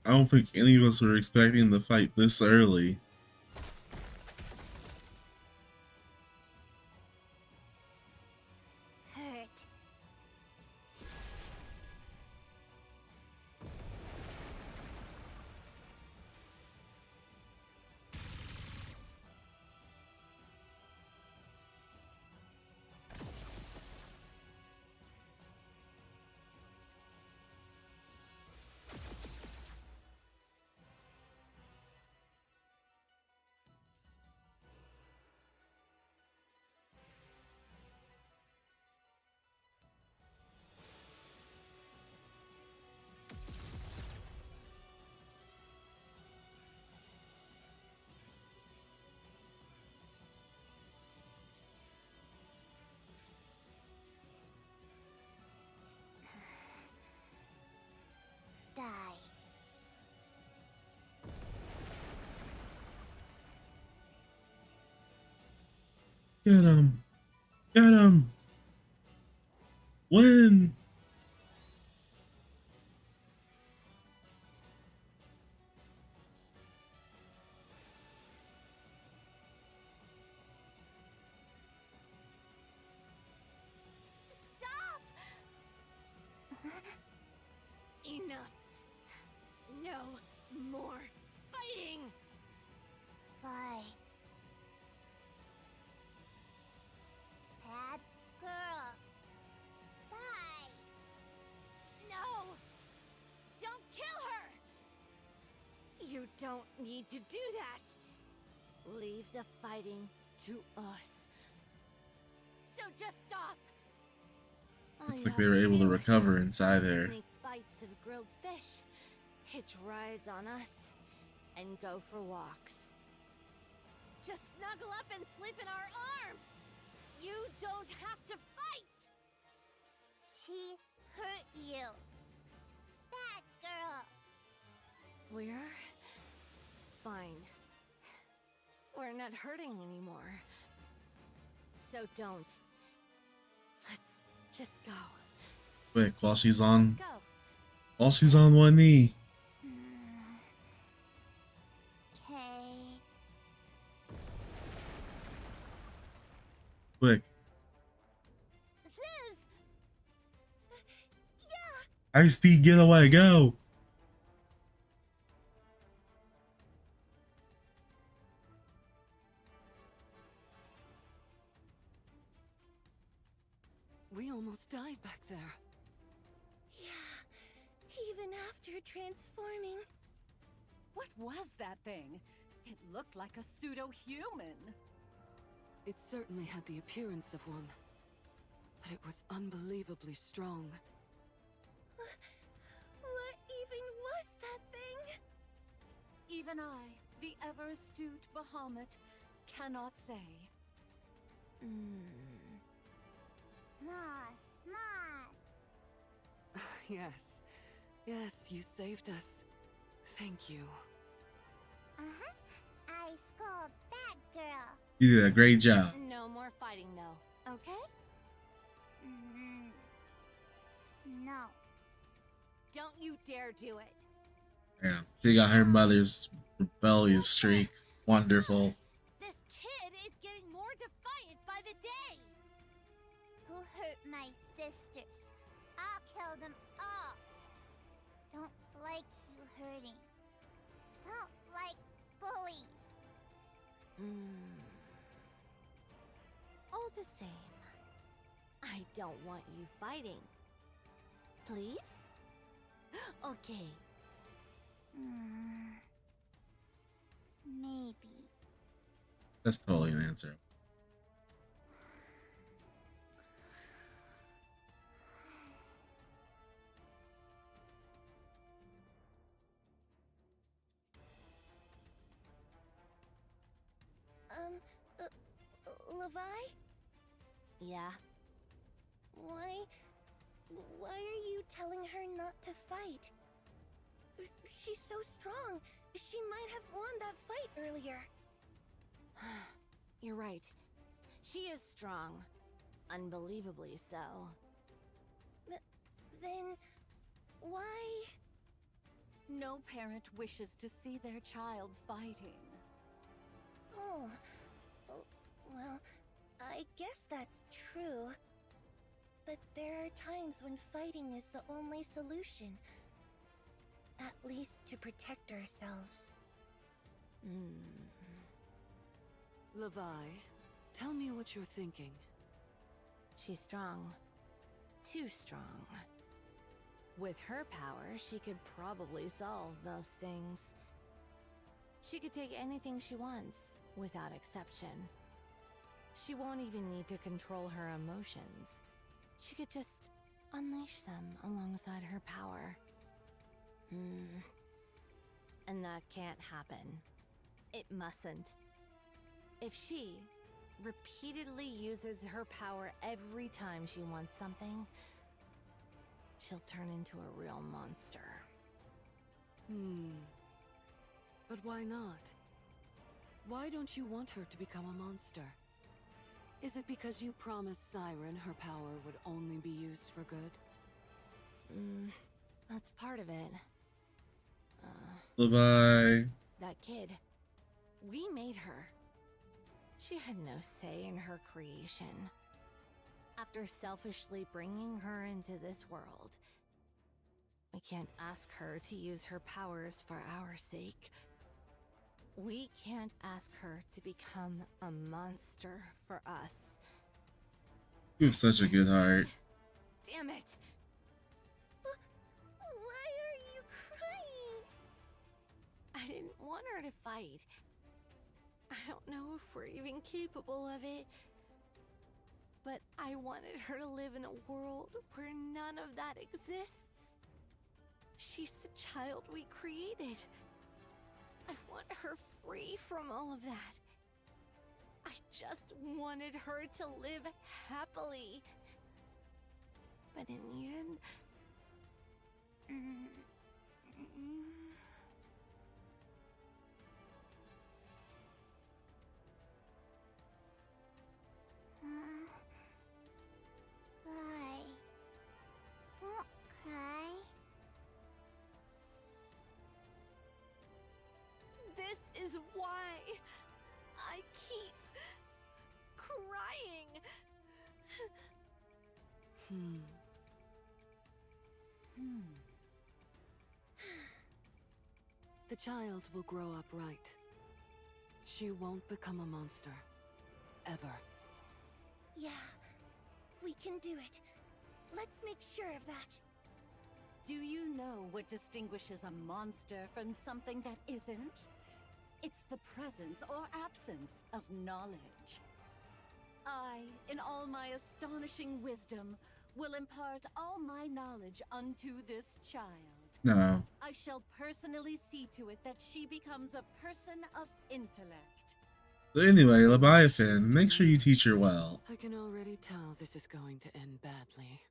I don't think any of us were expecting the fight this early. Hurt. Die. Get him! Get him! Win! Stop! Enough. No more fighting. Bye. Bad girl. Bye. No. Don't kill her. You don't need to do that. Leave the fighting to us. So just stop. Looks like they were able to recover inside there. Sneak bites of grilled fish, hitch rides on us, and go for walks. Just snuggle up and sleep in our arms. You don't have to fight. She hurt you. Bad girl. We're fine. We're not hurting anymore. So don't. Let's just go. Quick, while she's Let's on go. one knee. Okay. Quick. Sis! High speed getaway, go! We almost died back there. Yeah, even after transforming. What was that thing? It looked like a pseudo-human. It certainly had the appearance of one, but it was unbelievably strong. What even was that thing? Even I, the ever-astute Bahamut, cannot say. Mom. Yes. Yes, you saved us. Thank you. I scold bad girl. You did a great job. No more fighting, though. Okay? No. Don't Don't you dare do it. Yeah, she got her mother's rebellious streak. Wonderful. This kid is getting more defiant by the day. Who hurt my sisters? I'll kill them all. Don't like you hurting. Don't like bullies. All the same, I don't want you fighting. Please? Okay. Maybe. That's totally an answer. Levi? Yeah? Why are you telling her not to fight? She's so strong. She might have won that fight earlier. You're right. She is strong. Unbelievably so. Then, why? No parent wishes to see their child fighting. Oh, well, I guess that's true. But there are times when fighting is the only solution. At least to protect ourselves. Levi, tell me what you're thinking. She's strong. Too strong. With her power, she could probably solve most things. She could take anything she wants, without exception. She won't even need to control her emotions. She could just unleash them alongside her power. And that can't happen. It mustn't. If she repeatedly uses her power every time she wants something, she'll turn into a real monster. But why not? Why don't you want her to become a monster? Is it because you promised Siren her power would only be used for good? That's part of it. Levi. That kid. We made her. She had no say in her creation. After selfishly bringing her into this world, we can't ask her to use her powers for our sake. We can't ask her to become a monster for us. You have such a good heart. Damn it! Why are you crying? I didn't want her to fight. I don't know if we're even capable of it. But I wanted her to live in a world where none of that exists. She's the child we created. I want her free from all of that. I just wanted her to live happily. But in the end... Why? Don't cry. This is why I keep crying. The child will grow up right. She won't become a monster. Ever. Yeah, we can do it. Let's make sure of that. Do you know what distinguishes a monster from something that isn't? It's the presence or absence of knowledge. I, in all my astonishing wisdom, will impart all my knowledge unto this child. No. I shall personally see to it that she becomes a person of intellect. So anyway, Leviathan, make sure you teach her well. I can already tell this is going to end badly.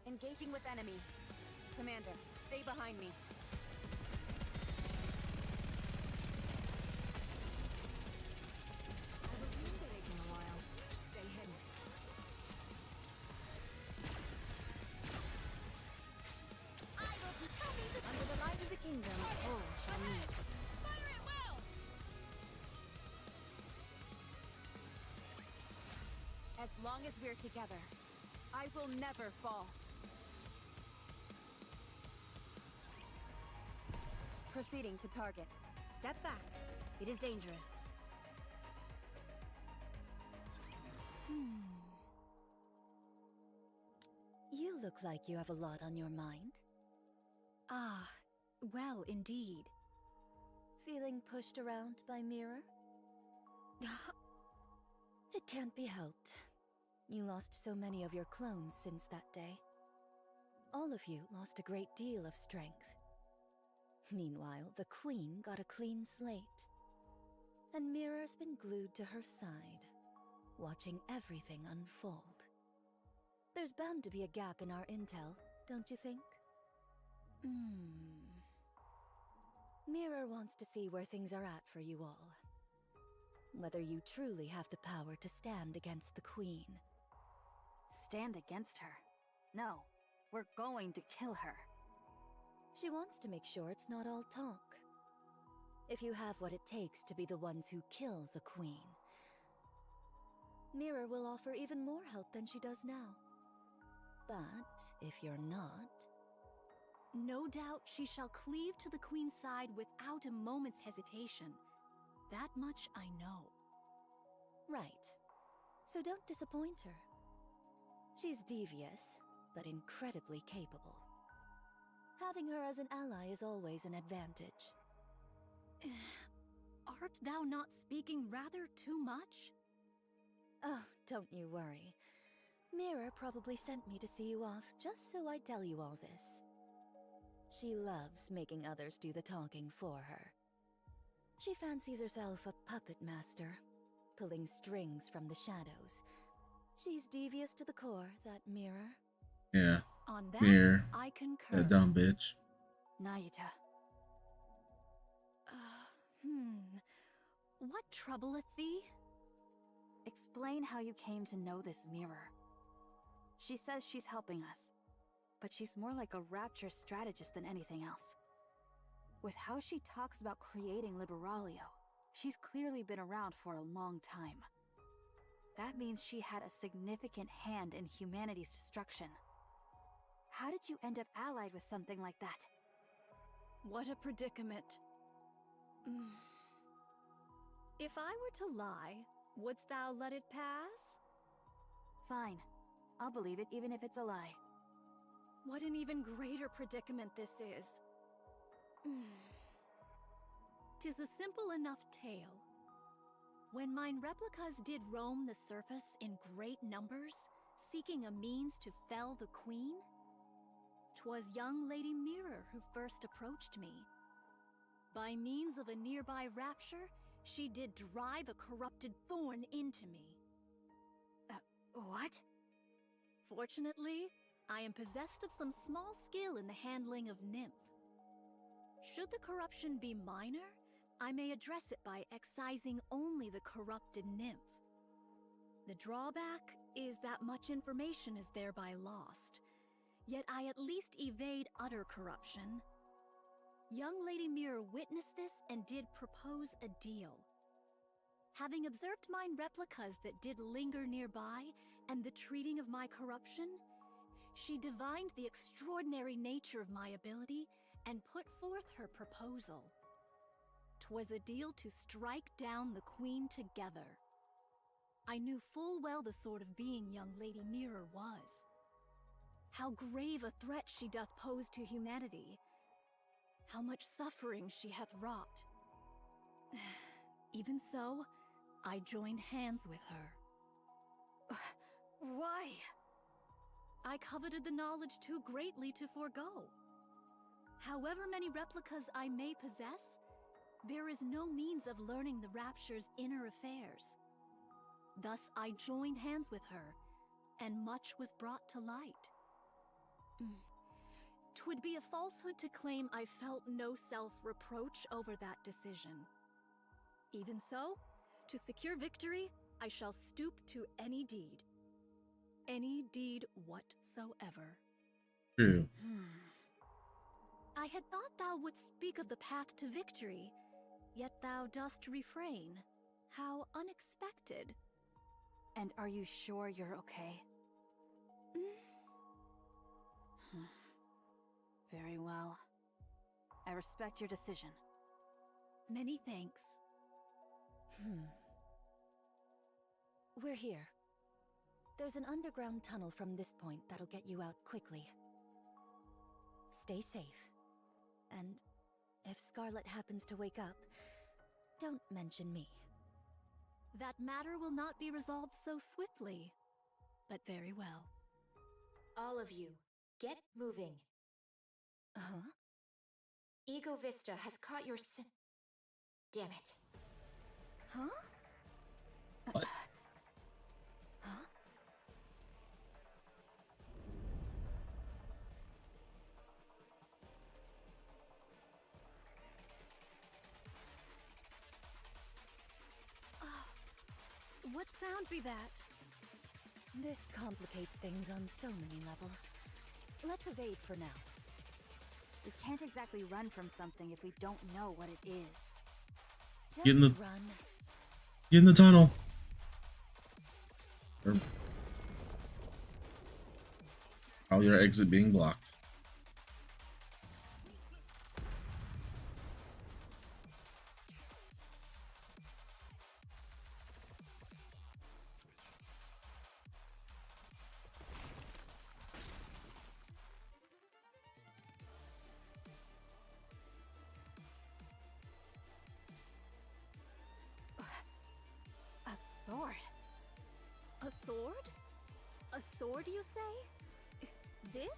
Engaging with enemy. Commander, stay behind me. long as we're together, I will never fall. Proceeding to target. Step back. It is dangerous. You look like you have a lot on your mind. Ah, well, indeed. Feeling pushed around by Mirror? It can't be helped. You lost so many of your clones since that day. All of you lost a great deal of strength. Meanwhile, the Queen got a clean slate. And Mirror's been glued to her side, watching everything unfold. There's bound to be a gap in our intel, don't you think? Mirror wants to see where things are at for you all. Whether you truly have the power to stand against the Queen. Stand against her? No, we're going to kill her. She wants to make sure it's not all talk. If you have what it takes to be the ones who kill the Queen, Mirror will offer even more help than she does now. But if you're not... No doubt she shall cleave to the Queen's side without a moment's hesitation. That much I know. Right. So don't disappoint her. She's devious, but incredibly capable. Having her as an ally is always an advantage. Art thou not speaking rather too much? Oh, don't you worry. Mirror probably sent me to see you off just so I tell you all this. She loves making others do the talking for her. She fancies herself a puppet master, pulling strings from the shadows. She's devious to the core, that Mirror. Yeah. On that, Mirror. I concur. That dumb bitch. Nayuta. What troubleth thee? Explain how you came to know this Mirror. She says she's helping us, but she's more like a rapture strategist than anything else. With how she talks about creating Liberalio, she's clearly been around for a long time. That means she had a significant hand in humanity's destruction. How did you end up allied with something like that? What a predicament. If I were to lie, wouldst thou let it pass? Fine. I'll believe it even if it's a lie. What an even greater predicament this is. 'Tis a simple enough tale. When mine replicas did roam the surface in great numbers, seeking a means to fell the Queen, 'twas young Lady Mirror who first approached me. By means of a nearby rapture, she did drive a corrupted thorn into me. What? Fortunately, I am possessed of some small skill in the handling of nymph. Should the corruption be minor, I may address it by excising only the corrupted nymph. The drawback is that much information is thereby lost, yet I at least evade utter corruption. Young Lady Mirror witnessed this and did propose a deal. Having observed mine replicas that did linger nearby and the treating of my corruption, she divined the extraordinary nature of my ability and put forth her proposal. 'Twas a deal to strike down the Queen together. I knew full well the sort of being young Lady Mirror was. How grave a threat she doth pose to humanity. How much suffering she hath wrought. Even so, I joined hands with her. Why? I coveted the knowledge too greatly to forego. However many replicas I may possess, there is no means of learning the Rapture's inner affairs. Thus I joined hands with her, and much was brought to light. 'Twould be a falsehood to claim I felt no self-reproach over that decision. Even so, to secure victory, I shall stoop to any deed. Any deed whatsoever. True. I had thought thou wouldst speak of the path to victory, yet thou dost refrain. How unexpected. And are you sure you're okay? Very well. I respect your decision. Many thanks. We're here. There's an underground tunnel from this point that'll get you out quickly. Stay safe. And if Scarlet happens to wake up, don't mention me. That matter will not be resolved so swiftly, but very well. All of you, get moving. Huh? Ego Vista has caught your Damn it. Huh? What? Huh? What sound be that? This complicates things on so many levels. Let's evade for now. We can't exactly run from something if we don't know what it is. Just Get in the run. Get in the tunnel. How your exit being blocked. A sword? A sword? A sword, you say? This?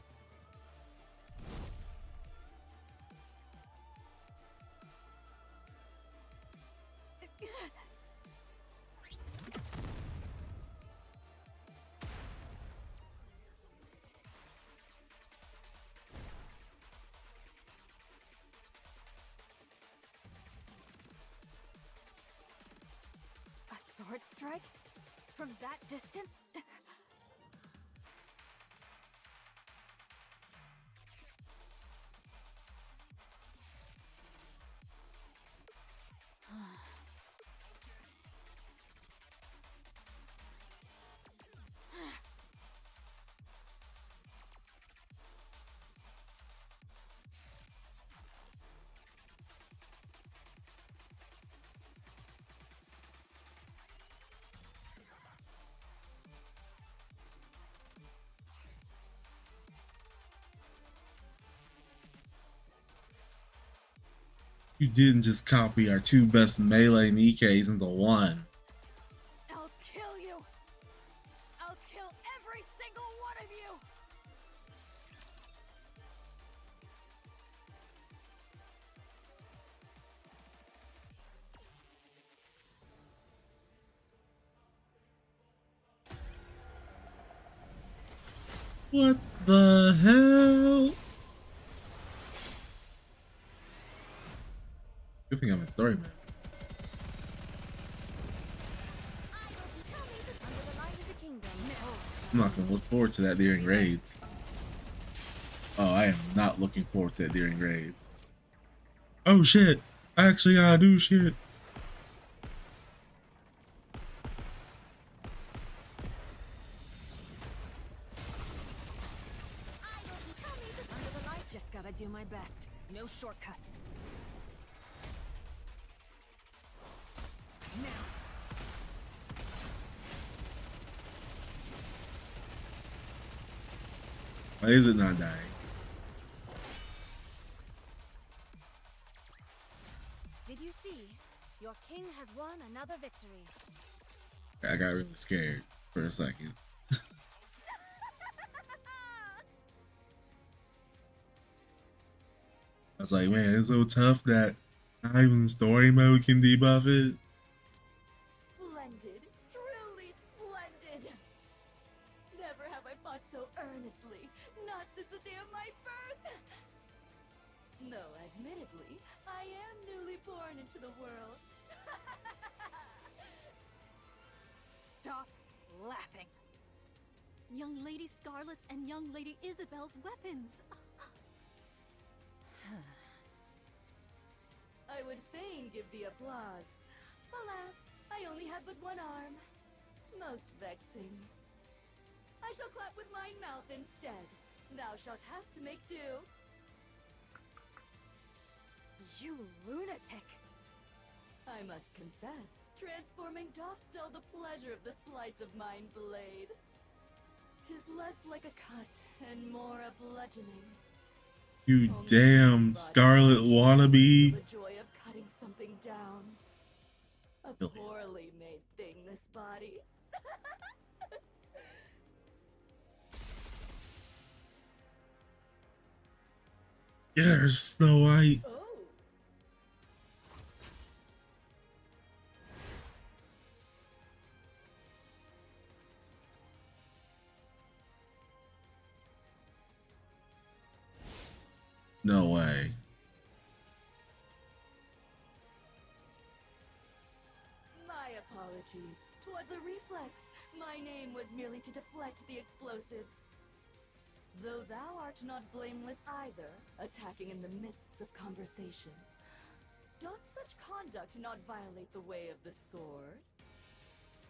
A sword strike? From that distance? You didn't just copy our two best melee Nikkes into one. I'll kill you! I'll kill every single one of you! What the hell? Good thing I'm a story man. I'm not gonna look forward to that during raids. Oh, I am not looking forward to that during raids. Oh shit! I actually gotta do shit. Just gotta do my best. No shortcuts. Why is it not dying? Did you see? Your king has won another victory. I got really scared for a second. I was like, man, it's so tough that not even story mode can debuff it. Splendid. Truly splendid. Never have I fought so earnestly. Not since the day of my birth. Though, admittedly, I am newly born into the world. Stop laughing. Young Lady Scarlet's and Young Lady Isabel's weapons. I would fain give the applause. Alas, I only have but one arm. Most vexing. I shall clap with my mouth instead. Thou shalt have to make do. You lunatic! I must confess, transforming doth dull the pleasure of the slice of mine blade. 'Tis less like a cut and more a bludgeoning. You damn Scarlet wannabe. The joy of cutting something down. A poorly made thing, this body. Get her, Snow White. No way. My apologies. 'Twas a reflex. My name was merely to deflect the explosives. Though thou art not blameless either, attacking in the midst of conversation. Doth such conduct not violate the way of the sword?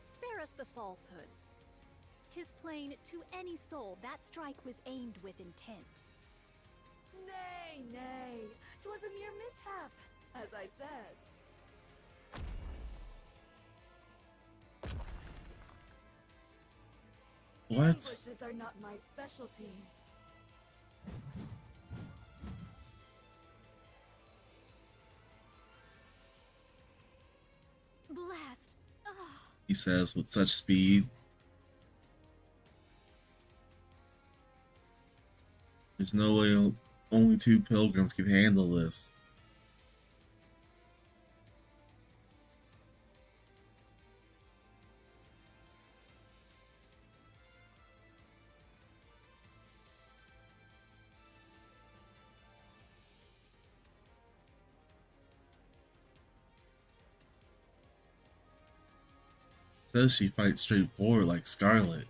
Spare us the falsehoods. 'Tis plain to any soul that strike was aimed with intent. Nay, nay, 'twas a mere mishap, as I said. What? Ambushes are not my specialty. Blast! Ugh. He says with such speed. There's no way only 2 pilgrims can handle this. Says she fights straightforward like Scarlet.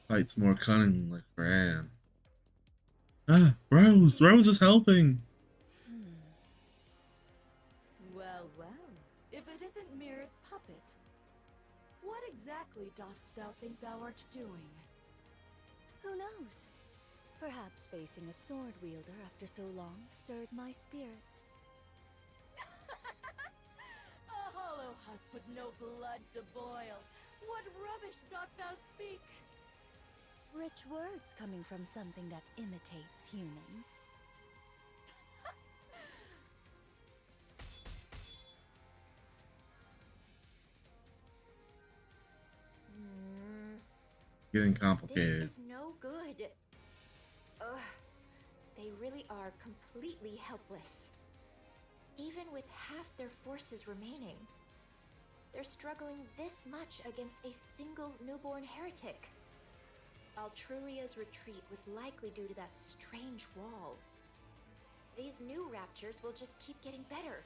Fights more cunning like Fran. Ah, Rose! Rose is helping! Well, well, if it isn't Mirror's puppet, what exactly dost thou think thou art doing? Who knows? Perhaps facing a sword wielder after so long stirred my spirit. A hollow husk with no blood to boil. What rubbish doth thou speak? Rich words coming from something that imitates humans. Getting complicated. This is no good. Ugh. They really are completely helpless. Even with half their forces remaining. They're struggling this much against a single newborn heretic. Altruria's retreat was likely due to that strange wall. These new raptures will just keep getting better.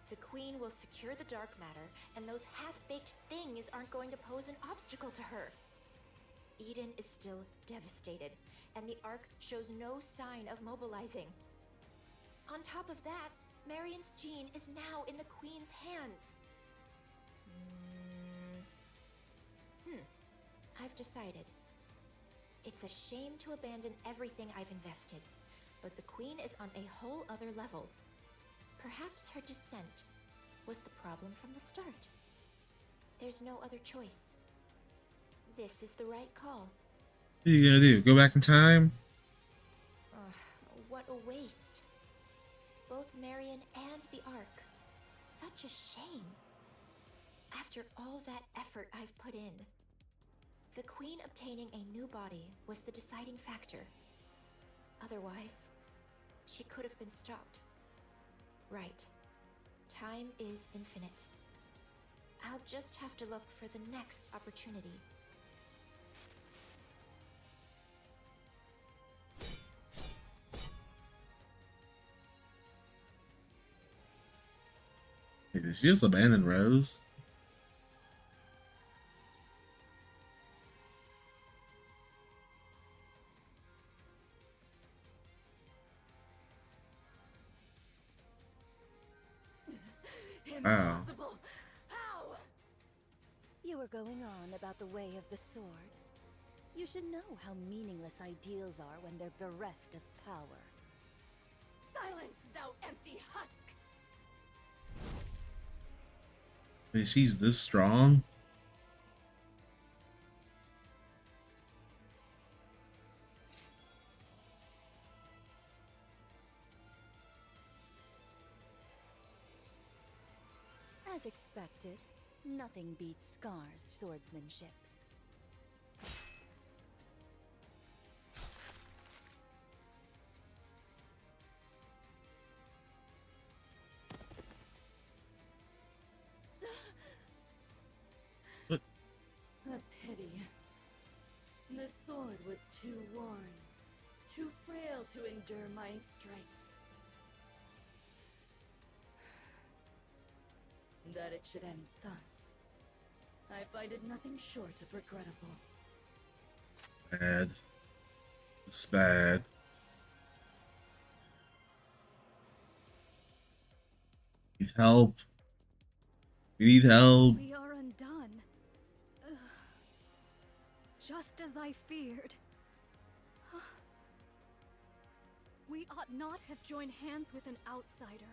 The Queen will secure the dark matter, and those half-baked things aren't going to pose an obstacle to her. Eden is still devastated, and the Ark shows no sign of mobilizing. On top of that, Marion's gene is now in the Queen's hands. I've decided. It's a shame to abandon everything I've invested, but the Queen is on a whole other level. Perhaps her dissent was the problem from the start. There's no other choice. This is the right call. What are you gonna do? Go back in time? What a waste. Both Marion and the Ark. Such a shame. After all that effort I've put in. The Queen obtaining a new body was the deciding factor. Otherwise, she could have been stopped. Right. Time is infinite. I'll just have to look for the next opportunity. Hey, did she just abandon Rose? Wow. Impossible! How? You were going on about the way of the sword. You should know how meaningless ideals are when they're bereft of power. Silence, thou empty husk! Wait, she's this strong? As expected, nothing beats Scar's swordsmanship. A pity. The sword was too worn, too frail to endure mine strikes. That it should end thus, I find it nothing short of regrettable. Bad. It's bad. Need help. We need help. We are undone. Ugh. Just as I feared. We ought not have joined hands with an outsider.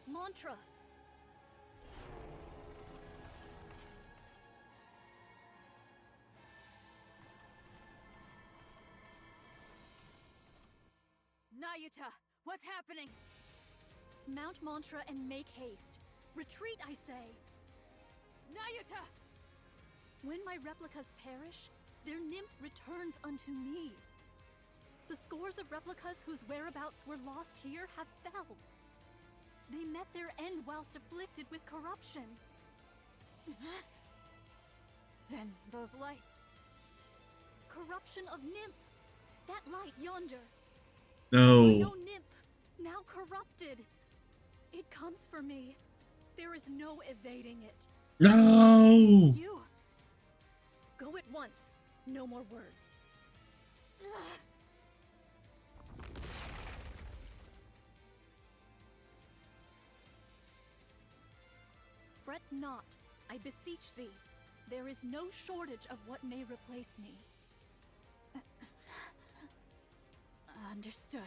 Mantra! Nayuta, what's happening? Mount Mantra and make haste. Retreat, I say! Nayuta! When my replicas perish, their nymph returns unto me. The scores of replicas whose whereabouts were lost here have failed. They met their end whilst afflicted with corruption. Then those lights. Corruption of nymph. That light yonder. No. No nymph, now corrupted. It comes for me. There is no evading it. No. You. Go at once. No more words. Fret not, I beseech thee. There is no shortage of what may replace me. Understood.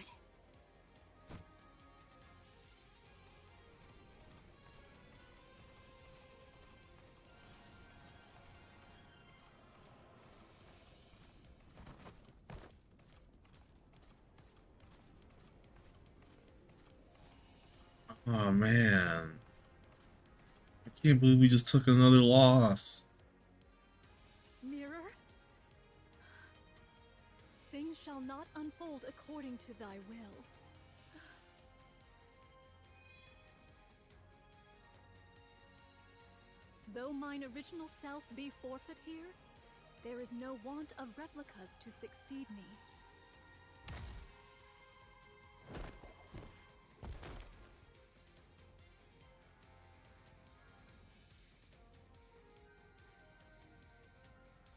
Oh man. I can't believe we just took another loss. Mirror? Things shall not unfold according to thy will. Though mine original self be forfeit here, there is no want of replicas to succeed me.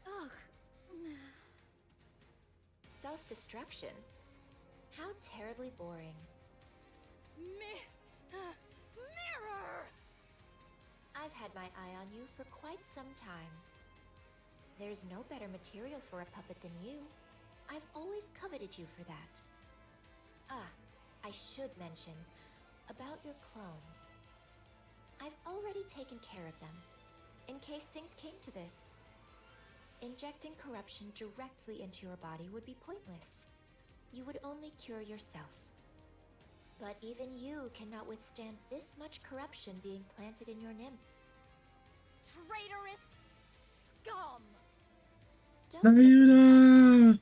Ugh. Self-destruction? How terribly boring. Mirror! I've had my eye on you for quite some time. There's no better material for a puppet than you. I've always coveted you for that. Ah, I should mention about your clones. I've already taken care of them, in case things came to this. Injecting corruption directly into your body would be pointless. You would only cure yourself. But even you cannot withstand this much corruption being planted in your nymph. Traitorous scum! Nayuta!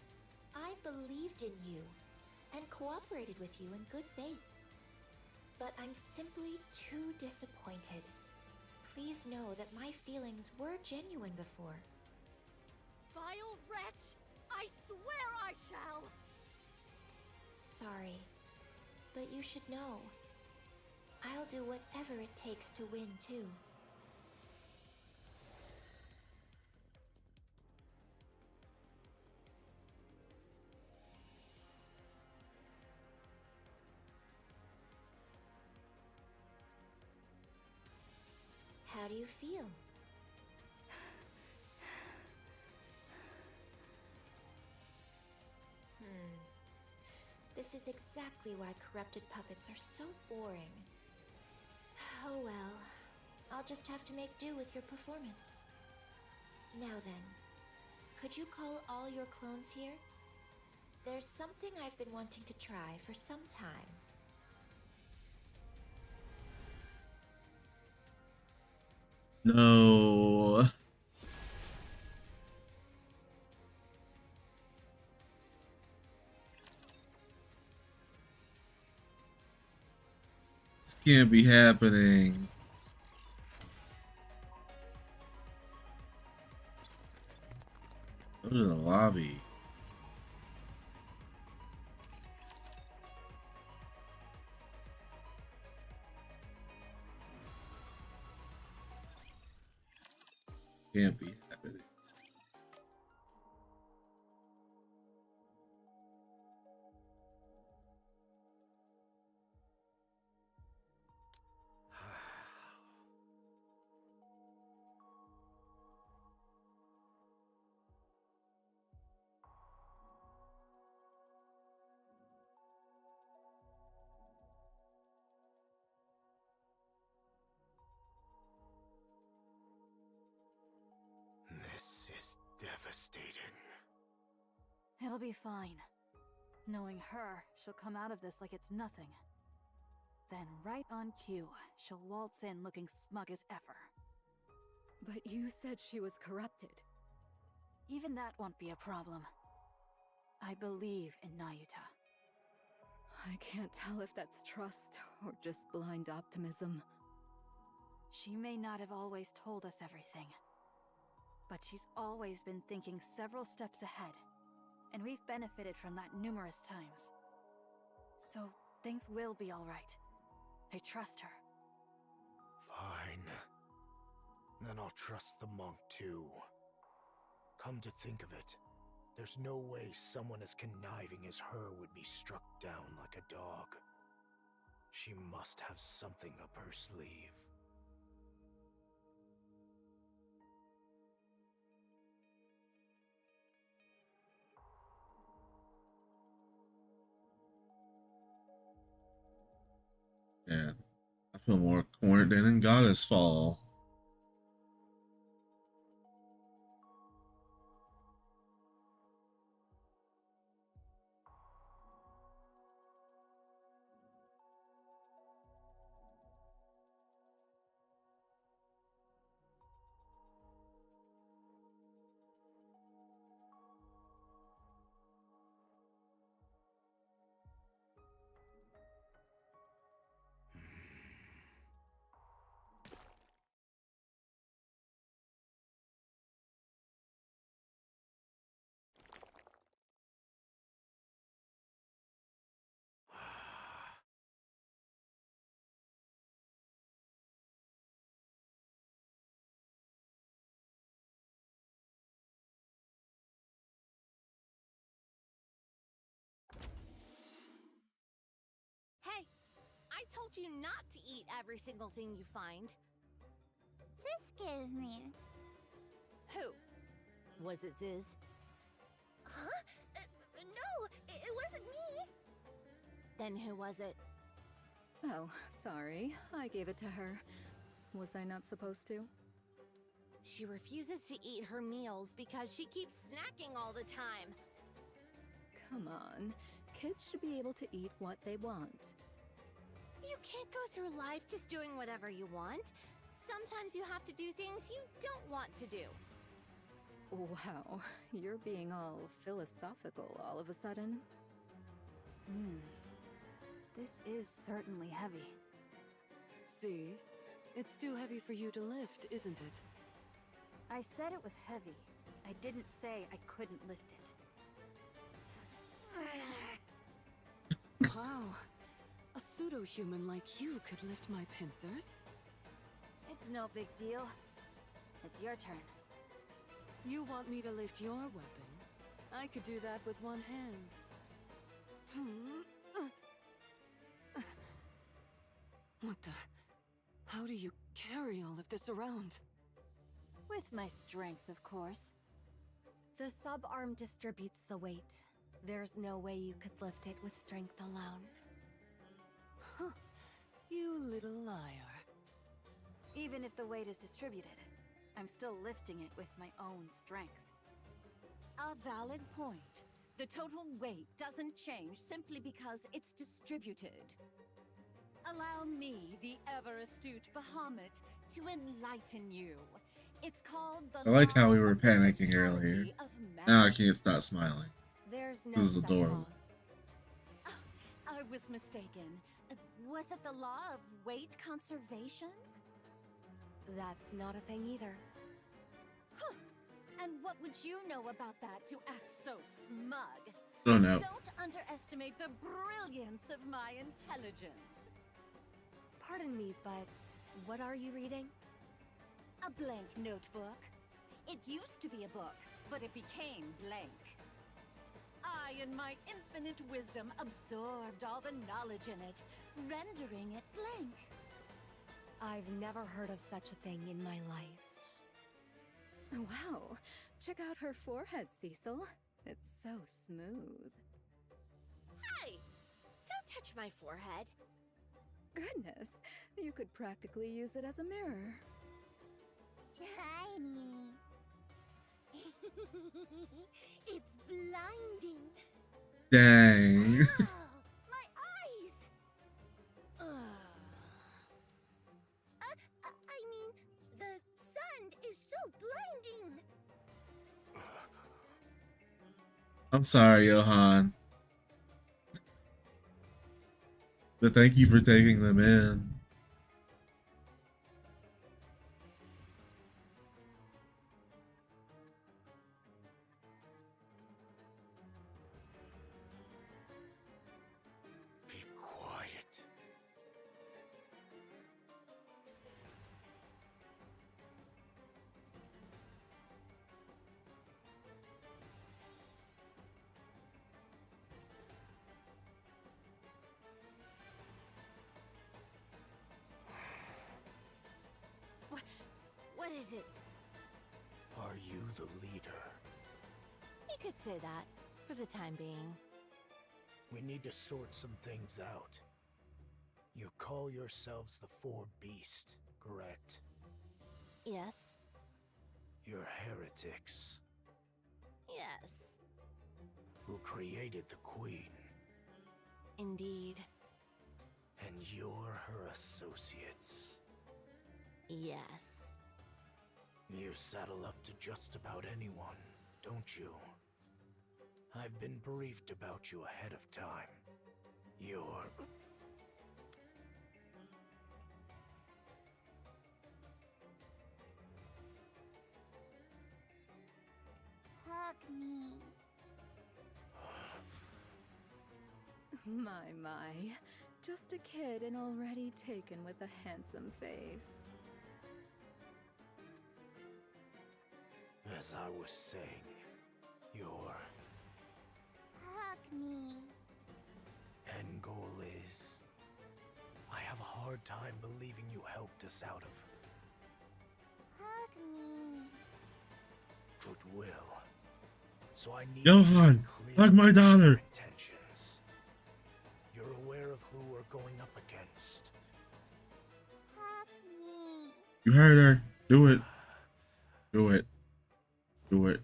I believed in you and cooperated with you in good faith. But I'm simply too disappointed. Please know that my feelings were genuine before. Vile wretch! I swear I shall! Sorry, but you should know. I'll do whatever it takes to win, too. How do you feel? This is exactly why corrupted puppets are so boring. Oh well, I'll just have to make do with your performance. Now then, could you call all your clones here? There's something I've been wanting to try for some time. No. This can't be happening. Go to the lobby. Can't be happening. This is devastating. It'll be fine. Knowing her, she'll come out of this like it's nothing. Then right on cue, she'll waltz in looking smug as ever. But you said she was corrupted. Even that won't be a problem. I believe in Nayuta. I can't tell if that's trust or just blind optimism. She may not have always told us everything, but she's always been thinking several steps ahead, and we've benefited from that numerous times. So things will be all right. I trust her. Fine. Then I'll trust the monk too. Come to think of it, there's no way someone as conniving as her would be struck down like a dog. She must have something up her sleeve. Yeah, I feel more cornered than in Goddess Fall. Hey, I told you not to eat every single thing you find. Excuse me. Who? Was it Ziz? Huh? No, it wasn't me. Then who was it? Oh, sorry. I gave it to her. Was I not supposed to? She refuses to eat her meals because she keeps snacking all the time. Come on. Kids should be able to eat what they want. You can't go through life just doing whatever you want. Sometimes you have to do things you don't want to do. Wow, you're being all philosophical all of a sudden. This is certainly heavy. See? It's too heavy for you to lift, isn't it? I said it was heavy. I didn't say I couldn't lift it. Wow. A pseudo-human like you could lift my pincers? It's no big deal. It's your turn. You want me to lift your weapon? I could do that with one hand. What the? How do you carry all of this around? With my strength, of course. The subarm distributes the weight. There's no way you could lift it with strength alone. Huh. You little liar. Even if the weight is distributed, I'm still lifting it with my own strength. A valid point. The total weight doesn't change simply because it's distributed. Allow me, the ever-astute Bahamut, to enlighten you. It's called the I like how we law were of the panicking earlier. totality of Now I mass. can't stop smiling. There's no This is such adorable. law. I was mistaken. Was it the law of weight conservation? That's not a thing either. Huh. And what would you know about that to act so smug? Oh no. Don't underestimate the brilliance of my intelligence. Pardon me, but what are you reading? A blank notebook. It used to be a book, but it became blank. I, in my infinite wisdom, absorbed all the knowledge in it, rendering it blank. I've never heard of such a thing in my life. Wow, check out her forehead, Cecil. It's so smooth. Hey! Don't touch my forehead. Goodness, you could practically use it as a mirror. Shiny. It's blinding. Dang. My eyes! I mean, the sun is so blinding. I'm sorry, Johan. But thank you for taking them in. Be quiet. What is it? Are you the leader? You could say that, for the time being. We need to sort some things out. You call yourselves the Four Beast, correct? Yes. You're heretics Yes. who created the Queen, Indeed. and you're her associates. Yes. You saddle up to just about anyone, don't you? I've been briefed about you ahead of time. You're... Hug me. My. Just a kid and already taken with a handsome face. As I was saying, your Hug me. end goal is... I have a hard time believing you helped us out of Hug me. goodwill. So I need Johan, to be clear hug my about daughter. your intentions. You're aware of who we're going up against. Hug me. You heard her. Do it. Do it. Do it.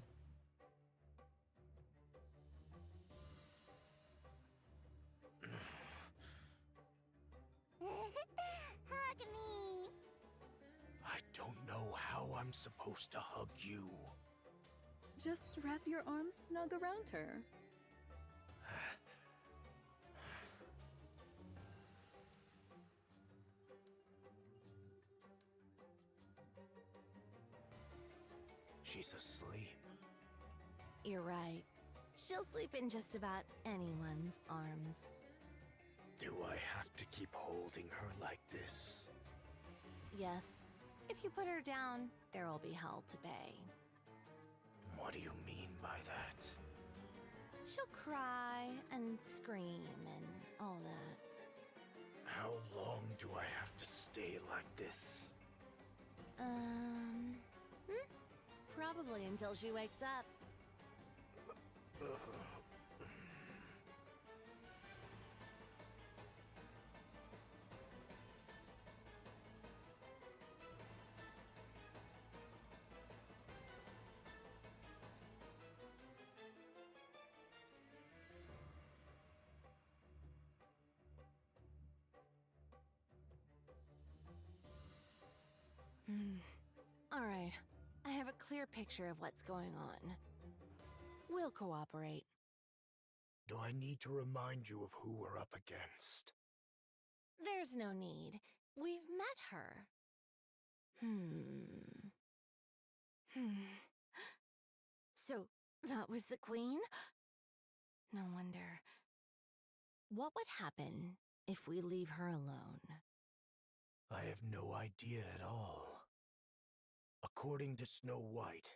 Hug me. I don't know how I'm supposed to hug you. Just wrap your arms snug around her. She's asleep. You're right. She'll sleep in just about anyone's arms. Do I have to keep holding her like this? Yes. If you put her down, there will be hell to pay. What do you mean by that? She'll cry and scream and all that. How long do I have to stay like this? Probably until she wakes up. All right. I have a clear picture of what's going on. We'll cooperate. Do I need to remind you of who we're up against? There's no need. We've met her. So, that was the queen? No wonder. What would happen if we leave her alone? I have no idea at all. According to Snow White,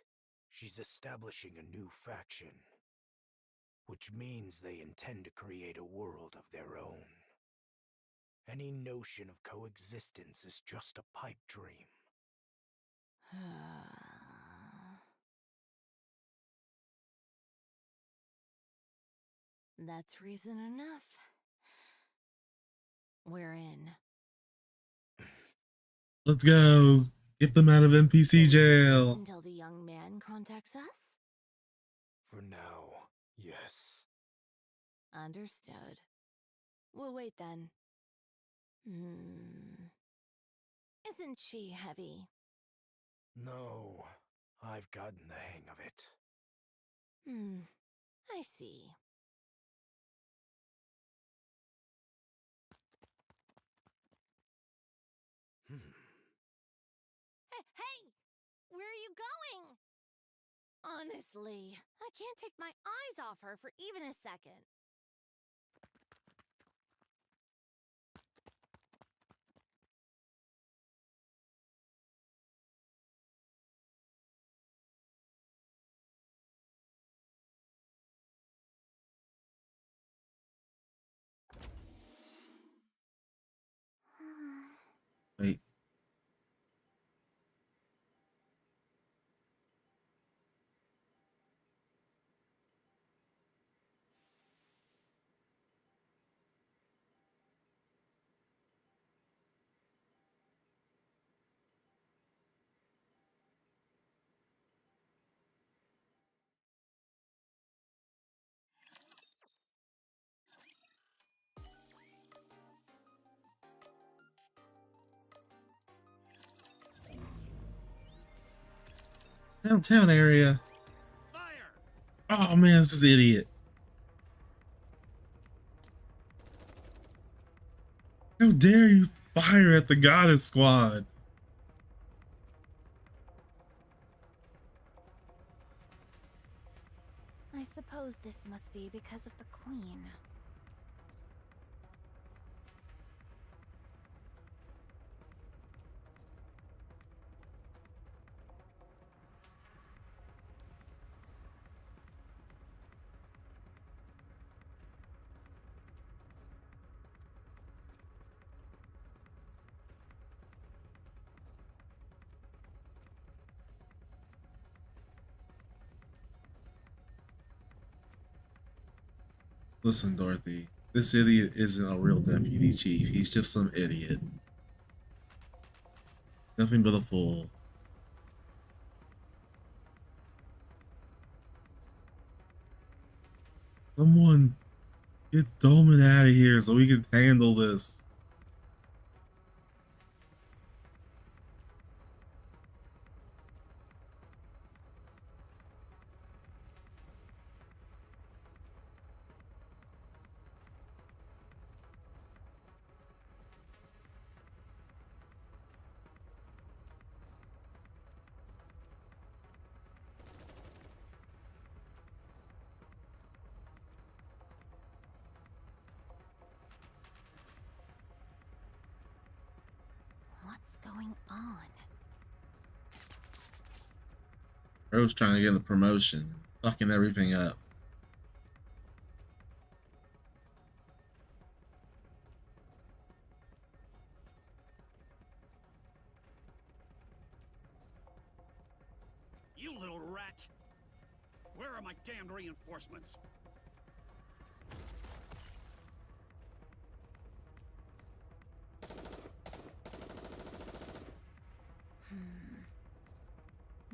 she's establishing a new faction. Which means they intend to create a world of their own. Any notion of coexistence is just a pipe dream. That's reason enough. We're in. Let's go. Get them out of NPC jail. Until the young man contacts us? For now, yes. Understood. We'll wait then. Isn't she heavy? No, I've gotten the hang of it. I see. Hey! Where are you going? Honestly, I can't take my eyes off her for even a second. Wait. Downtown area. Oh man, this is idiot. How dare you fire at the goddess squad? I suppose this must be because of the queen. Listen, Dorothy, this idiot isn't a real deputy chief. He's just some idiot. Nothing but a fool. Someone get Dolman out of here so we can handle this. What's going on? Rose trying to get a promotion, fucking everything up. You little rat! rat! Where are my damned reinforcements?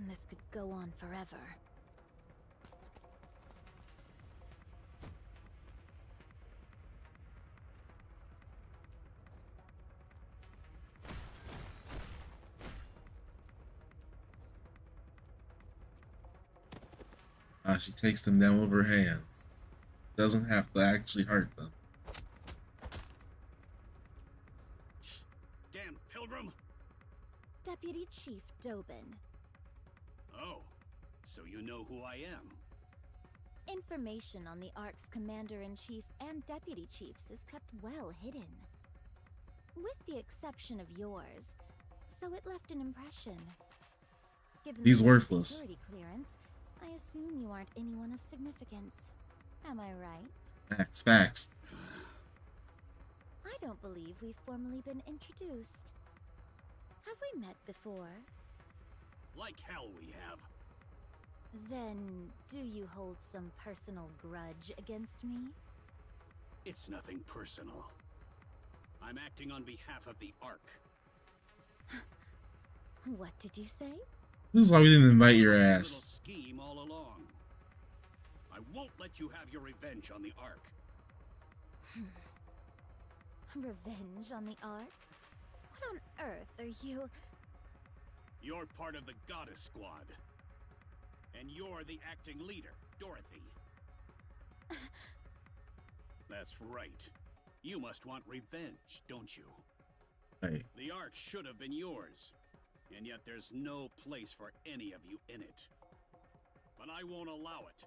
This could go on forever. She takes them down with her hands. Doesn't have to actually hurt them. Damn pilgrim! Deputy Chief Dobin. Oh, so you know who I am. Information on the Ark's commander-in-chief and deputy chiefs is kept well hidden. With the exception of yours, so it left an impression. Given He's the worthless. security clearance, I assume you aren't anyone of significance. Am I right? Facts. I don't believe we've formally been introduced. Have we met before? Like hell we have. Then, do you hold some personal grudge against me? It's nothing personal. I'm acting on behalf of the Ark. What did you say? This is why we didn't invite your Little ass. scheme all along. I won't let you have your revenge on the Ark. Revenge on the Ark? What on earth are you? You're part of the Goddess Squad. And you're the acting leader, Dorothy. That's right. You must want revenge, don't you? Hey. The Ark should have been yours. And yet there's no place for any of you in it. But I won't allow it.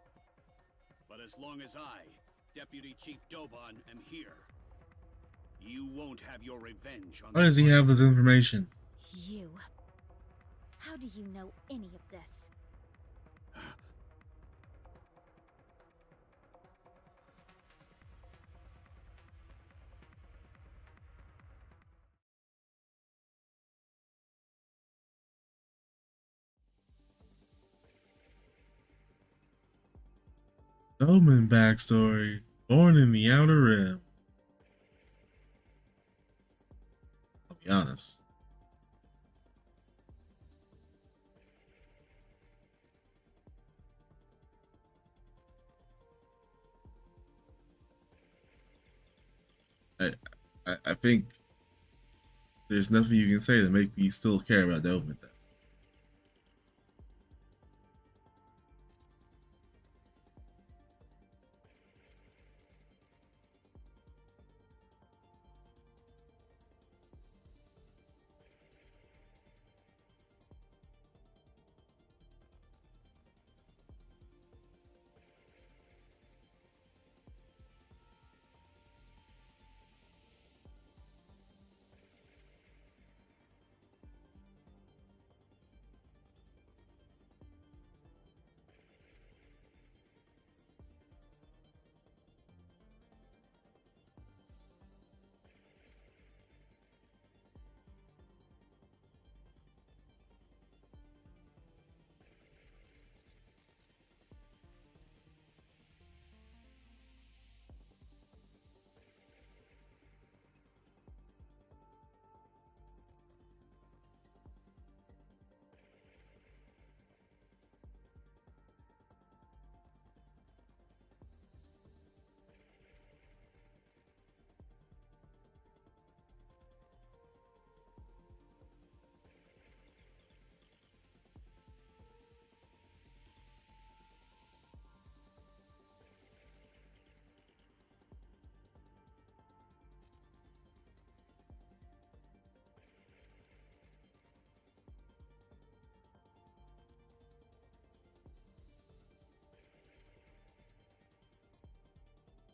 But as long as I, Deputy Chief Dobon, am here, you won't have your revenge on Why does he have this information? You. How do you know any of this? Dobin backstory. Born in the Outer Rim. I'll be honest. I think there's nothing you can say to make me still care about Dobin.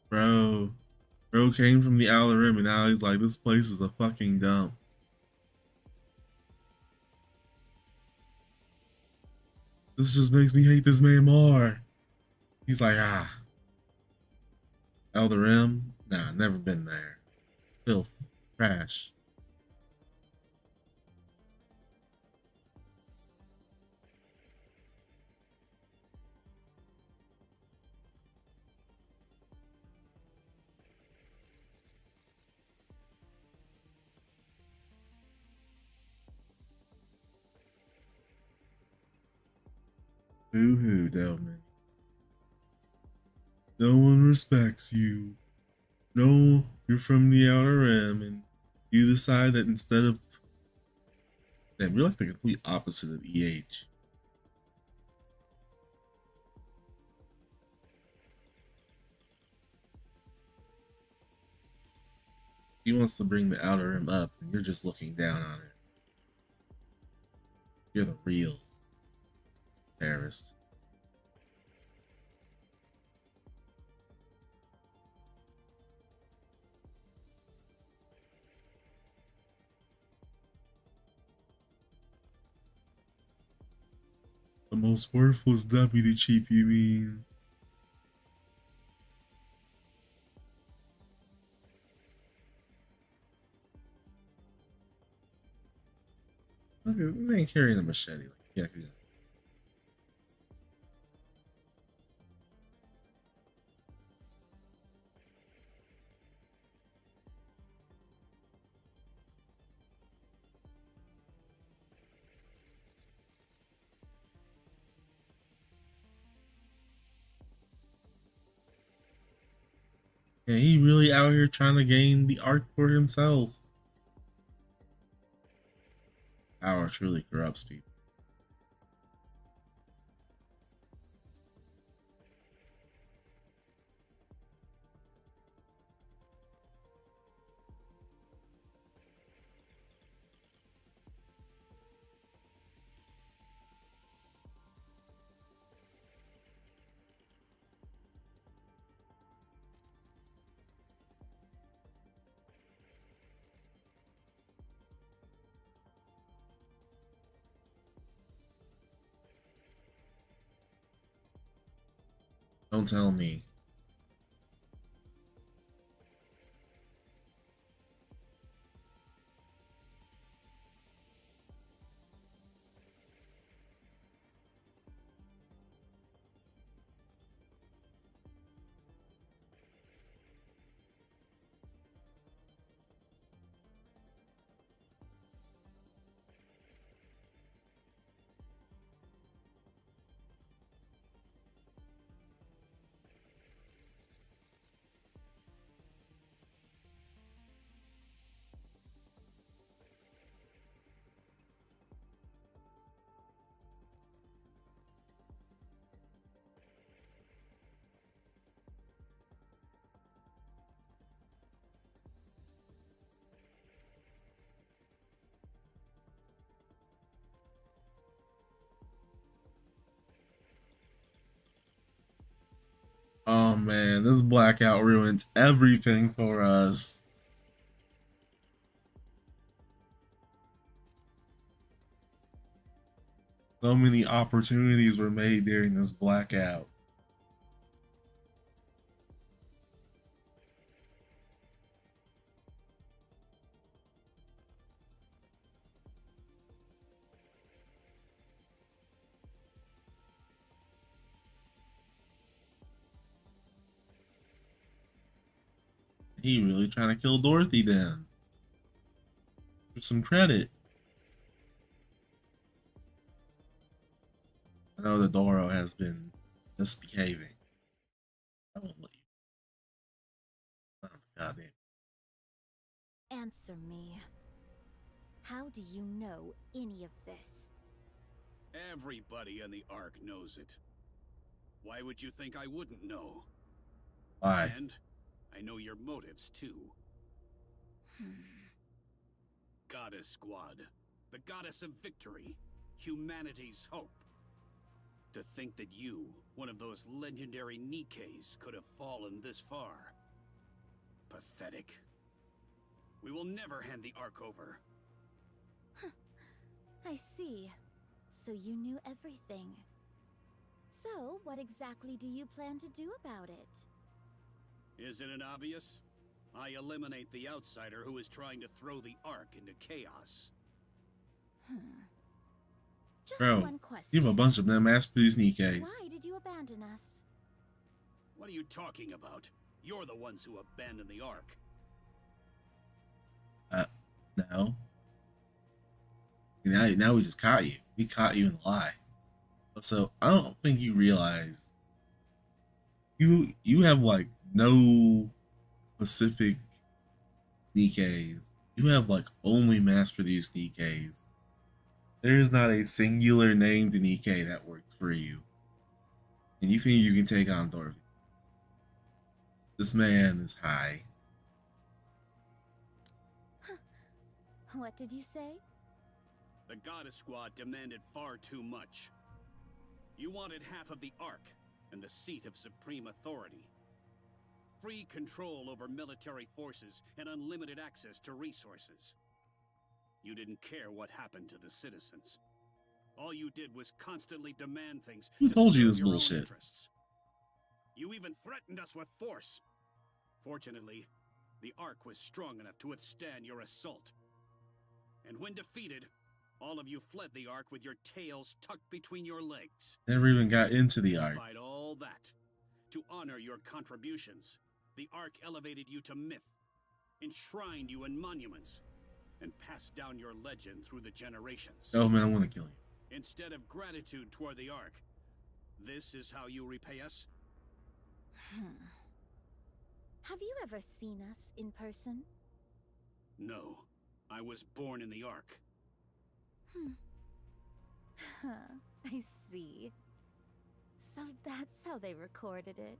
Bro came from the Outer Rim and now he's like, this place is a fucking dump. This just makes me hate this man more. He's like, Outer Rim? Nah, never been there. Filth. Trash. Boo-hoo, Delman. No one respects you. No, you're from the Outer Rim, and you decide that instead of... Damn, you're like the complete opposite of EH. He wants to bring the Outer Rim up, and you're just looking down on it. You're the real terrorist. The most worthless deputy chief, you mean? Look at the man carrying a machete. Like, yeah, yeah. And he really out here trying to gain the arc for himself. Power truly corrupts people. Don't tell me. Oh man, this blackout ruins everything for us. So many opportunities were made during this blackout. He really trying to kill Dorothy then. For some credit. I know that Doro has been misbehaving. I won't let you. Oh, goddamn. Answer me. How do you know any of this? Everybody in the Ark knows it. Why would you think I wouldn't know? Why? And I know your motives, too. Goddess Squad. The goddess of victory. Humanity's hope. To think that you, one of those legendary Nikkes, could have fallen this far. Pathetic. We will never hand the Ark over. I see. So you knew everything. So, what exactly do you plan to do about it? Isn't it obvious? I eliminate the outsider who is trying to throw the Ark into chaos. Just Bro, one question. you have a bunch of them mass-produced Nikkes. Why did you abandon us? What are you talking about? You're the ones who abandoned the Ark. No. Now we just caught you. We caught you in the lie. So I don't think you realize you have like no Pacific Nikkes. You have like only mass produced Nikkes. There is not a singular named Nikke that works for you. And you think you can take on Dorothy. This man is high. What did you say? The Goddess Squad demanded far too much. You wanted half of the Ark and the seat of supreme authority. Free control over military forces and unlimited access to resources. You didn't care what happened to the citizens. All you did was constantly demand things. Who told you serve this your own bullshit? interests. You even threatened us with force. Fortunately, the Ark was strong enough to withstand your assault. And when defeated, all of you fled the Ark with your tails tucked between your legs. Never even got into the Ark. Despite all that, to honor your contributions, the Ark elevated you to myth, enshrined you in monuments, and passed down your legend through the generations. Oh man, I'm gonna kill you. Instead of gratitude toward the Ark, this is how you repay us? Have you ever seen us in person? No. I was born in the Ark. I see. So that's how they recorded it.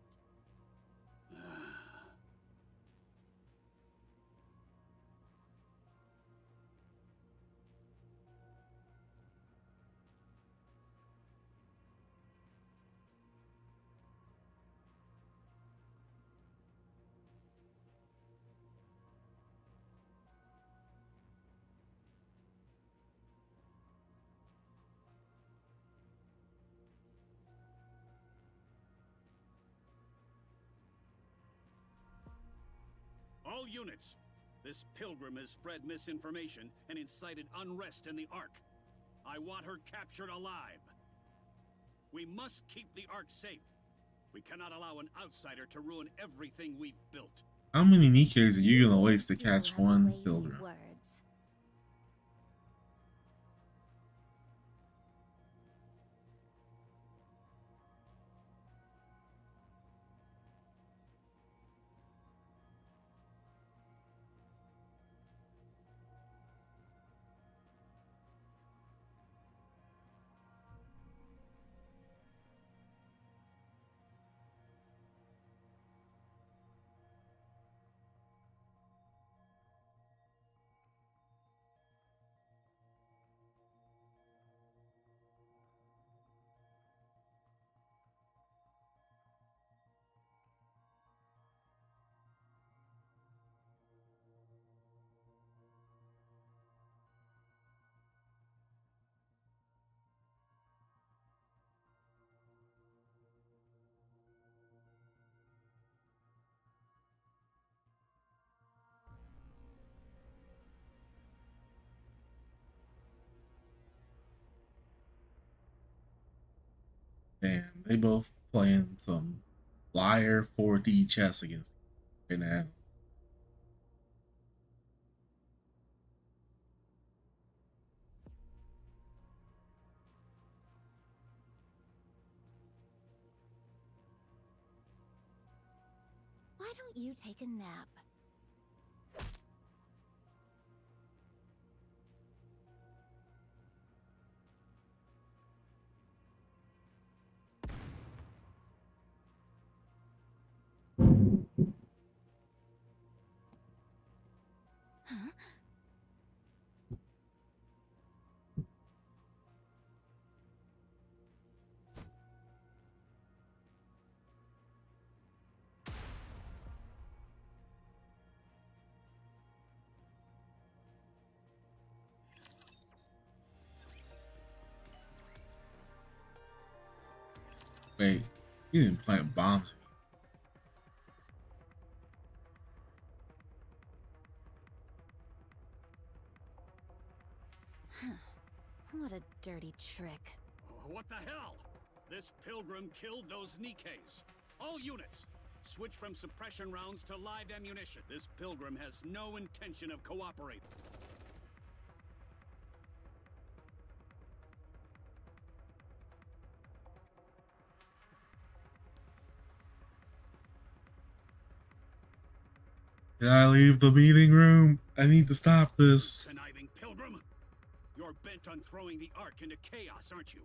All units! This pilgrim has spread misinformation and incited unrest in the Ark. I want her captured alive. We must keep the Ark safe. We cannot allow an outsider to ruin everything we've built. How many Nikkes are you gonna waste to catch one pilgrim? Damn, they both playing some liar 4D chess against right now. Why don't you take a nap? Huh? Wait, you didn't plant bombs. What a dirty trick. What the hell? This pilgrim killed those Nikkes. All units, switch from suppression rounds to live ammunition. This pilgrim has no intention of cooperating. Can I leave the meeting room? I need to stop this. Conniving pilgrim! You're bent on throwing the Ark into chaos, aren't you?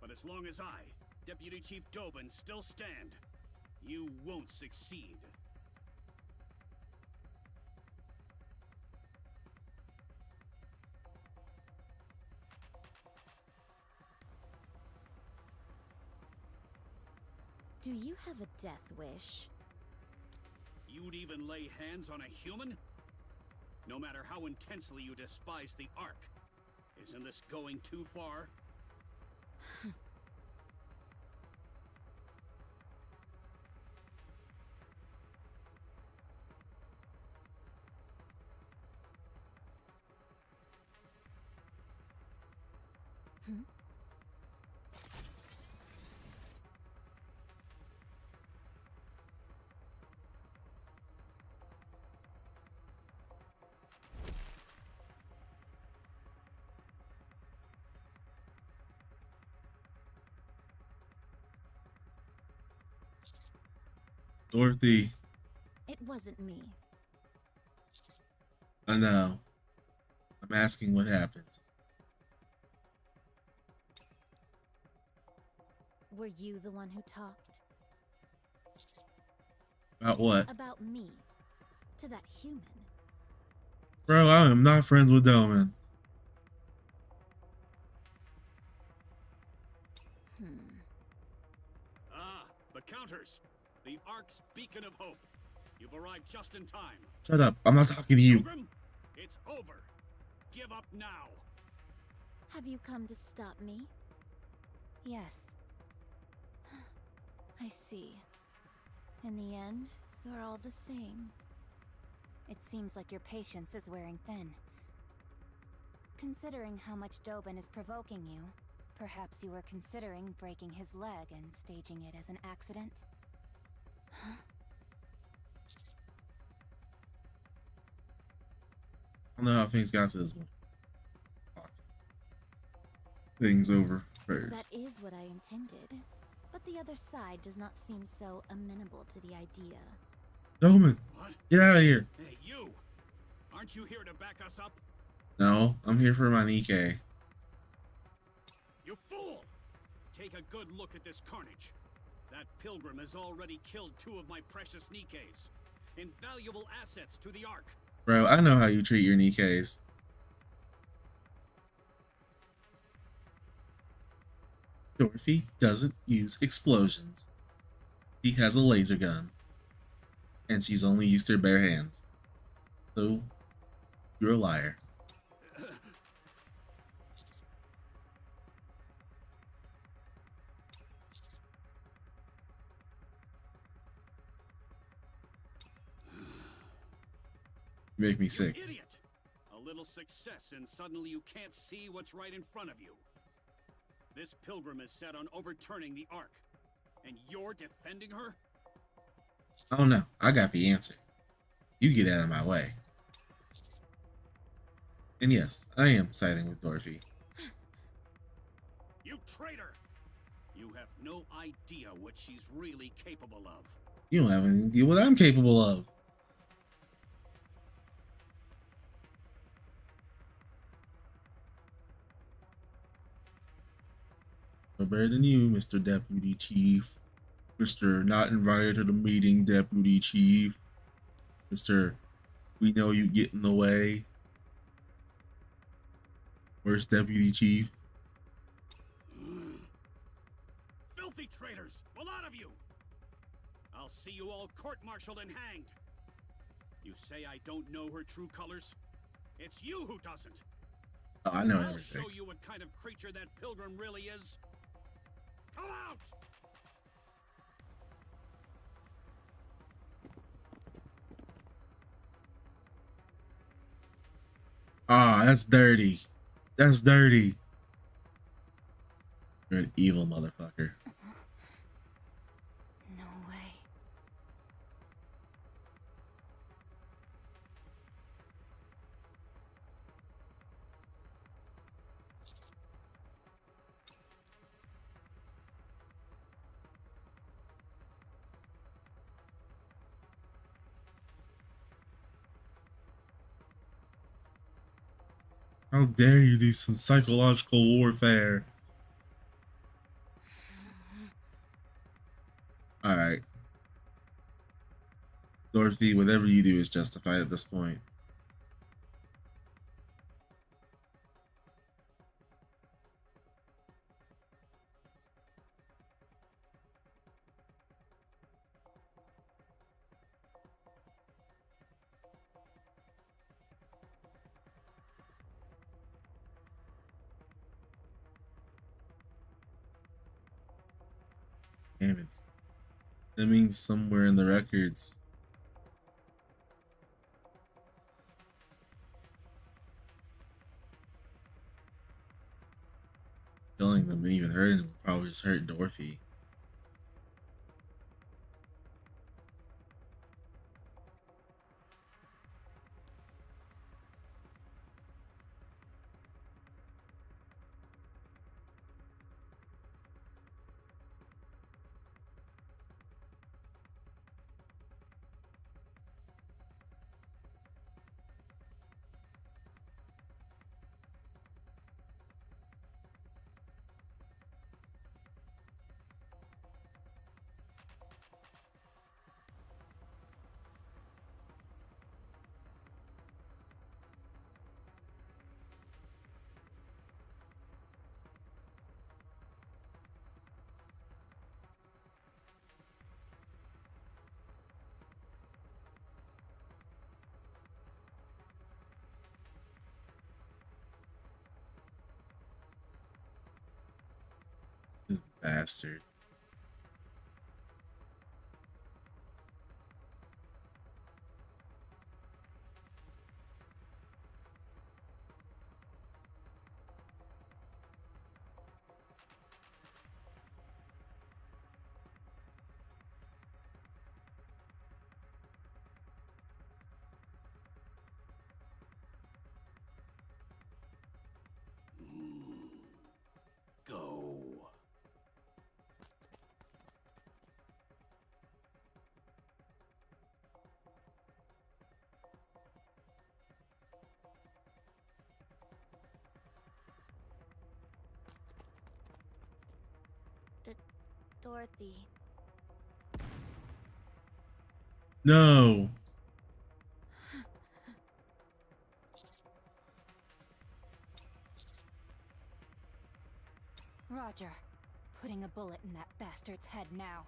But as long as I, Deputy Chief Dobin, still stand, you won't succeed. Do you have a death wish? You'd even lay hands on a human? No matter how intensely you despise the Ark, isn't this going too far? Dorothy, It wasn't me. I know. I'm asking what happened. Were you the one who talked? About what? About me. To that human. Bro, I am not friends with Doman. Ah, the counters! The Ark's beacon of hope. You've arrived just in time. Shut up. I'm not talking to you. Pilgrim, it's over. Give up now. Have you come to stop me? Yes. I see. In the end, you're all the same. It seems like your patience is wearing thin. Considering how much Dobin is provoking you, perhaps you were considering breaking his leg and staging it as an accident? Huh? I don't know how things got to this one. Things over first. That is what I intended. But the other side does not seem so amenable to the idea. Doman, What? get out of here. Hey, you! Aren't you here to back us up? No, I'm here for my Nikke. You fool! Take a good look at this carnage. That pilgrim has already killed 2 of my precious Nikkes. Invaluable assets to the Ark. Bro, I know how you treat your Nikkes. Dorothy doesn't use explosions. She has a laser gun. And she's only used her bare hands. So, you're a liar. You make me sick. You idiot! A little success and suddenly you can't see what's right in front of you. This pilgrim is set on overturning the Ark. And you're defending her? Oh no, I got the answer. You get out of my way. And yes, I am siding with Dorothy. You traitor! You have no idea what she's really capable of. You don't have any idea what I'm capable of. No better than you, Mr. Deputy Chief. Mr. Not invited to the meeting, Deputy Chief. Mr. We know you get in the way. Where's Deputy Chief? Filthy traitors! A lot of you! I'll see you all court-martialed and hanged. You say I don't know her true colors? It's you who doesn't. Oh, I know I'll everything. show you what kind of creature that pilgrim really is. Come out! Ah, that's dirty. That's dirty. You're an evil motherfucker. No way. How dare you do some psychological warfare? Alright. Dorothy, whatever you do is justified at this point. Damn it. That means somewhere in the records. Killing them and even hurting them would probably just hurt Dorothy. This bastard. Go. Dorothy. No. Roger. Putting a bullet in that bastard's head now.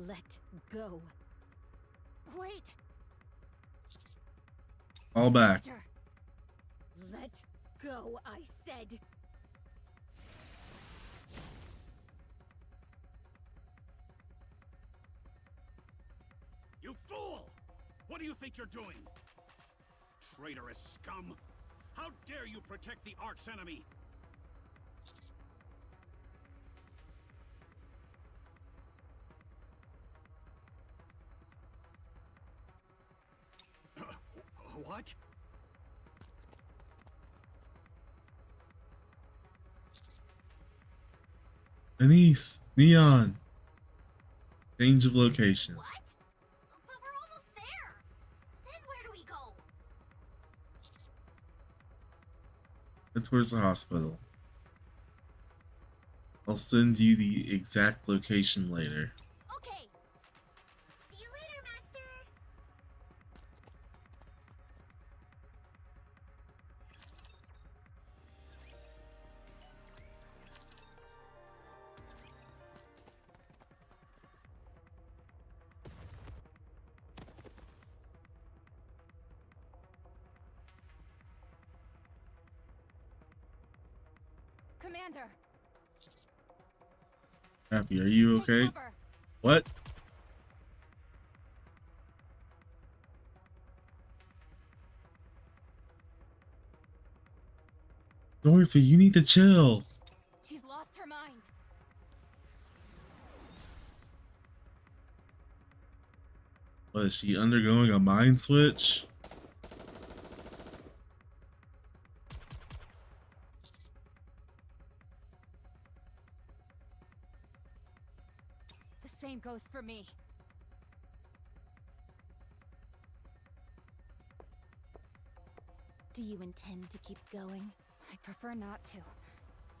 Let go. Wait! All back. Roger. Let go, I said. You fool! What do you think you're doing? Traitorous scum! How dare you protect the Ark's enemy? What? Denise, Neon. Change of location. What? But we're almost there. Then where do we go? Head towards the hospital. I'll send you the exact location later. Okay. See you later, Master. Commander! Happy, are you okay? What? Dorothy, you need to chill. She's lost her mind. What, is she undergoing a mind switch? goes for me. Do you intend to keep going? I prefer not to.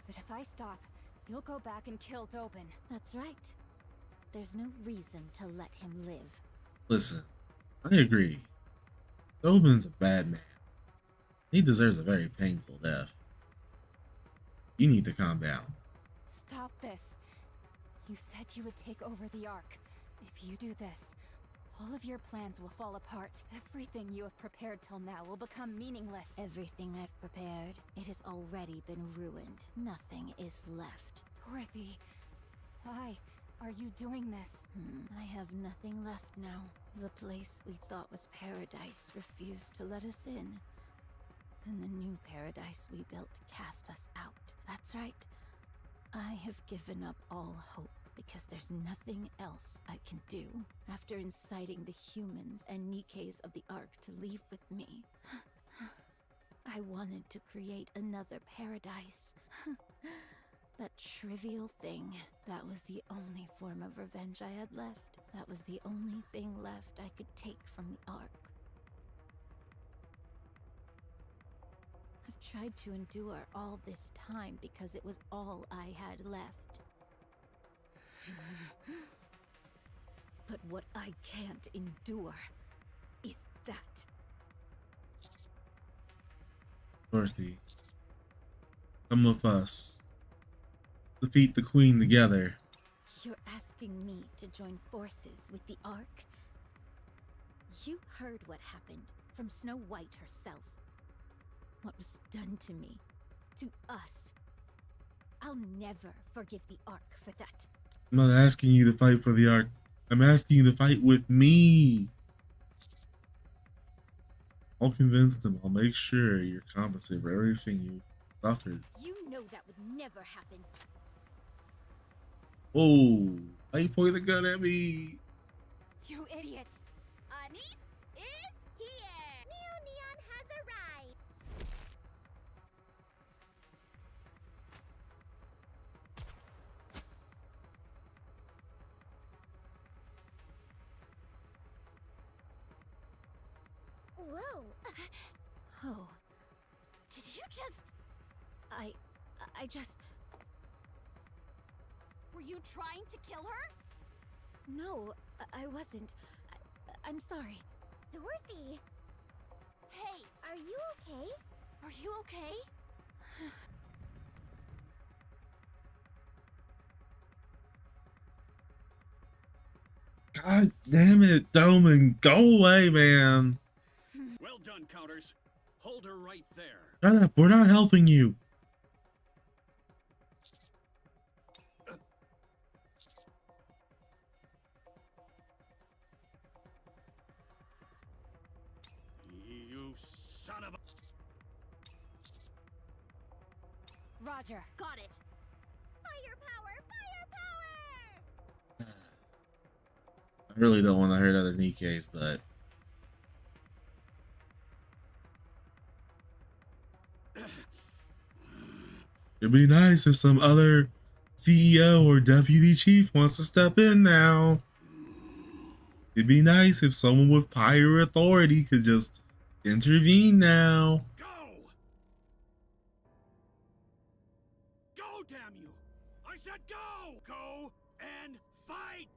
But if I stop, you'll go back and kill Dobin. That's right. There's no reason to let him live. Listen, I agree. Dobin's a bad man. He deserves a very painful death. You need to calm down. Stop this. You said you would take over the Ark. If you do this, all of your plans will fall apart. Everything you have prepared till now will become meaningless. Everything I've prepared, it has already been ruined. Nothing is left. Dorothy, why are you doing this? I have nothing left now. The place we thought was paradise refused to let us in. And the new paradise we built cast us out. That's right. I have given up all hope because there's nothing else I can do. After inciting the humans and Nikkes of the Ark to leave with me, I wanted to create another paradise. That trivial thing, that was the only form of revenge I had left. That was the only thing left I could take from the Ark. I've tried to endure all this time because it was all I had left. But what I can't endure is that. Dorothy, come with us. Defeat the Queen together. You're asking me to join forces with the Ark? You heard what happened from Snow White herself. What was done to me, to us. I'll never forgive the Ark for that. I'm not asking you to fight for the Ark. I'm asking you to fight with me. I'll convince them. I'll make sure you're compensated for everything you suffered. You know that would never happen. Whoa! Why you pointing the gun at me? You idiot! Anise is here! Neo Neon has arrived! Whoa! Oh, Did you just... I just... Were you trying to kill her? No, I wasn't. I'm sorry. Dorothy! Hey, are you okay? Are you okay? God damn it, Doman. Go away, man. Well done, Counters. Hold her right there. Shut up. We're not helping you. You son of a... Roger. Got it! Firepower! Firepower! I really don't want to hurt other Nikkes, but... It'd be nice if some other CEO or deputy chief wants to step in now. It'd be nice if someone with higher authority could just intervene now. Go! Go, damn you! I said go! Go and fight!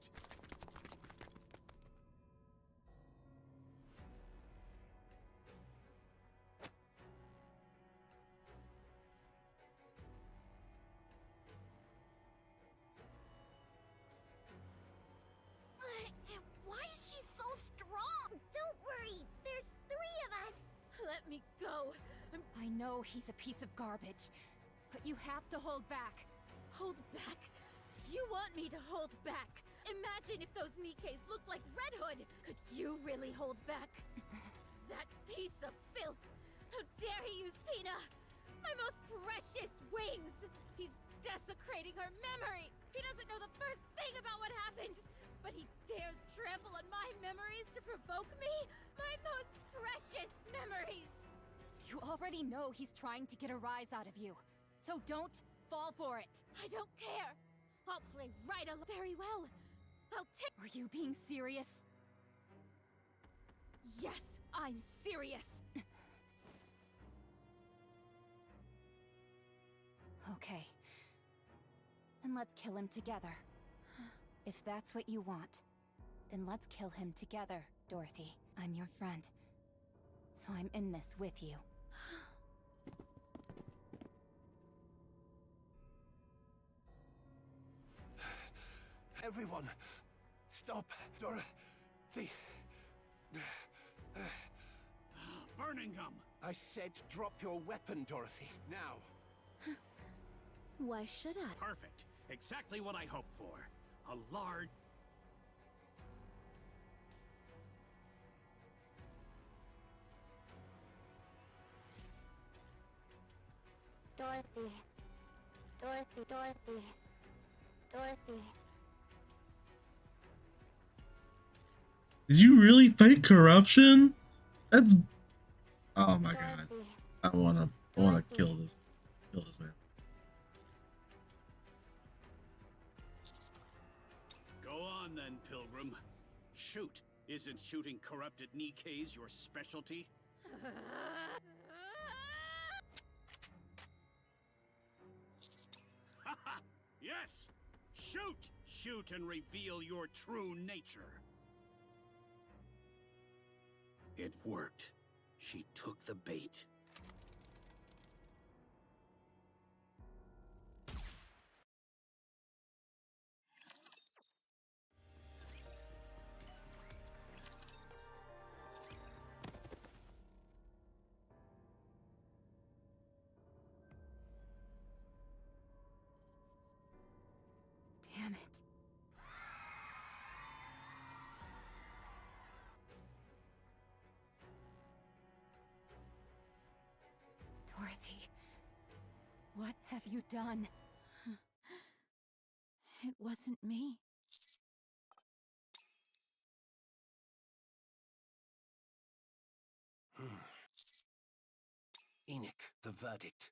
Why is she so strong? Don't worry, there's 3 of us. Let me go. I know he's a piece of garbage, but you have to hold back. Hold back? You want me to hold back? Imagine if those Nikkes looked like Red Hood. Could you really hold back? That piece of filth! How dare he use Pina! My most precious wings! He's desecrating her memory! He doesn't know the first thing about what happened! But he dares trample on my memories to provoke me? My most precious memories! You already know he's trying to get a rise out of you. So don't fall for it. I don't care. I'll play right along. Very well. Are you being serious? Yes, I'm serious. Okay. Then let's kill him together. If that's what you want, then let's kill him together, Dorothy. I'm your friend, so I'm in this with you. Everyone, stop, Dorothy. Burning gum! I said drop your weapon, Dorothy, now. Why should I? Perfect. Exactly what I hoped for. A large... Dorothy. Dorothy. Did you really fake corruption? That's... Oh my god. I wanna kill this man. Go on then, Pilgrim. Shoot. Isn't shooting corrupted Nikkes your specialty? Haha! Yes! Shoot! Shoot and reveal your true nature. It worked. She took the bait. Damn it. Dorothy, what have you done? It wasn't me. Enoch, the verdict.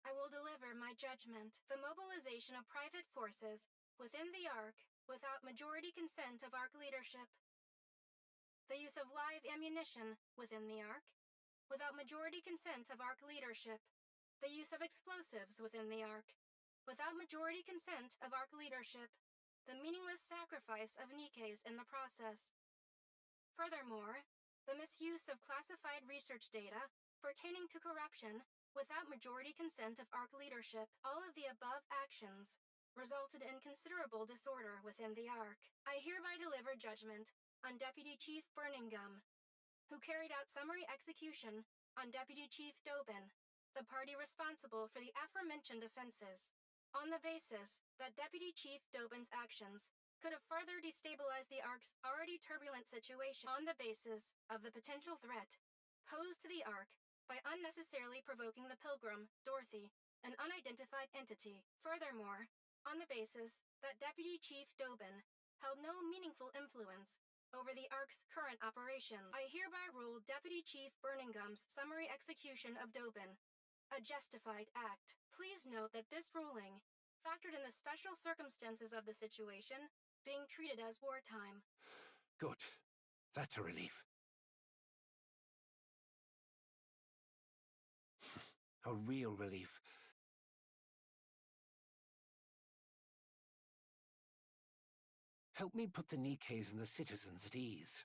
I will deliver my judgment. The mobilization of private forces within the Ark without majority consent of Ark leadership. The use of live ammunition within the Ark without majority consent of Ark leadership. The use of explosives within the Ark without majority consent of Ark leadership. The meaningless sacrifice of Nikkes in the process. Furthermore, the misuse of classified research data pertaining to corruption without majority consent of Ark leadership. All of the above actions resulted in considerable disorder within the Ark. I hereby deliver judgment on Deputy Chief Burningham, who carried out summary execution on Deputy Chief Dobin, the party responsible for the aforementioned offenses, on the basis that Deputy Chief Dobin's actions could have further destabilized the Ark's already turbulent situation, on the basis of the potential threat posed to the Ark by unnecessarily provoking the Pilgrim, Dorothy, an unidentified entity. Furthermore, on the basis that Deputy Chief Dobin held no meaningful influence over the Ark's current operations, I hereby rule Deputy Chief Burningham's summary execution of Dobin a justified act. Please note that this ruling factored in the special circumstances of the situation being treated as wartime. Good. That's a relief. A real relief. Help me put the Nikkes and the citizens at ease.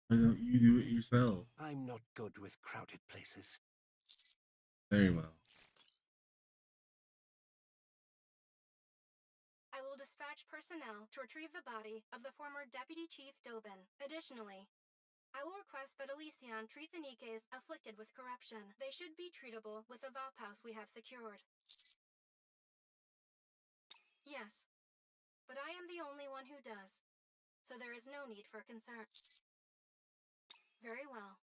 Why don't you do it yourself? I'm not good with crowded places. Very well. I will dispatch personnel to retrieve the body of the former Deputy Chief Dobin. Additionally, I will request that Elysion treat the Nikkes afflicted with corruption. They should be treatable with the Vop House we have secured. Yes, but I am the only one who does, so there is no need for concern. Very well.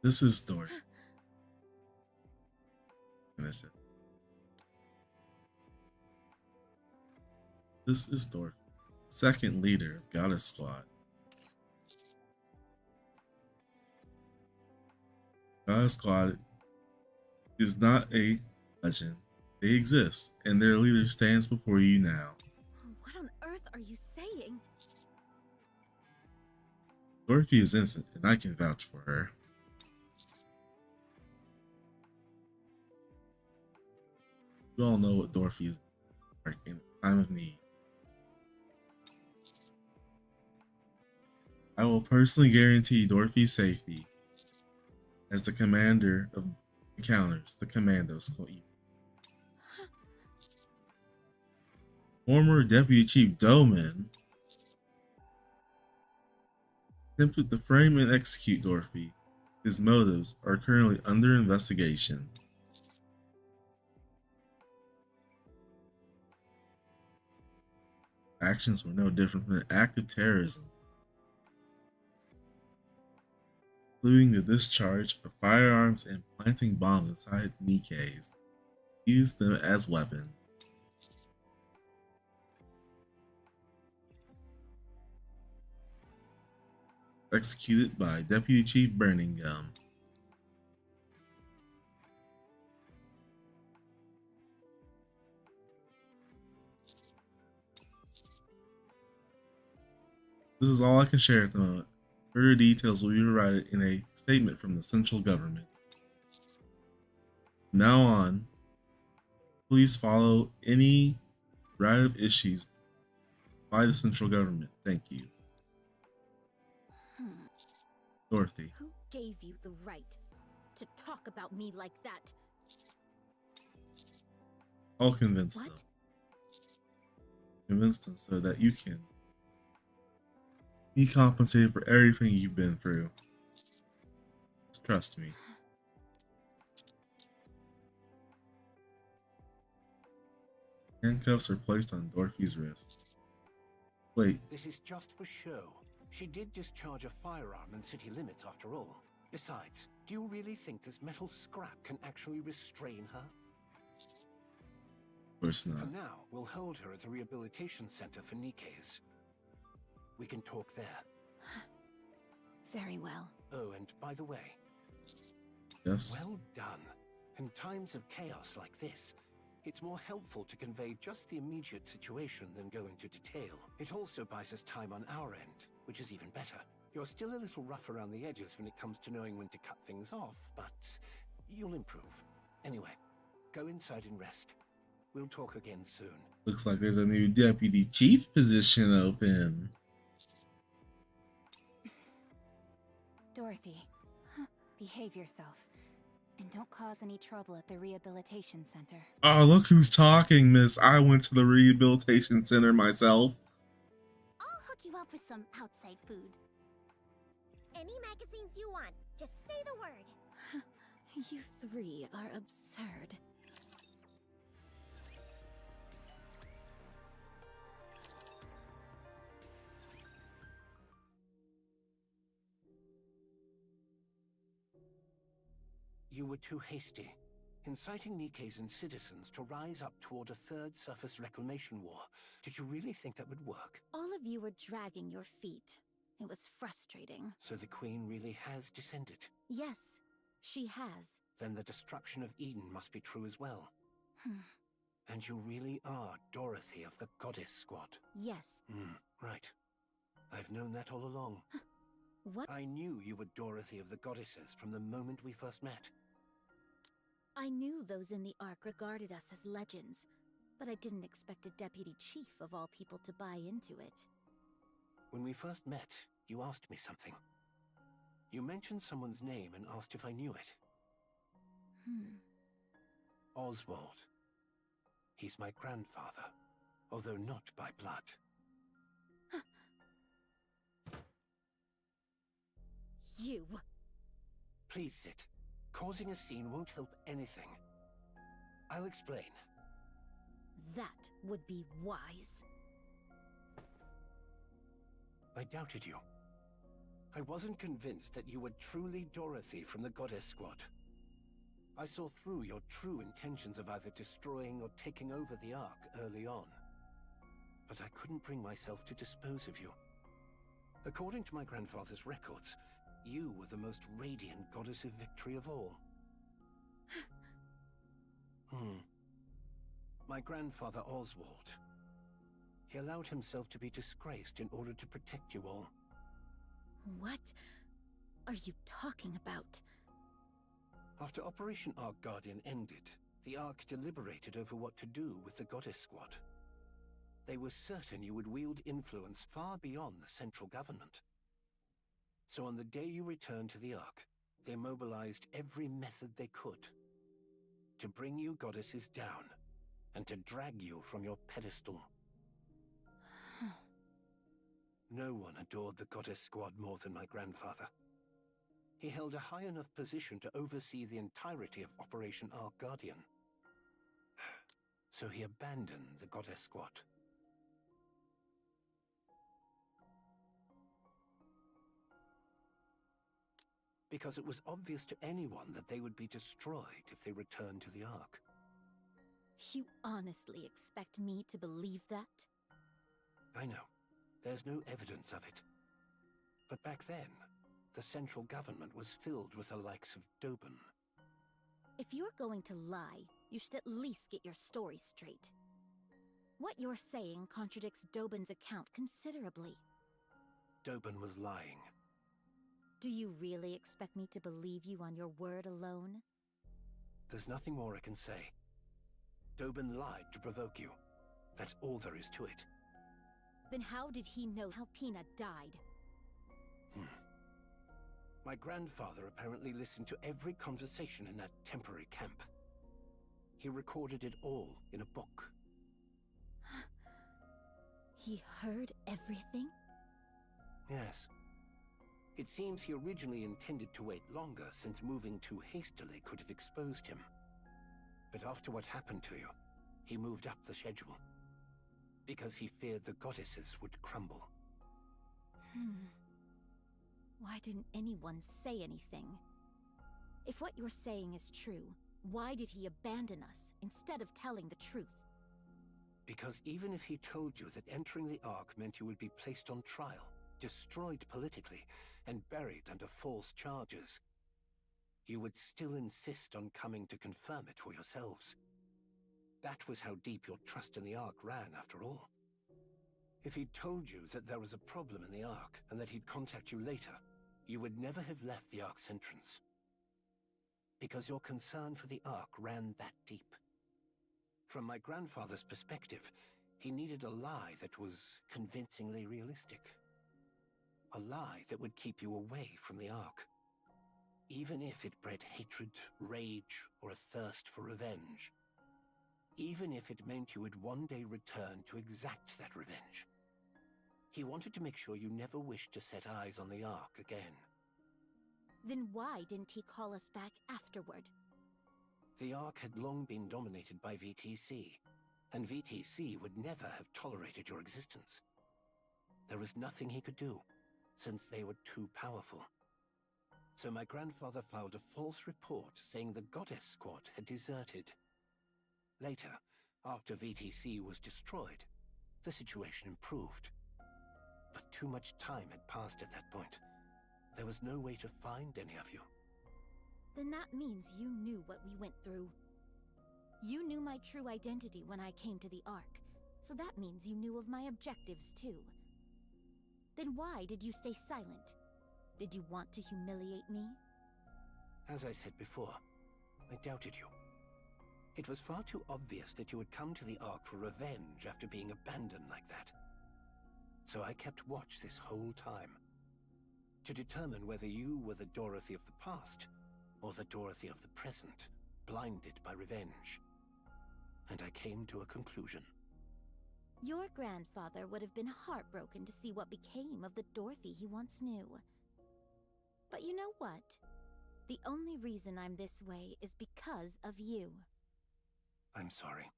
This is Dorothy. Finish it. This is Dorothy. second leader of Goddess Squad. Goddess Squad is not a legend. They exist, and their leader stands before you now. What on earth are you saying? Dorothy is innocent, and I can vouch for her. You all know what Dorothy is like in a time of need. I will personally guarantee Dorothy's safety as the commander of encounters, the Commandos. Former Deputy Chief Doman attempted to frame and execute Dorothy. His motives are currently under investigation. Actions were no different from an act of terrorism, including the discharge of firearms and planting bombs inside Nikke's. Used them as weapons. Executed by Deputy Chief Burning Gum. This is all I can share at the moment. Further details will be provided in a statement from the central government. From now on, please follow any right of issues by the central government. Thank you. Dorothy. Who gave you the right to talk about me like that? I'll convince them. Convince them so that you can be compensated for everything you've been through. Just trust me. Handcuffs are placed on Dorothy's wrist. Wait. This is just for show. She did discharge a firearm in city limits after all. Besides, do you really think this metal scrap can actually restrain her? Of course not. For now, we'll hold her at the rehabilitation center for Nikke's. We can talk there. Very well. Oh, and by the way... Yes? Well done. In times of chaos like this, it's more helpful to convey just the immediate situation than go into detail. It also buys us time on our end, which is even better. You're still a little rough around the edges when it comes to knowing when to cut things off, but you'll improve. Anyway, go inside and rest. We'll talk again soon. Looks like there's a new deputy chief position open. Dorothy, behave yourself. And don't cause any trouble at the rehabilitation center. Oh, look who's talking, miss. I went to the rehabilitation center myself. I'll hook you up with some outside food. Any magazines you want, just say the word. You three are absurd. You were too hasty, inciting Nikke's and citizens to rise up toward a third surface reclamation war. Did you really think that would work? All of you were dragging your feet. It was frustrating. So the Queen really has descended? Yes, she has. Then the destruction of Eden must be true as well. And you really are Dorothy of the Goddess Squad? Yes. Right. I've known that all along. What? I knew you were Dorothy of the Goddesses from the moment we first met. I knew those in the Ark regarded us as legends, but I didn't expect a deputy chief of all people to buy into it. When we first met, you asked me something. You mentioned someone's name and asked if I knew it. Oswald. He's my grandfather, although not by blood. You! Please sit. Causing a scene won't help anything. I'll explain. That would be wise. I doubted you. I wasn't convinced that you were truly Dorothy from the Goddess Squad. I saw through your true intentions of either destroying or taking over the Ark early on. but I couldn't bring myself to dispose of you. According to my grandfather's records, you were the most radiant goddess of victory of all. My grandfather Oswald. He allowed himself to be disgraced in order to protect you all. What are you talking about? After Operation Ark Guardian ended, the Ark deliberated over what to do with the Goddess Squad. They were certain you would wield influence far beyond the central government. So on the day you returned to the Ark, they mobilized every method they could to bring you goddesses down and to drag you from your pedestal. No one adored the Goddess Squad more than my grandfather. He held a high enough position to oversee the entirety of Operation Ark Guardian. So he abandoned the Goddess Squad. Because it was obvious to anyone that they would be destroyed if they returned to the Ark. You honestly expect me to believe that? I know. There's no evidence of it. But back then, the central government was filled with the likes of Dobin. If you're going to lie, you should at least get your story straight. What you're saying contradicts Dobin's account considerably. Dobin was lying. Do you really expect me to believe you on your word alone? There's nothing more I can say. Dobin lied to provoke you. That's all there is to it. Then how did he know how Pina died? My grandfather apparently listened to every conversation in that temporary camp. He recorded it all in a book. He heard everything? Yes. It seems he originally intended to wait longer, since moving too hastily could have exposed him. But after what happened to you, he moved up the schedule. Because he feared the goddesses would crumble. Why didn't anyone say anything? If what you're saying is true, why did he abandon us instead of telling the truth? Because even if he told you that entering the Ark meant you would be placed on trial, destroyed politically, and buried under false charges, you would still insist on coming to confirm it for yourselves. That was how deep your trust in the Ark ran, after all. If he'd told you that there was a problem in the Ark, and that he'd contact you later, you would never have left the Ark's entrance. Because your concern for the Ark ran that deep. From my grandfather's perspective, he needed a lie that was convincingly realistic. A lie that would keep you away from the Ark. Even if it bred hatred, rage, or a thirst for revenge. Even if it meant you would one day return to exact that revenge. He wanted to make sure you never wished to set eyes on the Ark again. Then why didn't he call us back afterward? The Ark had long been dominated by VTC, and VTC would never have tolerated your existence. There was nothing he could do, since they were too powerful. So my grandfather filed a false report saying the Goddess Squad had deserted. Later, after VTC was destroyed, the situation improved. But too much time had passed at that point. There was no way to find any of you. Then that means you knew what we went through. You knew my true identity when I came to the Ark, so that means you knew of my objectives too. Then why did you stay silent? Did you want to humiliate me? As I said before, I doubted you. It was far too obvious that you would come to the Ark for revenge after being abandoned like that. So I kept watch this whole time, to determine whether you were the Dorothy of the past, or the Dorothy of the present, blinded by revenge. And I came to a conclusion. Your grandfather would have been heartbroken to see what became of the Dorothy he once knew. But you know what? The only reason I'm this way is because of you. I'm sorry.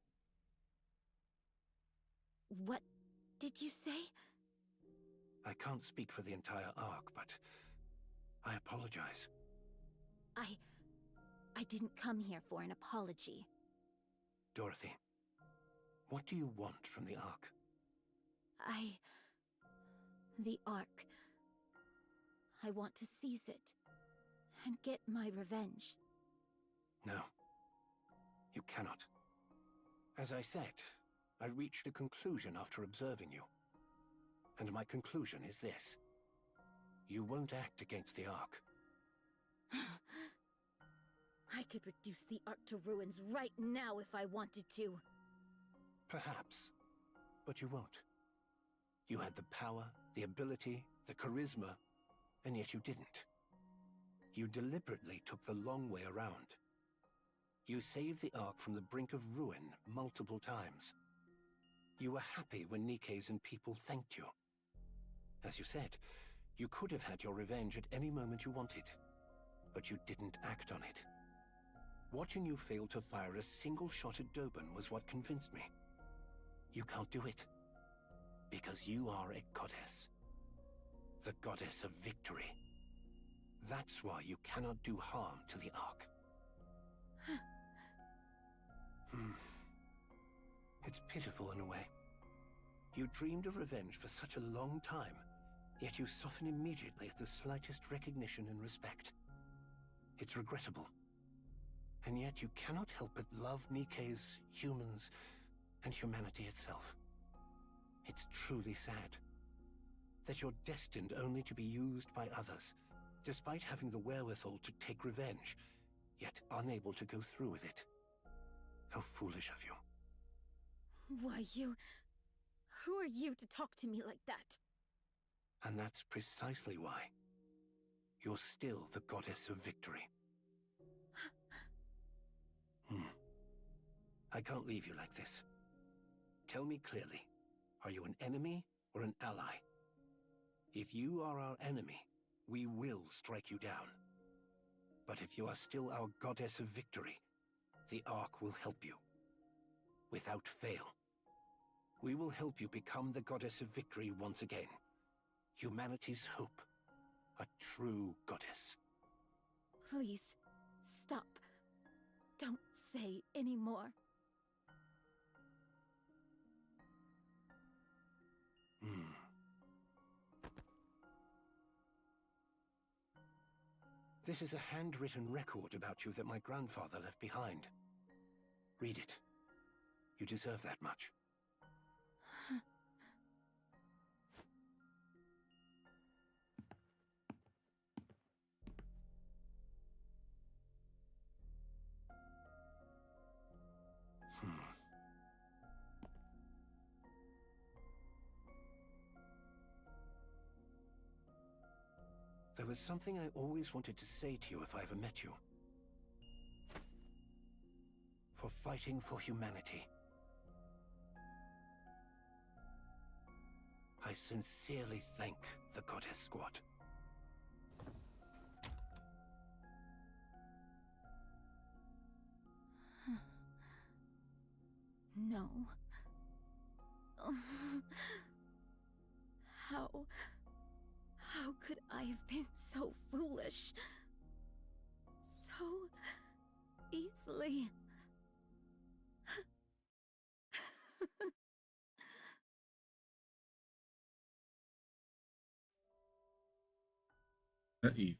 What did you say? I can't speak for the entire Ark, but I apologize. I didn't come here for an apology. Dorothy, what do you want from the Ark? The Ark. I want to seize it and get my revenge. No. You cannot. As I said, I reached a conclusion after observing you. And my conclusion is this. You won't act against the Ark. I could reduce the Ark to ruins right now if I wanted to. Perhaps. But you won't. You had the power, the ability, the charisma, and yet you didn't. You deliberately took the long way around. You saved the Ark from the brink of ruin multiple times. You were happy when Nikke's and people thanked you. As you said, you could have had your revenge at any moment you wanted, but you didn't act on it. Watching you fail to fire a single shot at Doban was what convinced me. You can't do it. Because you are a goddess. The goddess of victory. That's why you cannot do harm to the Ark. It's pitiful in a way. You dreamed of revenge for such a long time, yet you soften immediately at the slightest recognition and respect. It's regrettable. And yet you cannot help but love Nikke's, humans, and humanity itself. It's truly sad. That you're destined only to be used by others, despite having the wherewithal to take revenge, yet unable to go through with it. How foolish of you. Why, who are you to talk to me like that? And that's precisely why. You're still the goddess of victory. I can't leave you like this. Tell me clearly, are you an enemy or an ally? If you are our enemy, we will strike you down. But if you are still our goddess of victory, the Ark will help you. Without fail. We will help you become the goddess of victory once again. Humanity's hope. A true goddess. Please, stop. Don't say any more. This is a handwritten record about you that my grandfather left behind. Read it. You deserve that much. There was something I always wanted to say to you if I ever met you. For fighting for humanity. I sincerely thank the Goddess Squad. No. How could I have been so foolish? So easily. Eve.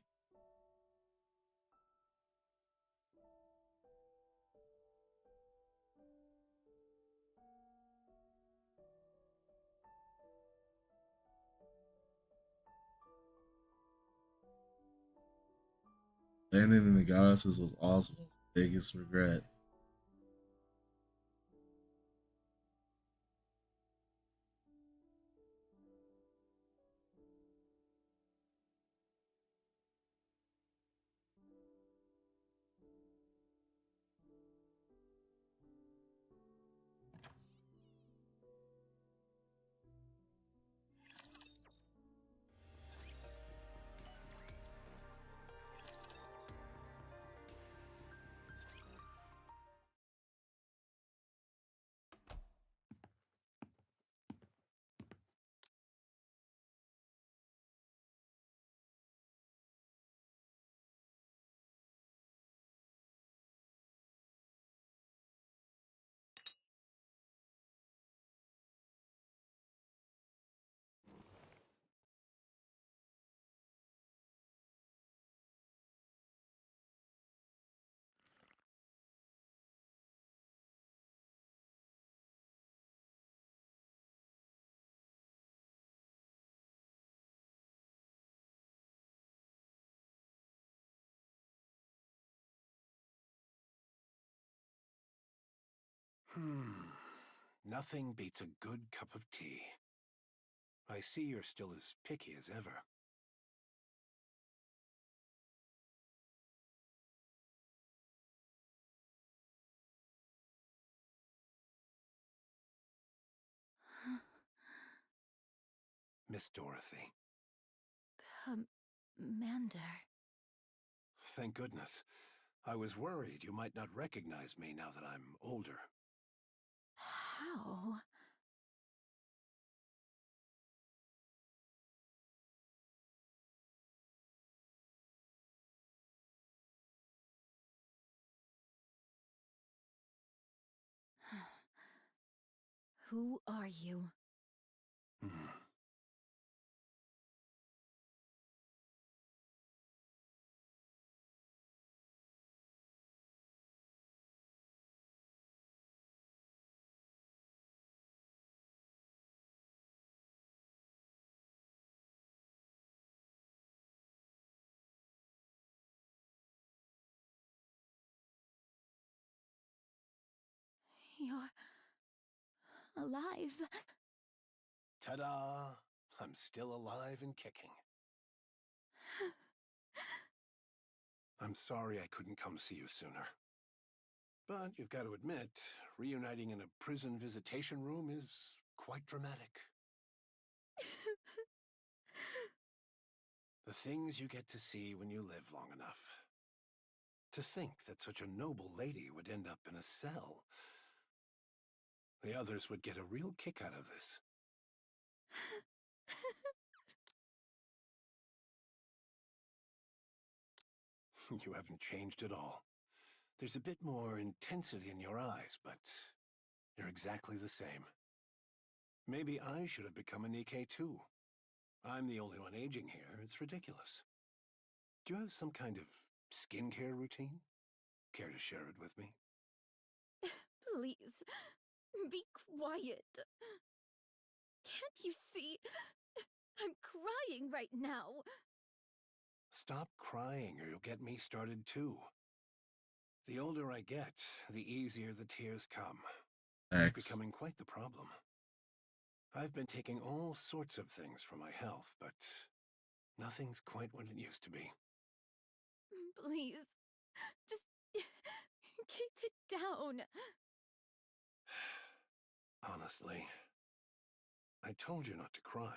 Landing in the goddesses was Oswald's biggest regret. Nothing beats a good cup of tea. I see you're still as picky as ever. Miss Dorothy. Commander. Thank goodness. I was worried you might not recognize me now that I'm older. How? Who are you? You're alive. Ta-da! I'm still alive and kicking. I'm sorry I couldn't come see you sooner. But you've got to admit, reuniting in a prison visitation room is quite dramatic. The things you get to see when you live long enough. To think that such a noble lady would end up in a cell. The others would get a real kick out of this. You haven't changed at all. There's a bit more intensity in your eyes, but you're exactly the same. Maybe I should have become a Nikke too. I'm the only one aging here. It's ridiculous. Do you have some kind of skincare routine? Care to share it with me? Please, be quiet. Can't you see? I'm crying right now. Stop crying or you'll get me started too. The older I get, the easier the tears come. It's becoming quite the problem. I've been taking all sorts of things for my health, but nothing's quite what it used to be. Please, just keep it down. Honestly, I told you not to cry.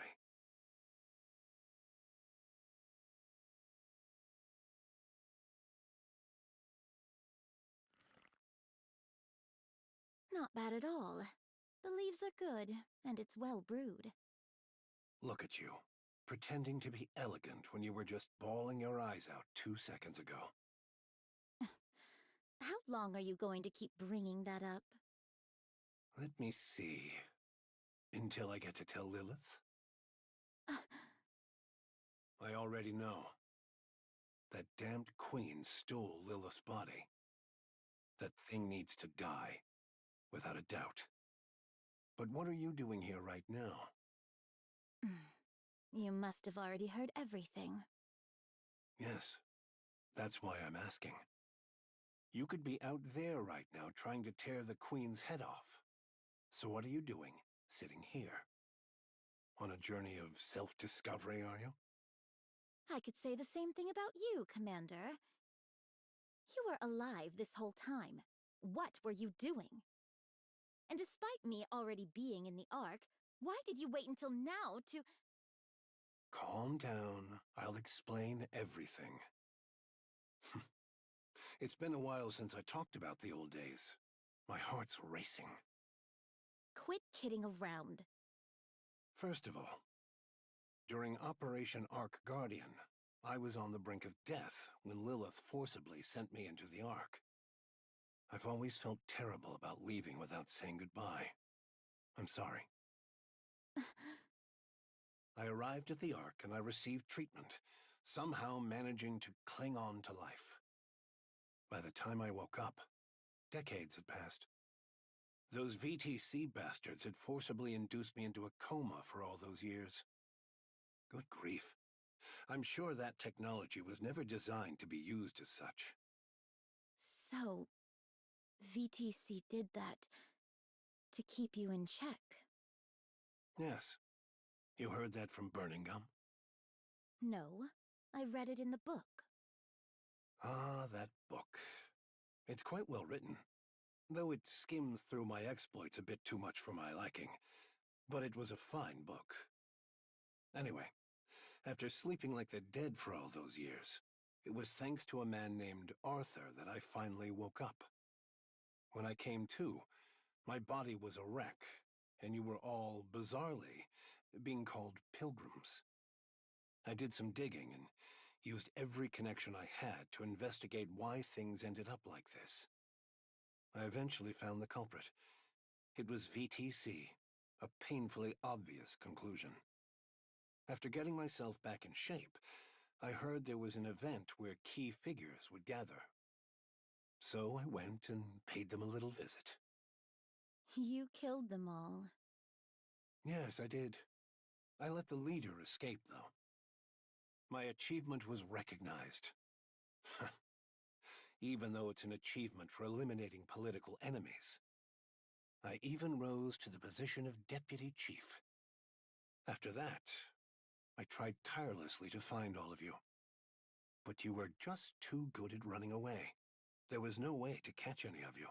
Not bad at all. The leaves are good, and it's well brewed. Look at you, pretending to be elegant when you were just bawling your eyes out 2 seconds ago. How long are you going to keep bringing that up? Let me see. Until I get to tell Lilith? I already know. That damned queen stole Lilith's body. That thing needs to die, without a doubt. But what are you doing here right now? You must have already heard everything. Yes, that's why I'm asking. You could be out there right now trying to tear the queen's head off. So what are you doing, sitting here? On a journey of self-discovery, are you? I could say the same thing about you, Commander. You were alive this whole time. What were you doing? And despite me already being in the Ark, why did you wait until now to— Calm down. I'll explain everything. It's been a while since I talked about the old days. My heart's racing. Quit kidding around. First of all, during Operation Ark Guardian, I was on the brink of death when Lilith forcibly sent me into the Ark. I've always felt terrible about leaving without saying goodbye. I'm sorry. I arrived at the Ark and I received treatment, somehow managing to cling on to life. By the time I woke up, decades had passed. Those VTC bastards had forcibly induced me into a coma for all those years. Good grief. I'm sure that technology was never designed to be used as such. So, VTC did that To keep you in check. Yes. You heard that from Burning Gum? No, I read it in the book. Ah, that book. It's quite well written, though it skims through my exploits a bit too much for my liking. But it was a fine book. Anyway, after sleeping like the dead for all those years, it was thanks to a man named Arthur that I finally woke up. When I came to, my body was a wreck, and you were all, bizarrely, being called pilgrims. I did some digging and used every connection I had to investigate why things ended up like this. I eventually found the culprit. It was VTC, a painfully obvious conclusion. After getting myself back in shape, I heard there was an event where key figures would gather. So I went and paid them a little visit. You killed them all. Yes, I did. I let the leader escape, though. My achievement was recognized. Even though it's an achievement for eliminating political enemies. I even rose to the position of deputy chief. After that, I tried tirelessly to find all of you. But you were just too good at running away. There was no way to catch any of you.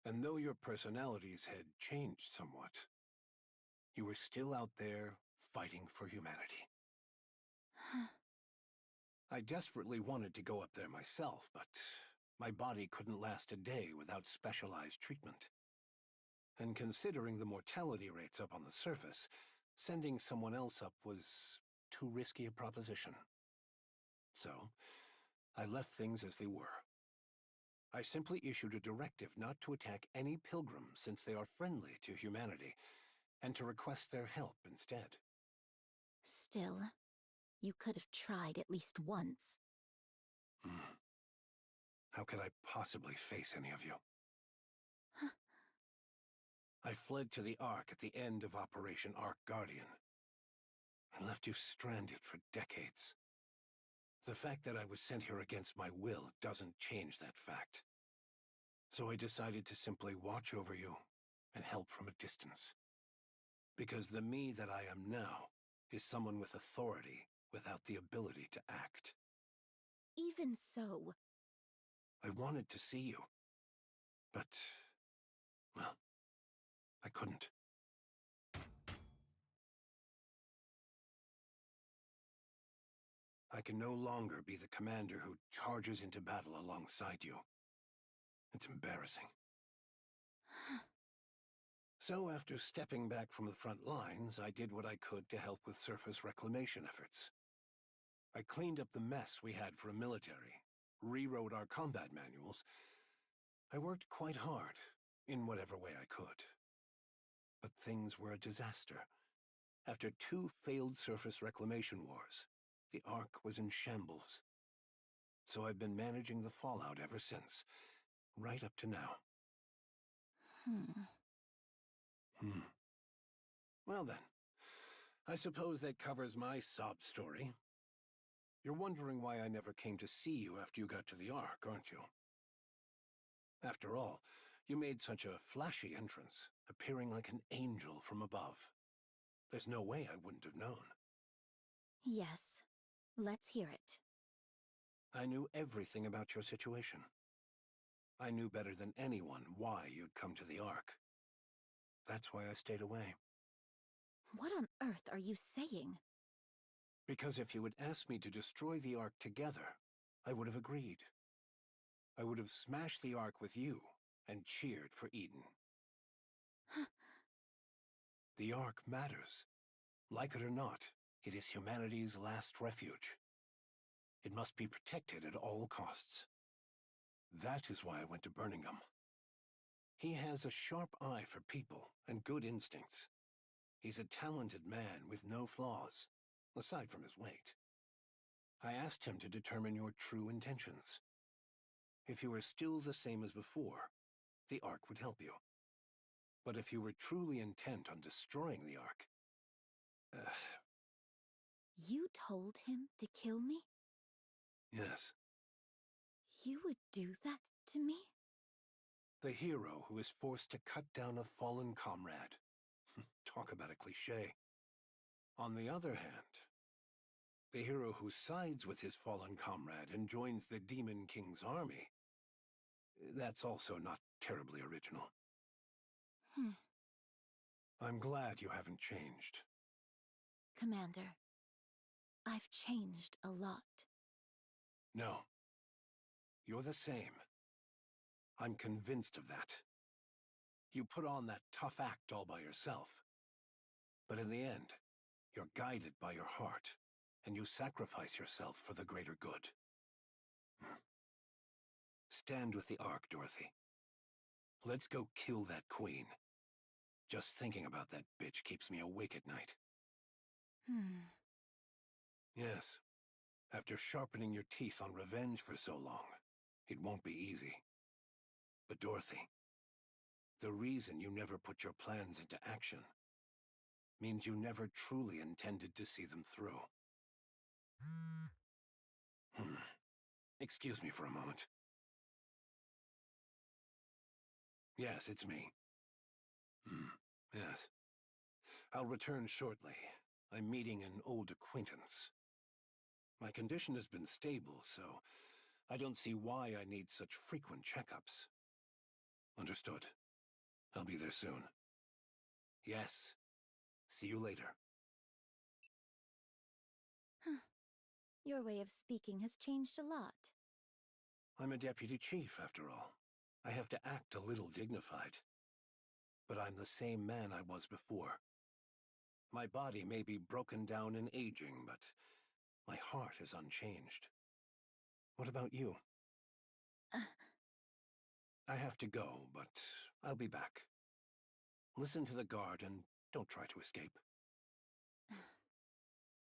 And though your personalities had changed somewhat, you were still out there fighting for humanity. I desperately wanted to go up there myself, but my body couldn't last a day without specialized treatment. And considering the mortality rates up on the surface, sending someone else up was too risky a proposition. So, I left things as they were. I simply issued a directive not to attack any pilgrims since they are friendly to humanity, and to request their help instead. Still, you could have tried at least once. How could I possibly face any of you? I fled to the Ark at the end of Operation Ark Guardian, and left you stranded for decades. The fact that I was sent here against my will doesn't change that fact. So I decided to simply watch over you and help from a distance. Because the me that I am now is someone with authority without the ability to act. Even so... I wanted to see you. But, well, I couldn't. I can no longer be the commander who charges into battle alongside you. It's embarrassing. So after stepping back from the front lines, I did what I could to help with surface reclamation efforts. I cleaned up the mess we had for a military, rewrote our combat manuals. I worked quite hard, in whatever way I could. But things were a disaster. After 2 failed surface reclamation wars, the Ark was in shambles. So I've been managing the fallout ever since, right up to now. Well then, I suppose that covers my sob story. You're wondering why I never came to see you after you got to the Ark, aren't you? After all, you made such a flashy entrance, appearing like an angel from above. There's no way I wouldn't have known. Yes. Let's hear it. I knew everything about your situation. I knew better than anyone why you'd come to the Ark. That's why I stayed away. What on earth are you saying? Because if you had asked me to destroy the Ark together, I would have agreed. I would have smashed the Ark with you and cheered for Eden. The Ark matters. Like it or not, it is humanity's last refuge. It must be protected at all costs. That is why I went to Birmingham. He has a sharp eye for people and good instincts. He's a talented man with no flaws, aside from his weight. I asked him to determine your true intentions. If you were still the same as before, the Ark would help you. But if you were truly intent on destroying the Ark... You told him to kill me? Yes. You would do that to me? The hero who is forced to cut down a fallen comrade. Talk about a cliché. On the other hand, the hero who sides with his fallen comrade and joins the Demon King's army. That's also not terribly original. I'm glad you haven't changed. Commander, I've changed a lot. No. You're the same. I'm convinced of that. You put on that tough act all by yourself. But in the end, you're guided by your heart, and you sacrifice yourself for the greater good. Stand with the Ark, Dorothy. Let's go kill that queen. Just thinking about that bitch keeps me awake at night. Yes. After sharpening your teeth on revenge for so long, it won't be easy. But Dorothy, the reason you never put your plans into action means you never truly intended to see them through. Excuse me for a moment. Yes, it's me. Yes. I'll return shortly. I'm meeting an old acquaintance. My condition has been stable, so I don't see why I need such frequent checkups. Understood. I'll be there soon. Yes. See you later. Your way of speaking has changed a lot. I'm a deputy chief, after all. I have to act a little dignified. But I'm the same man I was before. My body may be broken down and aging, but my heart is unchanged. What about you? I have to go, but I'll be back. Listen to the guard and don't try to escape.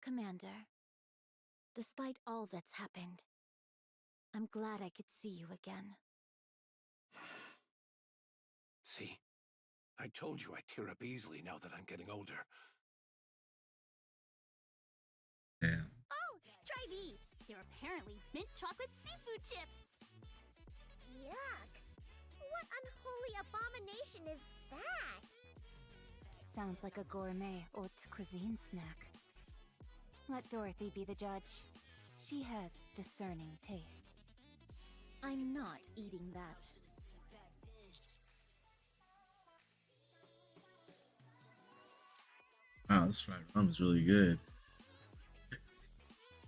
Commander, despite all that's happened, I'm glad I could see you again. See? I told you I tear up easily now that I'm getting older. Damn. Oh, try these. They're apparently mint chocolate seafood chips. Yuck. What unholy abomination is that? Sounds like a gourmet haute cuisine snack. Let Dorothy be the judge. She has discerning taste. I'm not eating that. Wow, this fried rum is really good.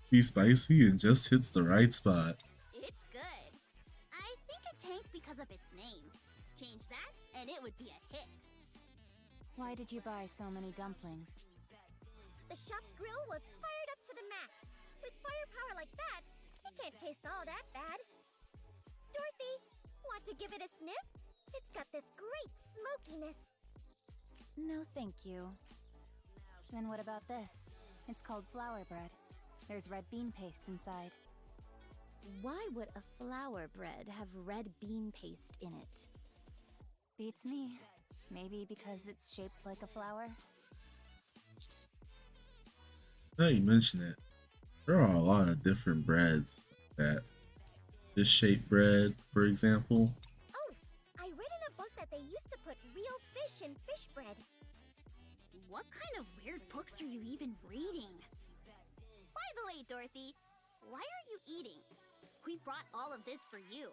He's spicy and just hits the right spot. It's good. I think it tanked because of its name. Change that, and it would be a hit. Why did you buy so many dumplings? The shop's grill was fired up to the max. With firepower like that, it can't taste all that bad. Dorothy, want to give it a sniff? It's got this great smokiness. No, thank you. Then what about this? It's called flour bread. There's red bean paste inside. Why would a flour bread have red bean paste in it? Beats me. Maybe because it's shaped like a flower? Now you mention it, there are a lot of different breads like that. This shaped bread, for example. Oh, I read in a book that they used to put real fish in fish bread. What kind of weird books are you even reading? By the way, Dorothy, why are you eating? We brought all of this for you.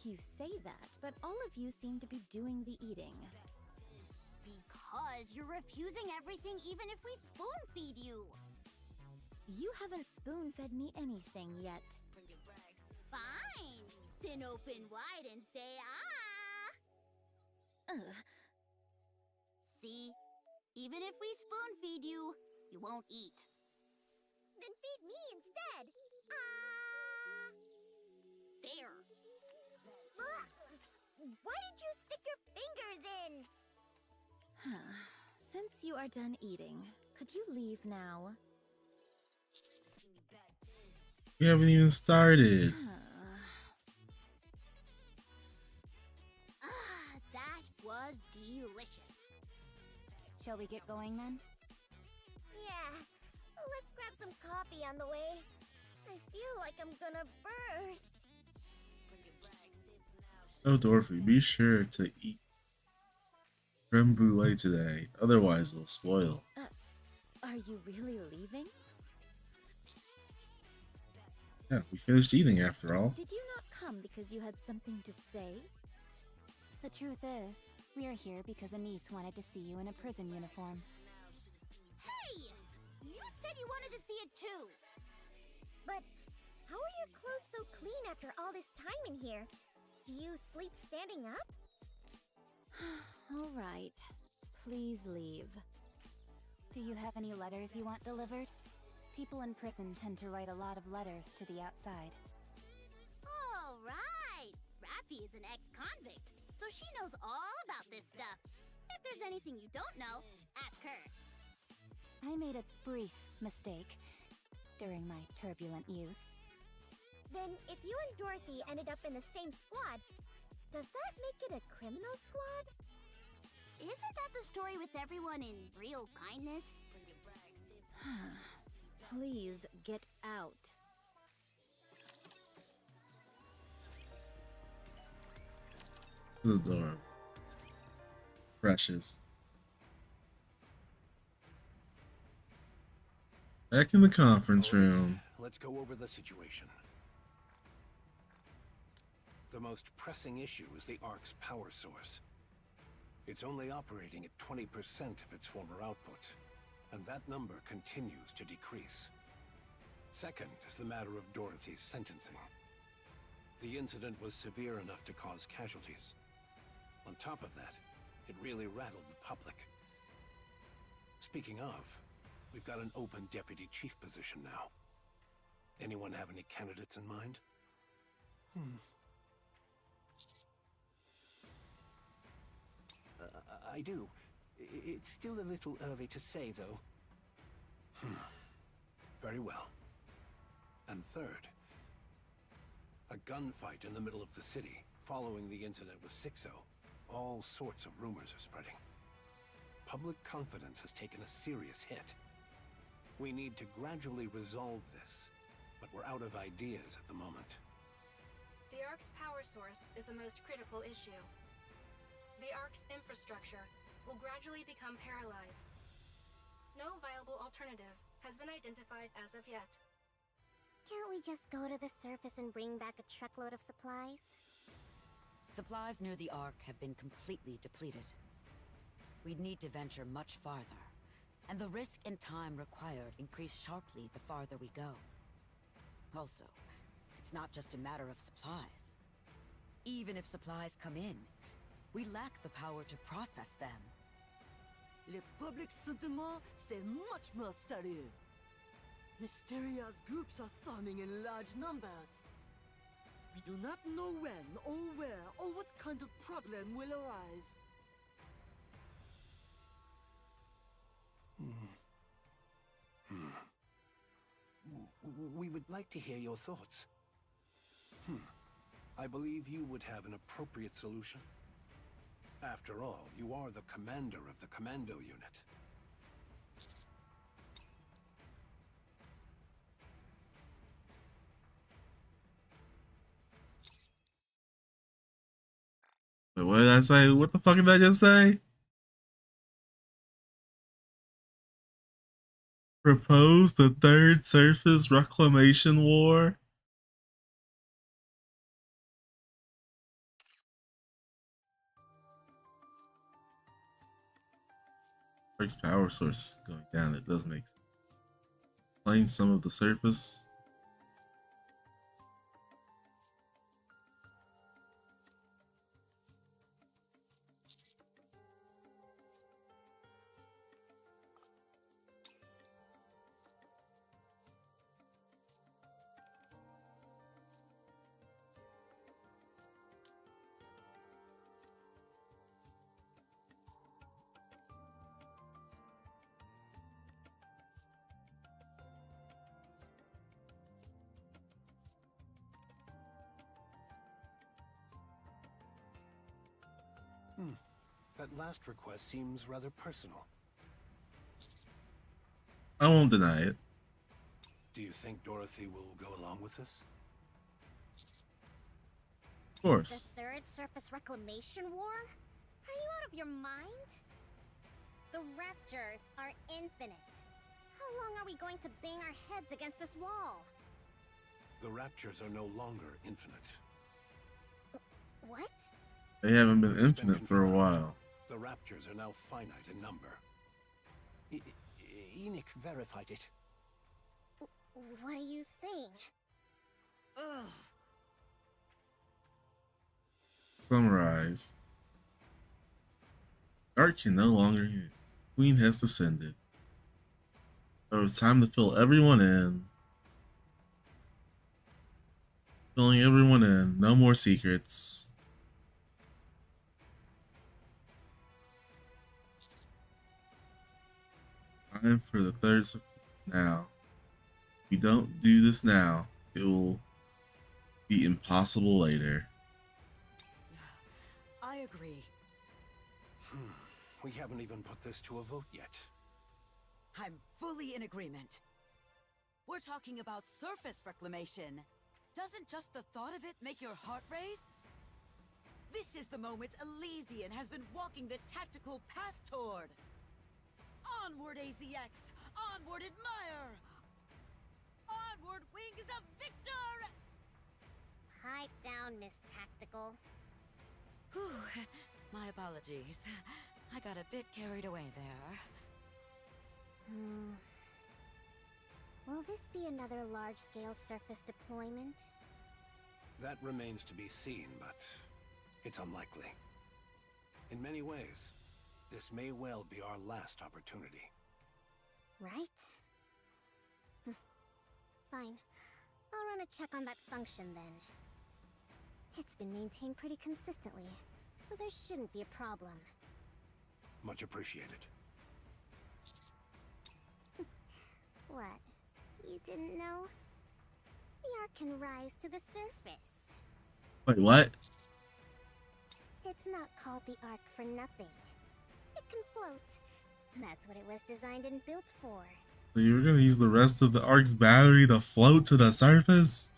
You say that, but all of you seem to be doing the eating. Because you're refusing everything even if we spoon-feed you. You haven't spoon-fed me anything yet. Fine. Then open wide and say, ah! See? Even if we spoon-feed you, you won't eat. Then feed me instead. Ah! There. Ugh. Why did you stick your fingers in? Since you are done eating, could you leave now? We haven't even started. That was delicious. Shall we get going then? Yeah, let's grab some coffee on the way. I feel like I'm gonna burst. Oh, Dorothy, be sure to eat creme brulee today, otherwise it'll spoil. Are you really leaving? Yeah, we finished eating after all. Did you not come because you had something to say? The truth is, we are here because a niece wanted to see you in a prison uniform. Hey! You said you wanted to see it too! But how are your clothes so clean after all this time in here? Do you sleep standing up? All right. Please leave. Do you have any letters you want delivered? People in prison tend to write a lot of letters to the outside. All right! Rappy is an ex-convict, so she knows all about this stuff. If there's anything you don't know, ask her. I made a brief mistake during my turbulent youth. Then, if you and Dorothy ended up in the same squad, does that make it a criminal squad? Isn't that the story with everyone in real kindness? Please get out. To the door. Precious. Back in the conference room. Let's go over the situation. The most pressing issue is the Ark's power source. It's only operating at 20% of its former output, and that number continues to decrease. Second is the matter of Dorothy's sentencing. The incident was severe enough to cause casualties. On top of that, it really rattled the public. Speaking of, we've got an open deputy chief position now. Anyone have any candidates in mind? I do. It's still a little early to say, though. Very well. And third, a gunfight in the middle of the city following the incident with Sixo. All sorts of rumors are spreading. Public confidence has taken a serious hit. We need to gradually resolve this, but we're out of ideas at the moment. The Ark's power source is the most critical issue. The Ark's infrastructure will gradually become paralyzed. No viable alternative has been identified as of yet. Can't we just go to the surface and bring back a truckload of supplies? Supplies near the Ark have been completely depleted. We'd need to venture much farther, and the risk and time required increase sharply the farther we go. Also, it's not just a matter of supplies. Even if supplies come in, we lack the power to process them. Le public sentiment, c'est much more sérieux. Mysterious groups are forming in large numbers. We do not know when, or where, or what kind of problem will arise. We would like to hear your thoughts. I believe you would have an appropriate solution. After all, you are the commander of the commando unit. Wait, what did I say? What the fuck did I just say? Propose the third surface reclamation war? Ark's power source going down, it does make sense. Claim some of the surface. That last request seems rather personal. I won't deny it. Do you think Dorothy will go along with this? Of course. The Third Surface Reclamation War? Are you out of your mind? The Raptors are infinite. How long are we going to bang our heads against this wall? The Raptors are no longer infinite. What? They haven't been It's been infinite for a confirmed. while. The Raptors are now finite in number. Enoch verified it. What are you saying? Ugh. Summarize. Ark can no longer hit. Queen has descended. So it's time to fill everyone in. Filling everyone in. No more secrets. Time for the third circle now. If we don't do this now, it will be impossible later. I agree. We haven't even put this to a vote yet. I'm fully in agreement. We're talking about surface reclamation. Doesn't just the thought of it make your heart race? This is the moment Elysian has been walking the tactical path toward. Onward, AZX! Onward, Admire! Onward, Wings of Victor! Pipe down, Miss Tactical. Whew, my apologies. I got a bit carried away there. Will this be another large-scale surface deployment? That remains to be seen, but it's unlikely. In many ways, this may well be our last opportunity. Right? Fine. I'll run a check on that function then. It's been maintained pretty consistently, so there shouldn't be a problem. Much appreciated. What? You didn't know? The Ark can rise to the surface. Wait, what? It's not called the Ark for nothing. It can float. That's what it was designed and built for. So you're gonna use the rest of the Ark's battery to float to the surface?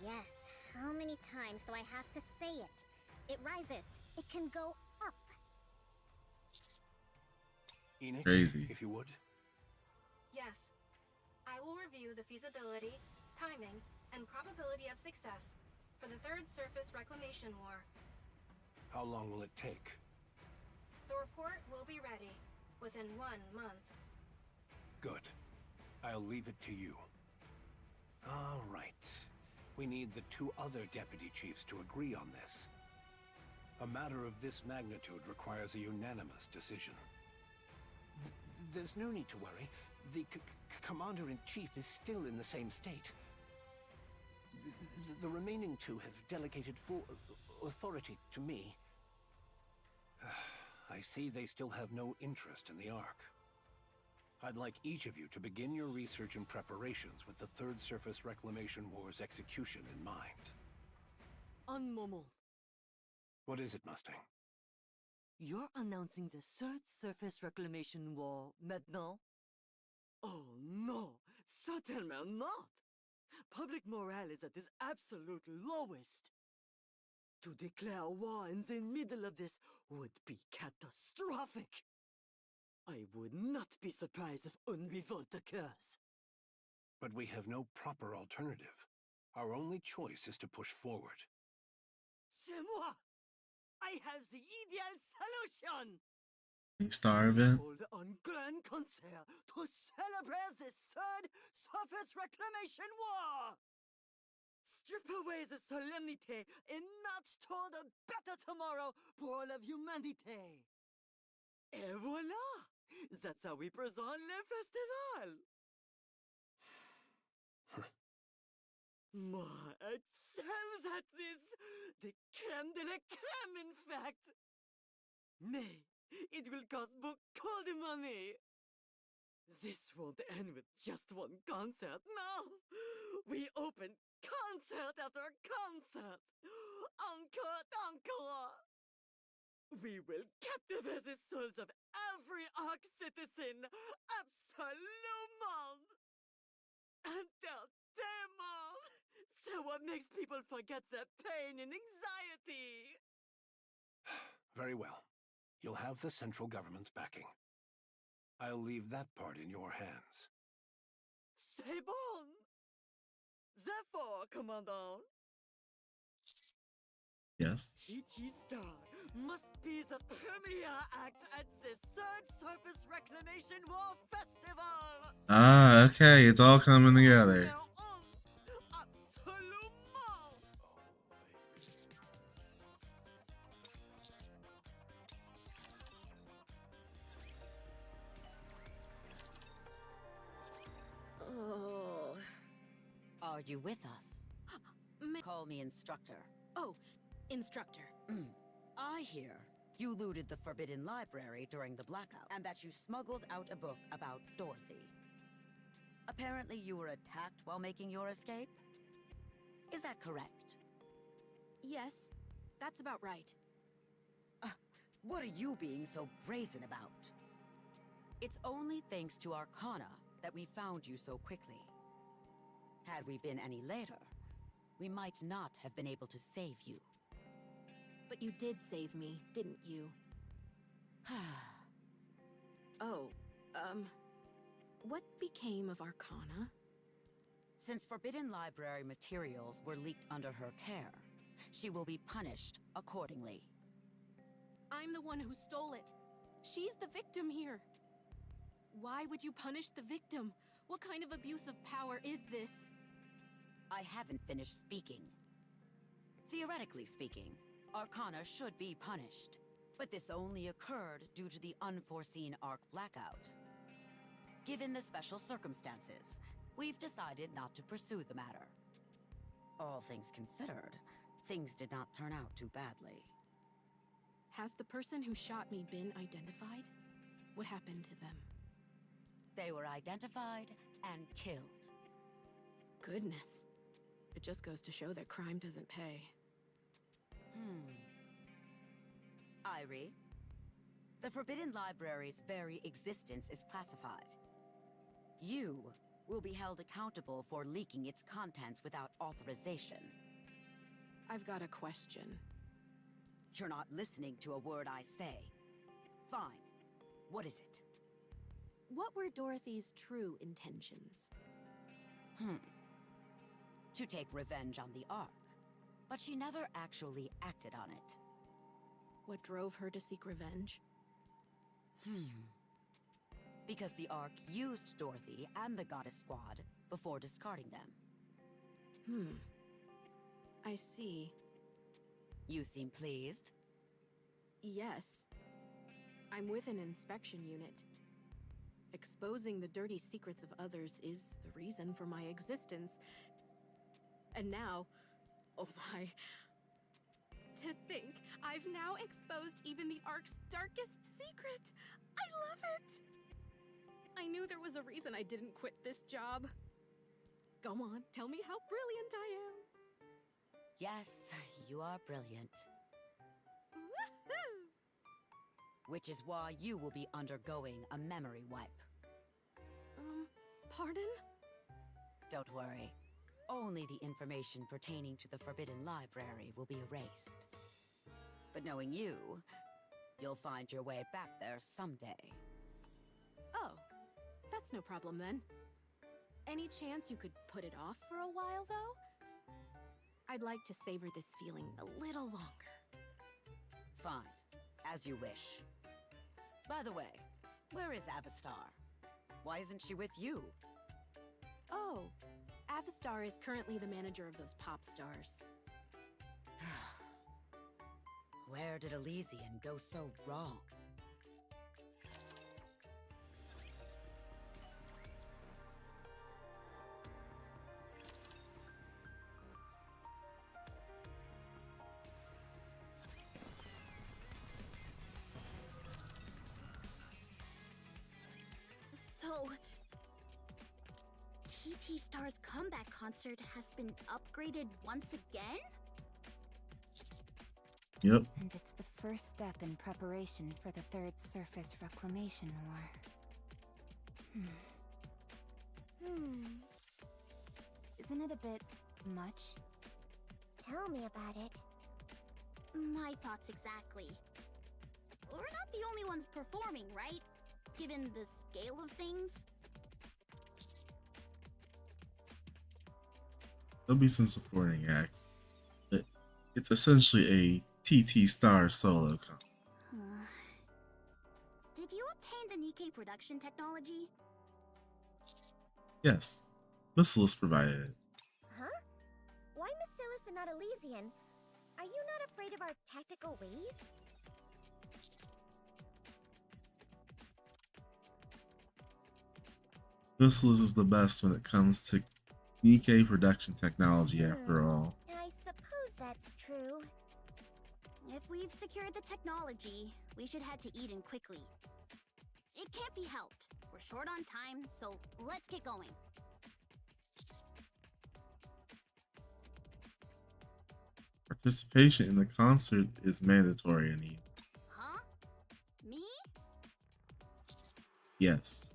Yes. How many times do I have to say it? It rises. It can go up. Enoch, Crazy. if you would. Yes. I will review the feasibility, timing, and probability of success for the Third Surface Reclamation War. How long will it take? The report will be ready within 1 month. Good. I'll leave it to you. All right. We need the 2 other deputy chiefs to agree on this. A matter of this magnitude requires a unanimous decision. There's no need to worry. The commander-in-chief is still in the same state. The remaining 2 have delegated full authority to me. I see they still have no interest in the Ark. I'd like each of you to begin your research and preparations with the Third Surface Reclamation War's execution in mind. Un moment. What is it, Mustang? You're announcing the Third Surface Reclamation War maintenant? Oh no, certainly not! Public morale is at its absolute lowest. To declare war in the middle of this would be catastrophic. I would not be surprised if une revolt occurs. But we have no proper alternative. Our only choice is to push forward. C'est moi! I have the ideal solution! Star event. Hold on grand concert to celebrate the Third Surface Reclamation War! Strip away the solemnity and march toward a better tomorrow for all of humanity! Et voilà! That's how we present le festival! Moi, excels at this! The crème de la crème, in fact! Mais it will cost beaucoup de money! This won't end with just one concert, no! We open concert after concert! Encore, encore! We will captivate the souls of every Ark citizen! Absolument! Entertainment! The What makes people forget their pain and anxiety? Very well. You'll have the central government's backing. I'll leave that part in your hands. C'est bon! Therefore, Commandant, Yes. TT Star must be the premier act at the third Surface Reclamation War Festival! Ah, okay, it's all coming together. Absolument! Oh. Are you with us? Call me instructor. Oh, instructor. I hear you looted the Forbidden Library during the blackout, and that you smuggled out a book about Dorothy. Apparently you were attacked while making your escape? Is that correct? Yes, that's about right. What are you being so brazen about? It's only thanks to Arcana that we found you so quickly. Had we been any later, we might not have been able to save you. But you did save me, didn't you? Oh, what became of Arcana? Since Forbidden Library materials were leaked under her care, she will be punished accordingly. I'm the one who stole it. She's the victim here. Why would you punish the victim? What kind of abuse of power is this? I haven't finished speaking. Theoretically speaking, Arcana should be punished, but this only occurred due to the unforeseen Arc blackout. Given the special circumstances, we've decided not to pursue the matter. All things considered, things did not turn out too badly. Has the person who shot me been identified? What happened to them? They were identified and killed. Goodness. It just goes to show that crime doesn't pay. Irie, the Forbidden Library's very existence is classified. You will be held accountable for leaking its contents without authorization. I've got a question. You're not listening to a word I say. Fine. What is it? What were Dorothy's true intentions? To take revenge on the Ark, but she never actually acted on it. What drove her to seek revenge? Because the Ark used Dorothy and the Goddess Squad before discarding them. I see. You seem pleased. Yes. I'm with an inspection unit. Exposing the dirty secrets of others is the reason for my existence. And now, oh my... To think, I've now exposed even the Ark's darkest secret! I love it! I knew there was a reason I didn't quit this job. Go on, tell me how brilliant I am! Yes, you are brilliant. Woohoo! Which is why you will be undergoing a memory wipe. Pardon? Don't worry. Only the information pertaining to the Forbidden Library will be erased. But knowing you, you'll find your way back there someday. Oh, that's no problem then. Any chance you could put it off for a while, though? I'd like to savor this feeling a little longer. Fine. As you wish. By the way, where is Avastar? Why isn't she with you? Oh, Avastar is currently the manager of those pop stars. Where did Elysian go so wrong? So... TT Star's comeback concert has been upgraded once again? Yep. And it's the first step in preparation for the Third Surface Reclamation War. Isn't it a bit much Tell me about it. My thoughts exactly. We're not the only ones performing, right? Given the scale of things? There'll be some supporting acts. But it's essentially a TT Star solo comp. Did you obtain the Nikke production technology? Yes, Missilis provided it. Huh? Why Missilis and not Elysian? Are you not afraid of our tactical ways? Missilis is the best when it comes to Nikke production technology, after all. I suppose that's true. If we've secured the technology, we should head to Eden quickly. It can't be helped. We're short on time, so let's get going. Participation in the concert is mandatory, Annie. Huh? Me? Yes.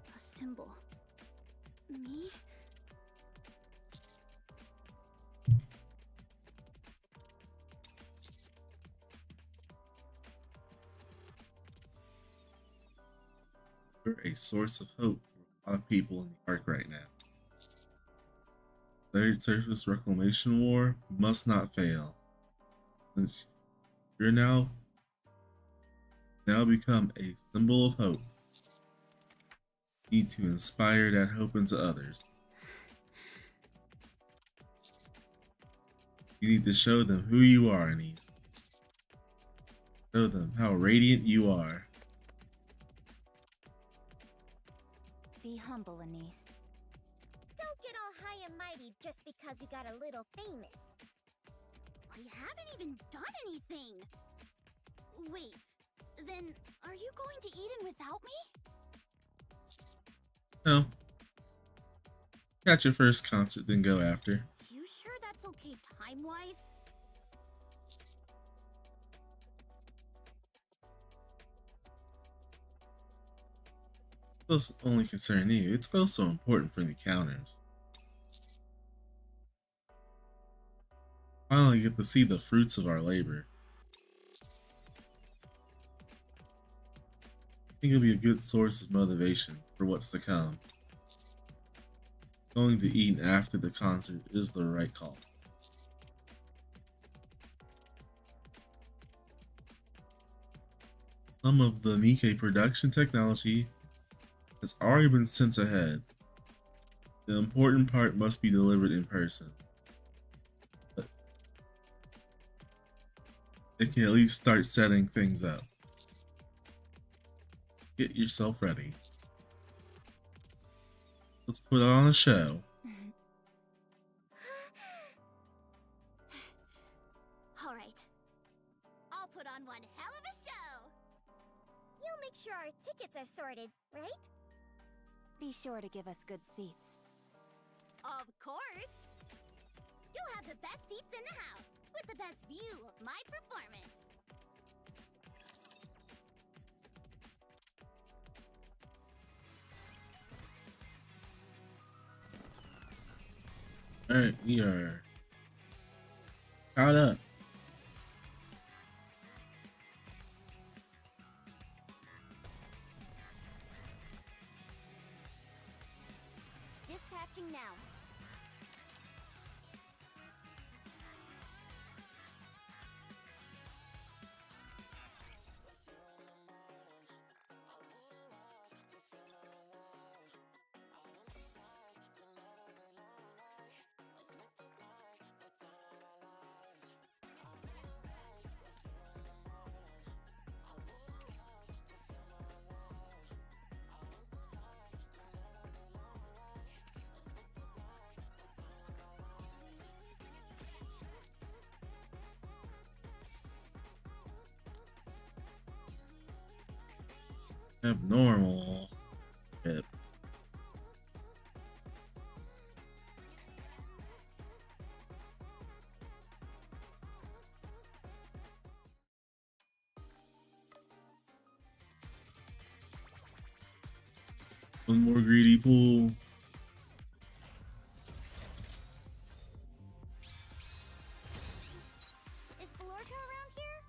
A symbol. Me? You're a source of hope for a lot of people in the arc right now. Third Surface Reclamation War must not fail. Since you're now become a symbol of hope. You need to inspire that hope into others. You need to show them who you are, Anise. Show them how radiant you are. Be humble, Anise. Don't get all high and mighty just because you got a little famous. We haven't even done anything! Wait, then are you going to Eden without me? No. Catch your first concert, then go after. You sure that's okay time-wise? Those only concern you. It's also important for the encounters. Finally get to see the fruits of our labor. I think it'll be a good source of motivation for what's to come. Going to Eden after the concert is the right call. Some of the Nikke production technology has already been sent ahead. The important part must be delivered in person. But they can at least start setting things up. Get yourself ready. Let's put on a show. Alright. I'll put on one hell of a show! You'll make sure our tickets are sorted, right? Be sure to give us good seats. Of course! You'll have the best seats in the house, with the best view of my performance. Alright, we are caught up. Dispatching now. Abnormal. Yep. One more greedy pool. Is Belorca around here?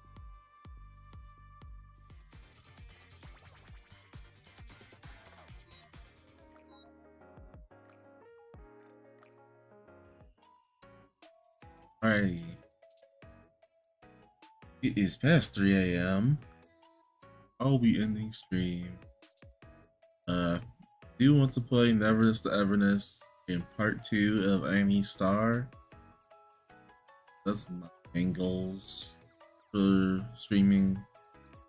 Alrighty. It is past 3 a.m. I'll be ending stream. Do you want to play Neverness to Everness in part 2 of Annie Star? That's my main goals for streaming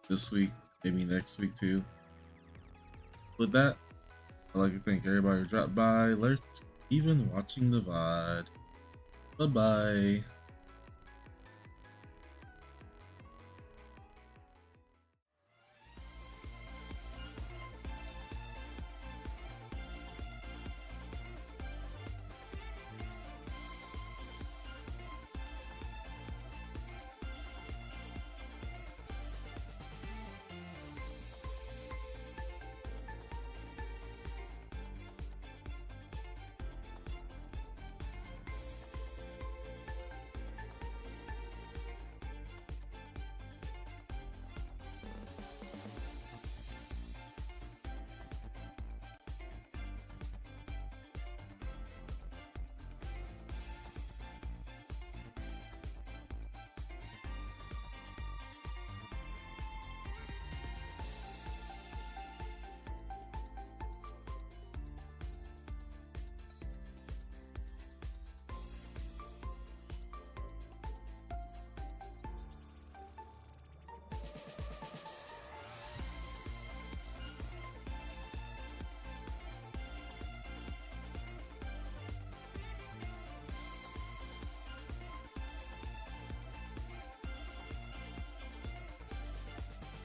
this week, maybe next week too. With that, I'd like to thank everybody who dropped by, lurked, even watching the VOD. Bye bye.